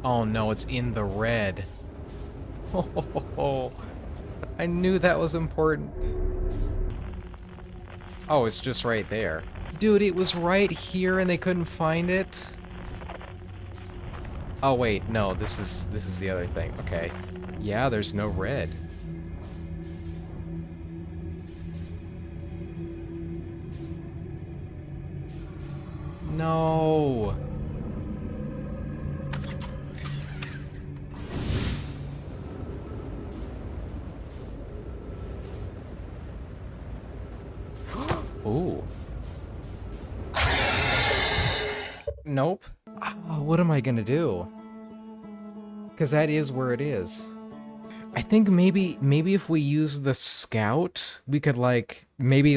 Oh no, it's in the red. Oh, I knew that was important. Oh, it's just right there. Dude, it was right here and they couldn't find it? Oh wait, no, this is the other thing. Okay. Yeah, there's no red. No. Ooh. Nope. Oh, what am I gonna do? Because that is where it is. I think maybe if we use the scout, we could maybe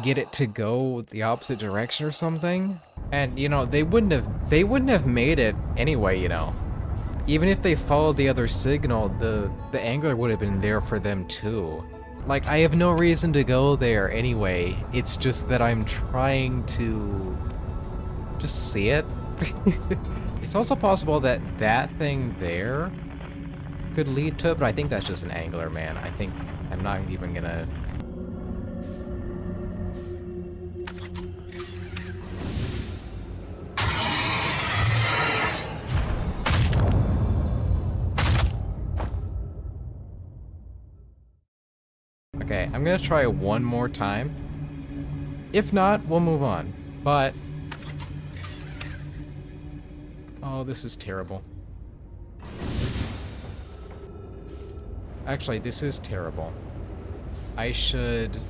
get it to go the opposite direction or something. And you know, they wouldn't have made it anyway, you know. Even if they followed the other signal, the angler would have been there for them too. Like, I have no reason to go there anyway. It's just that I'm trying to just see it. It's also possible that that thing there could lead to it, but I think that's just an angler, man. I think I'm not even gonna... Okay, I'm gonna try one more time. If not, we'll move on. But... oh, this is terrible. Actually, this is terrible. I should...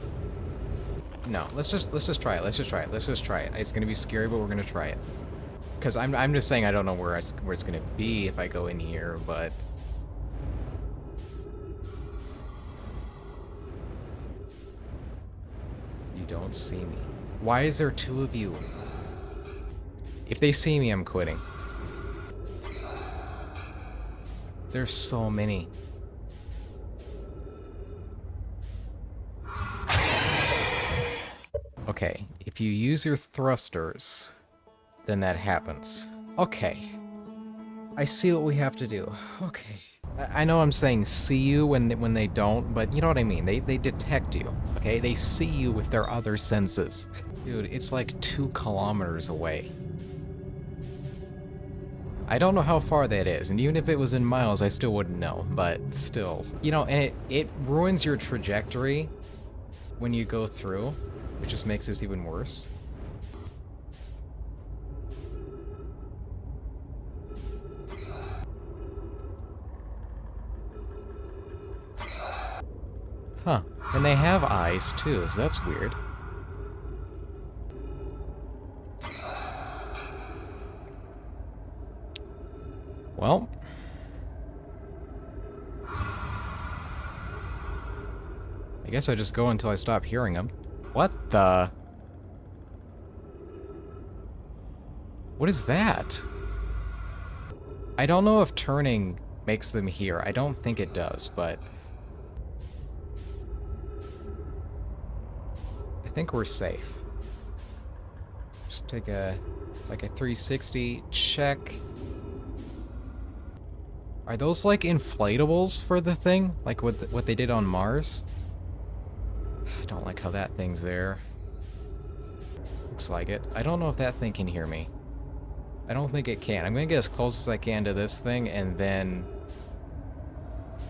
no, let's just try it. Let's just try it. Let's just try it. It's gonna be scary, but we're gonna try it. Because I'm just saying I don't know where it's gonna be if I go in here, but... you don't see me. Why is there two of you? If they see me, I'm quitting. There's so many. Okay, if you use your thrusters, then that happens. Okay. I see what we have to do. Okay. I know I'm saying see you when they don't, but you know what I mean. They detect you, okay? They see you with their other senses. Dude, it's like 2 kilometers away. I don't know how far that is, and even if it was in miles, I still wouldn't know, but still. You know, and it ruins your trajectory when you go through, which just makes this even worse. Huh. And they have eyes, too, so that's weird. Well. I guess I just go until I stop hearing them. What the? What is that? I don't know if turning makes them hear. I don't think it does, but... I think we're safe. Just take like a 360 check. Are those like inflatables for the thing? Like what they did on Mars? I don't like how that thing's there. Looks like it. I don't know if that thing can hear me. I don't think it can. I'm gonna get as close as I can to this thing and then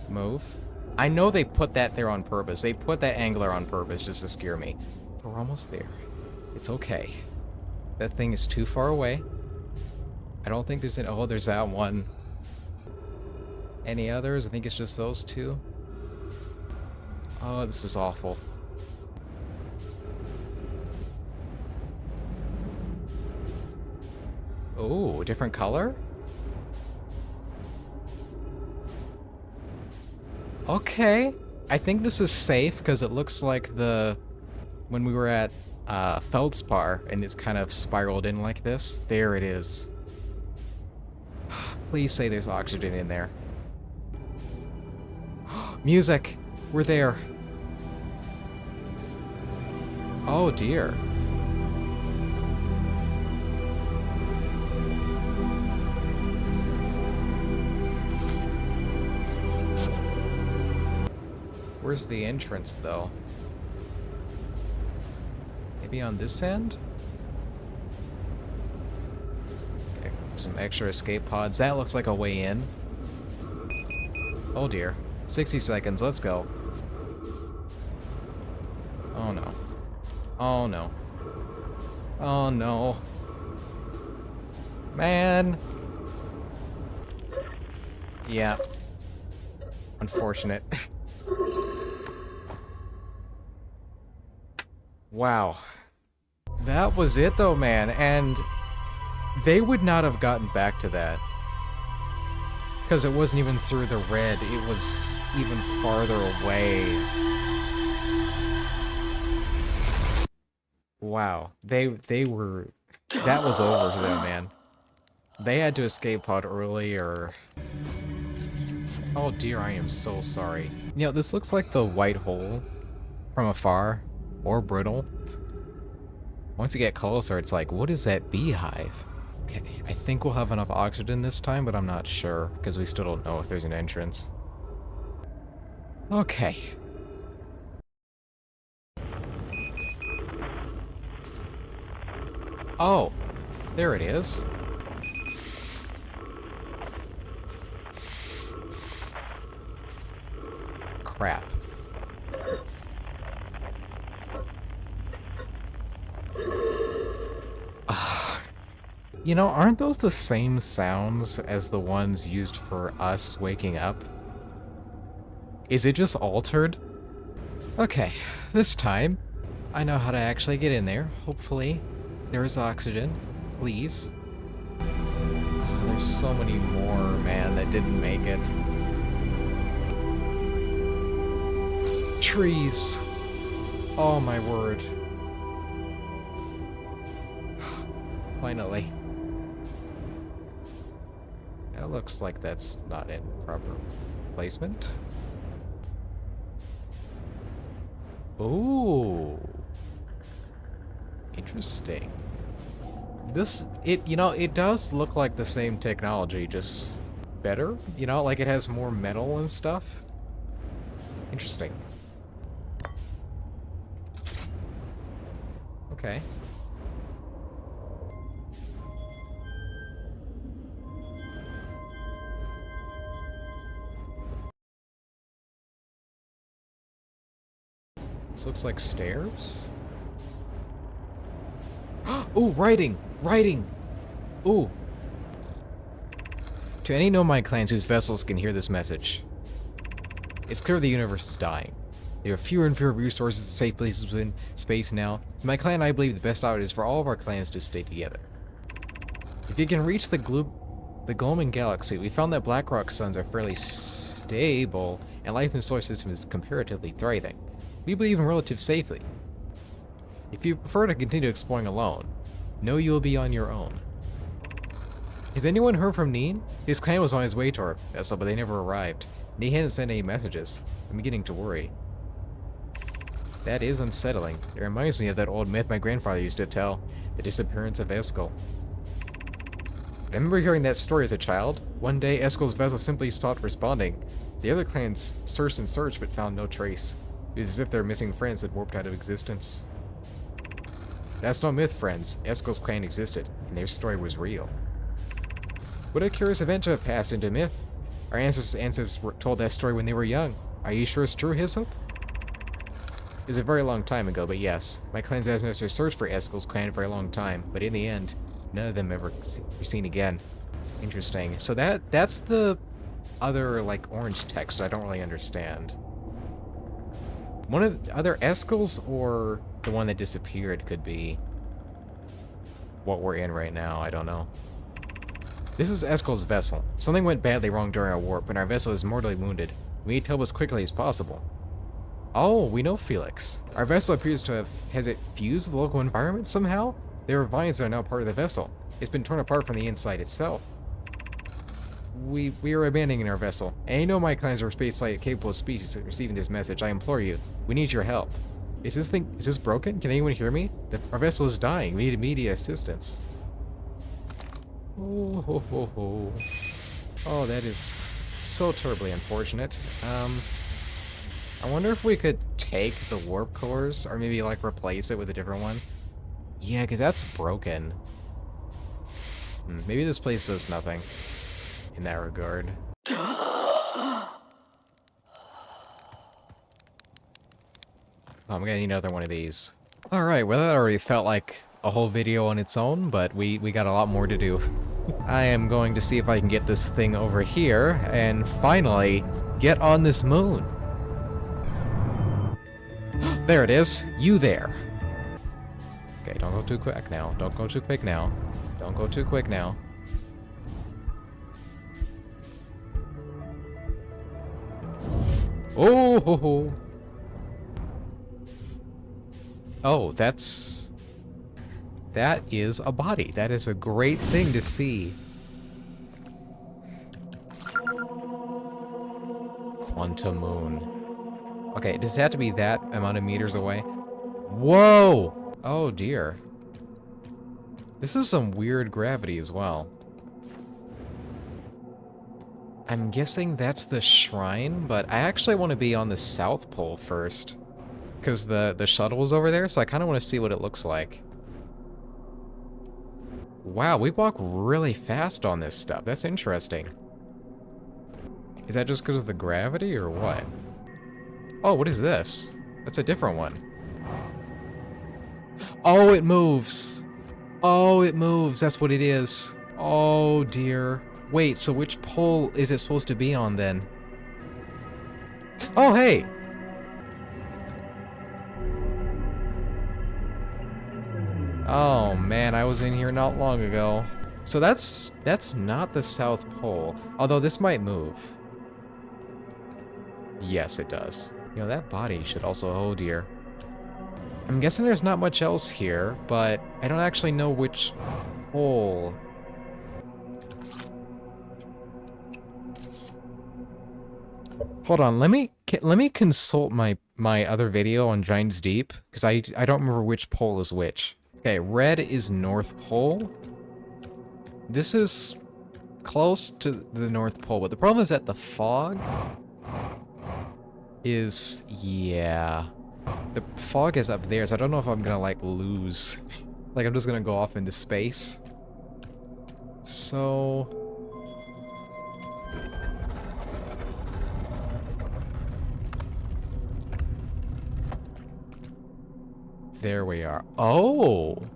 move. I know they put that there on purpose. They put that angle there on purpose just to scare me. We're almost there. It's okay. That thing is too far away. I don't think there's oh, there's that one. Any others? I think it's just those two. Oh, this is awful. Oh, different color? Okay. I think this is safe because it looks like when we were at Feldspar and it's kind of spiraled in like this. There it is. Please say there's oxygen in there. Music! We're there. Oh dear. Where's the entrance, though? Maybe on this end? Okay, some extra escape pods. That looks like a way in. Oh dear. 60 seconds, let's go. Oh no. Oh no. Oh no. Man! Yeah. Unfortunate. Wow. That was it though, man, and they would not have gotten back to that. Because it wasn't even through the red, it was even farther away. Wow. They were... That was over for them, man. They had to escape pod earlier. Oh dear, I am so sorry. You know, this looks like the white hole from afar. Or brittle. Once you get closer, it's like, what is that beehive? Okay, I think we'll have enough oxygen this time, but I'm not sure, because we still don't know if there's an entrance. Okay. Oh, there it is. Crap. You know, aren't those the same sounds as the ones used for us waking up? Is it just altered? Okay, this time, I know how to actually get in there. Hopefully, there is oxygen. Please. Oh, there's so many more, man, that didn't make it. Trees. Oh my word. Finally. That looks like that's not in proper placement. Ooh. Interesting. It does look like the same technology, just better. You know, like it has more metal and stuff. Interesting. Okay. This looks like stairs. Ooh, writing! Writing! Ooh. To any Nomad clans whose vessels can hear this message, it's clear the universe is dying. There are fewer and fewer resources and safe places within space now. In my clan, I believe the best out is for all of our clans to stay together. If you can reach the gloaming galaxy, we found that Blackrock suns are fairly stable, and life in the solar system is comparatively thriving. We believe in relative safety. If you prefer to continue exploring alone, know you will be on your own. Has anyone heard from Neen? His clan was on his way to our vessel, but they never arrived. And he hadn't sent any messages. I'm beginning to worry. That is unsettling. It reminds me of that old myth my grandfather used to tell, the disappearance of Eskel. I remember hearing that story as a child. One day, Eskel's vessel simply stopped responding. The other clans searched and searched, but found no trace. It was as if their missing friends had warped out of existence. That's no myth, friends. Eskel's clan existed, and their story was real. What a curious event to have passed into myth. Our ancestors told that story when they were young. Are you sure it's true, Hyssop? It was a very long time ago, but yes. My clan's ancestors searched for Eskel's clan for a long time, but in the end, none of them ever were seen again. Interesting. So that's the other, like, orange text I don't really understand. One of the other Eskels or the one that disappeared could be what we're in right now. I don't know. This is Eskel's vessel. Something went badly wrong during our warp, and our vessel is mortally wounded. We need to help as quickly as possible. Oh, we know Felix. Our vessel appears to have... Has it fused with the local environment somehow? There are vines that are now part of the vessel. It's been torn apart from the inside itself. We are abandoning our vessel. And you know my clans are spaceflight capable of species receiving this message. I implore you. We need your help. Is this broken? Can anyone hear me? Our vessel is dying. We need immediate assistance. Oh, ho, ho, ho. Oh, that is so terribly unfortunate. I wonder if we could take the warp cores, or maybe, like, replace it with a different one. Yeah, because that's broken. Maybe this place does nothing in that regard. Oh, I'm gonna need another one of these. Alright, well that already felt like a whole video on its own, but we got a lot more to do. I am going to see if I can get this thing over here, and finally, get on this moon. There it is! You there! Okay, don't go too quick now. Don't go too quick now. Don't go too quick now. Oh, ho, ho. Oh, that is a body. That is a great thing to see. Quantum moon. Okay, does it have to be that amount of meters away? Whoa! Oh dear. This is some weird gravity as well. I'm guessing that's the shrine, but I actually want to be on the South Pole first. Because the shuttle is over there, so I kind of want to see what it looks like. Wow, we walk really fast on this stuff. That's interesting. Is that just because of the gravity, or what? Oh, what is this? That's a different one. Oh, it moves! Oh, it moves. That's what it is. Oh, dear. Wait, so which pole is it supposed to be on, then? Oh, hey! Oh, man, I was in here not long ago. So that's not the South Pole. Although this might move. Yes, it does. You know, that body should also... Oh, dear. I'm guessing there's not much else here, but I don't actually know which pole. Hold on, let me consult my other video on Giant's Deep, because I don't remember which pole is which. Okay, red is North Pole. This is close to the North Pole, but the problem is that the fog is... yeah. The fog is up there, so I don't know if I'm gonna, like, lose. Like, I'm just gonna go off into space. So... there we are. Oh!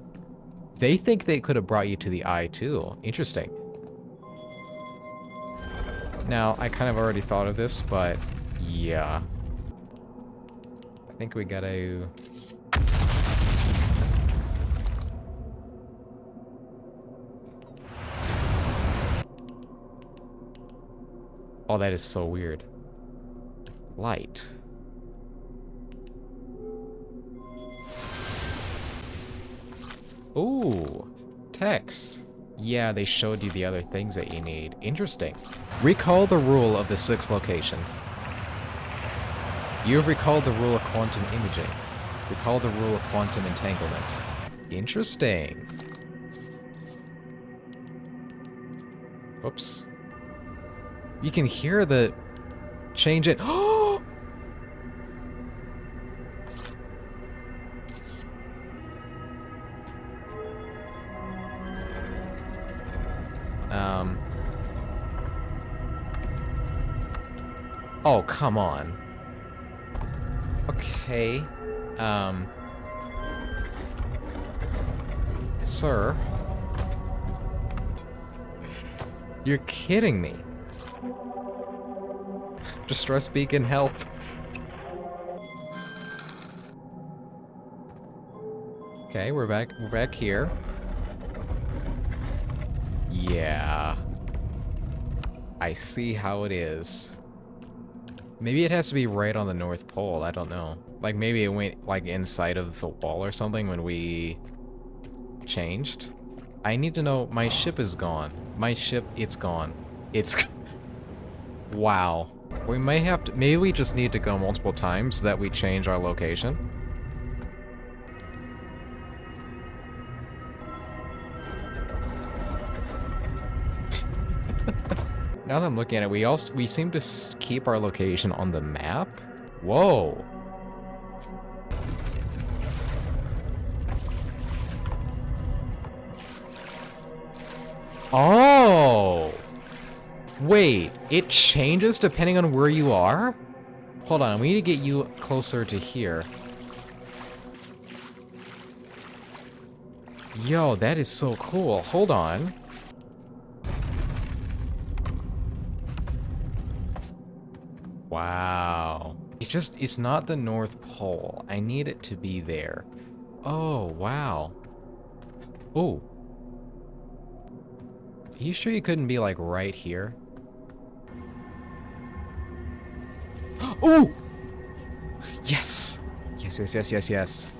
They think they could have brought you to the eye, too. Interesting. Now, I kind of already thought of this, but... yeah. think we gotta... Oh, that is so weird. Light. Ooh, text. Yeah, they showed you the other things that you need. Interesting. Recall the rule of the sixth location. You have recalled the rule of quantum imaging. Recall the rule of quantum entanglement. Interesting. Oops. You can hear the change it. Oh! Oh, come on. Okay. Sir. You're kidding me. Distress beacon, help. Okay, we're back here. Yeah. I see how it is. Maybe it has to be right on the North Pole, I don't know. Like maybe it went like inside of the wall or something when we changed. I need to know, my ship is gone. My ship, it's gone. It's wow. We may have to, maybe we just need to go multiple times so that we change our location. Now that I'm looking at it, we seem to keep our location on the map. Whoa. Oh. Wait, it changes depending on where you are? Hold on, we need to get you closer to here. Yo, that is so cool. Hold on. Wow. It's not the North Pole. I need it to be there. Oh, wow. Oh. Are you sure you couldn't be like right here? Oh! Yes! Yes, yes, yes, yes, yes.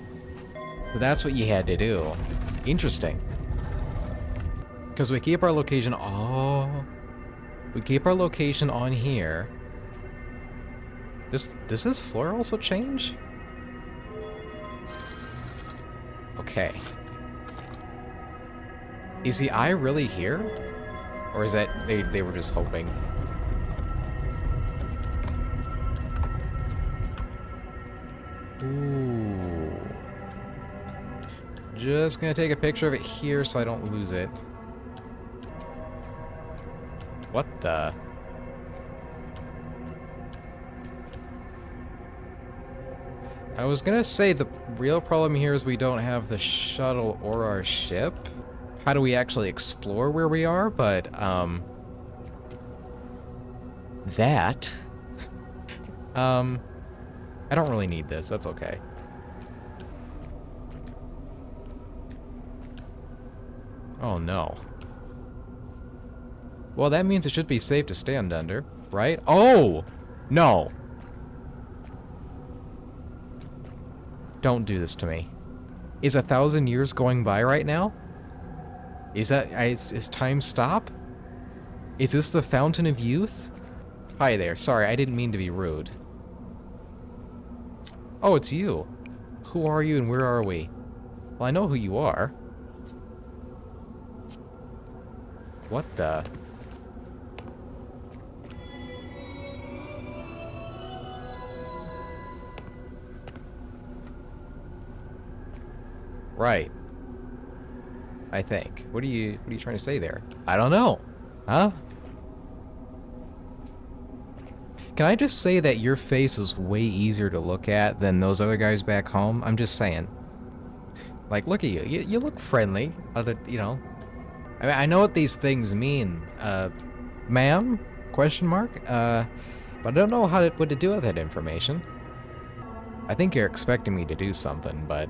So that's what you had to do. Interesting. Because we keep our location... Oh. We keep our location on here. Does this floor also change? Okay. Is the eye really here? Or is that they were just hoping? Ooh. Just gonna take a picture of it here so I don't lose it. What the? I was gonna say the real problem here is we don't have the shuttle or our ship. How do we actually explore where we are? But, that... I don't really need this. That's okay. Oh, no. Well, that means it should be safe to stand under, right? Oh! No! Don't do this to me. Is 1,000 years going by right now? Is time stop? Is this the Fountain of Youth? Hi there. Sorry, I didn't mean to be rude. Oh, it's you. Who are you and where are we? Well, I know who you are. What the? Right. I think. What are you trying to say there? I don't know. Huh? Can I just say that your face is way easier to look at than those other guys back home? I'm just saying. Like, look at you. You look friendly. You know. I mean, I know what these things mean. Ma'am? Question mark? But I don't know what to do with that information. I think you're expecting me to do something, but...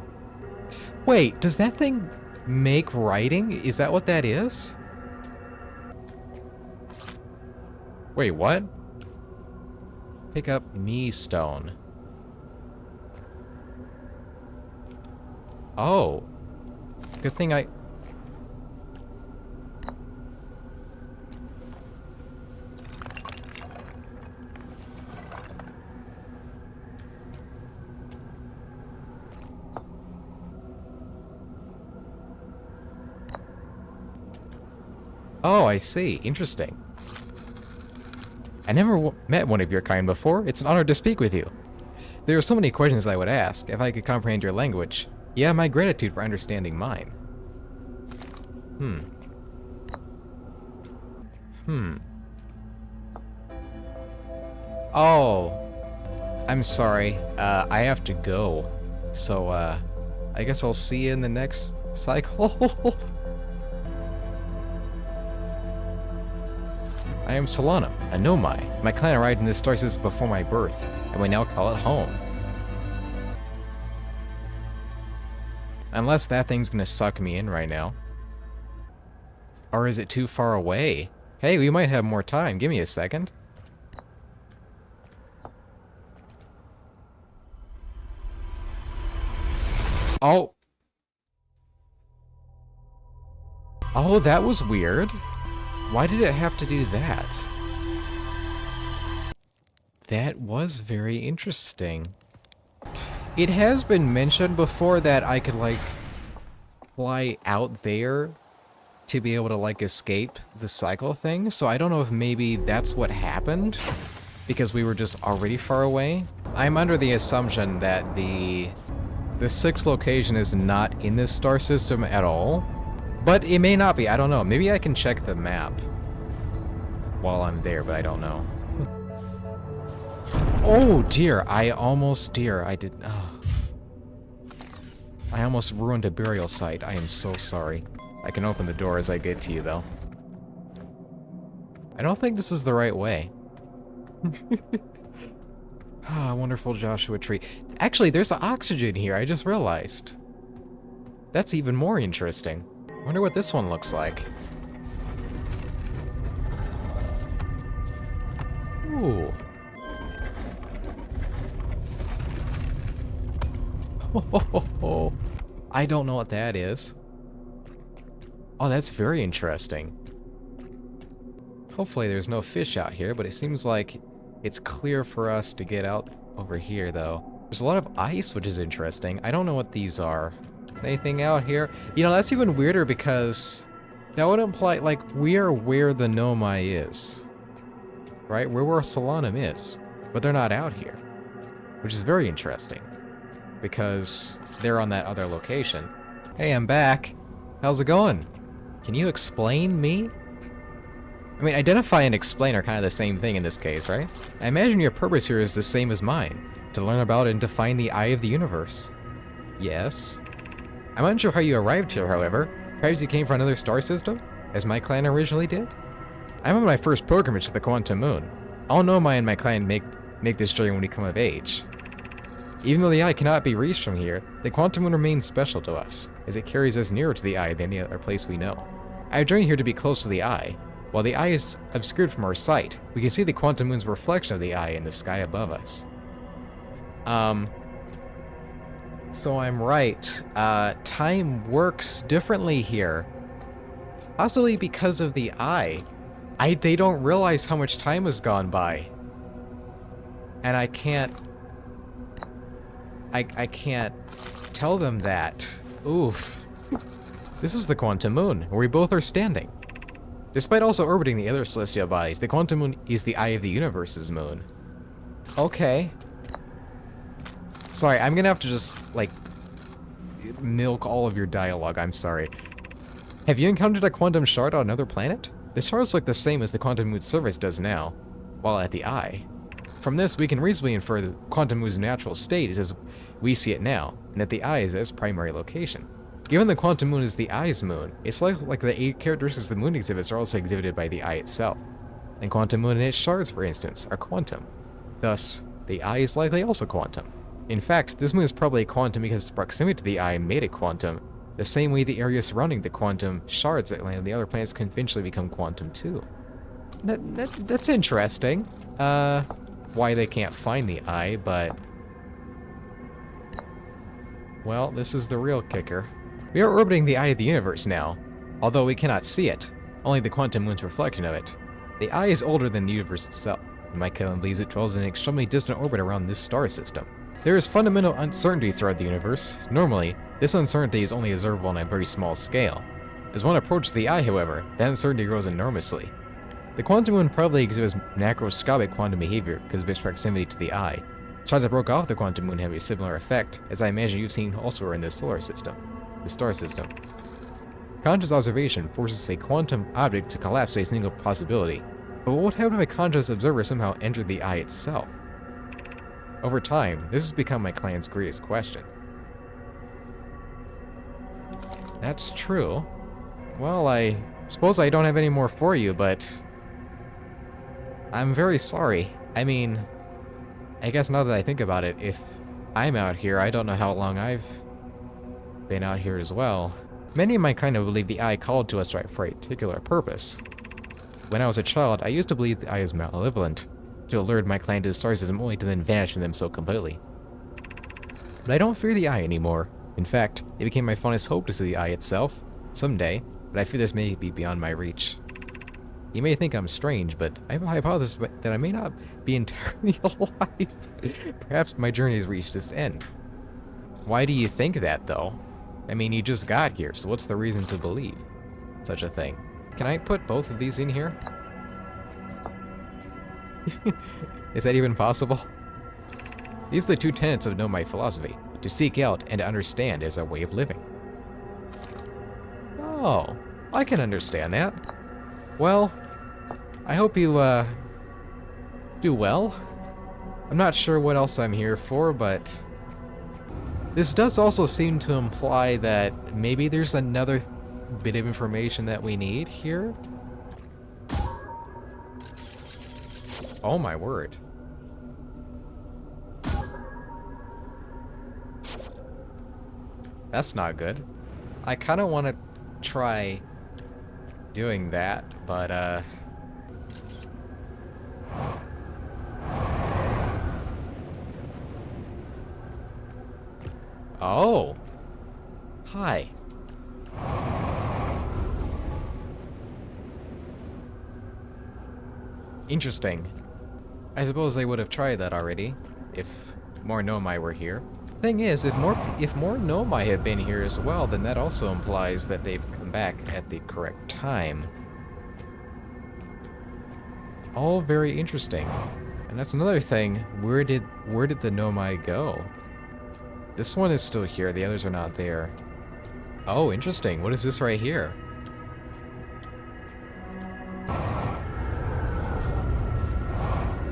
Wait, does that thing make writing? Is that what that is? Wait, what? Pick up knee stone. Oh. Good thing I... Oh, I see. Interesting. I never met one of your kind before. It's an honor to speak with you. There are so many questions I would ask if I could comprehend your language. You have my gratitude for understanding mine. Oh. I'm sorry. I have to go. So, I guess I'll see you in the next cycle. I am Solana, a Nomai. My clan arrived in this star system before my birth, and we now call it home. Unless that thing's gonna suck me in right now. Or is it too far away? Hey, we might have more time. Give me a second. Oh. Oh, that was weird. Why did it have to do that? That was very interesting. It has been mentioned before that I could, like, fly out there to be able to, like, escape the cycle thing. So I don't know if maybe that's what happened because we were just already far away. I'm under the assumption that the sixth location is not in this star system at all. But it may not be, I don't know. Maybe I can check the map while I'm there, but I don't know. Oh dear, I almost ruined a burial site. I am so sorry. I can open the door as I get to you, though. I don't think this is the right way. Ah, wonderful Joshua tree. Actually, there's oxygen here, I just realized. That's even more interesting. Wonder what this one looks like. Ooh. Oh, I don't know what that is. Oh, that's very interesting. Hopefully there's no fish out here, but it seems like it's clear for us to get out over here, though. There's a lot of ice, which is interesting. I don't know what these are. Is there anything out here? You know, that's even weirder because that would imply, like, we are where the Nomai is. Right? We're where Solanum is. But they're not out here. Which is very interesting. Because they're on that other location. Hey, I'm back. How's it going? Can you explain me? I mean, identify and explain are kind of the same thing in this case, right? I imagine your purpose here is the same as mine. To learn about and define the eye of the universe. Yes. I'm unsure how you arrived here, however. Perhaps you came from another star system? As my clan originally did? I'm on my first pilgrimage to the Quantum Moon. All Nomai and my clan make this journey when we come of age. Even though the eye cannot be reached from here, the Quantum Moon remains special to us, as it carries us nearer to the eye than any other place we know. I have journeyed here to be close to the eye. While the eye is obscured from our sight, we can see the Quantum Moon's reflection of the eye in the sky above us. So I'm right. Time works differently here. Possibly because of the eye. They don't realize how much time has gone by. And I can't tell them that. Oof. This is the Quantum Moon, where we both are standing. Despite also orbiting the other celestial bodies, the Quantum Moon is the eye of the universe's moon. Okay. Sorry, I'm gonna have to just, like, milk all of your dialogue, I'm sorry. Have you encountered a quantum shard on another planet? The shards look the same as the Quantum Moon's surface does now, while at the eye. From this, we can reasonably infer the Quantum Moon's natural state is as we see it now, and that the eye is its primary location. Given the Quantum Moon is the eye's moon, it's like the 8 characteristics the moon exhibits are also exhibited by the eye itself. And Quantum Moon and its shards, for instance, are quantum. Thus, the eye is likely also quantum. In fact, this moon is probably a quantum because its proximity to the eye made it quantum, the same way the area surrounding the quantum shards that land on the other planets can eventually become quantum too. That's interesting. Why they can't find the eye, but... Well, this is the real kicker. We are orbiting the eye of the universe now, although we cannot see it, only the quantum moon's reflection of it. The eye is older than the universe itself, and my cousin believes it dwells in an extremely distant orbit around this star system. There is fundamental uncertainty throughout the universe. Normally, this uncertainty is only observable on a very small scale. As one approaches the eye, however, that uncertainty grows enormously. The quantum moon probably exhibits macroscopic quantum behavior because of its proximity to the eye. Stars that broke off the quantum moon have a similar effect, as I imagine you've seen elsewhere in the star system. Conscious observation forces a quantum object to collapse to a single possibility, but what would happen if a conscious observer somehow entered the eye itself? Over time, this has become my client's greatest question. That's true. Well, I suppose I don't have any more for you, but... I'm very sorry. I mean, I guess now that I think about it, if I'm out here, I don't know how long I've been out here as well. Many of my kind of believe the eye called to us for a particular purpose. When I was a child, I used to believe the eye was malevolent, to alert my clan to the star system only to then vanish from them so completely. But I don't fear the eye anymore. In fact, it became my fondest hope to see the eye itself, someday, but I fear this may be beyond my reach. You may think I'm strange, but I have a hypothesis that I may not be entirely alive. Perhaps my journey has reached its end. Why do you think that, though? I mean, you just got here, so what's the reason to believe such a thing? Can I put both of these in here? Is that even possible? These are the two tenets of my philosophy: to seek out and to understand as a way of living. Oh, I can understand that. Well, I hope you, do well. I'm not sure what else I'm here for, but this does also seem to imply that maybe there's another bit of information that we need here. Oh my word. That's not good. I kind of want to try doing that, but oh. Hi. Interesting. I suppose they would have tried that already, if more Nomai were here. Thing is, if more Nomai had been here as well, then that also implies that they've come back at the correct time. All very interesting. And that's another thing, where did the Nomai go? This one is still here, the others are not there. Oh, interesting. What is this right here?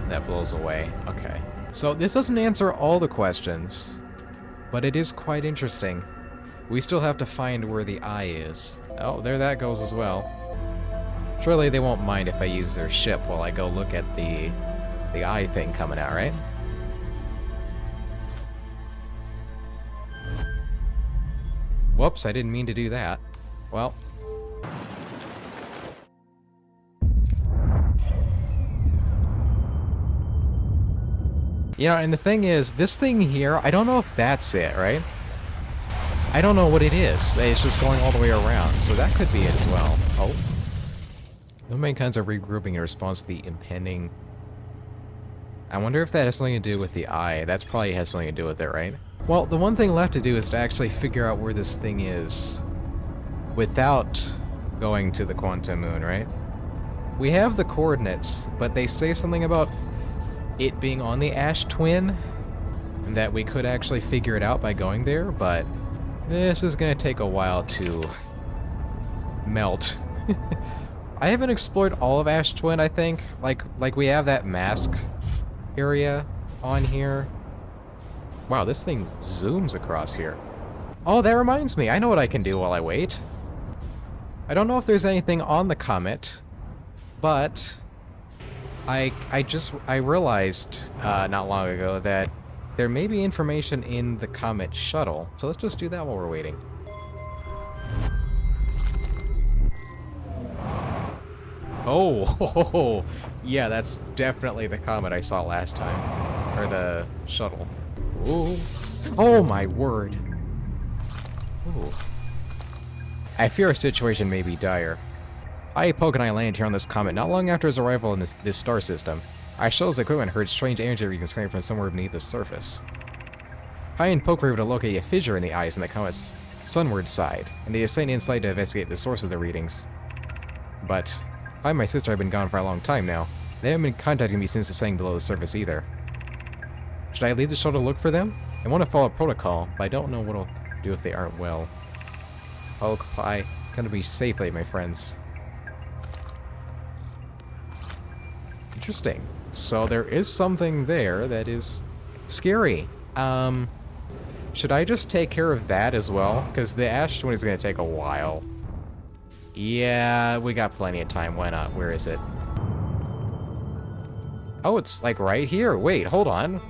That blows away. Okay. So this doesn't answer all the questions, but it is quite interesting. We still have to find where the eye is. Oh, there that goes as well. Surely they won't mind if I use their ship while I go look at the eye thing coming out, right? Whoops, I didn't mean to do that. Well. You know, and the thing is, this thing here, I don't know if that's it, right? I don't know what it is. It's just going all the way around, so that could be it as well. Oh. The main kinds are regrouping in response to the impending... I wonder if that has something to do with the eye. That's probably has something to do with it, right? Well, the one thing left to do is to actually figure out where this thing is without going to the quantum moon, right? We have the coordinates, but they say something about it being on the ash twin, and that we could actually figure it out by going there, but this is gonna take a while to melt. I haven't explored all of Ash Twin, I think. Like we have that mask area on here. Wow, this thing zooms across here. Oh, that reminds me. I know what I can do while I wait. I don't know if there's anything on the comet, but I realized not long ago that there may be information in the Comet shuttle, so let's just do that while we're waiting. Oh, yeah, that's definitely the Comet I saw last time. Or the shuttle. Ooh. Oh my word. Ooh. I fear our situation may be dire. I, Poke, and I landed here on this comet not long after his arrival in this star system. Our shuttle's equipment heard strange energy readings coming from somewhere beneath the surface. I and Poke were able to locate a fissure in the ice on the comet's sunward side, and they sent inside to investigate the source of the readings. But I and my sister have been gone for a long time now. They haven't been contacting me since the setting below the surface either. Should I leave the shuttle to look for them? I want to follow protocol, but I don't know what I'll do if they aren't well. Poke, Pie, come to me safely, my friends. Interesting. So there is something there that is scary. Should I just take care of that as well? Because the ash one is going to take a while. Yeah, we got plenty of time. Why not? Where is it? Oh, it's like right here. Wait, hold on.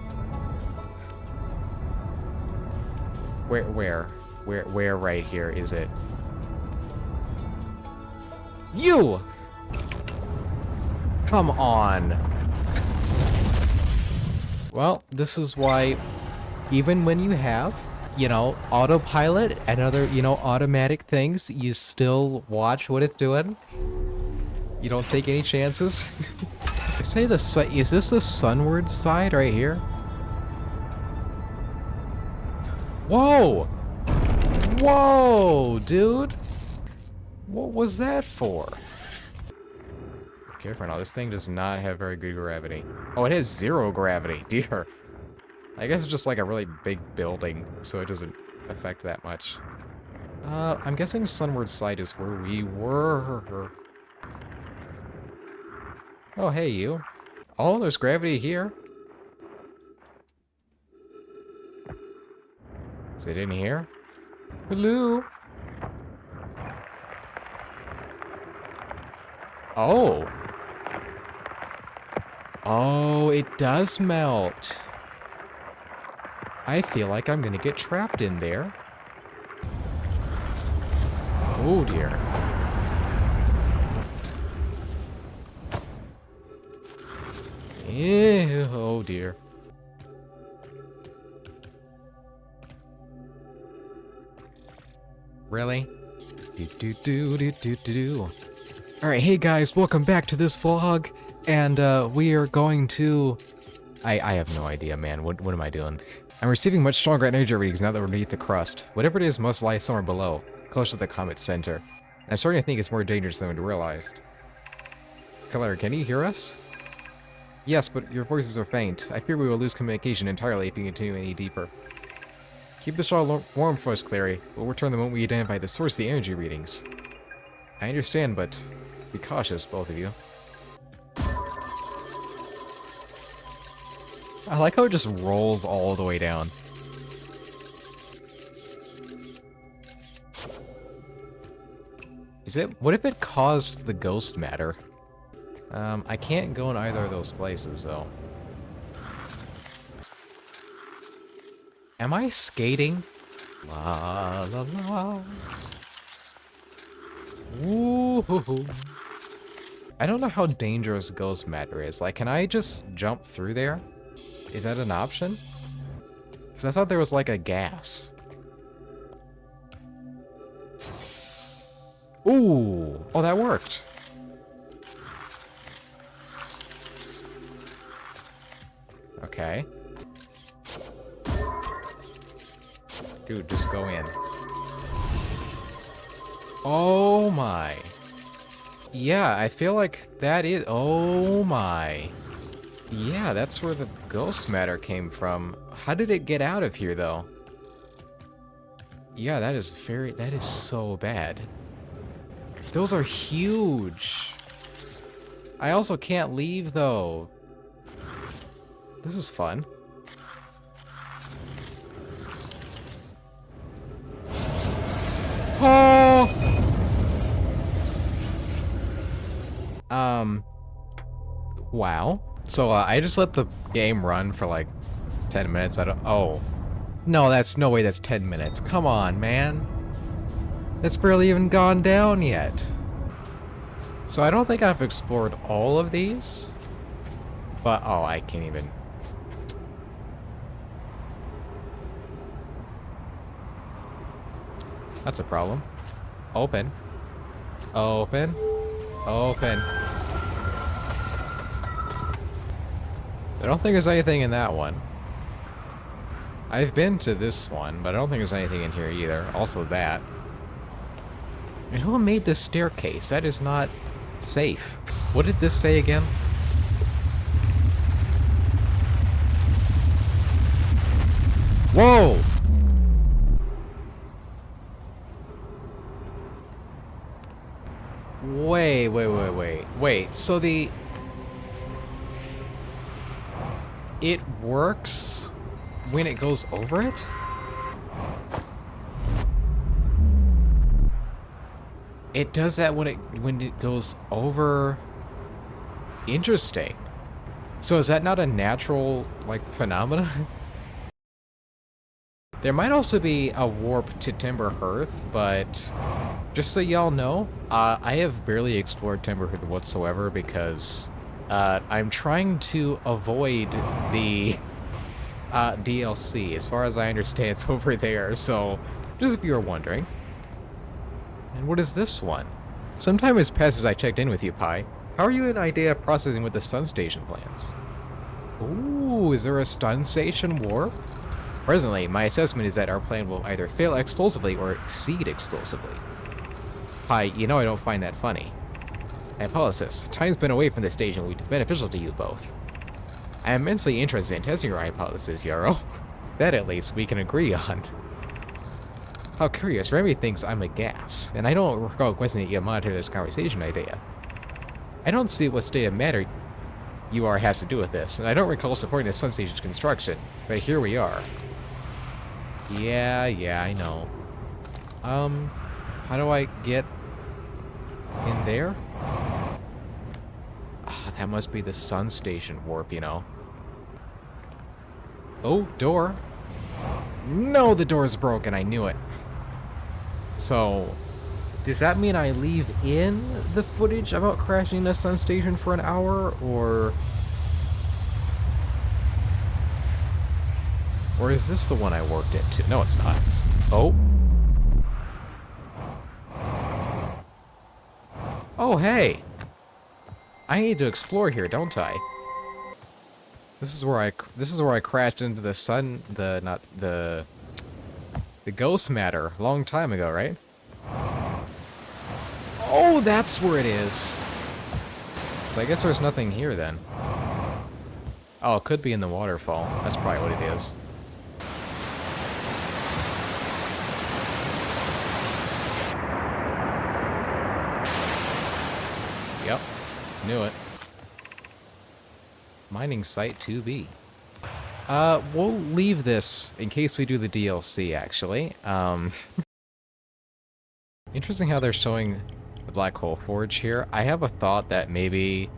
Where right here is it? You! Come on. Well, this is why even when you have, you know, autopilot and other, you know, automatic things, you still watch what it's doing. You don't take any chances. I say the sun, is this the sunward side right here? Whoa! Whoa, dude! What was that for? Careful now, this thing does not have very good gravity. Oh, it has 0 gravity, dear. I guess it's just like a really big building, so it doesn't affect that much. I'm guessing sunward side is where we were. Oh, hey, you. Oh, there's gravity here. Is it in here? Hello? Oh. Oh, it does melt. I feel like I'm gonna get trapped in there. Oh dear. Ew, oh dear. Really? Alright, hey guys, welcome back to this vlog. And we are going to... I have no idea, man. What am I doing? I'm receiving much stronger energy readings now that we're beneath the crust. Whatever it is must lie somewhere below, close to the comet's center. I'm starting to think it's more dangerous than we realized. Claire, can you hear us? Yes, but your voices are faint. I fear we will lose communication entirely if you continue any deeper. Keep the shuttle warm for us, Clary. We'll return the moment we identify the source of the energy readings. I understand, but be cautious, both of you. I like how it just rolls all the way down. Is it? What if it caused the ghost matter? I can't go in either of those places, though. Am I skating? La la la. Ooh. I don't know how dangerous ghost matter is. Like, can I just jump through there? Is that an option? Because I thought there was like a gas. Ooh. Oh, that worked. Okay. Dude, just go in. Oh my. Yeah, I feel like that is... Oh my. Yeah, that's where the ghost matter came from. How did it get out of here, though? Yeah, that is so bad. Those are huge. I also can't leave, though. This is fun. Oh! Wow. So, I just let the game run for, like, 10 minutes, I don't... Oh. No, that's no way that's 10 minutes. Come on, man. That's barely even gone down yet. So I don't think I've explored all of these. But, oh, I can't even... That's a problem. Open. Open. Open. I don't think there's anything in that one. I've been to this one, but I don't think there's anything in here either. Also that. And who made this staircase? That is not safe. What did this say again? Whoa! Wait, so it works when it goes over it? It does that when it goes over... Interesting. So is that not a natural, like, phenomena? There might also be a warp to Timber Hearth, but just so y'all know, I have barely explored Timber Hearth whatsoever because I'm trying to avoid the DLC. As far as I understand, it's over there, so just if you were wondering. And what is this one? Some time has passed since I checked in with you, Pi. How are you in idea processing with the Sun Station plans? Ooh, is there a Sun Station warp? Presently, my assessment is that our plan will either fail explosively or exceed explosively. Hi, you know I don't find that funny. Hypothesis. Time's been away from the station will be beneficial to you both. I am immensely interested in testing your hypothesis, Yarrow. That at least we can agree on. How curious, Remy thinks I'm a gas, and I don't recall questioning you monitor this conversation idea. I don't see what state of matter you are has to do with this, and I don't recall supporting the Sun Station's construction, but here we are. Yeah, I know. How do I get in there? Oh, that must be the Sun Station warp, you know. Oh, door. No, the door's broken, I knew it. So, does that mean I leave in the footage about crashing the Sun Station for an hour, or... Or is this the one I worked into? No, it's not. Oh. Oh, hey. I need to explore here, don't I? This is where I crashed into the ghost matter a long time ago, right? Oh, that's where it is. So I guess there's nothing here then. Oh, it could be in the waterfall. That's probably what it is. Yep, knew it. Mining site 2B. We'll leave this in case we do the DLC, actually. Interesting how they're showing the Black Hole Forge here. I have a thought that maybe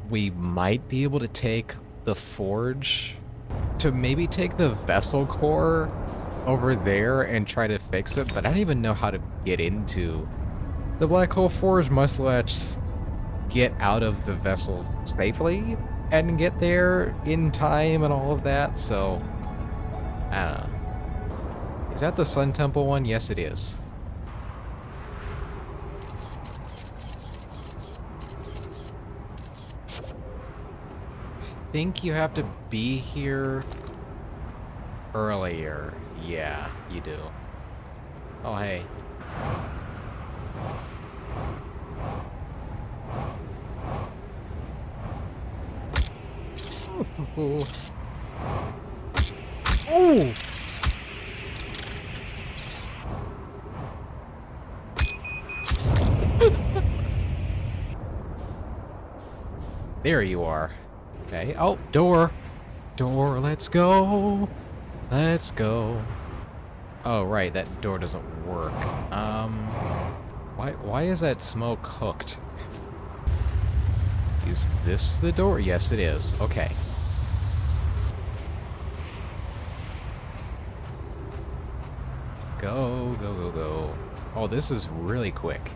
we might be able to take the forge to maybe take the vessel core over there and try to fix it, but I don't even know how to get into the Black Hole Forge, much less get out of the vessel safely and get there in time and all of that, so I don't know. Is that the Sun Temple one? Yes, it is. I think you have to be here earlier. Yeah, you do. Oh, hey. Oh! There you are. Okay. Oh, door. Door, let's go. Let's go. Oh, right, that door doesn't work. Why is that smoke hooked? Is this the door? Yes, it is. Okay. Go, go, go, go. Oh, this is really quick.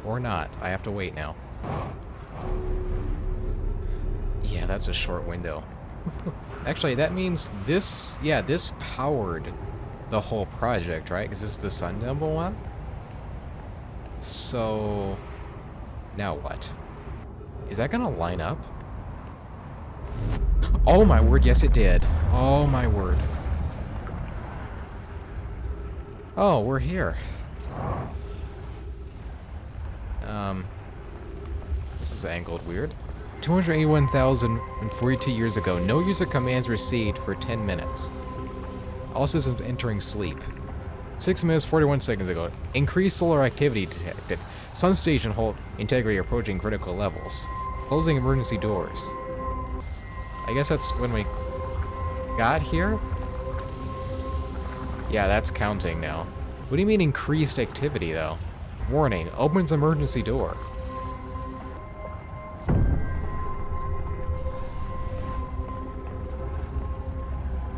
Or not. I have to wait now. Yeah, that's a short window. Actually, that means this... Yeah, this powered the whole project, right? Because this is the Sun Temple one? So... Now what? Is that gonna line up? Oh my word, yes it did. Oh my word. Oh, we're here. This is angled weird. 281,042 years ago, no user commands received for 10 minutes. All systems entering sleep. 6 minutes 41 seconds ago, increased solar activity detected. Sun station hold integrity approaching critical levels. Closing emergency doors. I guess that's when we got here? Yeah, that's counting now. What do you mean increased activity, though? Warning, opens emergency door.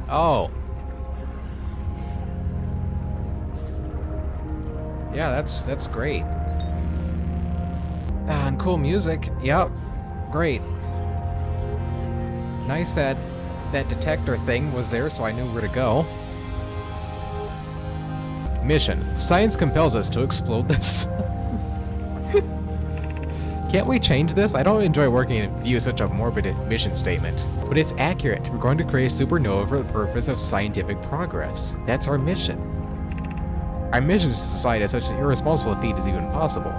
Oh. Yeah, that's great. And cool music. Yep. Great. Nice that detector thing was there so I knew where to go. Mission. Science compels us to explode this. Can't we change this? I don't enjoy working in view such a morbid mission statement. But it's accurate. We're going to create a supernova for the purpose of scientific progress. That's our mission. Our mission is to decide that such an irresponsible feat is even possible.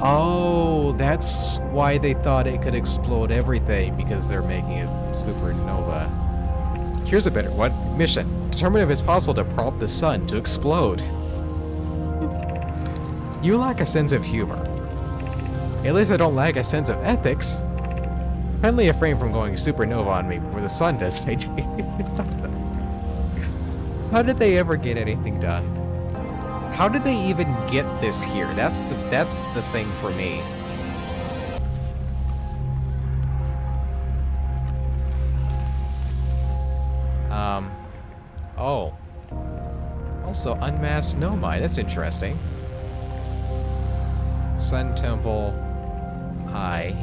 Oh, that's why they thought it could explode everything, because they're making it supernova. Here's a better one. Mission. Determine if it's possible to prompt the sun to explode. You lack a sense of humor. At least I don't lack a sense of ethics. Friendly refrain from going supernova on me before the sun does. How did they ever get anything done? How did they even get this here? That's the thing for me. Oh. Also, unmasked Nomai. That's interesting. Sun Temple. High.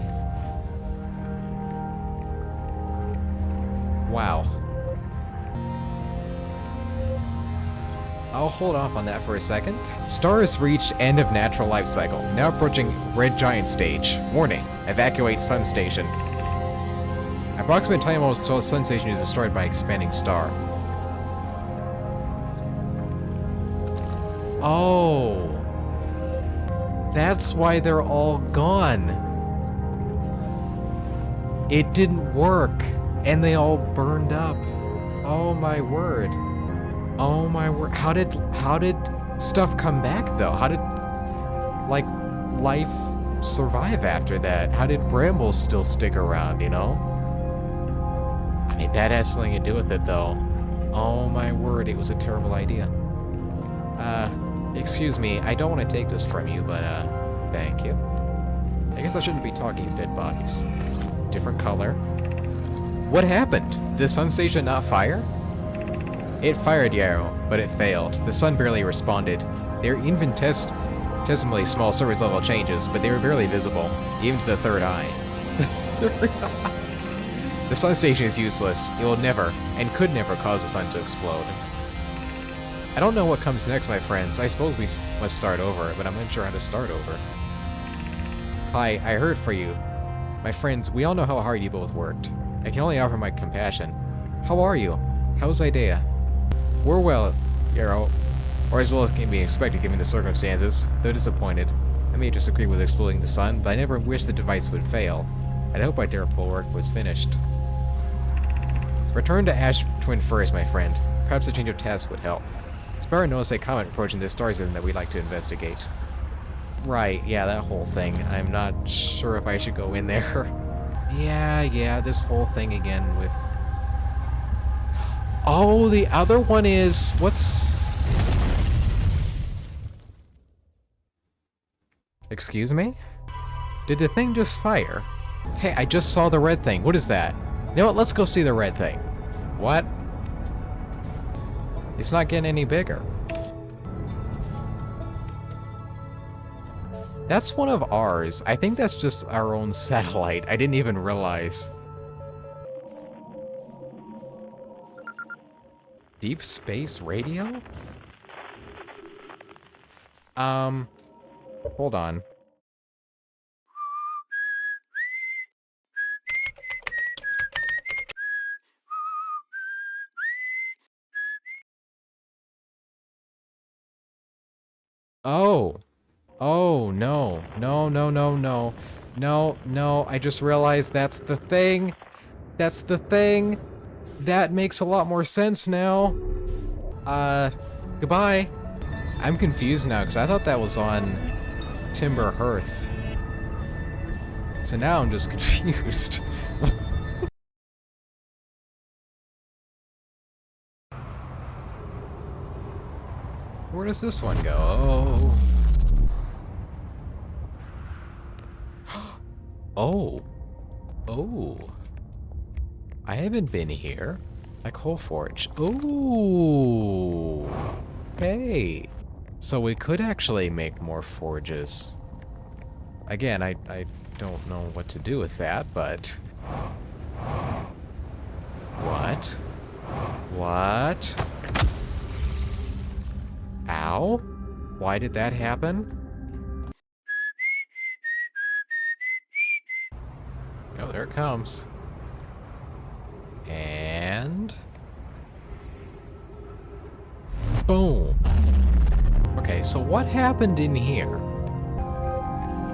Wow. I'll hold off on that for a second. Star has reached end of natural life cycle. Now approaching red giant stage. Warning. Evacuate sun station. Approximate time until the sun station is destroyed by expanding star. Oh. That's why they're all gone. It didn't work. And they all burned up. Oh my word. Oh my word. How did stuff come back though? How did, like, life survive after that? How did brambles still stick around, you know? I mean, that has something to do with it though. Oh my word, it was a terrible idea. Excuse me, I don't want to take this from you, but, thank you. I guess I shouldn't be talking to dead bodies. Different color. What happened? Did the sun station not fire? It fired the arrow, but it failed. The sun barely responded. They were infinitesimally small surface level changes, but they were barely visible, even to the third eye. The sun station is useless. It will never, and could never, cause the sun to explode. I don't know what comes next, my friends. I suppose we must start over, but I'm not sure how to start over. Hi, I heard for you. My friends, we all know how hard you both worked. I can only offer my compassion. How are you? How's Idea? We're well, Yarrow, or as well as can be expected given the circumstances. Though disappointed, I may disagree with exploding the sun, but I never wished the device would fail. I'd hope my Darapole work was finished. Return to Ash Twin first, my friend. Perhaps a change of task would help. Sparrow noticed a comet approaching this star system that we'd like to investigate. Right, yeah, that whole thing. I'm not sure if I should go in there. Yeah, this whole thing again with... Oh, the other one is... What's... Excuse me? Did the thing just fire? Hey, I just saw the red thing. What is that? You know what? Let's go see the red thing. What? It's not getting any bigger. That's one of ours. I think that's just our own satellite. I didn't even realize. Deep space radio? Hold on. Oh. Oh, no. No, no, no, no. No, no, I just realized that's the thing. That's the thing. That makes a lot more sense now. Goodbye. I'm confused now, because I thought that was on Timber Hearth. So now I'm just confused. Where does this one go? Oh. Oh. Oh. I haven't been here. Like Coal Forge. Ooh. Hey. So we could actually make more forges. Again, I don't know what to do with that, but... What? What? Ow? Why did that happen? Oh, there it comes. And... boom. Okay, so what happened in here?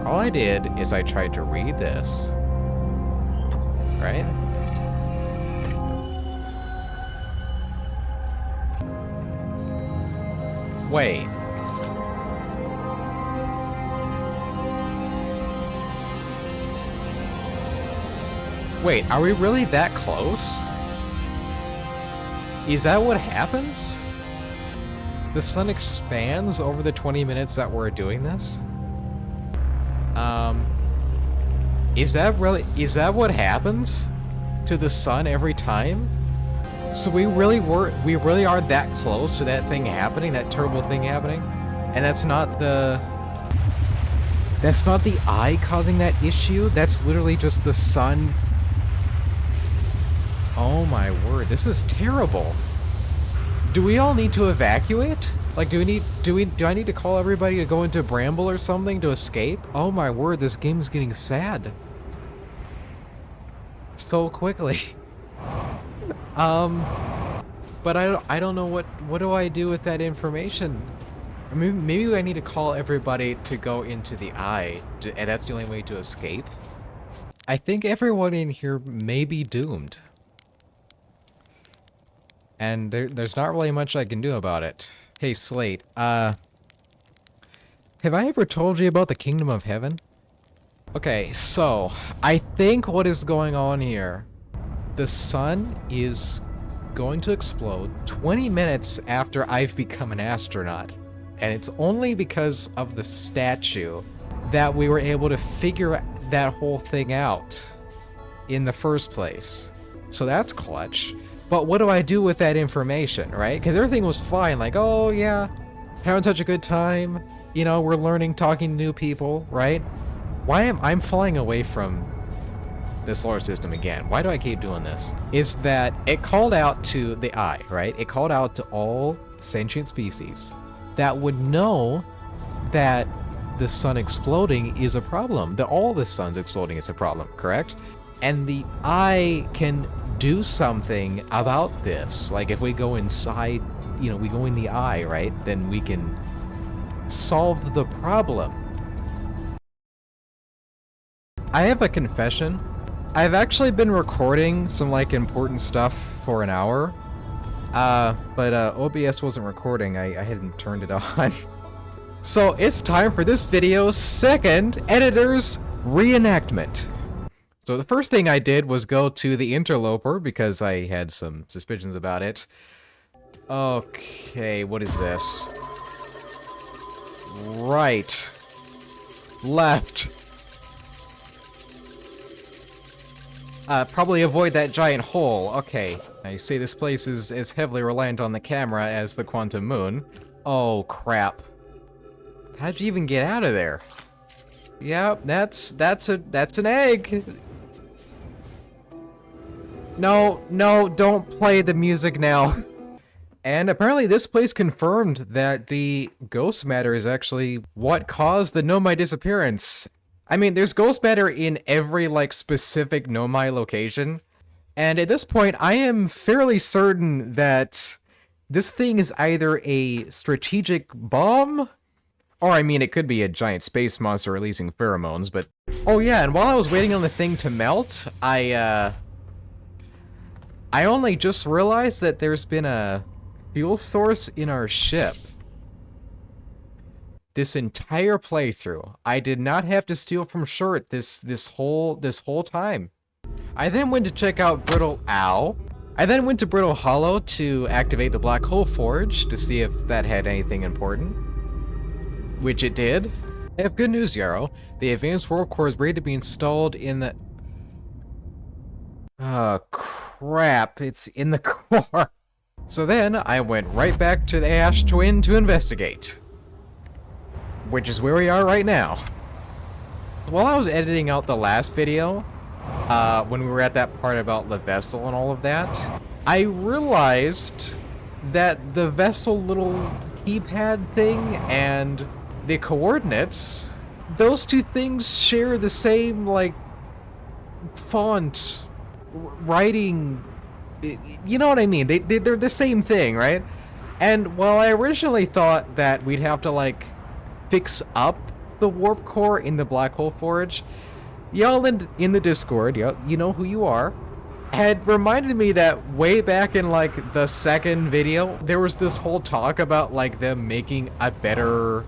All I did is I tried to read this. Right? Wait. Wait, are we really that close? Is that what happens? The sun expands over the 20 minutes that we're doing this? Is that what happens to the sun every time? So we really are that close to that thing happening, that terrible thing happening? And that's not the eye causing that issue? That's literally just the sun. Oh my word, this is terrible. Do we all need to evacuate? Like, do I need to call everybody to go into Bramble or something to escape? Oh my word, this game is getting sad. So quickly. But I don't know what do I do with that information? I mean, maybe I need to call everybody to go into the eye, and that's the only way to escape. I think everyone in here may be doomed. And there's not really much I can do about it. Hey, Slate, have I ever told you about the Kingdom of Heaven? Okay, so, I think what is going on here, the sun is going to explode 20 minutes after I've become an astronaut. And it's only because of the statue that we were able to figure that whole thing out in the first place. So that's clutch. But what do I do with that information, right? Because everything was fine, like, oh yeah, having such a good time. You know, we're learning, talking to new people, right? Why am I flying away from the solar system again? Why do I keep doing this? Is that it called out to the eye, right? It called out to all sentient species that would know that the sun exploding is a problem, that all the suns exploding is a problem, correct? And the eye can do something about this. Like if we go inside, you know, we go in the eye, right? Then we can solve the problem. I have a confession. I've actually been recording some like important stuff for an hour. But OBS wasn't recording. I hadn't turned it on. So it's time for this video's second editor's reenactment. So the first thing I did was go to the interloper because I had some suspicions about it. Okay, what is this? Right. Left. Probably avoid that giant hole. Okay. Now you see this place is as heavily reliant on the camera as the Quantum Moon. Oh, crap. How'd you even get out of there? Yep, that's an egg. No, no, don't play the music now. And apparently this place confirmed that the ghost matter is actually what caused the Nomai disappearance. I mean, there's ghost matter in every, like, specific Nomai location. And at this point, I am fairly certain that this thing is either a strategic bomb, or I mean, it could be a giant space monster releasing pheromones, but... Oh yeah, and while I was waiting on the thing to melt, I only just realized that there's been a fuel source in our ship. This entire playthrough, I did not have to steal from Short this whole time. I then went to check out Brittle Ow. I then went to Brittle Hollow to activate the Black Hole Forge to see if that had anything important. Which it did. I have good news, Yarrow. The Advanced Warp Core is ready to be installed in the... Oh, crap. It's in the core. So then, I went right back to the Ash Twin to investigate. Which is where we are right now. While I was editing out the last video, when we were at that part about the vessel and all of that, I realized that the vessel little keypad thing and the coordinates, those two things share the same, like, font, writing, you know what I mean? They're the same thing, right? And while I originally thought that we'd have to, like, fix up the warp core in the Black Hole Forge, y'all in the Discord, you know who you are, had reminded me that way back in, like, the second video, there was this whole talk about, like, them making a better,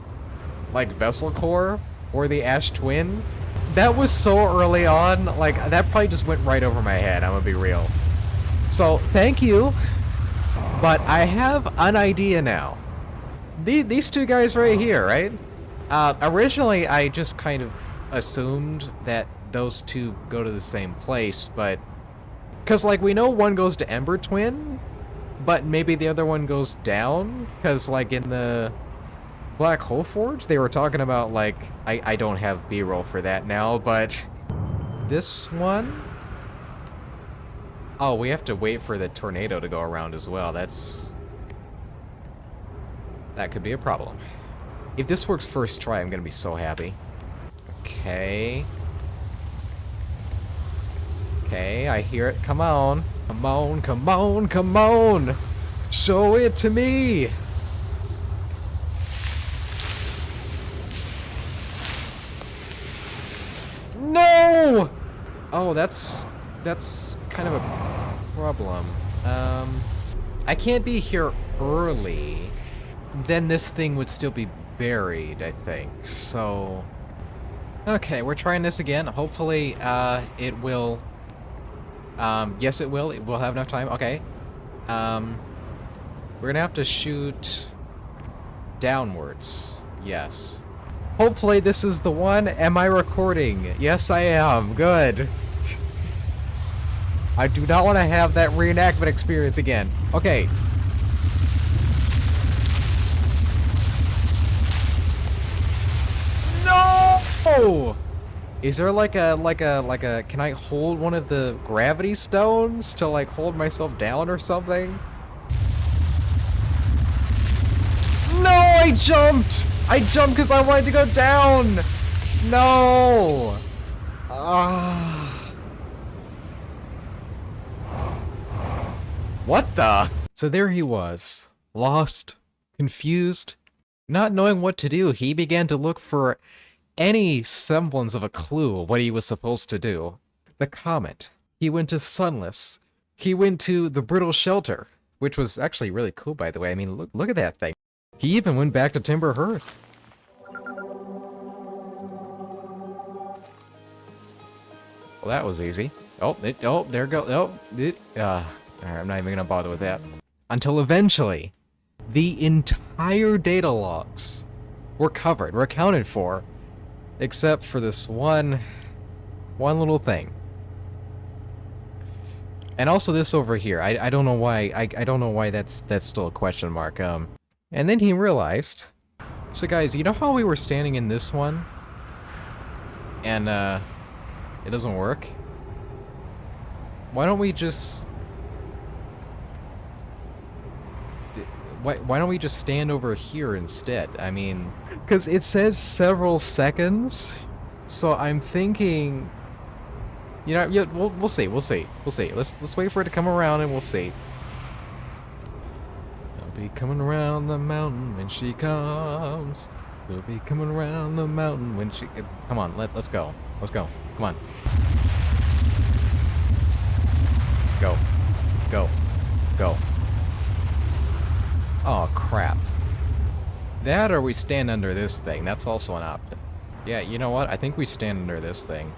like, vessel core for the Ash Twin. That was so early on, like, that probably just went right over my head, I'm gonna be real. So, thank you, but I have an idea now. These two guys right here, right? Originally, I just kind of assumed that those two go to the same place, but... Because, like, we know one goes to Ember Twin, but maybe the other one goes down? Because, like, in the Black Hole Forge, they were talking about, like... I don't have B-roll for that now, but... This one? Oh, we have to wait for the tornado to go around as well. That could be a problem. If this works first try, I'm gonna be so happy. Okay. Okay, I hear it. Come on. Come on, come on, come on! Show it to me! No! Oh, that's kind of a problem. I can't be here early. Then this thing would still be buried, I think. So... Okay, we're trying this again. Hopefully, it will... yes, it will. It will have enough time. Okay. We're gonna have to shoot... downwards. Yes. Hopefully this is the one. Am I recording? Yes, I am. Good. I do not want to have that reenactment experience again. Okay. No! Is there like a can I hold one of the gravity stones to like hold myself down or something? No, I jumped! I jumped because I wanted to go down! No! What the? So there he was, lost, confused, not knowing what to do. He began to look for any semblance of a clue of what he was supposed to do. The comet. He went to Sunless. He went to the Brittle Shelter, which was actually really cool, by the way. I mean, look at that thing. He even went back to Timber Hearth. Well, that was easy. Oh, there goes. Alright, I'm not even gonna bother with that. Until eventually, the entire data logs were covered, were accounted for, except for this one little thing. And also this over here. I don't know why. I don't know why that's still a question mark. And then he realized. So guys, you know how we were standing in this one? And it doesn't work? Why don't we just why don't we just stand over here instead? I mean, because it says several seconds. So I'm thinking, you know, yeah, we'll see. Let's wait for it to come around and we'll see. I'll be coming around the mountain when she comes. We'll be coming around the mountain when she. Come on, let's go. Let's go. Come on. Go. Go. Go. Oh crap. That or we stand under this thing. That's also an option. Yeah, you know what? I think we stand under this thing.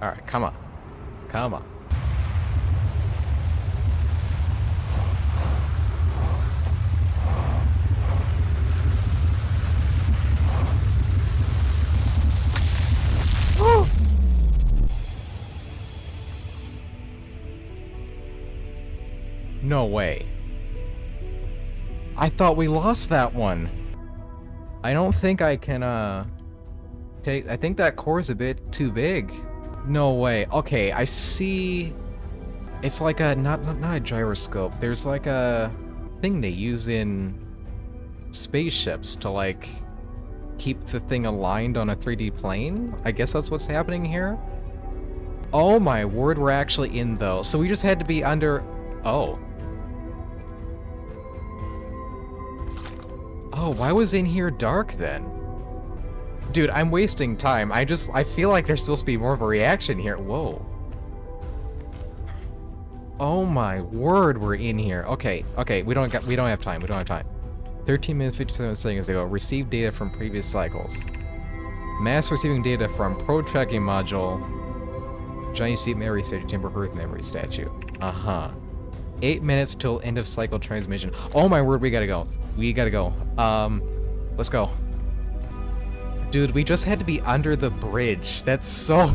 Alright, come on. Come on. No way. I thought we lost that one. I don't think I can, take... I think that core's a bit too big. No way. Okay, I see... It's like a... Not a gyroscope. There's like a thing they use in spaceships to, like, keep the thing aligned on a 3D plane? I guess that's what's happening here? Oh my word, we're actually in, though. So we just had to be under... Oh. Oh, why was in here dark then? Dude, I'm wasting time. I feel like there's supposed to be more of a reaction here. Whoa. Oh my word, we're in here. Okay, we don't have time. 13 minutes 57 seconds ago. Received data from previous cycles. Mass receiving data from probe tracking module. Giant Steep memory statue, Timber Earth memory statue. 8 minutes till end of cycle transmission. Oh my word, we gotta go. Let's go. Dude, we just had to be under the bridge. That's so...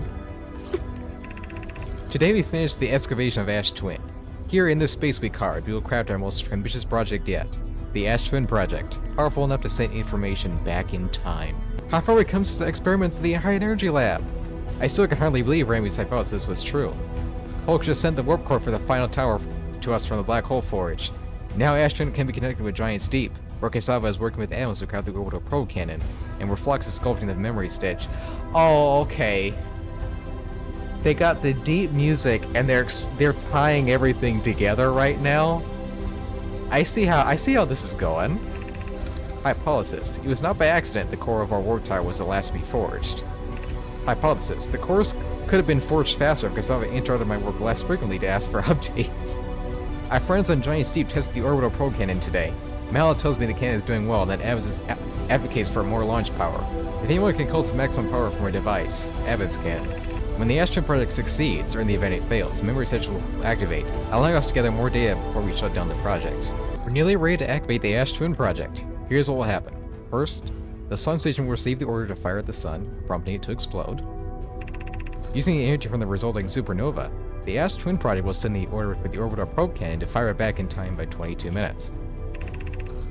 Today we finished the excavation of Ash Twin. Here in this space we carved, we will craft our most ambitious project yet. The Ash Twin Project. Powerful enough to send information back in time. How far we come since the experiments in the High Energy Lab? I still can hardly believe Ramy's hypothesis was true. Hulk just sent the warp core for the final tower to us from the Black Hole Forge. Now Ash Twin can be connected with Giant's Deep, where Kesava is working with animals to craft the orbital probe cannon, and where Flux is sculpting the memory stitch. Oh, okay. They got the deep music, and they're tying everything together right now. I see how this is going. Hypothesis: it was not by accident the core of our warp tower was the last to be forged. Hypothesis: the cores could have been forged faster if Kesava interrupted my work less frequently to ask for updates. Our friends on Giant Steep tested the orbital probe cannon today. Mallow tells me the cannon is doing well and that Avis advocates for more launch power. If anyone can call the maximum power from a device, Avis can. When the Ash Twin project succeeds, or in the event it fails, memory stitch will activate, allowing us to gather more data before we shut down the project. We're nearly ready to activate the Ash Twin project. Here's what will happen. First, the sun station will receive the order to fire at the sun, prompting it to explode. Using the energy from the resulting supernova, the Ash Twin project will send the order for the orbital probe cannon to fire it back in time by 22 minutes.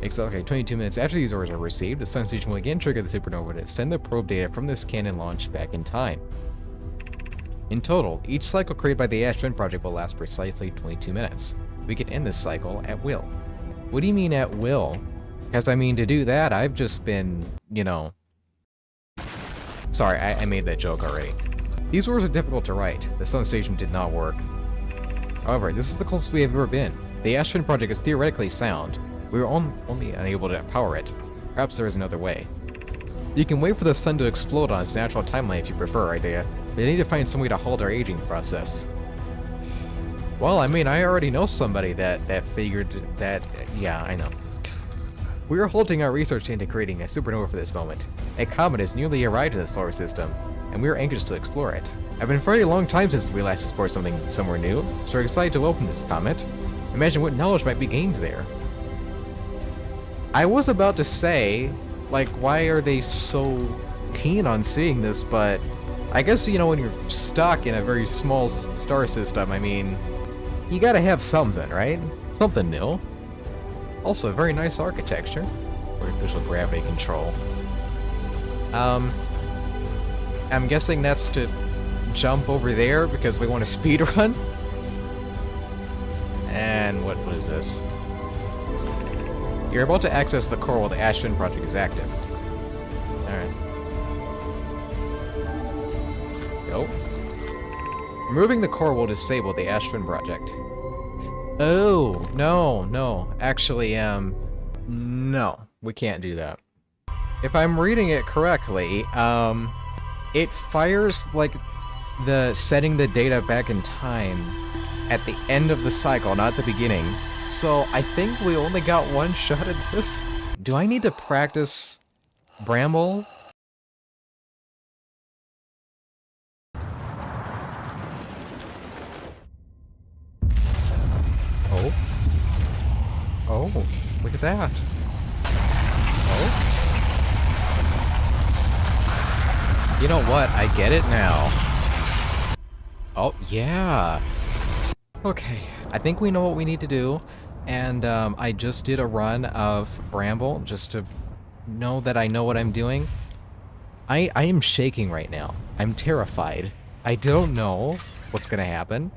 Exactly 22 minutes after these orders are received, the sun station will again trigger the supernova to send the probe data from this cannon launch back in time. In total, each cycle created by the Ash Twin project will last precisely 22 minutes. We can end this cycle at will. What do you mean at will? Because I mean, to do that, I've just been, you know... Sorry, I made that joke already. These words are difficult to write. The sun station did not work. However, this is the closest we have ever been. The Ash Twin project is theoretically sound. We were only unable to power it. Perhaps there is another way. You can wait for the sun to explode on its natural timeline if you prefer, idea, but you need to find some way to halt our aging process. Well, I mean, I already know somebody that figured that... Yeah, I know. We are halting our research into creating a supernova for this moment. A comet has nearly arrived in the solar system, and we are anxious to explore it. It's been a very long time since we last explored something somewhere new, so we're excited to welcome this comet. Imagine what knowledge might be gained there. I was about to say, like, why are they so keen on seeing this, but I guess, you know, when you're stuck in a very small star system, I mean, you gotta have something, right? Something new. Also, very nice architecture. Artificial gravity control. I'm guessing that's to jump over there because we want to speed run. And what is this? You're about to access the core while the Ashwin project is active. Alright. Go. Removing the core will disable the Ashwin project. Oh, no. Actually, no. We can't do that. If I'm reading it correctly, it fires, like, the setting the data back in time at the end of the cycle, not the beginning. So I think we only got one shot at this. Do I need to practice Bramble? Oh. Oh, look at that. Oh. You know what? I get it now. Oh, yeah. Okay, I think we know what we need to do, and I just did a run of Bramble just to know that I know what I'm doing. I am shaking right now. I'm terrified. I don't know what's gonna happen.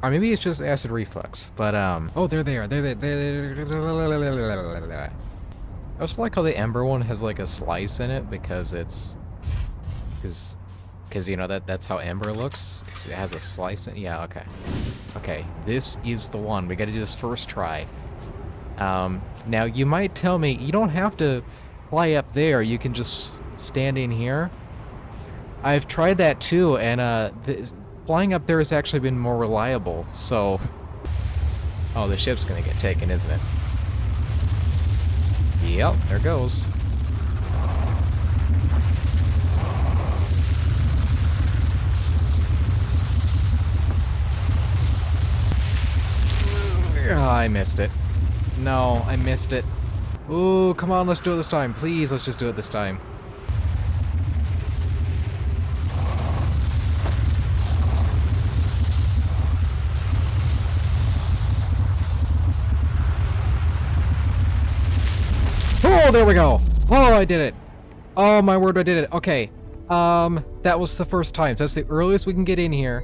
Or maybe it's just acid reflux, but oh, they're there. They're there. I also like how the Ember one has like a slice in it because it's... Because, you know, that's how Ember looks. It has a slice in it. Yeah, okay. Okay, this is the one. We gotta do this first try. Now, you might tell me, you don't have to fly up there. You can just stand in here. I've tried that too, and flying up there has actually been more reliable, so... Oh, the ship's gonna get taken, isn't it? Yep, there goes. Oh, I missed it. No, I missed it. Ooh, come on, let's do it this time. Please, let's just do it this time. Oh, there we go. Oh, I did it. Oh, my word, I did it. Okay. That was the first time. So that's the earliest we can get in here.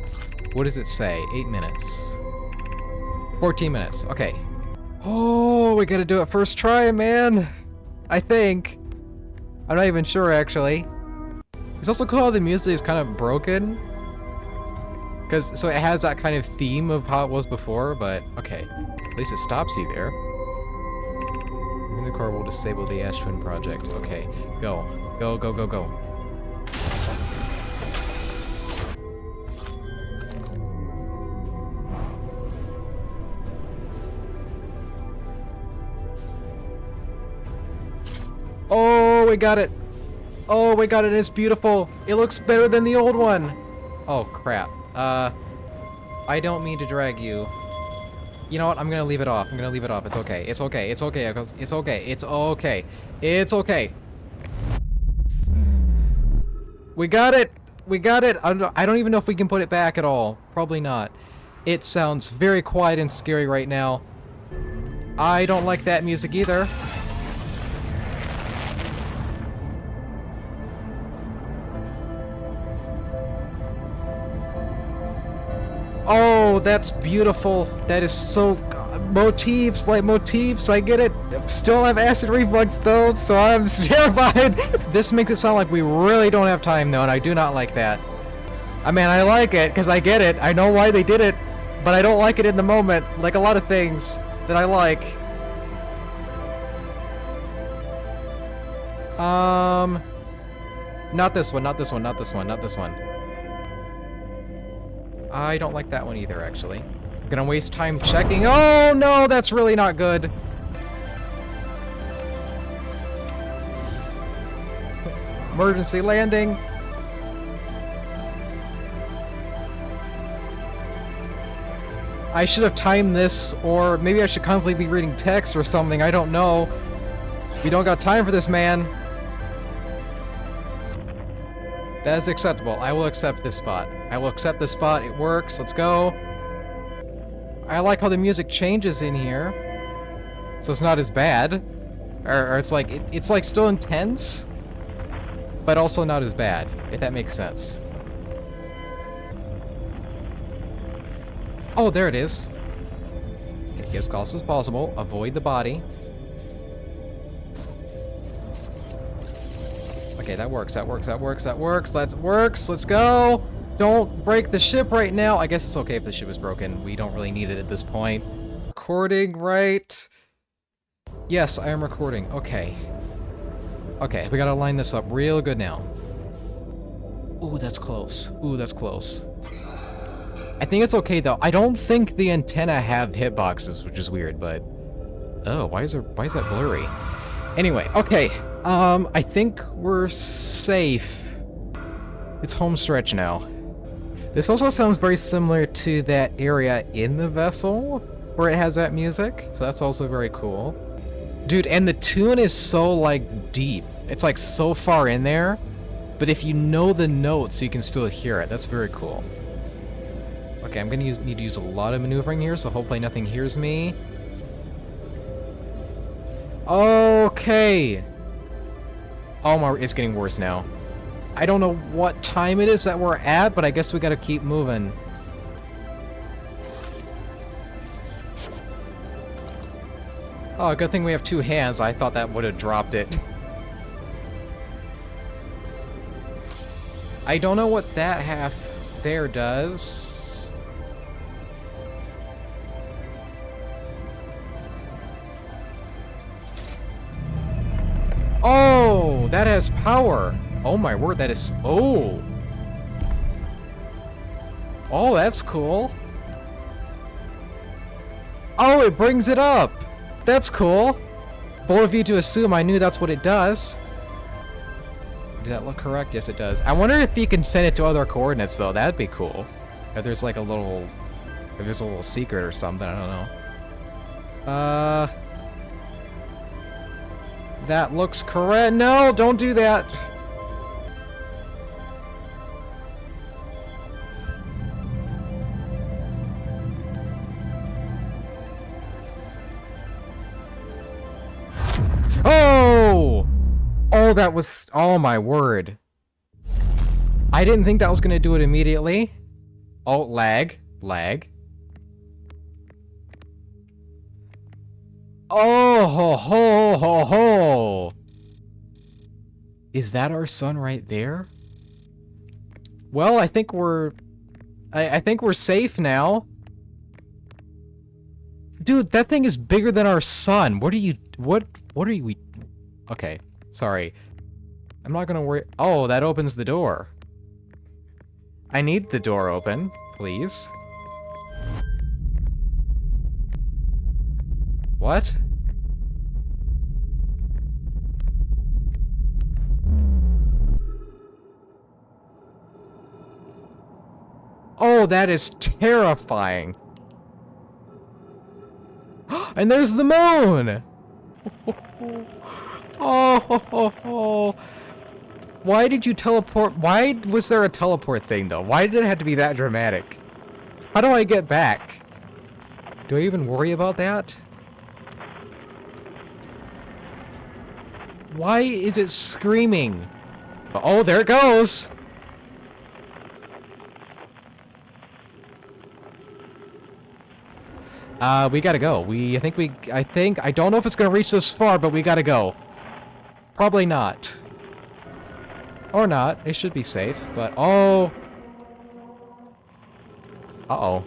What does it say? 8 minutes. 14 minutes. Okay. Oh, we gotta do it first try, man. I think. I'm not even sure, actually. It's also cool how the music is kind of broken. So it has that kind of theme of how it was before, but okay. At least it stops you there. The core will disable the Ashwin project. Okay. Go. Go, go, go, go. Oh, we got it! Oh, we got it, it's beautiful! It looks better than the old one! Oh, crap. I don't mean to drag you. You know what, I'm gonna leave it off. I'm gonna leave it off. It's okay. It's okay. It's okay. It's okay. It's okay. It's okay. We got it! We got it! I don't even know if we can put it back at all. Probably not. It sounds very quiet and scary right now. I don't like that music either. Oh, that's beautiful. That is so... motifs, like motifs, I get it. Still have acid reflux though, so I'm terrified. This makes it sound like we really don't have time though, and I do not like that. I mean, I like it, because I get it. I know why they did it, but I don't like it in the moment, like a lot of things that I like. Not this one, not this one, not this one, not this one. I don't like that one either, actually. I'm gonna waste time checking. Oh, no, that's really not good. Emergency landing. I should have timed this, or maybe I should constantly be reading text or something. I don't know. We don't got time for this, man. That is acceptable. I will accept this spot. I will accept this spot. It works. Let's go. I like how the music changes in here. So it's not as bad. Or it's like, it's like still intense, but also not as bad, if that makes sense. Oh, there it is. Get as close as possible. Avoid the body. Okay, that works, that works, that works, that works. That works. Let's go. Don't break the ship right now. I guess it's okay if the ship is broken. We don't really need it at this point. Recording, right? Yes, I am recording. Okay. Okay, we gotta line this up real good now. Ooh, that's close. Ooh, that's close. I think it's okay though. I don't think the antenna have hitboxes, which is weird, but... Oh, why is that blurry? Anyway, okay. I think we're safe. It's home stretch now. This also sounds very similar to that area in the vessel where it has that music, so that's also very cool. Dude, and the tune is so, like, deep. It's, like, so far in there, but if you know the notes, you can still hear it. That's very cool. Okay, I'm gonna need to use a lot of maneuvering here, so hopefully nothing hears me. Okay! Oh my, it's getting worse now. I don't know what time it is that we're at, but I guess we gotta keep moving. Oh, good thing we have two hands. I thought that would have dropped it. I don't know what that half there does. Oh, that has power. Oh my word, that is... Oh! Oh, that's cool. Oh, it brings it up! That's cool. Bold of you to assume I knew that's what it does. Does that look correct? Yes, it does. I wonder if you can send it to other coordinates, though. That'd be cool. If there's like a little... If there's a little secret or something, I don't know. That looks correct. No, don't do that. Oh! Oh, that was... Oh, my word. I didn't think that was going to do it immediately. Oh, lag. Lag. Oh, ho, ho, ho, ho. Is that our sun right there? Well, I think we're... I think we're safe now. Dude, that thing is bigger than our sun. What are you... What are we... Okay, sorry. I'm not gonna worry... Oh, that opens the door. I need the door open, please. What? Oh, that is terrifying. And there's the moon! Oh, why did you teleport? Why was there a teleport thing, though? Why did it have to be that dramatic? How do I get back? Do I even worry about that? Why is it screaming? Oh, there it goes! We gotta go. I don't know if it's gonna reach this far, but we gotta go. Probably not. Or not. It should be safe, but oh. Uh-oh.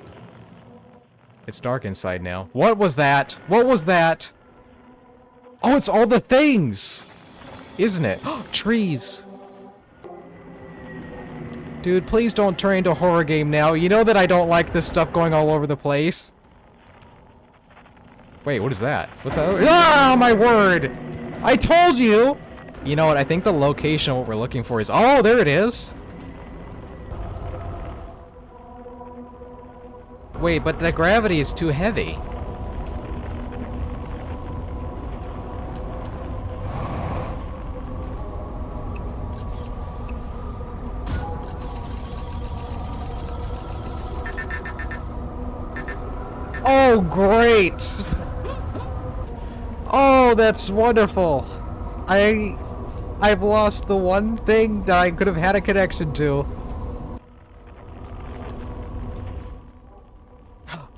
It's dark inside now. What was that? What was that? Oh, it's all the things! Isn't it? Trees. Dude, please don't turn into a horror game now. You know that I don't like this stuff going all over the place. Wait, what is that? What's that? Ah, my word! I told you! You know what? I think the location of what we're looking for is... Oh, there it is! Wait, but the gravity is too heavy. Oh, great! Oh, that's wonderful. I've lost the one thing that I could have had a connection to.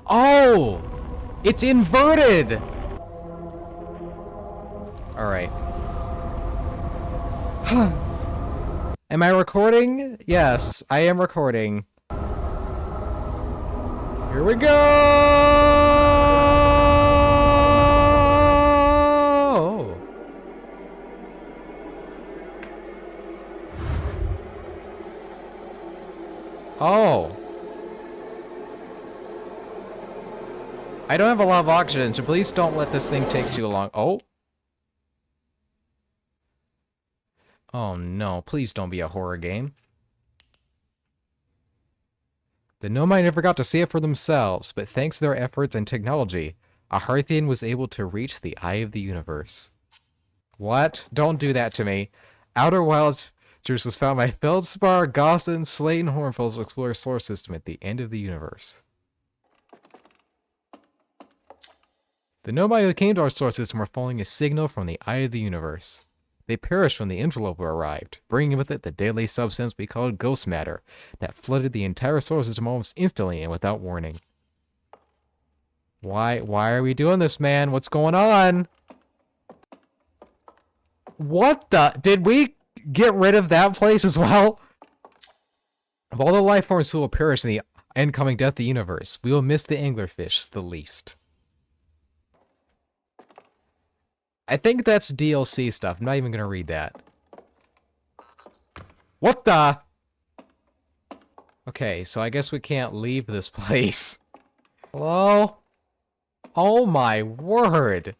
Oh! It's inverted! Alright. Am I recording? Yes, I am recording. Here we go! Oh. I don't have a lot of oxygen, so please don't let this thing take too long. Oh. Oh no, please don't be a horror game. The Nomai never got to see it for themselves, but thanks to their efforts and technology, a Hearthian was able to reach the eye of the universe. What? Don't do that to me. Outer Wilds was found by Feldspar, Gostin, Slate, and Hornfels to explore a solar system at the end of the universe. The Nomai who came to our solar system were following a signal from the eye of the universe. They perished when the interloper arrived, bringing with it the deadly substance we called ghost matter that flooded the entire solar system almost instantly and without warning. Why are we doing this, man? What's going on? What the? Did we get rid of that place as well? Of all the life forms who will perish in the incoming death of the universe, we will miss the anglerfish the least. I think that's DLC stuff. I'm not even gonna read that. What the? Okay, so I guess we can't leave this place. Hello? Oh my word!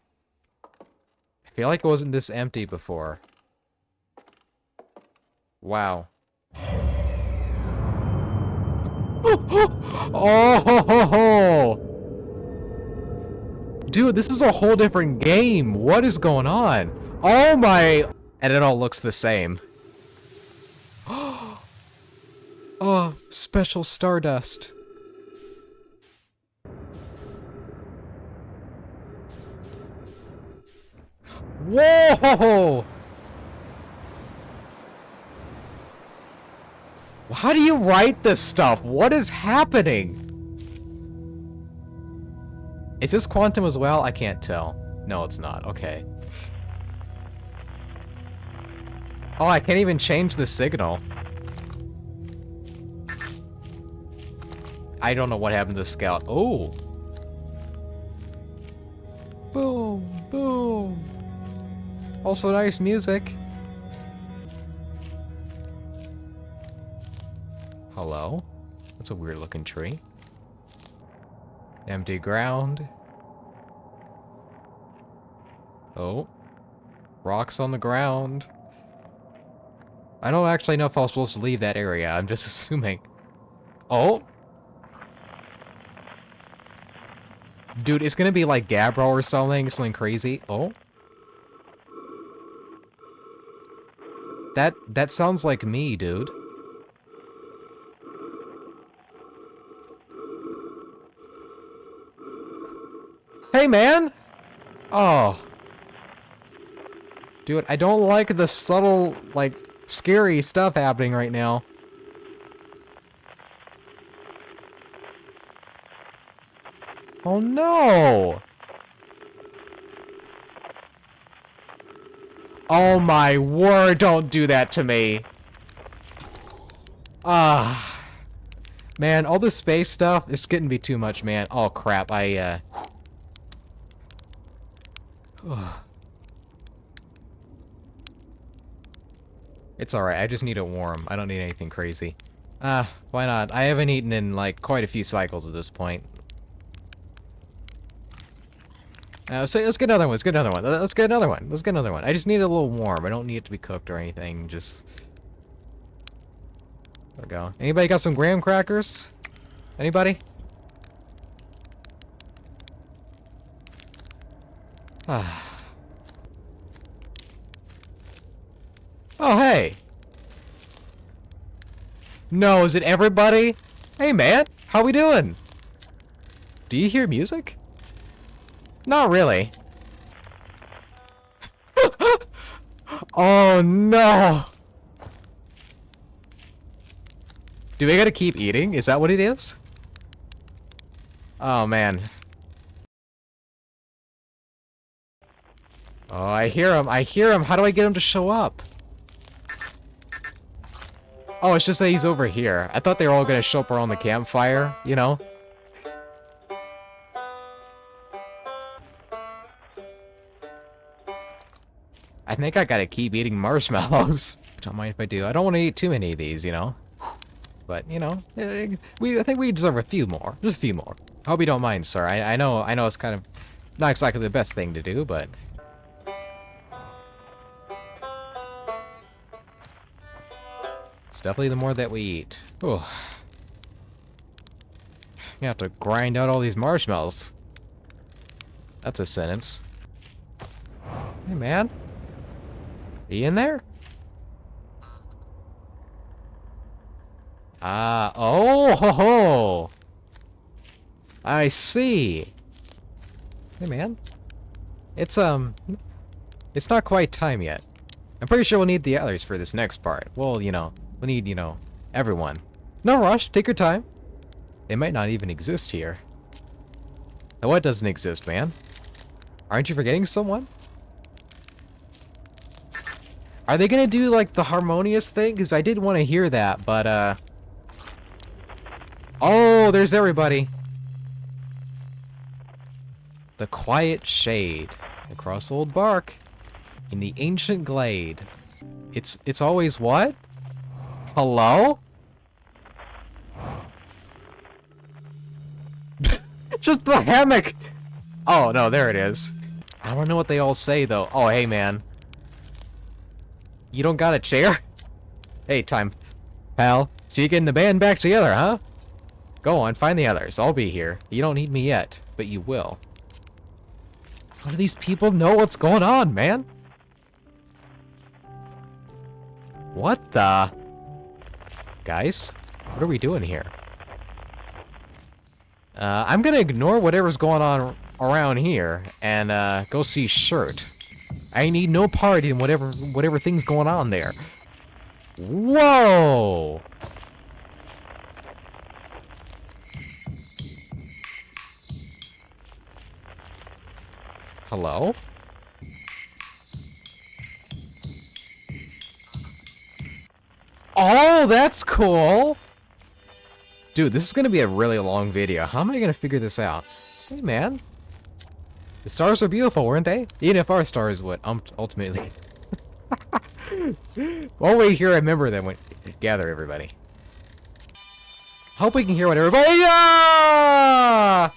I feel like it wasn't this empty before. Wow. Oh! Dude, this is a whole different game. What is going on? Oh my... And it all looks the same. Oh, special stardust. Whoa! How do you write this stuff? What is happening? Is this quantum as well? I can't tell. No, it's not. Okay. Oh, I can't even change the signal. I don't know what happened to the scout. Oh. Boom, boom. Also nice music. Hello? That's a weird looking tree. Empty ground. Oh. Rocks on the ground. I don't actually know if I was supposed to leave that area. I'm just assuming. Oh. Dude, it's gonna be like Gabbro or something crazy. Oh. That sounds like me, dude. Hey, man! Oh. Dude, I don't like the subtle, like, scary stuff happening right now. Oh, no! Oh, my word, don't do that to me. Ah. Man, all this space stuff is getting to be too much, man. Oh, crap, It's alright, I just need it warm. I don't need anything crazy. Why not? I haven't eaten in, like, quite a few cycles at this point. Let's get another one, let's get another one. Let's get another one, let's get another one. I just need it a little warm. I don't need it to be cooked or anything, just... There we go. Anybody got some graham crackers? Anybody? Ah. Oh, hey! No, is it everybody? Hey, man! How we doing? Do you hear music? Not really. Oh no! Do we gotta keep eating? Is that what it is? Oh man. Oh, I hear him. I hear him. How do I get him to show up? Oh, it's just that he's over here. I thought they were all gonna show up around the campfire, you know? I think I gotta keep eating marshmallows. Don't mind if I do. I don't want to eat too many of these, you know? But, you know, I think we deserve a few more. Just a few more. I hope you don't mind, sir. I know it's kind of not exactly the best thing to do, but... It's definitely the more that we eat. Oh. You have to grind out all these marshmallows. That's a sentence. Hey, man. Are you in there? Oh, ho, ho. I see. Hey, man. It's not quite time yet. I'm pretty sure we'll need the others for this next part. Well, you know, we'll need, you know, everyone. No rush, take your time. They might not even exist here. Now, what doesn't exist, man? Aren't you forgetting someone? Are they gonna do, like, the harmonious thing? Because I did want to hear that, but, Oh, there's everybody. The quiet shade across old bark in the ancient glade. It's always what? Hello? Just the hammock! Oh, no, there it is. I don't know what they all say, though. Oh, hey, man. You don't got a chair? Hey, time, pal. So you getting the band back together, huh? Go on, find the others. I'll be here. You don't need me yet, but you will. How do these people know what's going on, man? What the? Guys, what are we doing here? I'm gonna ignore whatever's going on around here and go see Shirt. I need no part in whatever thing's going on there. Whoa! Hello? Oh, that's cool! Dude, this is gonna be a really long video. How am I gonna figure this out? Hey, man. The stars are beautiful, weren't they? Even if our stars would ultimately. While we here, remember them when gather everybody. Hope we can hear what everybody. Yeah!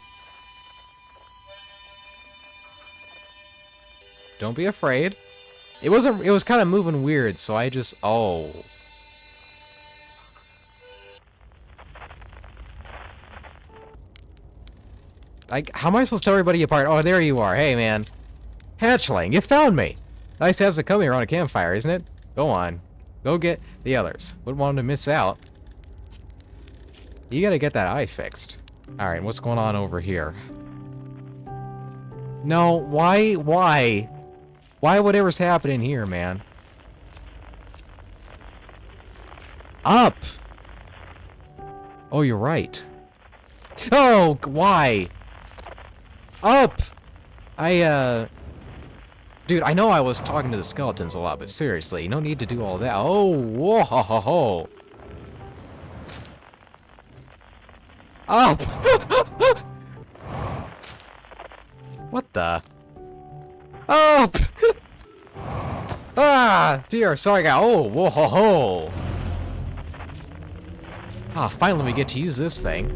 Don't be afraid. It was kind of moving weird, so I just Like, how am I supposed to tell everybody apart? Oh, there you are. Hey, man. Hatchling, you found me. Nice to have some company around a campfire, isn't it? Go on. Go get the others. Wouldn't want them to miss out. You gotta get that eye fixed. Alright, what's going on over here? No, why? Why whatever's happening here, man? Up! Oh, you're right. Oh, why? Up! Dude, I know I was talking to the skeletons a lot, but seriously, no need to do all that. Oh, whoa, ho, ho, ho. Up! What the? Up! Ah, dear, sorry, guy. Oh, whoa, ho, ho. Ah, finally we get to use this thing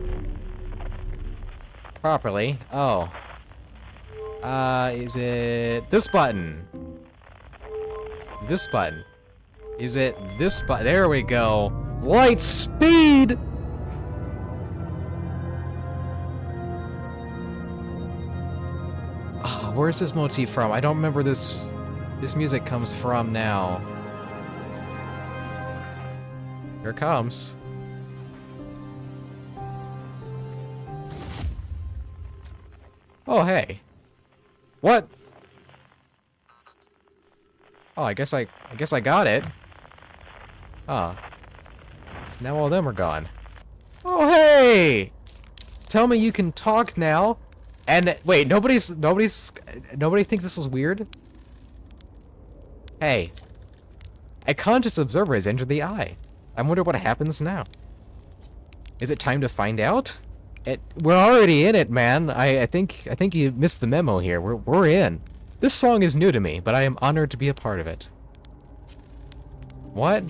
properly. Oh. Is it this button? This button. Is it this button? There we go. Light speed! Oh, where's this motif from? I don't remember this music comes from now. Here it comes. Oh, hey. What? Oh, I guess I got it. Ah. Now all of them are gone. Oh, hey! Tell me you can talk now. And wait, nobody thinks this is weird? Hey. A conscious observer has entered the eye. I wonder what happens now. Is it time to find out? We're already in it, man. I think you missed the memo here. We're in. This song is new to me, but I am honored to be a part of it. What?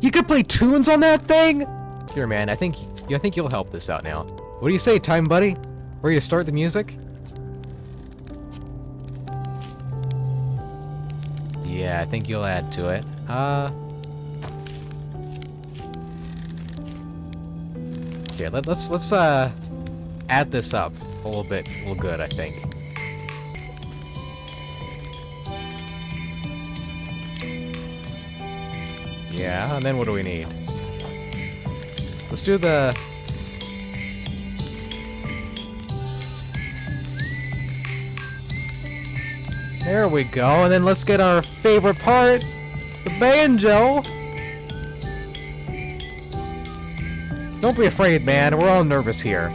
You could play tunes on that thing? Here, man. I think you'll help this out now. What do you say, time buddy? Ready to start the music? Yeah, I think you'll add to it. Okay, let's add this up a little good, I think. Yeah, and then what do we need? Let's do the... There we go, and then let's get our favorite part, the banjo! Don't be afraid, man, we're all nervous here.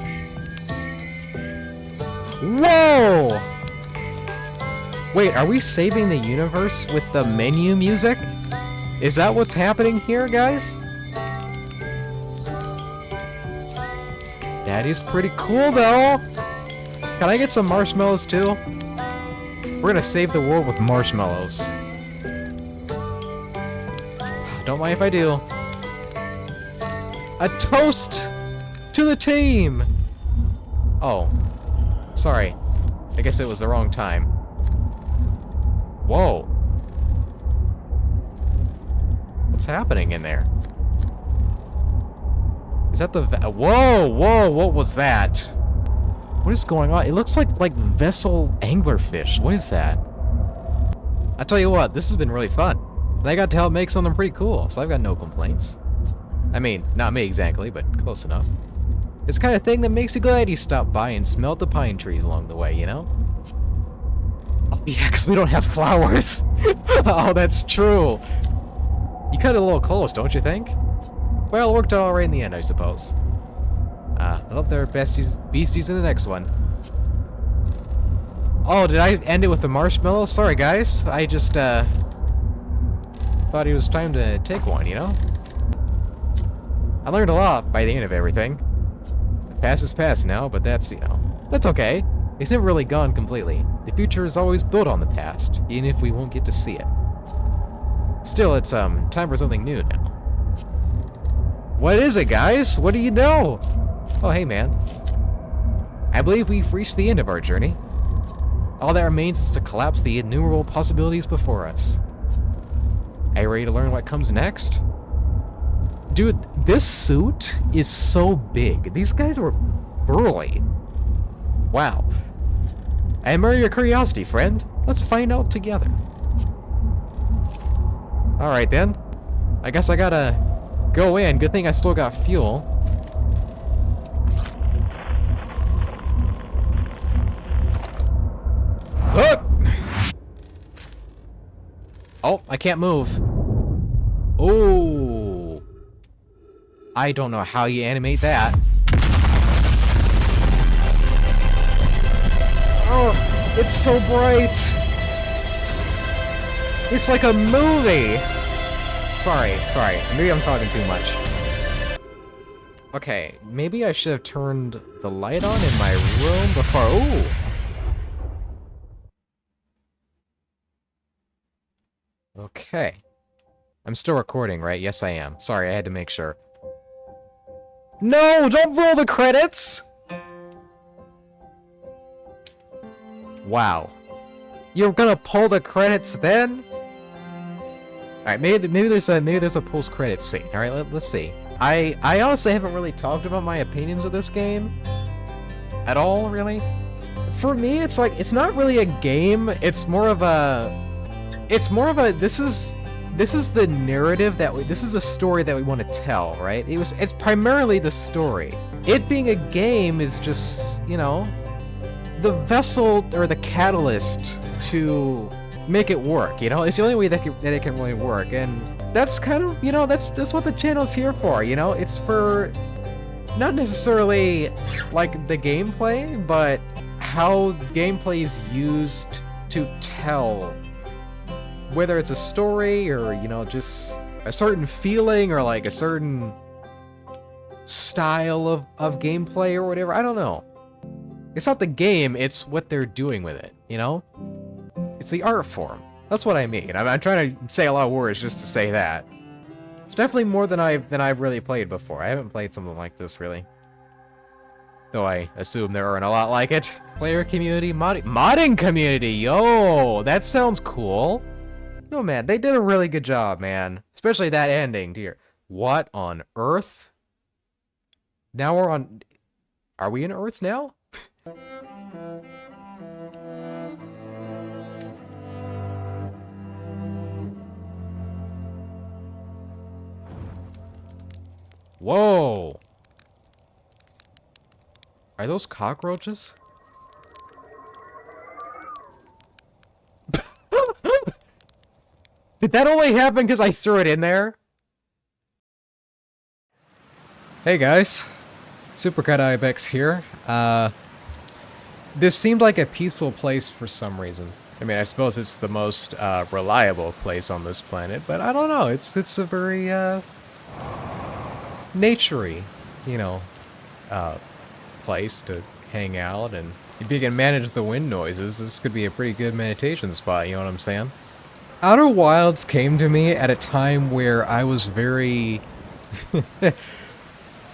Whoa! Wait, are we saving the universe with the menu music? Is that what's happening here, guys? That is pretty cool, though! Can I get some marshmallows, too? We're gonna save the world with marshmallows. Don't mind if I do. A toast to the team! Oh. Sorry. I guess it was the wrong time. Whoa. What's happening in there? Is that the... Whoa! Whoa! What was that? What is going on? It looks like vessel anglerfish. What is that? I tell you what, this has been really fun. And I got to help make something pretty cool, so I've got no complaints. I mean, not me exactly, but close enough. It's the kind of thing that makes you glad you stopped by and smelled the pine trees along the way, you know? Oh yeah, because we don't have flowers. Oh, that's true. You cut it a little close, don't you think? Well, it worked out alright in the end, I suppose. I hope there are beasties in the next one. Oh, did I end it with the marshmallow? Sorry, guys. I just, thought it was time to take one, you know? I learned a lot by the end of everything. The past is past now, but that's, you know, that's okay. It's never really gone completely. The future is always built on the past, even if we won't get to see it. Still, it's, time for something new now. What is it, guys? What do you know? Oh, hey, man. I believe we've reached the end of our journey. All that remains is to collapse the innumerable possibilities before us. Are you ready to learn what comes next? Dude, this suit is so big. These guys were burly. Wow. I admire your curiosity, friend. Let's find out together. Alright then. I guess I gotta go in. Good thing I still got fuel. Oh, I can't move. Oh. I don't know how you animate that. Oh, it's so bright. It's like a movie. Sorry. Maybe I'm talking too much. Okay, maybe I should have turned the light on in my room before. Ooh. Okay. I'm still recording, right? Yes, I am. Sorry, I had to make sure. No! Don't roll the credits! Wow. You're gonna pull the credits then? Alright, maybe there's a post-credits scene. Alright, let's see. I honestly haven't really talked about my opinions of this game. At all, really. For me, it's like, it's not really a game, it's more of a... this is the narrative this is the story that we want to tell, right? It's primarily the story. It being a game is just, you know, the vessel or the catalyst to make it work, you know? It's the only way that it can really work, and that's kind of, you know, that's what the channel's here for, you know? It's for not necessarily like the gameplay, but how gameplay is used to tell, whether it's a story or, you know, just a certain feeling or like a certain style of gameplay or whatever. I don't know. It's not the game, it's what they're doing with it, you know? It's the art form. That's what I mean. I'm trying to say a lot of words just to say that. It's definitely more than I've really played before. I haven't played something like this, really. Though I assume there aren't a lot like it. Player community, modding community, yo! That sounds cool. No, man, they did a really good job, man. Especially that ending, dear. What on Earth? Now we're on... Are we in Earth now? Whoa! Are those cockroaches? Did that only happen because I threw it in there? Hey guys, Supercut Ibex here. This seemed like a peaceful place for some reason. I mean, I suppose it's the most reliable place on this planet, but I don't know. It's a very naturey, you know, place to hang out, and if you can manage the wind noises, this could be a pretty good meditation spot. You know what I'm saying? Outer Wilds came to me at a time where I was very...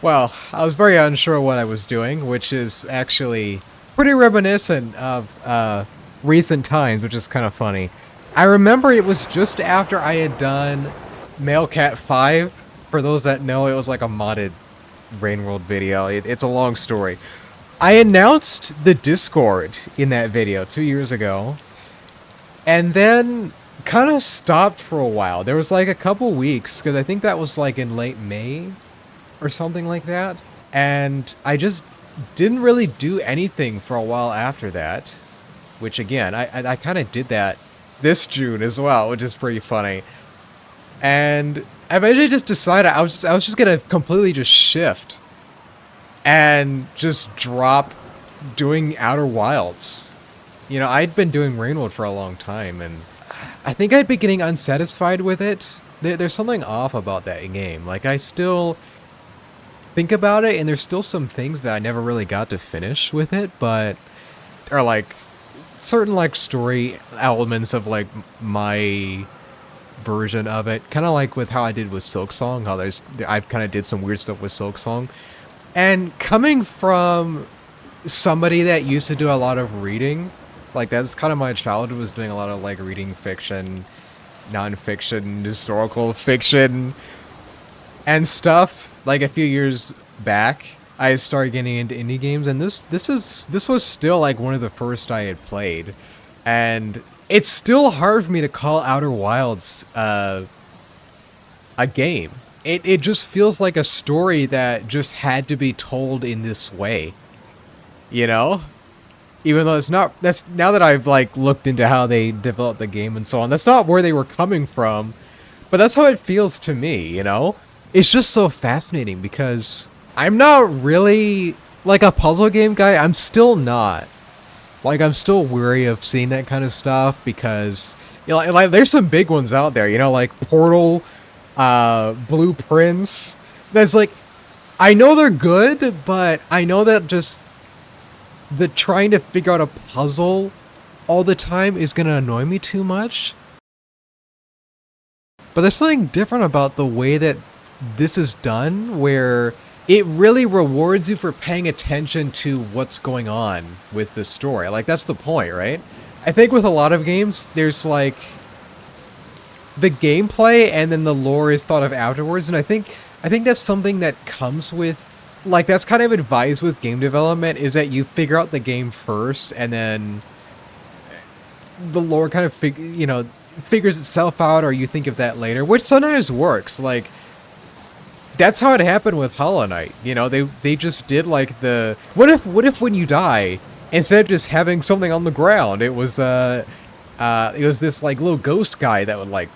well, I was very unsure what I was doing, which is actually pretty reminiscent of recent times, which is kind of funny. I remember it was just after I had done Mailcat 5. For those that know, it was like a modded Rain World video. It's a long story. I announced the Discord in that video 2 years ago, and then kind of stopped for a while. There was like a couple weeks, because I think that was like in late May or something like that, and I just didn't really do anything for a while after that, which again, I kind of did that this June as well, which is pretty funny. And I eventually just decided I was just gonna completely just shift and just drop doing Outer Wilds. You know, I'd been doing Rainwood for a long time, and I think I'd been getting unsatisfied with it. There's something off about that game. Like, I still think about it, and there's still some things that I never really got to finish with it, but are like certain like story elements of like my version of it, kind of like with how I did with Silksong, how I kind of did some weird stuff with Silksong. And coming from somebody that used to do a lot of reading, like that's kind of my childhood, was doing a lot of like reading fiction, non-fiction, historical fiction and stuff. Like a few years back, I started getting into indie games, and this was still like one of the first I had played, and it's still hard for me to call Outer Wilds a game. It just feels like a story that just had to be told in this way, you know? Even though that's now that I've like looked into how they developed the game and so on, that's not where they were coming from, but that's how it feels to me, you know? It's just so fascinating because I'm not really like a puzzle game guy. I'm still not. Like, I'm still weary of seeing that kind of stuff because, you know, like there's some big ones out there, you know, like Portal, Blueprints. That's like, I know they're good, but I know that just the trying to figure out a puzzle all the time is going to annoy me too much. But there's something different about the way that this is done, where it really rewards you for paying attention to what's going on with the story. Like, that's the point, right? I think with a lot of games, there's like the gameplay and then the lore is thought of afterwards, and I think that's something that comes with, like, that's kind of advised with game development, is that you figure out the game first and then the lore kind of figures itself out, or you think of that later, which sometimes works. Like, that's how it happened with Hollow Knight. You know, they just did like the what if when you die, instead of just having something on the ground, it was this like little ghost guy that would like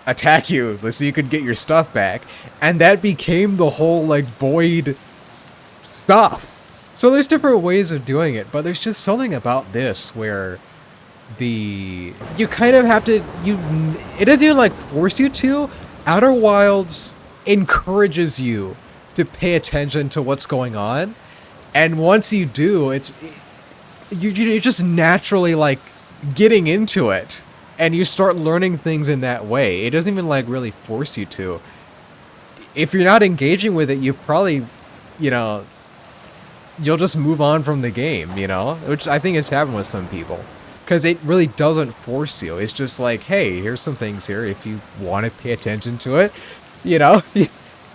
attack you so you could get your stuff back, and that became the whole like void stuff. So there's different ways of doing it, but there's just something about this where you kind of have to, it doesn't even like force you to. Outer Wilds encourages you to pay attention to what's going on, and once you do, you're just naturally like getting into it, and you start learning things in that way. It doesn't even like really force you to. If you're not engaging with it, you probably, you know, you'll just move on from the game, you know, which I think has happened with some people. Because it really doesn't force you. It's just like, hey, here's some things here. If you want to pay attention to it, you know,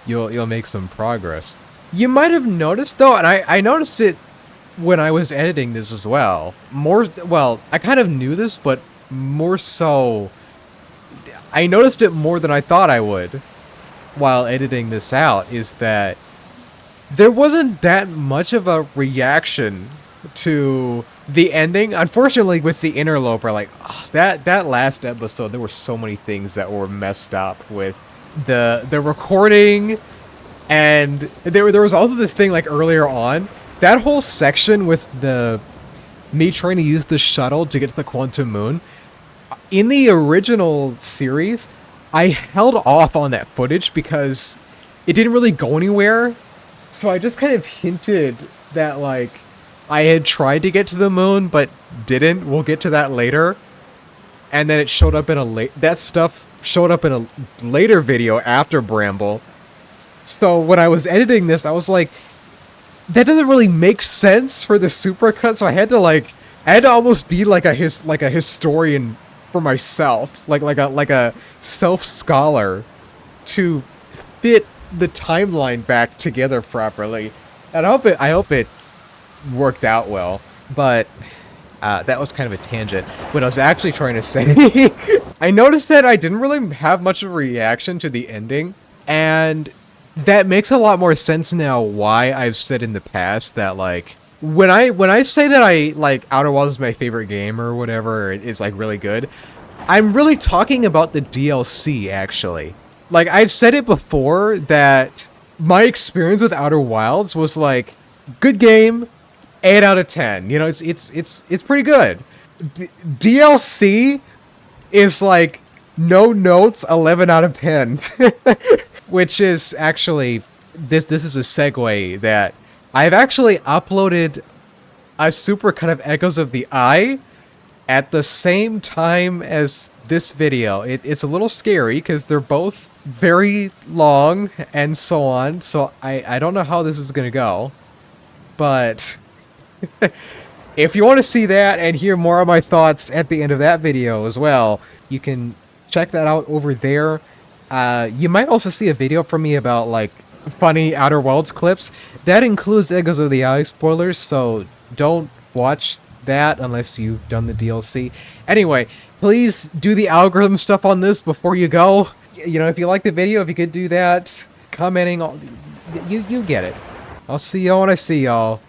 you'll make some progress. You might have noticed, though, and I noticed it when I was editing this as well. Well, I kind of knew this, but more so, I noticed it more than I thought I would while editing this out, is that there wasn't that much of a reaction to the ending. Unfortunately, with the interloper, like that last episode, there were so many things that were messed up with the recording, and there was also this thing like earlier on, that whole section with me trying to use the shuttle to get to the quantum moon. In the original series, I held off on that footage because it didn't really go anywhere. So I just kind of hinted that like I had tried to get to the moon, but didn't. We'll get to that later. And then it showed up in that stuff showed up in a later video after Bramble. So when I was editing this, I was like, that doesn't really make sense for the supercut. So I had to almost be like a historian for myself, like a self scholar, to fit the timeline back together properly. And I hope it worked out well. But that was kind of a tangent. What I was actually trying to say, I noticed that I didn't really have much of a reaction to the ending, and that makes a lot more sense now why I've said in the past that like when I say that I like Outer Wilds is my favorite game or whatever, it's like really good, I'm really talking about the DLC actually. Like I've said it before that my experience with Outer Wilds was like good game, 8 out of 10. You know, it's pretty good. DLC is like no notes, 11 out of 10. Which is actually, this is a segue that I've actually uploaded a supercut of Echoes of the Eye at the same time as this video. It's a little scary because they're both very long and so on, so I don't know how this is gonna go, but if you want to see that and hear more of my thoughts at the end of that video as well, you can check that out over there. You might also see a video from me about like funny Outer Worlds clips. That includes Echoes of the Eye spoilers, so don't watch that unless you've done the DLC. Anyway, please do the algorithm stuff on this before you go. You know, if you like the video, if you could do that, commenting, you get it. I'll see y'all when I see y'all.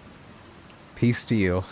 Peace to you.